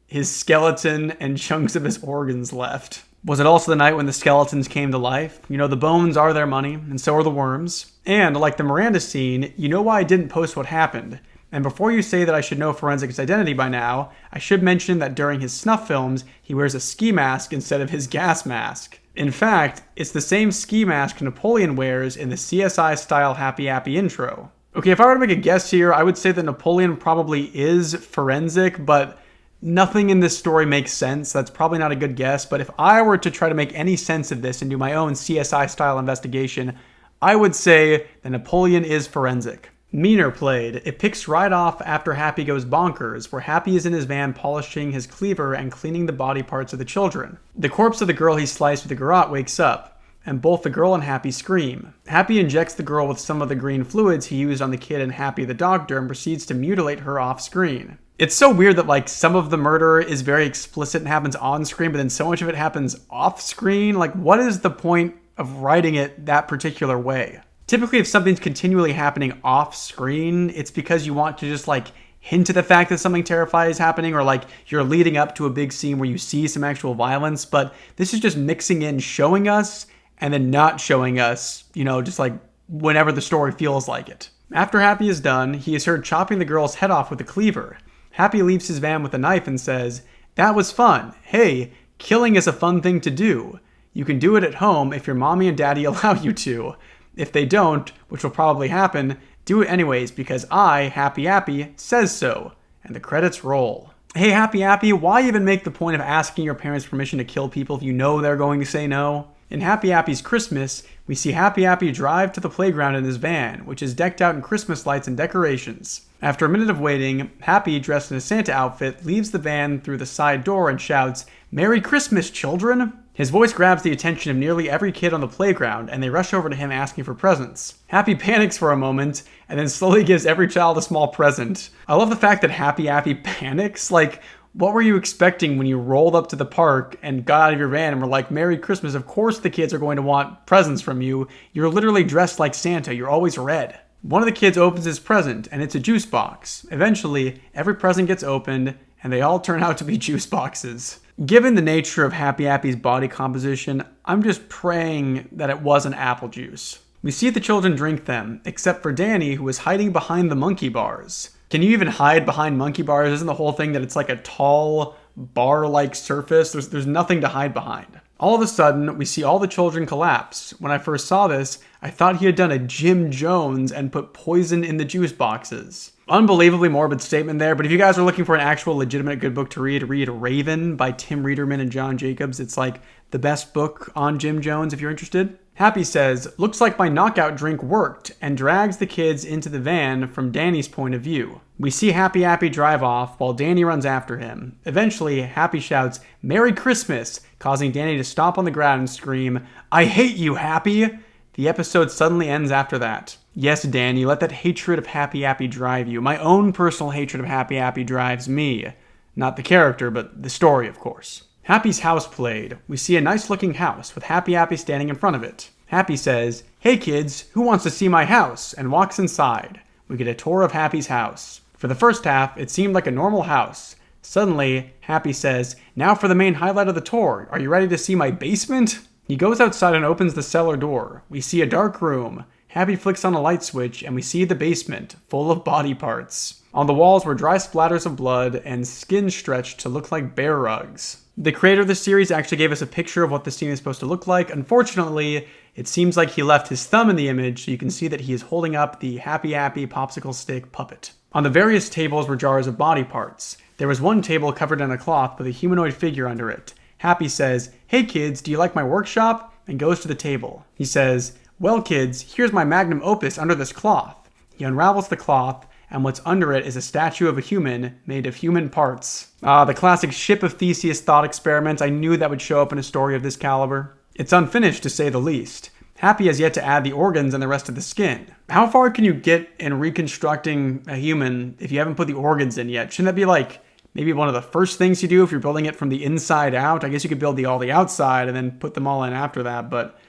his skeleton, and chunks of his organs left. Was it also the night when the skeletons came to life? You know, the bones are their money, and so are the worms. And, like the Miranda scene, you know why I didn't post what happened. And before you say that I should know Forensic's identity by now, I should mention that during his snuff films, he wears a ski mask instead of his gas mask. In fact, it's the same ski mask Napoleon wears in the CSI-style Happy Appy intro. Okay, if I were to make a guess here, I would say that Napoleon probably is Forensic, but nothing in this story makes sense. That's probably not a good guess, but if I were to try to make any sense of this and do my own CSI-style investigation, I would say that Napoleon is Forensic. Meaner played. It picks right off after Happy goes bonkers, where Happy is in his van polishing his cleaver and cleaning the body parts of the children. The corpse of the girl he sliced with a garrote wakes up, and both the girl and Happy scream. Happy injects the girl with some of the green fluids he used on the kid and Happy the doctor and proceeds to mutilate her off screen. It's so weird that like some of the murder is very explicit and happens on screen, but then so much of it happens off screen. Like, what is the point of writing it that particular way? Typically, if something's continually happening off screen, it's because you want to just like hint at the fact that something terrifying is happening, or like you're leading up to a big scene where you see some actual violence. But this is just mixing in showing us and then not showing us, just like whenever the story feels like it. After Happy is done, he is heard chopping the girl's head off with a cleaver. Happy leaves his van with a knife and says, "That was fun. Hey, killing is a fun thing to do. You can do it at home if your mommy and daddy allow you to. If they don't, which will probably happen, do it anyways because I, Happy Appy, says so." And the credits roll. Hey, Happy Appy, why even make the point of asking your parents' permission to kill people if you know they're going to say no? In Happy Appy's Christmas, we see Happy Appy drive to the playground in his van, which is decked out in Christmas lights and decorations. After a minute of waiting, Happy, dressed in a Santa outfit, leaves the van through the side door and shouts, "Merry Christmas, children!" His voice grabs the attention of nearly every kid on the playground, and they rush over to him asking for presents. Happy panics for a moment, and then slowly gives every child a small present. I love the fact that Happy Appy panics. Like, what were you expecting when you rolled up to the park and got out of your van and were like, "Merry Christmas"? Of course the kids are going to want presents from you. You're literally dressed like Santa. You're always red. One of the kids opens his present, and it's a juice box. Eventually, every present gets opened, and they all turn out to be juice boxes. Given the nature of Happy Appy's body composition, I'm just praying that it wasn't apple juice. We see the children drink them, except for Danny, who is hiding behind the monkey bars. Can you even hide behind monkey bars? Isn't the whole thing that it's like a tall, bar-like surface? There's nothing to hide behind. All of a sudden, we see all the children collapse. When I first saw this, I thought he had done a Jim Jones and put poison in the juice boxes. Unbelievably morbid statement there, but if you guys are looking for an actual legitimate good book to read Raven by Tim Reederman and John Jacobs. It's like the best book on Jim Jones if you're interested. Happy says, "Looks like my knockout drink worked," and drags the kids into the van from Danny's point of view. We see Happy Appy drive off while Danny runs after him. Eventually, Happy shouts, "Merry Christmas," causing Danny to stop on the ground and scream, "I hate you, Happy!" The episode suddenly ends after that. Yes, Danny, let that hatred of Happy Appy drive you. My own personal hatred of Happy Appy drives me. Not the character, but the story, of course. Happy's house played. We see a nice-looking house with Happy Appy standing in front of it. Happy says, "Hey kids, who wants to see my house?" and walks inside. We get a tour of Happy's house. For the first half, it seemed like a normal house. Suddenly, Happy says, "Now for the main highlight of the tour. Are you ready to see my basement?" He goes outside and opens the cellar door. We see a dark room. Happy flicks on a light switch, and we see the basement, full of body parts. On the walls were dry splatters of blood and skin stretched to look like bear rugs. The creator of the series actually gave us a picture of what the scene is supposed to look like. Unfortunately, it seems like he left his thumb in the image, so you can see that he is holding up the Happy Appy popsicle stick puppet. On the various tables were jars of body parts. There was one table covered in a cloth with a humanoid figure under it. Happy says, "Hey kids, do you like my workshop?" and goes to the table. He says, "Well kids, here's my magnum opus under this cloth." He unravels the cloth, and what's under it is a statue of a human made of human parts. The classic ship of Theseus thought experiment. I knew that would show up in a story of this caliber. It's unfinished, to say the least. Happy has yet to add the organs and the rest of the skin. How far can you get in reconstructing a human if you haven't put the organs in yet? Shouldn't that be like maybe one of the first things you do if you're building it from the inside out? I guess you could build all the outside and then put them all in after that, but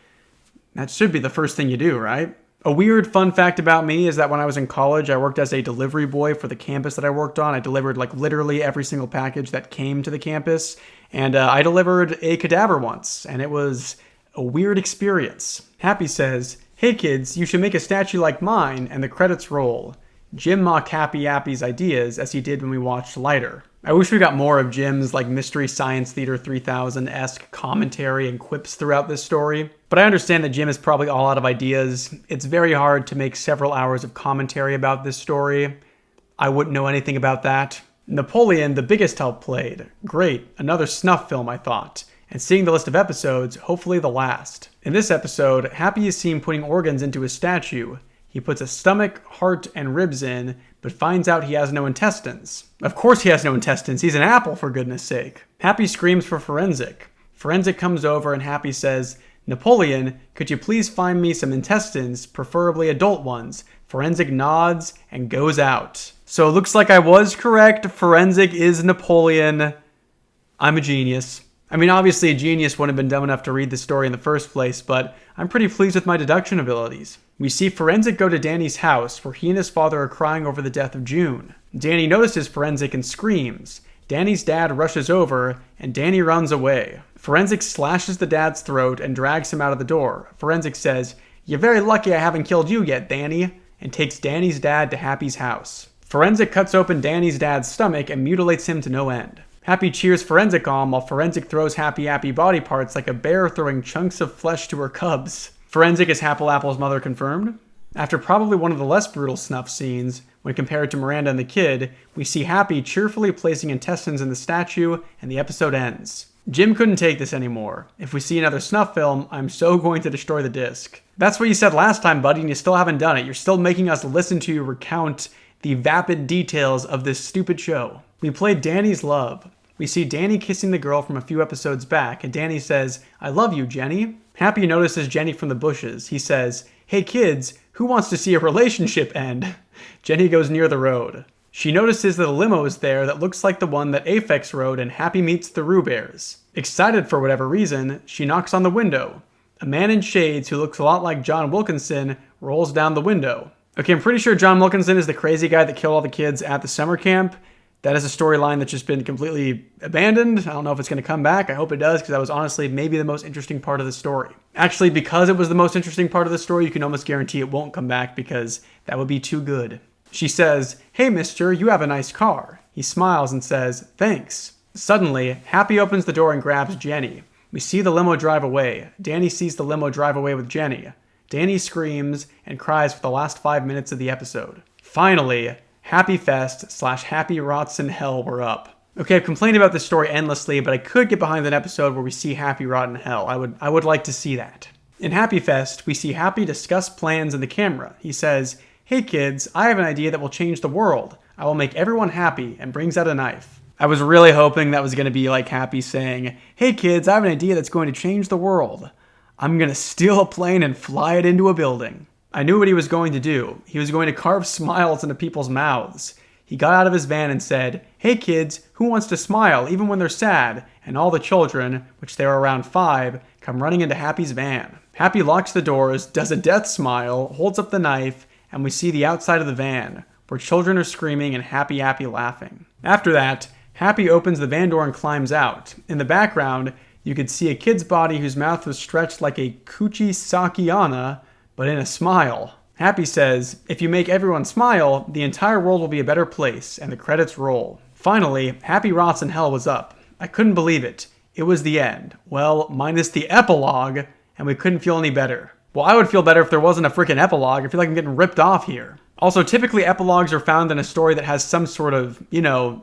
that should be the first thing you do, right? A weird fun fact about me is that when I was in college, I worked as a delivery boy for the campus that I worked on. I delivered like literally every single package that came to the campus. And I delivered a cadaver once, and it was a weird experience. Happy says, "Hey kids, you should make a statue like mine," and the credits roll. Jim mocked Happy Appy's ideas as he did when we watched Lighter. I wish we got more of Jim's like Mystery Science Theater 3000-esque commentary and quips throughout this story. But I understand that Jim is probably all out of ideas. It's very hard to make several hours of commentary about this story. I wouldn't know anything about that. Napoleon, the biggest help played. Great, another snuff film, I thought. And seeing the list of episodes, hopefully the last. In this episode, Happy is seen putting organs into his statue. He puts a stomach, heart, and ribs in, but finds out he has no intestines. Of course he has no intestines. He's an apple, for goodness sake. Happy screams for Forensic. Forensic comes over and Happy says, Napoleon, could you please find me some intestines, preferably adult ones? Forensic nods and goes out. So it looks like I was correct. Forensic is Napoleon. I'm a genius. I mean, obviously a genius wouldn't have been dumb enough to read the story in the first place, but I'm pretty pleased with my deduction abilities. We see Forensic go to Danny's house, where he and his father are crying over the death of June. Danny notices Forensic and screams. Danny's dad rushes over, and Danny runs away. Forensic slashes the dad's throat and drags him out of the door. Forensic says, "You're very lucky I haven't killed you yet, Danny," and takes Danny's dad to Happy's house. Forensic cuts open Danny's dad's stomach and mutilates him to no end. Happy cheers Forensic on while Forensic throws Happy body parts like a bear throwing chunks of flesh to her cubs. Forensic is Happle Apple's mother confirmed. After probably one of the less brutal snuff scenes, when compared to Miranda and the kid, we see Happy cheerfully placing intestines in the statue and the episode ends. Jim couldn't take this anymore. If we see another snuff film, I'm so going to destroy the disc. That's what you said last time, buddy, and you still haven't done it. You're still making us listen to you recount the vapid details of this stupid show. We played Danny's Love. We see Danny kissing the girl from a few episodes back, and Danny says, "I love you, Jenny." Happy notices Jenny from the bushes. He says, "Hey kids, who wants to see a relationship end?" Jenny goes near the road. She notices that a limo is there that looks like the one that Aphex rode, and Happy meets the Roo Bears. Excited for whatever reason, she knocks on the window. A man in shades who looks a lot like John Wilkinson rolls down the window. Okay, I'm pretty sure John Wilkinson is the crazy guy that killed all the kids at the summer camp. That is a storyline that's just been completely abandoned. I don't know if it's going to come back. I hope it does, because that was honestly maybe the most interesting part of the story. Actually, because it was the most interesting part of the story, you can almost guarantee it won't come back, because that would be too good. She says, "Hey mister, you have a nice car." He smiles and says, "Thanks." Suddenly, Happy opens the door and grabs Jenny. We see the limo drive away. Danny sees the limo drive away with Jenny. Danny screams and cries for the last 5 minutes of the episode. Finally, Happy Fest / Happy Rots in Hell were up. Okay, I've complained about this story endlessly, but I could get behind an episode where we see Happy rot in hell. I would like to see that. In Happy Fest, we see Happy discuss plans in the camera. He says, "Hey kids, I have an idea that will change the world. I will make everyone happy," and brings out a knife. I was really hoping that was going to be like Happy saying, "Hey kids, I have an idea that's going to change the world. I'm going to steal a plane and fly it into a building." I knew what he was going to do. He was going to carve smiles into people's mouths. He got out of his van and said, "Hey kids, who wants to smile even when they're sad?" And all the children, which there are around 5, come running into Happy's van. Happy locks the doors, does a death smile, holds up the knife, and we see the outside of the van, where children are screaming and Happy laughing. After that, Happy opens the van door and climbs out. In the background, you could see a kid's body whose mouth was stretched like a Kuchi Sakiana, but in a smile. Happy says, "If you make everyone smile, the entire world will be a better place," and the credits roll. Finally, Happy Rots in Hell was up. I couldn't believe it. It was the end. Well, minus the epilogue, and we couldn't feel any better. Well, I would feel better if there wasn't a freaking epilogue. I feel like I'm getting ripped off here. Also, typically epilogues are found in a story that has some sort of,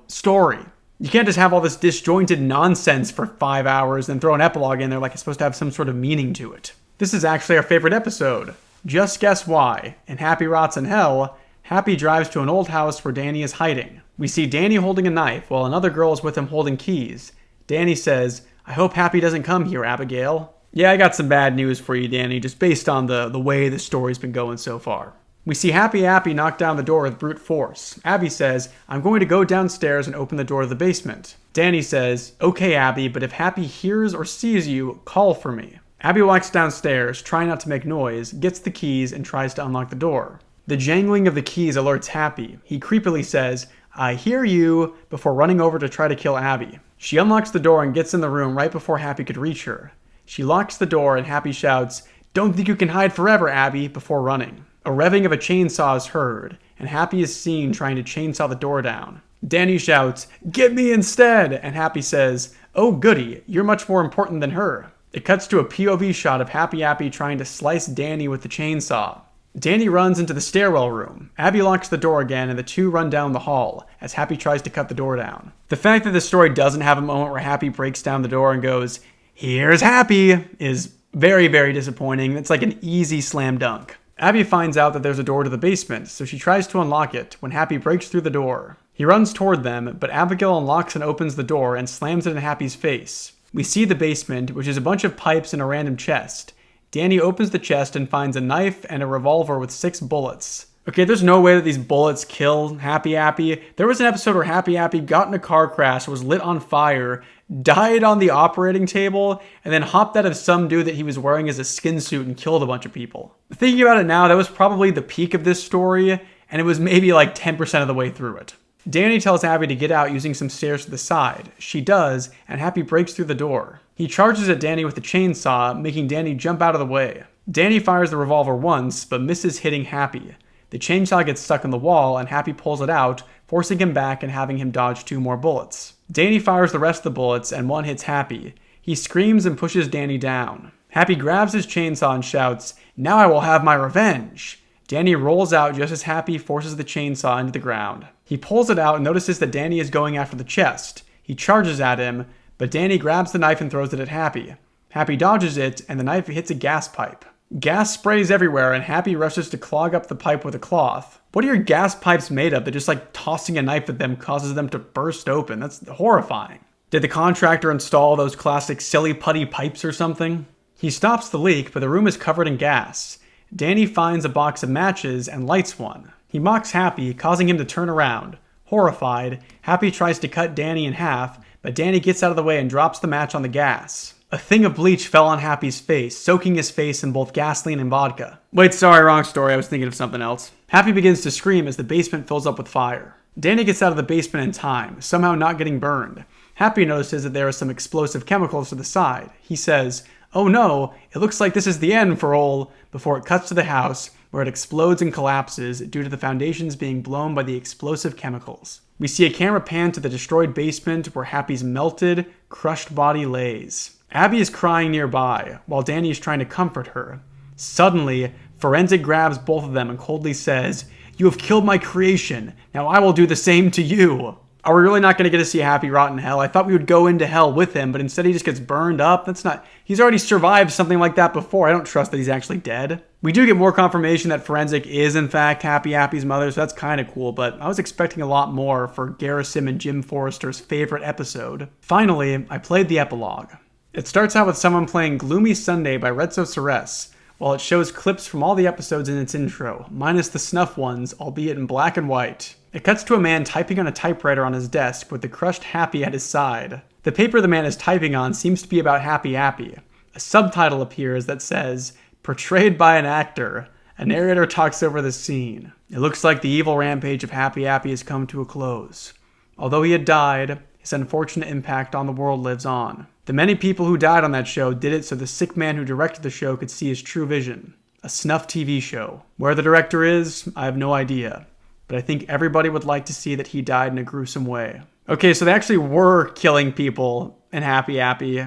story. You can't just have all this disjointed nonsense for 5 hours and throw an epilogue in there like it's supposed to have some sort of meaning to it. This is actually our favorite episode. Just guess why. In Happy Rots in Hell, Happy drives to an old house where Danny is hiding. We see Danny holding a knife while another girl is with him holding keys. Danny says, "I hope Happy doesn't come here, Abigail." Yeah, I got some bad news for you, Danny, just based on the way the story's been going so far. We see Happy knock down the door with brute force. Abby says, "I'm going to go downstairs and open the door to the basement." Danny says, "Okay, Abby, but if Happy hears or sees you, call for me." Abby walks downstairs, trying not to make noise, gets the keys, and tries to unlock the door. The jangling of the keys alerts Happy. He creepily says, "I hear you," before running over to try to kill Abby. She unlocks the door and gets in the room right before Happy could reach her. She locks the door and Happy shouts, "Don't think you can hide forever, Abby," before running. A revving of a chainsaw is heard, and Happy is seen trying to chainsaw the door down. Danny shouts, "Get me instead!" and Happy says, "Oh goody, you're much more important than her." It cuts to a POV shot of Happy trying to slice Danny with the chainsaw. Danny runs into the stairwell room. Abby locks the door again, and the two run down the hall as Happy tries to cut the door down. The fact that the story doesn't have a moment where Happy breaks down the door and goes, "Here's Happy," is very, very disappointing. It's like an easy slam dunk. Abby finds out that there's a door to the basement, so she tries to unlock it when Happy breaks through the door. He runs toward them, but Abigail unlocks and opens the door and slams it in Happy's face. We see the basement, which is a bunch of pipes and a random chest. Danny opens the chest and finds a knife and a revolver with 6 bullets. Okay, there's no way that these bullets kill Happy Appy. There was an episode where Happy Appy got in a car crash, was lit on fire, died on the operating table, and then hopped out of some dude that he was wearing as a skin suit and killed a bunch of people. Thinking about it now, that was probably the peak of this story, and it was maybe like 10% of the way through it. Danny tells Abby to get out using some stairs to the side. She does, and Happy breaks through the door. He charges at Danny with a chainsaw, making Danny jump out of the way. Danny fires the revolver once, but misses hitting Happy. The chainsaw gets stuck in the wall, and Happy pulls it out, forcing him back and having him dodge 2 more bullets. Danny fires the rest of the bullets, and one hits Happy. He screams and pushes Danny down. Happy grabs his chainsaw and shouts, "Now I will have my revenge!" Danny rolls out just as Happy forces the chainsaw into the ground. He pulls it out and notices that Danny is going after the chest. He charges at him, but Danny grabs the knife and throws it at Happy. Happy dodges it, and the knife hits a gas pipe. Gas sprays everywhere, and Happy rushes to clog up the pipe with a cloth. What are your gas pipes made of that just like tossing a knife at them causes them to burst open? That's horrifying. Did the contractor install those classic silly putty pipes or something? He stops the leak, but the room is covered in gas. Danny finds a box of matches and lights one. He mocks Happy, causing him to turn around. Horrified, Happy tries to cut Danny in half, but Danny gets out of the way and drops the match on the gas. A thing of bleach fell on Happy's face, soaking his face in both gasoline and vodka. Wait, sorry, wrong story. I was thinking of something else. Happy begins to scream as the basement fills up with fire. Danny gets out of the basement in time, somehow not getting burned. Happy notices that there are some explosive chemicals to the side. He says, "Oh no, it looks like this is the end for ol'," before it cuts to the house, where it explodes and collapses due to the foundations being blown by the explosive chemicals. We see a camera pan to the destroyed basement where Happy's melted, crushed body lays. Abby is crying nearby, while Danny is trying to comfort her. Suddenly, Forensic grabs both of them and coldly says, "You have killed my creation. Now I will do the same to you." Are we really not going to get to see Happy rot in hell? I thought we would go into hell with him, but instead he just gets burned up. That's not... He's already survived something like that before. I don't trust that he's actually dead. We do get more confirmation that Forensic is in fact Happy Appy's mother, so that's kind of cool, but I was expecting a lot more for Garrison and Jim Forrester's favorite episode. Finally, I played the epilogue. It starts out with someone playing Gloomy Sunday by Rezzo Ceres, while it shows clips from all the episodes in its intro, minus the snuff ones, albeit in black and white. It cuts to a man typing on a typewriter on his desk with the crushed Happy at his side. The paper the man is typing on seems to be about Happy Appy. A subtitle appears that says, "Portrayed by an actor." A narrator talks over the scene. It looks like the evil rampage of Happy Appy has come to a close. Although he had died, his unfortunate impact on the world lives on. The many people who died on that show did it so the sick man who directed the show could see his true vision. A snuff TV show. Where the director is, I have no idea. But I think everybody would like to see that he died in a gruesome way. Okay, so they actually were killing people in Happy Appy.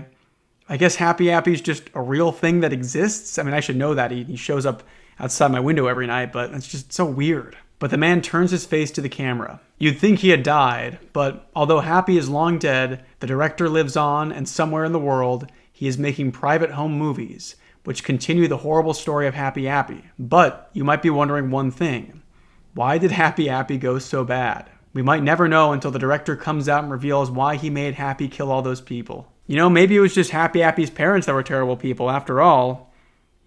I guess Happy Appy is just a real thing that exists. I mean, I should know that. He shows up outside my window every night, but it's just so weird. But the man turns his face to the camera. You'd think he had died, but although Happy is long dead, the director lives on, and somewhere in the world, he is making private home movies, which continue the horrible story of Happy Appy. But you might be wondering one thing. Why did Happy Appy go so bad? We might never know until the director comes out and reveals why he made Happy kill all those people. You know, maybe it was just Happy Appy's parents that were terrible people. After all,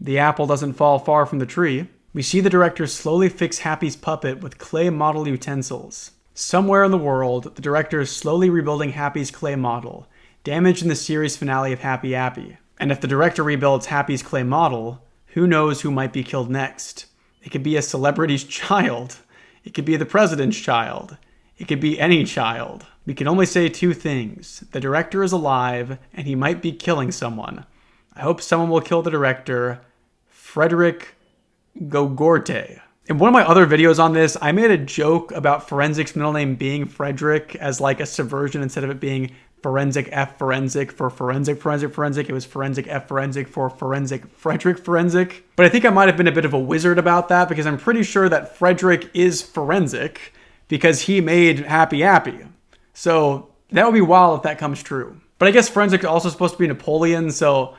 the apple doesn't fall far from the tree. We see the director slowly fix Happy's puppet with clay model utensils. Somewhere in the world, the director is slowly rebuilding Happy's clay model, damaged in the series finale of Happy Appy. And if the director rebuilds Happy's clay model, who knows who might be killed next? It could be a celebrity's child. It could be the president's child. It could be any child. We can only say two things. The director is alive, and he might be killing someone. I hope someone will kill the director, Frederick Gogorte. In one of my other videos on this, I made a joke about Forensic's middle name being Frederick as like a subversion instead of it being Forensic F Forensic for Forensic. It was Forensic F Forensic for Forensic Frederick Forensic. But I think I might have been a bit of a wizard about that because I'm pretty sure that Frederick is Forensic because he made Happy Appy. So that would be wild if that comes true. But I guess Forensic is also supposed to be Napoleon, so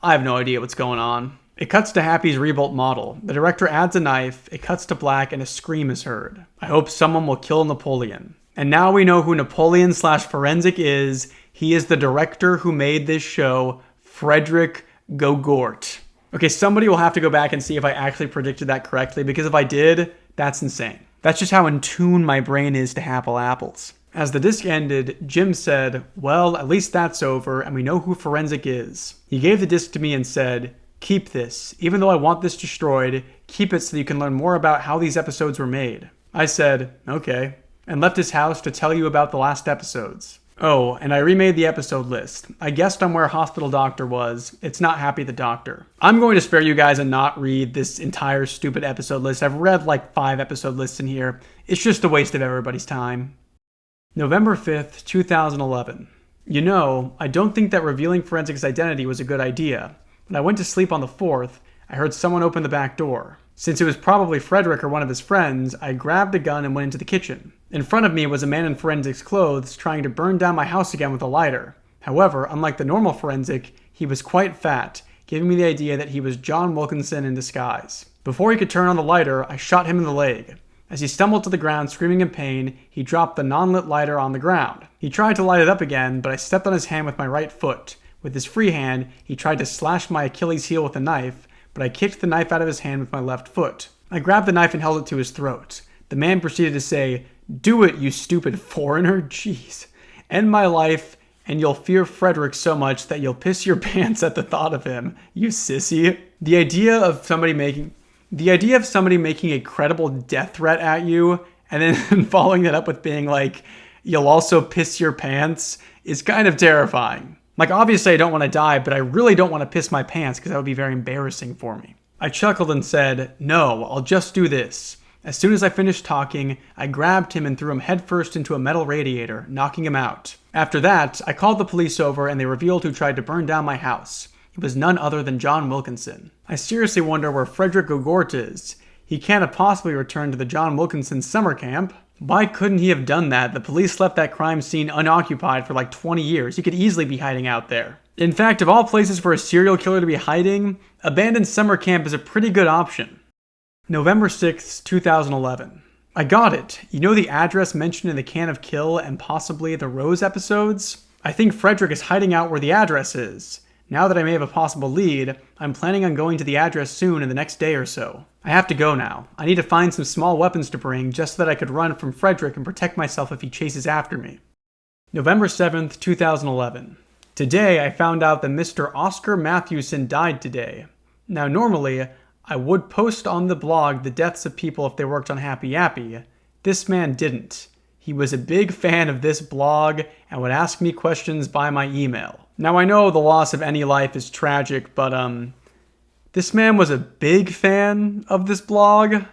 I have no idea what's going on. It cuts to Happy's rebuilt model. The director adds a knife, it cuts to black, and a scream is heard. I hope someone will kill Napoleon. And now we know who Napoleon/Forensic is. He is the director who made this show, Frederick Gogort. Okay, somebody will have to go back and see if I actually predicted that correctly, because if I did, that's insane. That's just how in tune my brain is to Happle Apples. As the disc ended, Jim said, well, at least that's over, and we know who Forensic is. He gave the disc to me and said, keep this. Even though I want this destroyed, keep it so you can learn more about how these episodes were made. I said, okay, and left his house to tell you about the last episodes. Oh, and I remade the episode list. I guessed on where Hospital Doctor was. It's not Happy the Doctor. I'm going to spare you guys and not read this entire stupid episode list. I've read like 5 episode lists in here. It's just a waste of everybody's time. November 5th, 2011. You know, I don't think that revealing Forensic's identity was a good idea. When I went to sleep on the 4th, I heard someone open the back door. Since it was probably Frederick or one of his friends, I grabbed a gun and went into the kitchen. In front of me was a man in Forensic's clothes trying to burn down my house again with a lighter. However, unlike the normal Forensic, he was quite fat, giving me the idea that he was John Wilkinson in disguise. Before he could turn on the lighter, I shot him in the leg. As he stumbled to the ground screaming in pain, he dropped the non-lit lighter on the ground. He tried to light it up again, but I stepped on his hand with my right foot. With his free hand, he tried to slash my Achilles heel with a knife, but I kicked the knife out of his hand with my left foot. I grabbed the knife and held it to his throat. The man proceeded to say, "Do it, you stupid foreigner, jeez. End my life, and you'll fear Frederick so much that you'll piss your pants at the thought of him, you sissy." The idea of somebody making a credible death threat at you, and then following that up with being like, "You'll also piss your pants," is kind of terrifying. Like, obviously I don't want to die, but I really don't want to piss my pants because that would be very embarrassing for me. I chuckled and said, "No, I'll just do this." As soon as I finished talking, I grabbed him and threw him headfirst into a metal radiator, knocking him out. After that, I called the police over and they revealed who tried to burn down my house. It was none other than John Wilkinson. I seriously wonder where Frederick Gogort is. He can't have possibly returned to the John Wilkinson summer camp. Why couldn't he have done that? The police left that crime scene unoccupied for like 20 years. He could easily be hiding out there. In fact, of all places for a serial killer to be hiding, abandoned summer camp is a pretty good option. November 6th, 2011. I got it. You know the address mentioned in the Can of Kill and possibly the Rose episodes? I think Frederick is hiding out where the address is. Now that I may have a possible lead, I'm planning on going to the address soon in the next day or so. I have to go now. I need to find some small weapons to bring just so that I could run from Frederick and protect myself if he chases after me. November 7th, 2011. Today I found out that Mr. Oscar Matthewson died today. Now normally, I would post on the blog the deaths of people if they worked on Happy Appy. This man didn't. He was a big fan of this blog and would ask me questions by my email. Now I know the loss of any life is tragic, but this man was a big fan of this blog.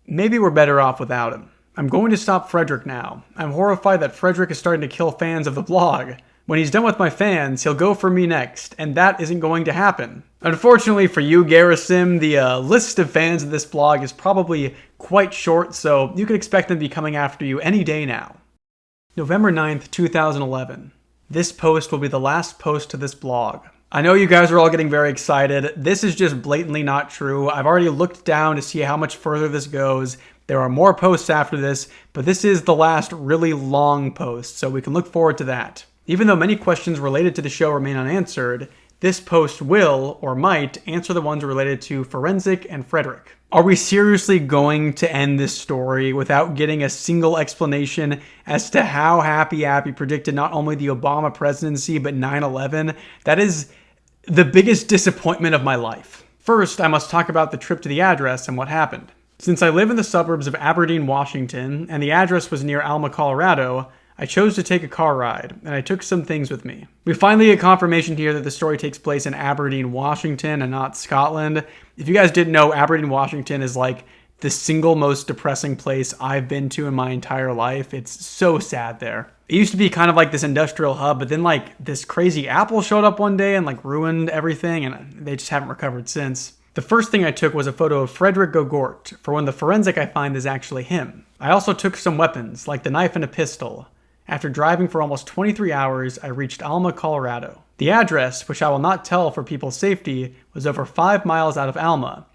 Maybe we're better off without him. I'm going to stop Frederick now. I'm horrified that Frederick is starting to kill fans of the blog. When he's done with my fans, he'll go for me next, and that isn't going to happen. Unfortunately for you, Garrison, the list of fans of this blog is probably quite short, so you can expect them to be coming after you any day now. November 9th, 2011. This post will be the last post to this blog. I know you guys are all getting very excited. This is just blatantly not true. I've already looked down to see how much further this goes. There are more posts after this, but this is the last really long post, so we can look forward to that. Even though many questions related to the show remain unanswered, this post will, or might, answer the ones related to Forensic and Frederick. Are we seriously going to end this story without getting a single explanation as to how Happy Appy predicted not only the Obama presidency, but 9/11? That is the biggest disappointment of my life. First, I must talk about the trip to the address and what happened. Since I live in the suburbs of Aberdeen, Washington, and the address was near Alma, Colorado, I chose to take a car ride, and I took some things with me. We finally get confirmation here that the story takes place in Aberdeen, Washington, and not Scotland. If you guys didn't know, Aberdeen, Washington is like the single most depressing place I've been to in my entire life. It's so sad there. It used to be kind of like this industrial hub, but then like this crazy Apple showed up one day and like ruined everything, and they just haven't recovered since. The first thing I took was a photo of Frederick Gogort, for when the forensic I find is actually him. I also took some weapons, like the knife and a pistol. After driving for almost 23 hours, I reached Alma, Colorado. The address, which I will not tell for people's safety, was over 5 miles out of Alma.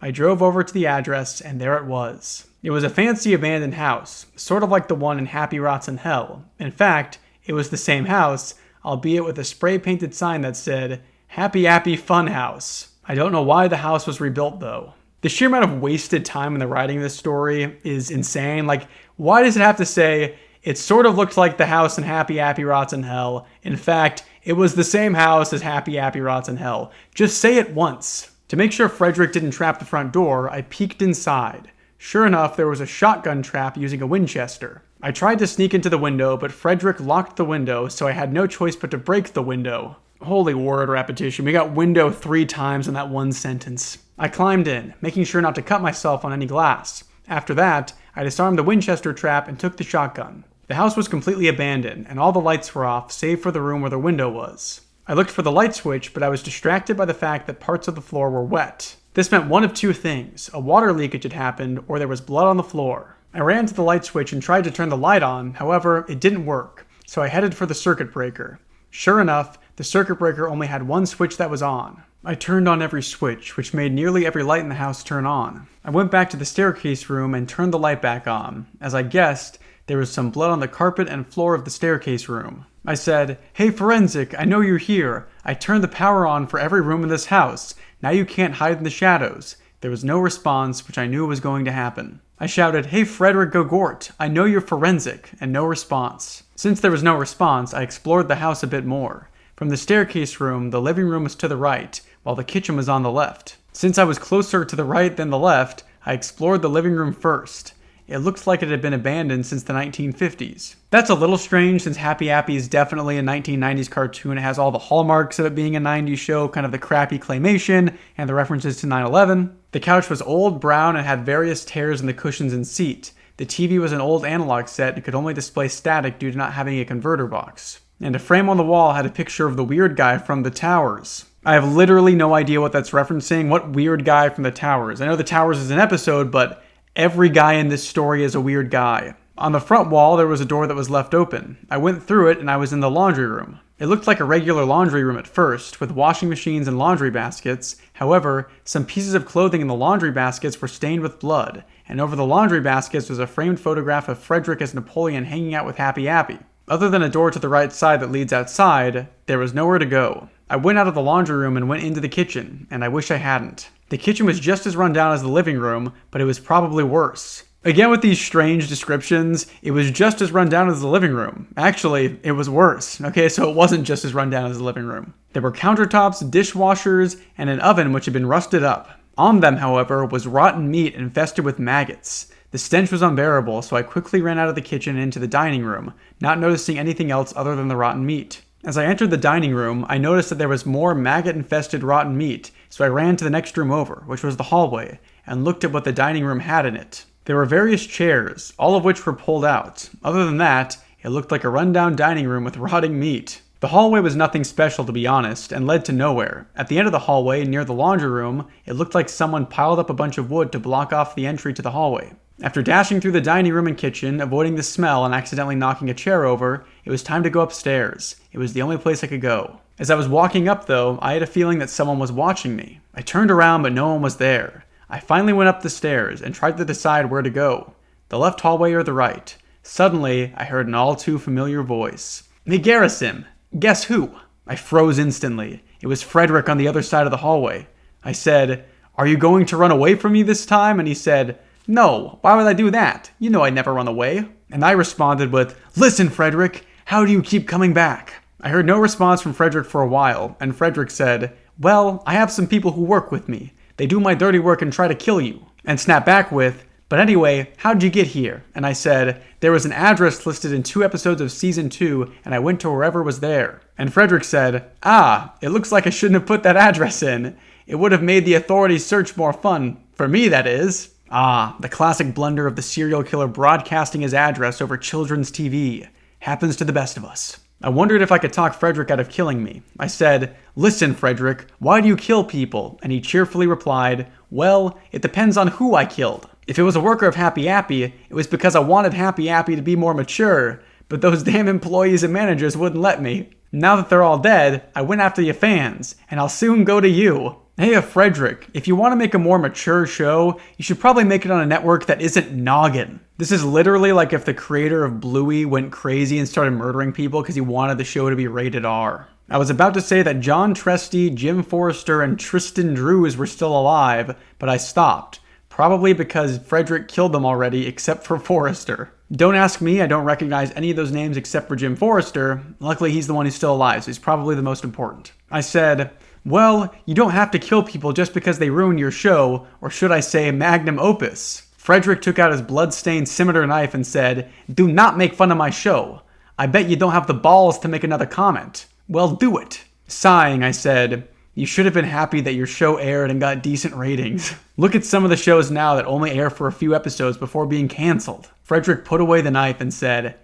I drove over to the address, and there it was. It was a fancy abandoned house, sort of like the one in Happy Rots in Hell. In fact, it was the same house, albeit with a spray-painted sign that said, Happy Appy Fun House. I don't know why the house was rebuilt, though. The sheer amount of wasted time in the writing of this story is insane. Like, why does it have to say, it sort of looked like the house in Happy Appy Rots in Hell? In fact, it was the same house as Happy Appy Rots in Hell. Just say it once. To make sure Frederick didn't trap the front door, I peeked inside. Sure enough, there was a shotgun trap using a Winchester. I tried to sneak into the window, but Frederick locked the window, so I had no choice but to break the window. Holy word repetition, we got window 3 times in that one sentence. I climbed in, making sure not to cut myself on any glass. After that, I disarmed the Winchester trap and took the shotgun. The house was completely abandoned, and all the lights were off, save for the room where the window was. I looked for the light switch, but I was distracted by the fact that parts of the floor were wet. This meant one of two things: a water leakage had happened, or there was blood on the floor. I ran to the light switch and tried to turn the light on, however, it didn't work, so I headed for the circuit breaker. Sure enough, the circuit breaker only had one switch that was on. I turned on every switch, which made nearly every light in the house turn on. I went back to the staircase room and turned the light back on. As I guessed, there was some blood on the carpet and floor of the staircase room. I said, "Hey Forensic, I know you're here. I turned the power on for every room in this house. Now you can't hide in the shadows." There was no response, which I knew was going to happen. I shouted, "Hey Frederick Gogort, I know you're Forensic," and no response. Since there was no response, I explored the house a bit more. From the staircase room, the living room was to the right, while the kitchen was on the left. Since I was closer to the right than the left, I explored the living room first. It looked like it had been abandoned since the 1950s. That's a little strange since Happy Appy is definitely a 1990s cartoon. It has all the hallmarks of it being a 90s show, kind of the crappy claymation and the references to 9/11. The couch was old, brown, and had various tears in the cushions and seat. The TV was an old analog set and could only display static due to not having a converter box. And a frame on the wall had a picture of the weird guy from The Towers. I have literally no idea what that's referencing. What weird guy from The Towers? I know The Towers is an episode, but every guy in this story is a weird guy. On the front wall, there was a door that was left open. I went through it and I was in the laundry room. It looked like a regular laundry room at first, with washing machines and laundry baskets. However, some pieces of clothing in the laundry baskets were stained with blood, and over the laundry baskets was a framed photograph of Frederick as Napoleon hanging out with Happy Appy. Other than a door to the right side that leads outside, there was nowhere to go. I went out of the laundry room and went into the kitchen, and I wish I hadn't. The kitchen was just as run down as the living room, but it was probably worse. Again with these strange descriptions, it was just as run down as the living room. Actually, it was worse. Okay, so it wasn't just as run down as the living room. There were countertops, dishwashers, and an oven which had been rusted up. On them, however, was rotten meat infested with maggots. The stench was unbearable, so I quickly ran out of the kitchen and into the dining room, not noticing anything else other than the rotten meat. As I entered the dining room, I noticed that there was more maggot-infested rotten meat, so I ran to the next room over, which was the hallway, and looked at what the dining room had in it. There were various chairs, all of which were pulled out. Other than that, it looked like a rundown dining room with rotting meat. The hallway was nothing special, to be honest, and led to nowhere. At the end of the hallway, near the laundry room, it looked like someone piled up a bunch of wood to block off the entry to the hallway. After dashing through the dining room and kitchen, avoiding the smell and accidentally knocking a chair over, it was time to go upstairs. It was the only place I could go. As I was walking up, though, I had a feeling that someone was watching me. I turned around, but no one was there. I finally went up the stairs and tried to decide where to go. The left hallway or the right. Suddenly, I heard an all too familiar voice. "Hey Garrison, guess who?" I froze instantly. It was Frederick on the other side of the hallway. I said, "Are you going to run away from me this time?" And he said, "No, why would I do that? You know I'd never run away." And I responded with, "Listen, Frederick, how do you keep coming back?" I heard no response from Frederick for a while, and Frederick said, "Well, I have some people who work with me. They do my dirty work and try to kill you." And snapped back with, "But anyway, how'd you get here?" And I said, "There was an address listed in 2 episodes of season 2, and I went to wherever was there." And Frederick said, "Ah, it looks like I shouldn't have put that address in. It would have made the authorities' search more fun. For me, that is." Ah, the classic blunder of the serial killer broadcasting his address over children's TV. Happens to the best of us. I wondered if I could talk Frederick out of killing me. I said, "Listen, Frederick, why do you kill people?" And he cheerfully replied, "Well, it depends on who I killed. If it was a worker of Happy Appy, it was because I wanted Happy Appy to be more mature, but those damn employees and managers wouldn't let me." Now that they're all dead, I went after your fans, and I'll soon go to you. Hey, Frederick, if you want to make a more mature show, you should probably make it on a network that isn't Noggin. This is literally like if the creator of Bluey went crazy and started murdering people because he wanted the show to be rated R. I was about to say that John Tresty, Jim Forrester, and Tristan Drews were still alive, but I stopped. Probably because Frederick killed them already, except for Forrester. Don't ask me, I don't recognize any of those names except for Jim Forrester. Luckily, he's the one who's still alive, so he's probably the most important. I said, well, you don't have to kill people just because they ruin your show, or should I say magnum opus. Frederick took out his blood-stained scimitar knife and said, do not make fun of my show. I bet you don't have the balls to make another comment. Well, do it. Sighing, I said, you should have been happy that your show aired and got decent ratings. Look at some of the shows now that only air for a few episodes before being canceled. Frederick put away the knife and said,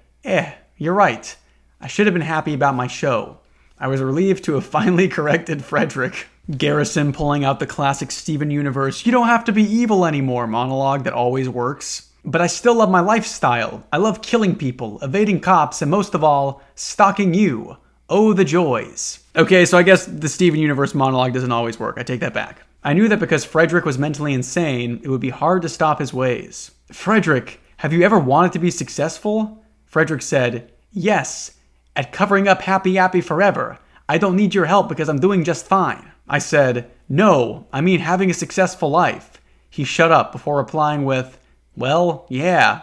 you're right. I should have been happy about my show. I was relieved to have finally corrected Frederick. Garrison pulling out the classic Steven Universe, you don't have to be evil anymore monologue that always works. But I still love my lifestyle. I love killing people, evading cops, and most of all, stalking you. Oh, the joys. Okay, so I guess the Steven Universe monologue doesn't always work. I take that back. I knew that because Frederick was mentally insane, it would be hard to stop his ways. Frederick, have you ever wanted to be successful? Frederick said, yes, at covering up Happy Appy forever. I don't need your help because I'm doing just fine. I said, no, I mean having a successful life. He shut up before replying with, well, yeah,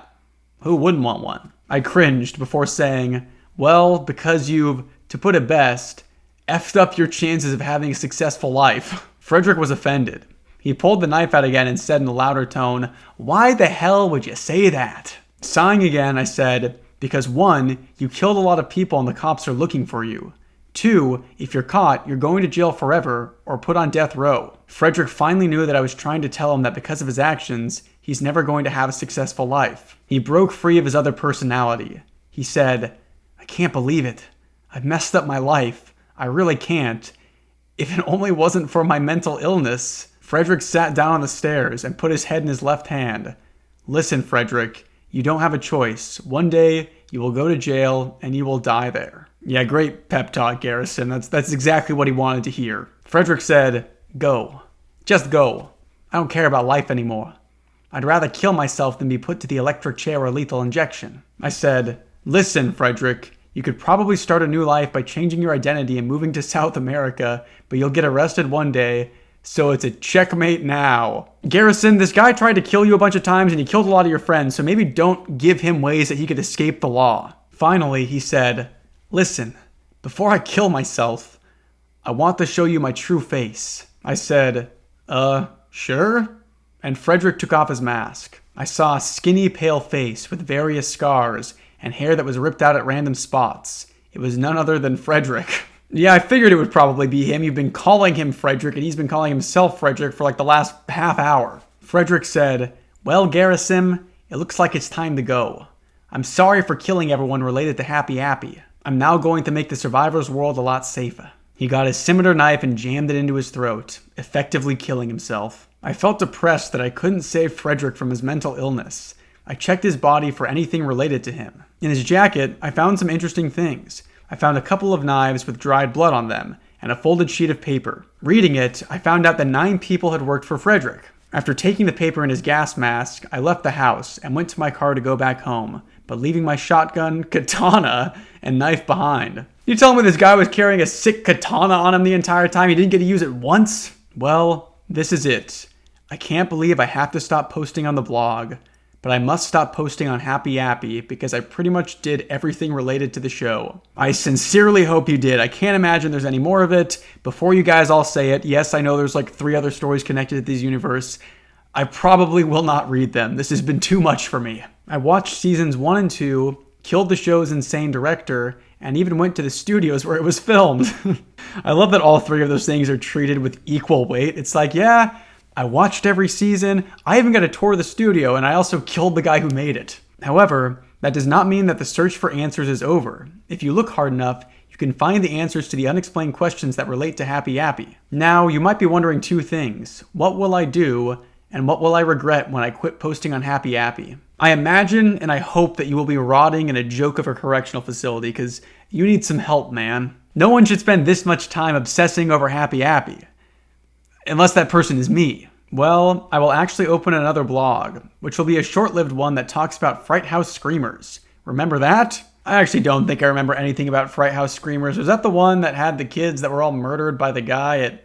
who wouldn't want one? I cringed before saying, well, because you've, to put it best, effed up your chances of having a successful life. Frederick was offended. He pulled the knife out again and said in a louder tone, why the hell would you say that? Sighing again, I said, because 1, you killed a lot of people and the cops are looking for you. 2, if you're caught, you're going to jail forever or put on death row. Frederick finally knew that I was trying to tell him that because of his actions, he's never going to have a successful life. He broke free of his other personality. He said, I can't believe it. I've messed up my life. I really can't. If it only wasn't for my mental illness. Frederick sat down on the stairs and put his head in his left hand. Listen, Frederick, you don't have a choice. One day, you will go to jail and you will die there. Yeah, great pep talk, Garrison. That's exactly what he wanted to hear. Frederick said, go. Just go. I don't care about life anymore. I'd rather kill myself than be put to the electric chair or lethal injection. I said, listen, Frederick, you could probably start a new life by changing your identity and moving to South America, but you'll get arrested one day, so it's a checkmate now. Garrison, this guy tried to kill you a bunch of times and he killed a lot of your friends, so maybe don't give him ways that he could escape the law. Finally, he said, listen, before I kill myself, I want to show you my true face. I said, sure? And Frederick took off his mask. I saw a skinny, pale face with various scars and hair that was ripped out at random spots. It was none other than Frederick. Yeah, I figured it would probably be him. You've been calling him Frederick, and he's been calling himself Frederick for like the last half hour. Frederick said, well, Garrison, it looks like it's time to go. I'm sorry for killing everyone related to Happy Appy. I'm now going to make the survivor's world a lot safer. He got his scimitar knife and jammed it into his throat, effectively killing himself. I felt depressed that I couldn't save Frederick from his mental illness. I checked his body for anything related to him. In his jacket, I found some interesting things. I found a couple of knives with dried blood on them, and a folded sheet of paper. Reading it, I found out that 9 people had worked for Frederick. After taking the paper in his gas mask, I left the house and went to my car to go back home, but leaving my shotgun, katana, and knife behind. You telling me this guy was carrying a sick katana on him the entire time? He didn't get to use it once? Well, this is it. I can't believe I have to stop posting on the blog, but I must stop posting on Happy Appy because I pretty much did everything related to the show. I sincerely hope you did. I can't imagine there's any more of it. Before you guys all say it, yes, I know there's like 3 other stories connected to this universe. I probably will not read them. This has been too much for me. I watched seasons 1 and 2, killed the show's insane director, and even went to the studios where it was filmed. I love that all 3 of those things are treated with equal weight. It's like, yeah, I watched every season, I even got a tour of the studio, and I also killed the guy who made it. However, that does not mean that the search for answers is over. If you look hard enough, you can find the answers to the unexplained questions that relate to Happy Appy. Now, you might be wondering 2 things. What will I do? And what will I regret when I quit posting on Happy Appy? I imagine and I hope that you will be rotting in a joke of a correctional facility, because you need some help, man. No one should spend this much time obsessing over Happy Appy. Unless that person is me. Well, I will actually open another blog, which will be a short-lived one that talks about Fright House Screamers. Remember that? I actually don't think I remember anything about Fright House Screamers. Was that the one that had the kids that were all murdered by the guy at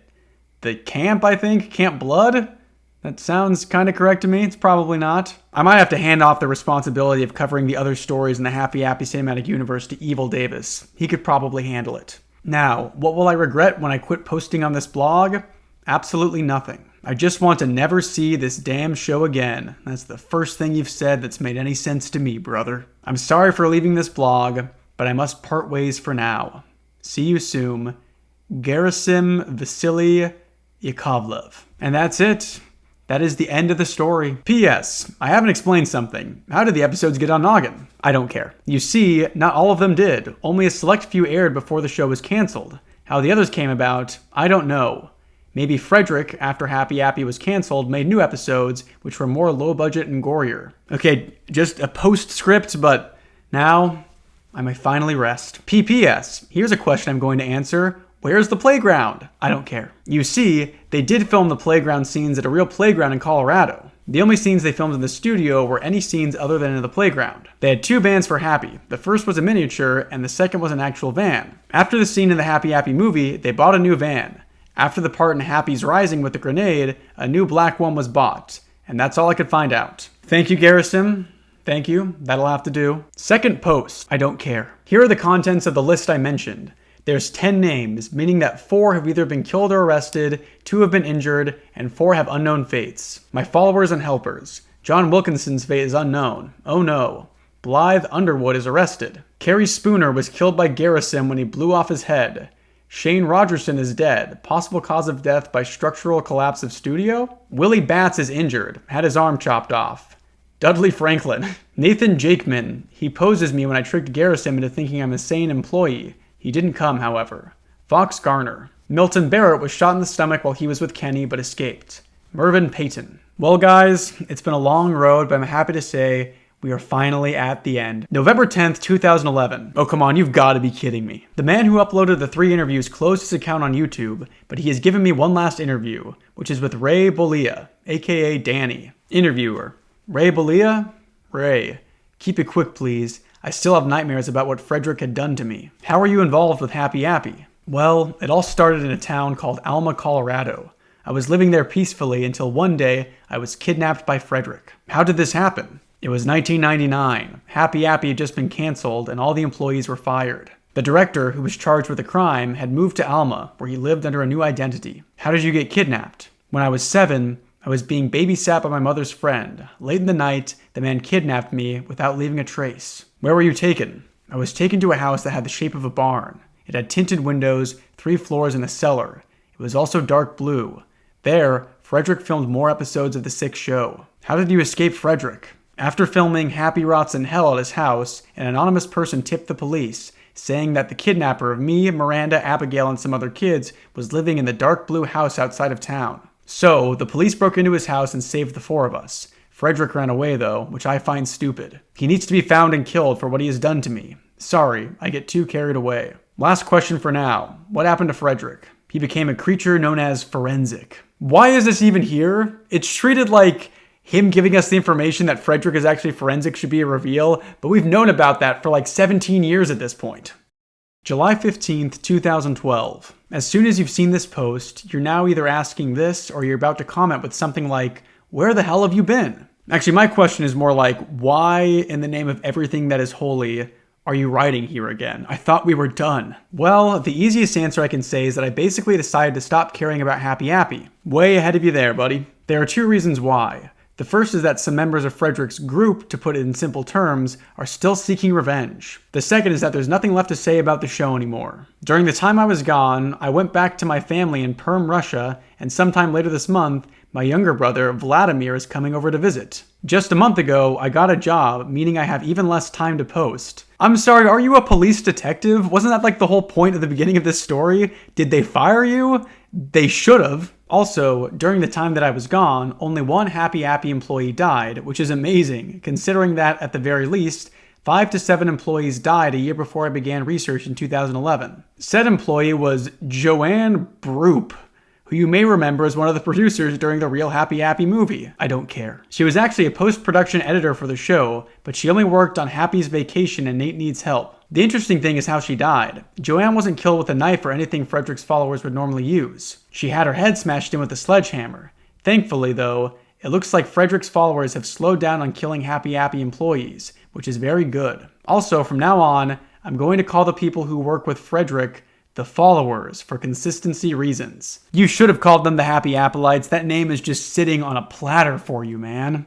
the camp, I think? Camp Blood? That sounds kind of correct to me. It's probably not. I might have to hand off the responsibility of covering the other stories in the Happy Appy Cinematic Universe to Evil Davis. He could probably handle it. Now, what will I regret when I quit posting on this blog? Absolutely nothing. I just want to never see this damn show again. That's the first thing you've said that's made any sense to me, brother. I'm sorry for leaving this blog, but I must part ways for now. See you soon. Gerasim Vasily Yakovlev. And that's it. That is the end of the story. P.S. I haven't explained something. How did the episodes get on Noggin? I don't care. You see, not all of them did. Only a select few aired before the show was canceled. How the others came about, I don't know. Maybe Frederick, after Happy Appy was canceled, made new episodes, which were more low budget and gorier. Okay, just a postscript, but now I may finally rest. P.P.S. Here's a question I'm going to answer. Where's the playground? I don't care. You see, they did film the playground scenes at a real playground in Colorado. The only scenes they filmed in the studio were any scenes other than in the playground. They had 2 vans for Happy. The first was a miniature, and the second was an actual van. After the scene in the Happy Appy movie, they bought a new van. After the part in Happy's Rising with the grenade, a new black one was bought. And that's all I could find out. Thank you, Garrison. Thank you. That'll have to do. Second post. I don't care. Here are the contents of the list I mentioned. There's 10 names, meaning that 4 have either been killed or arrested, 2 have been injured, and 4 have unknown fates. My followers and helpers. John Wilkinson's fate is unknown. Oh no. Blythe Underwood is arrested. Kerry Spooner was killed by Garrison when he blew off his head. Shane Rogerson is dead. Possible cause of death by structural collapse of studio? Willie Batts is injured. Had his arm chopped off. Dudley Franklin. Nathan Jakeman. He poses me when I tricked Garrison into thinking I'm a sane employee. He didn't come, however. Fox Garner. Milton Barrett was shot in the stomach while he was with Kenny, but escaped. Mervyn Payton. Well, guys, it's been a long road, but I'm happy to say we are finally at the end. November 10th, 2011. Oh, come on, you've got to be kidding me. The man who uploaded the 3 interviews closed his account on YouTube, but he has given me one last interview, which is with Ray Bolia, aka Danny. Interviewer. Ray Bolia? Ray. Keep it quick, please. I still have nightmares about what Frederick had done to me. How are you involved with Happy Appy? Well, it all started in a town called Alma, Colorado. I was living there peacefully until one day I was kidnapped by Frederick. How did this happen? It was 1999. Happy Appy had just been canceled and all the employees were fired. The director, who was charged with the crime, had moved to Alma, where he lived under a new identity. How did you get kidnapped? When I was 7, I was being babysat by my mother's friend. Late in the night, the man kidnapped me without leaving a trace. Where were you taken? I was taken to a house that had the shape of a barn. It had tinted windows, 3 floors, and a cellar. It was also dark blue. There, Frederick filmed more episodes of the sick show. How did you escape Frederick? After filming Happy Rots in Hell at his house, an anonymous person tipped the police, saying that the kidnapper of me, Miranda, Abigail, and some other kids was living in the dark blue house outside of town. So, the police broke into his house and saved the 4 of us. Frederick ran away though, which I find stupid. He needs to be found and killed for what he has done to me. Sorry, I get too carried away. Last question for now. What happened to Frederick? He became a creature known as Forensic. Why is this even here? It's treated like him giving us the information that Frederick is actually Forensic should be a reveal, but we've known about that for like 17 years at this point. July 15th, 2012. As soon as you've seen this post, you're now either asking this or you're about to comment with something like, where the hell have you been? Actually, my question is more like, why in the name of everything that is holy are you writing here again? I thought we were done. Well, the easiest answer I can say is that I basically decided to stop caring about Happy Appy. Way ahead of you there, buddy. There are 2 reasons why. The first is that some members of Frederick's group, to put it in simple terms, are still seeking revenge. The second is that there's nothing left to say about the show anymore. During the time I was gone, I went back to my family in Perm, Russia, and sometime later this month, my younger brother, Vladimir, is coming over to visit. Just a month ago, I got a job, meaning I have even less time to post. I'm sorry, are you a police detective? Wasn't that like the whole point at the beginning of this story? Did they fire you? They should have. Also, during the time that I was gone, only one Happy Appy employee died, which is amazing, considering that, at the very least, 5 to 7 employees died a year before I began research in 2011. Said employee was Joanne Broop, who you may remember as one of the producers during the Real Happy Appy movie. I don't care. She was actually a post-production editor for the show, but she only worked on Happy's Vacation and Nate Needs Help. The interesting thing is how she died. Joanne wasn't killed with a knife or anything Frederick's followers would normally use. She had her head smashed in with a sledgehammer. Thankfully, though, it looks like Frederick's followers have slowed down on killing Happy Appy employees, which is very good. Also, from now on, I'm going to call the people who work with Frederick the followers for consistency reasons. You should have called them the Happy Appleites. That name is just sitting on a platter for you, man.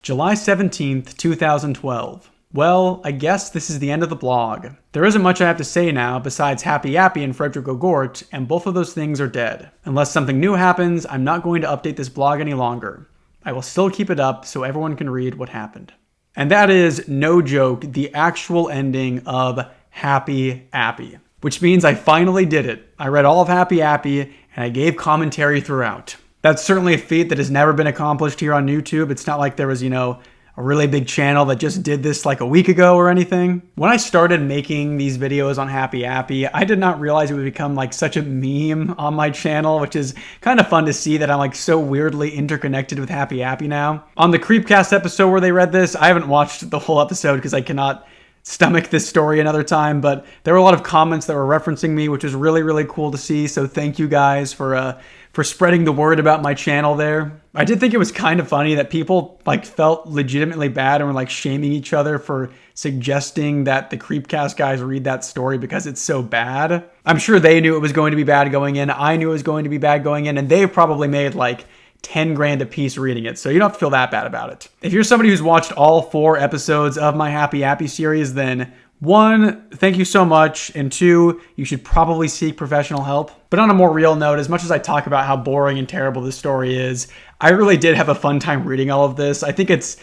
July 17th, 2012. Well, I guess this is the end of the blog. There isn't much I have to say now besides Happy Appy and Frederick O'Gort, and both of those things are dead. Unless something new happens, I'm not going to update this blog any longer. I will still keep it up so everyone can read what happened. And that is, no joke, the actual ending of Happy Appy. Which means I finally did it. I read all of Happy Appy, and I gave commentary throughout. That's certainly a feat that has never been accomplished here on YouTube. It's not like there was, a really big channel that just did this like a week ago or anything. When I started making these videos on Happy Appy, I did not realize it would become like such a meme on my channel, which is kind of fun to see that I'm like so weirdly interconnected with Happy Appy now. On the Creepcast episode where they read this, I haven't watched the whole episode because I cannot stomach this story another time, but there were a lot of comments that were referencing me, which was really, really cool to see. So thank you guys for spreading the word about my channel there. I did think it was kind of funny that people like felt legitimately bad and were like shaming each other for suggesting that the Creepcast guys read that story because it's so bad. I'm sure they knew it was going to be bad going in. I knew it was going to be bad going in, and they probably made like 10 grand a piece reading it, so you don't have to feel that bad about it. If you're somebody who's watched all 4 episodes of my Happy Appy series, then 1, thank you so much, and 2, you should probably seek professional help. But on a more real note, as much as I talk about how boring and terrible this story is, I really did have a fun time reading all of this. I think it's,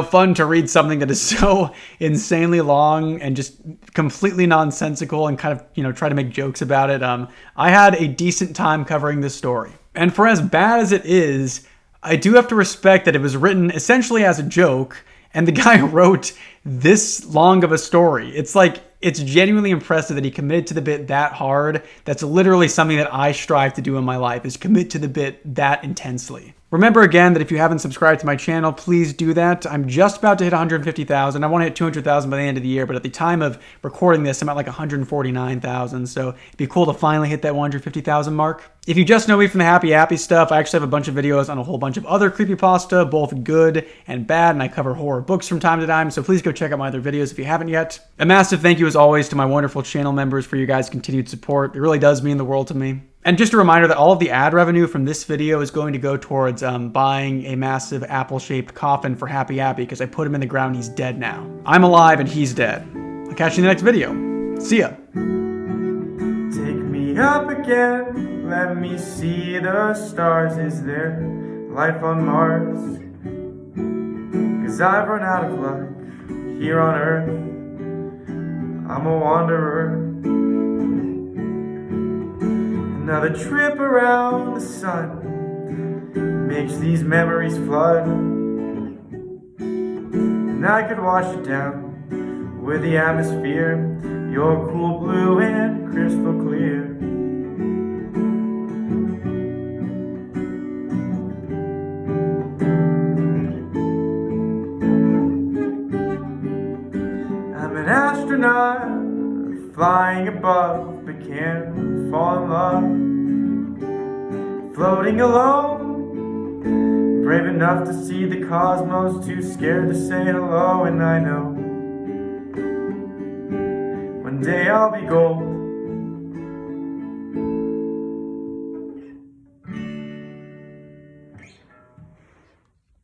fun to read something that is so insanely long and just completely nonsensical and kind of, try to make jokes about it. I had a decent time covering this story. And for as bad as it is, I do have to respect that it was written essentially as a joke, and the guy wrote this long of a story. It's genuinely impressive that he committed to the bit that hard. That's literally something that I strive to do in my life, is commit to the bit that intensely. Remember again that if you haven't subscribed to my channel, please do that. I'm just about to hit 150,000. I want to hit 200,000 by the end of the year, but at the time of recording this, I'm at like 149,000. So it'd be cool to finally hit that 150,000 mark. If you just know me from the Happy Appy stuff, I actually have a bunch of videos on a whole bunch of other creepypasta, both good and bad, and I cover horror books from time to time, so please go check out my other videos if you haven't yet. A massive thank you as always to my wonderful channel members for your guys' continued support. It really does mean the world to me. And just a reminder that all of the ad revenue from this video is going to go towards buying a massive apple-shaped coffin for Happy Appy because I put him in the ground. He's dead now. I'm alive and he's dead. I'll catch you in the next video. See ya. Take me up again, let me see the stars. Is there life on Mars? 'Cause I've run out of luck here on Earth. I'm a wanderer. Another trip around the sun makes these memories flood, and I could wash it down with the atmosphere. You're cool blue and crystal clear. I'm an astronaut flying above, but can't fall in love. Floating alone, brave enough to see the cosmos, too scared to say hello. And I know one day I'll be gold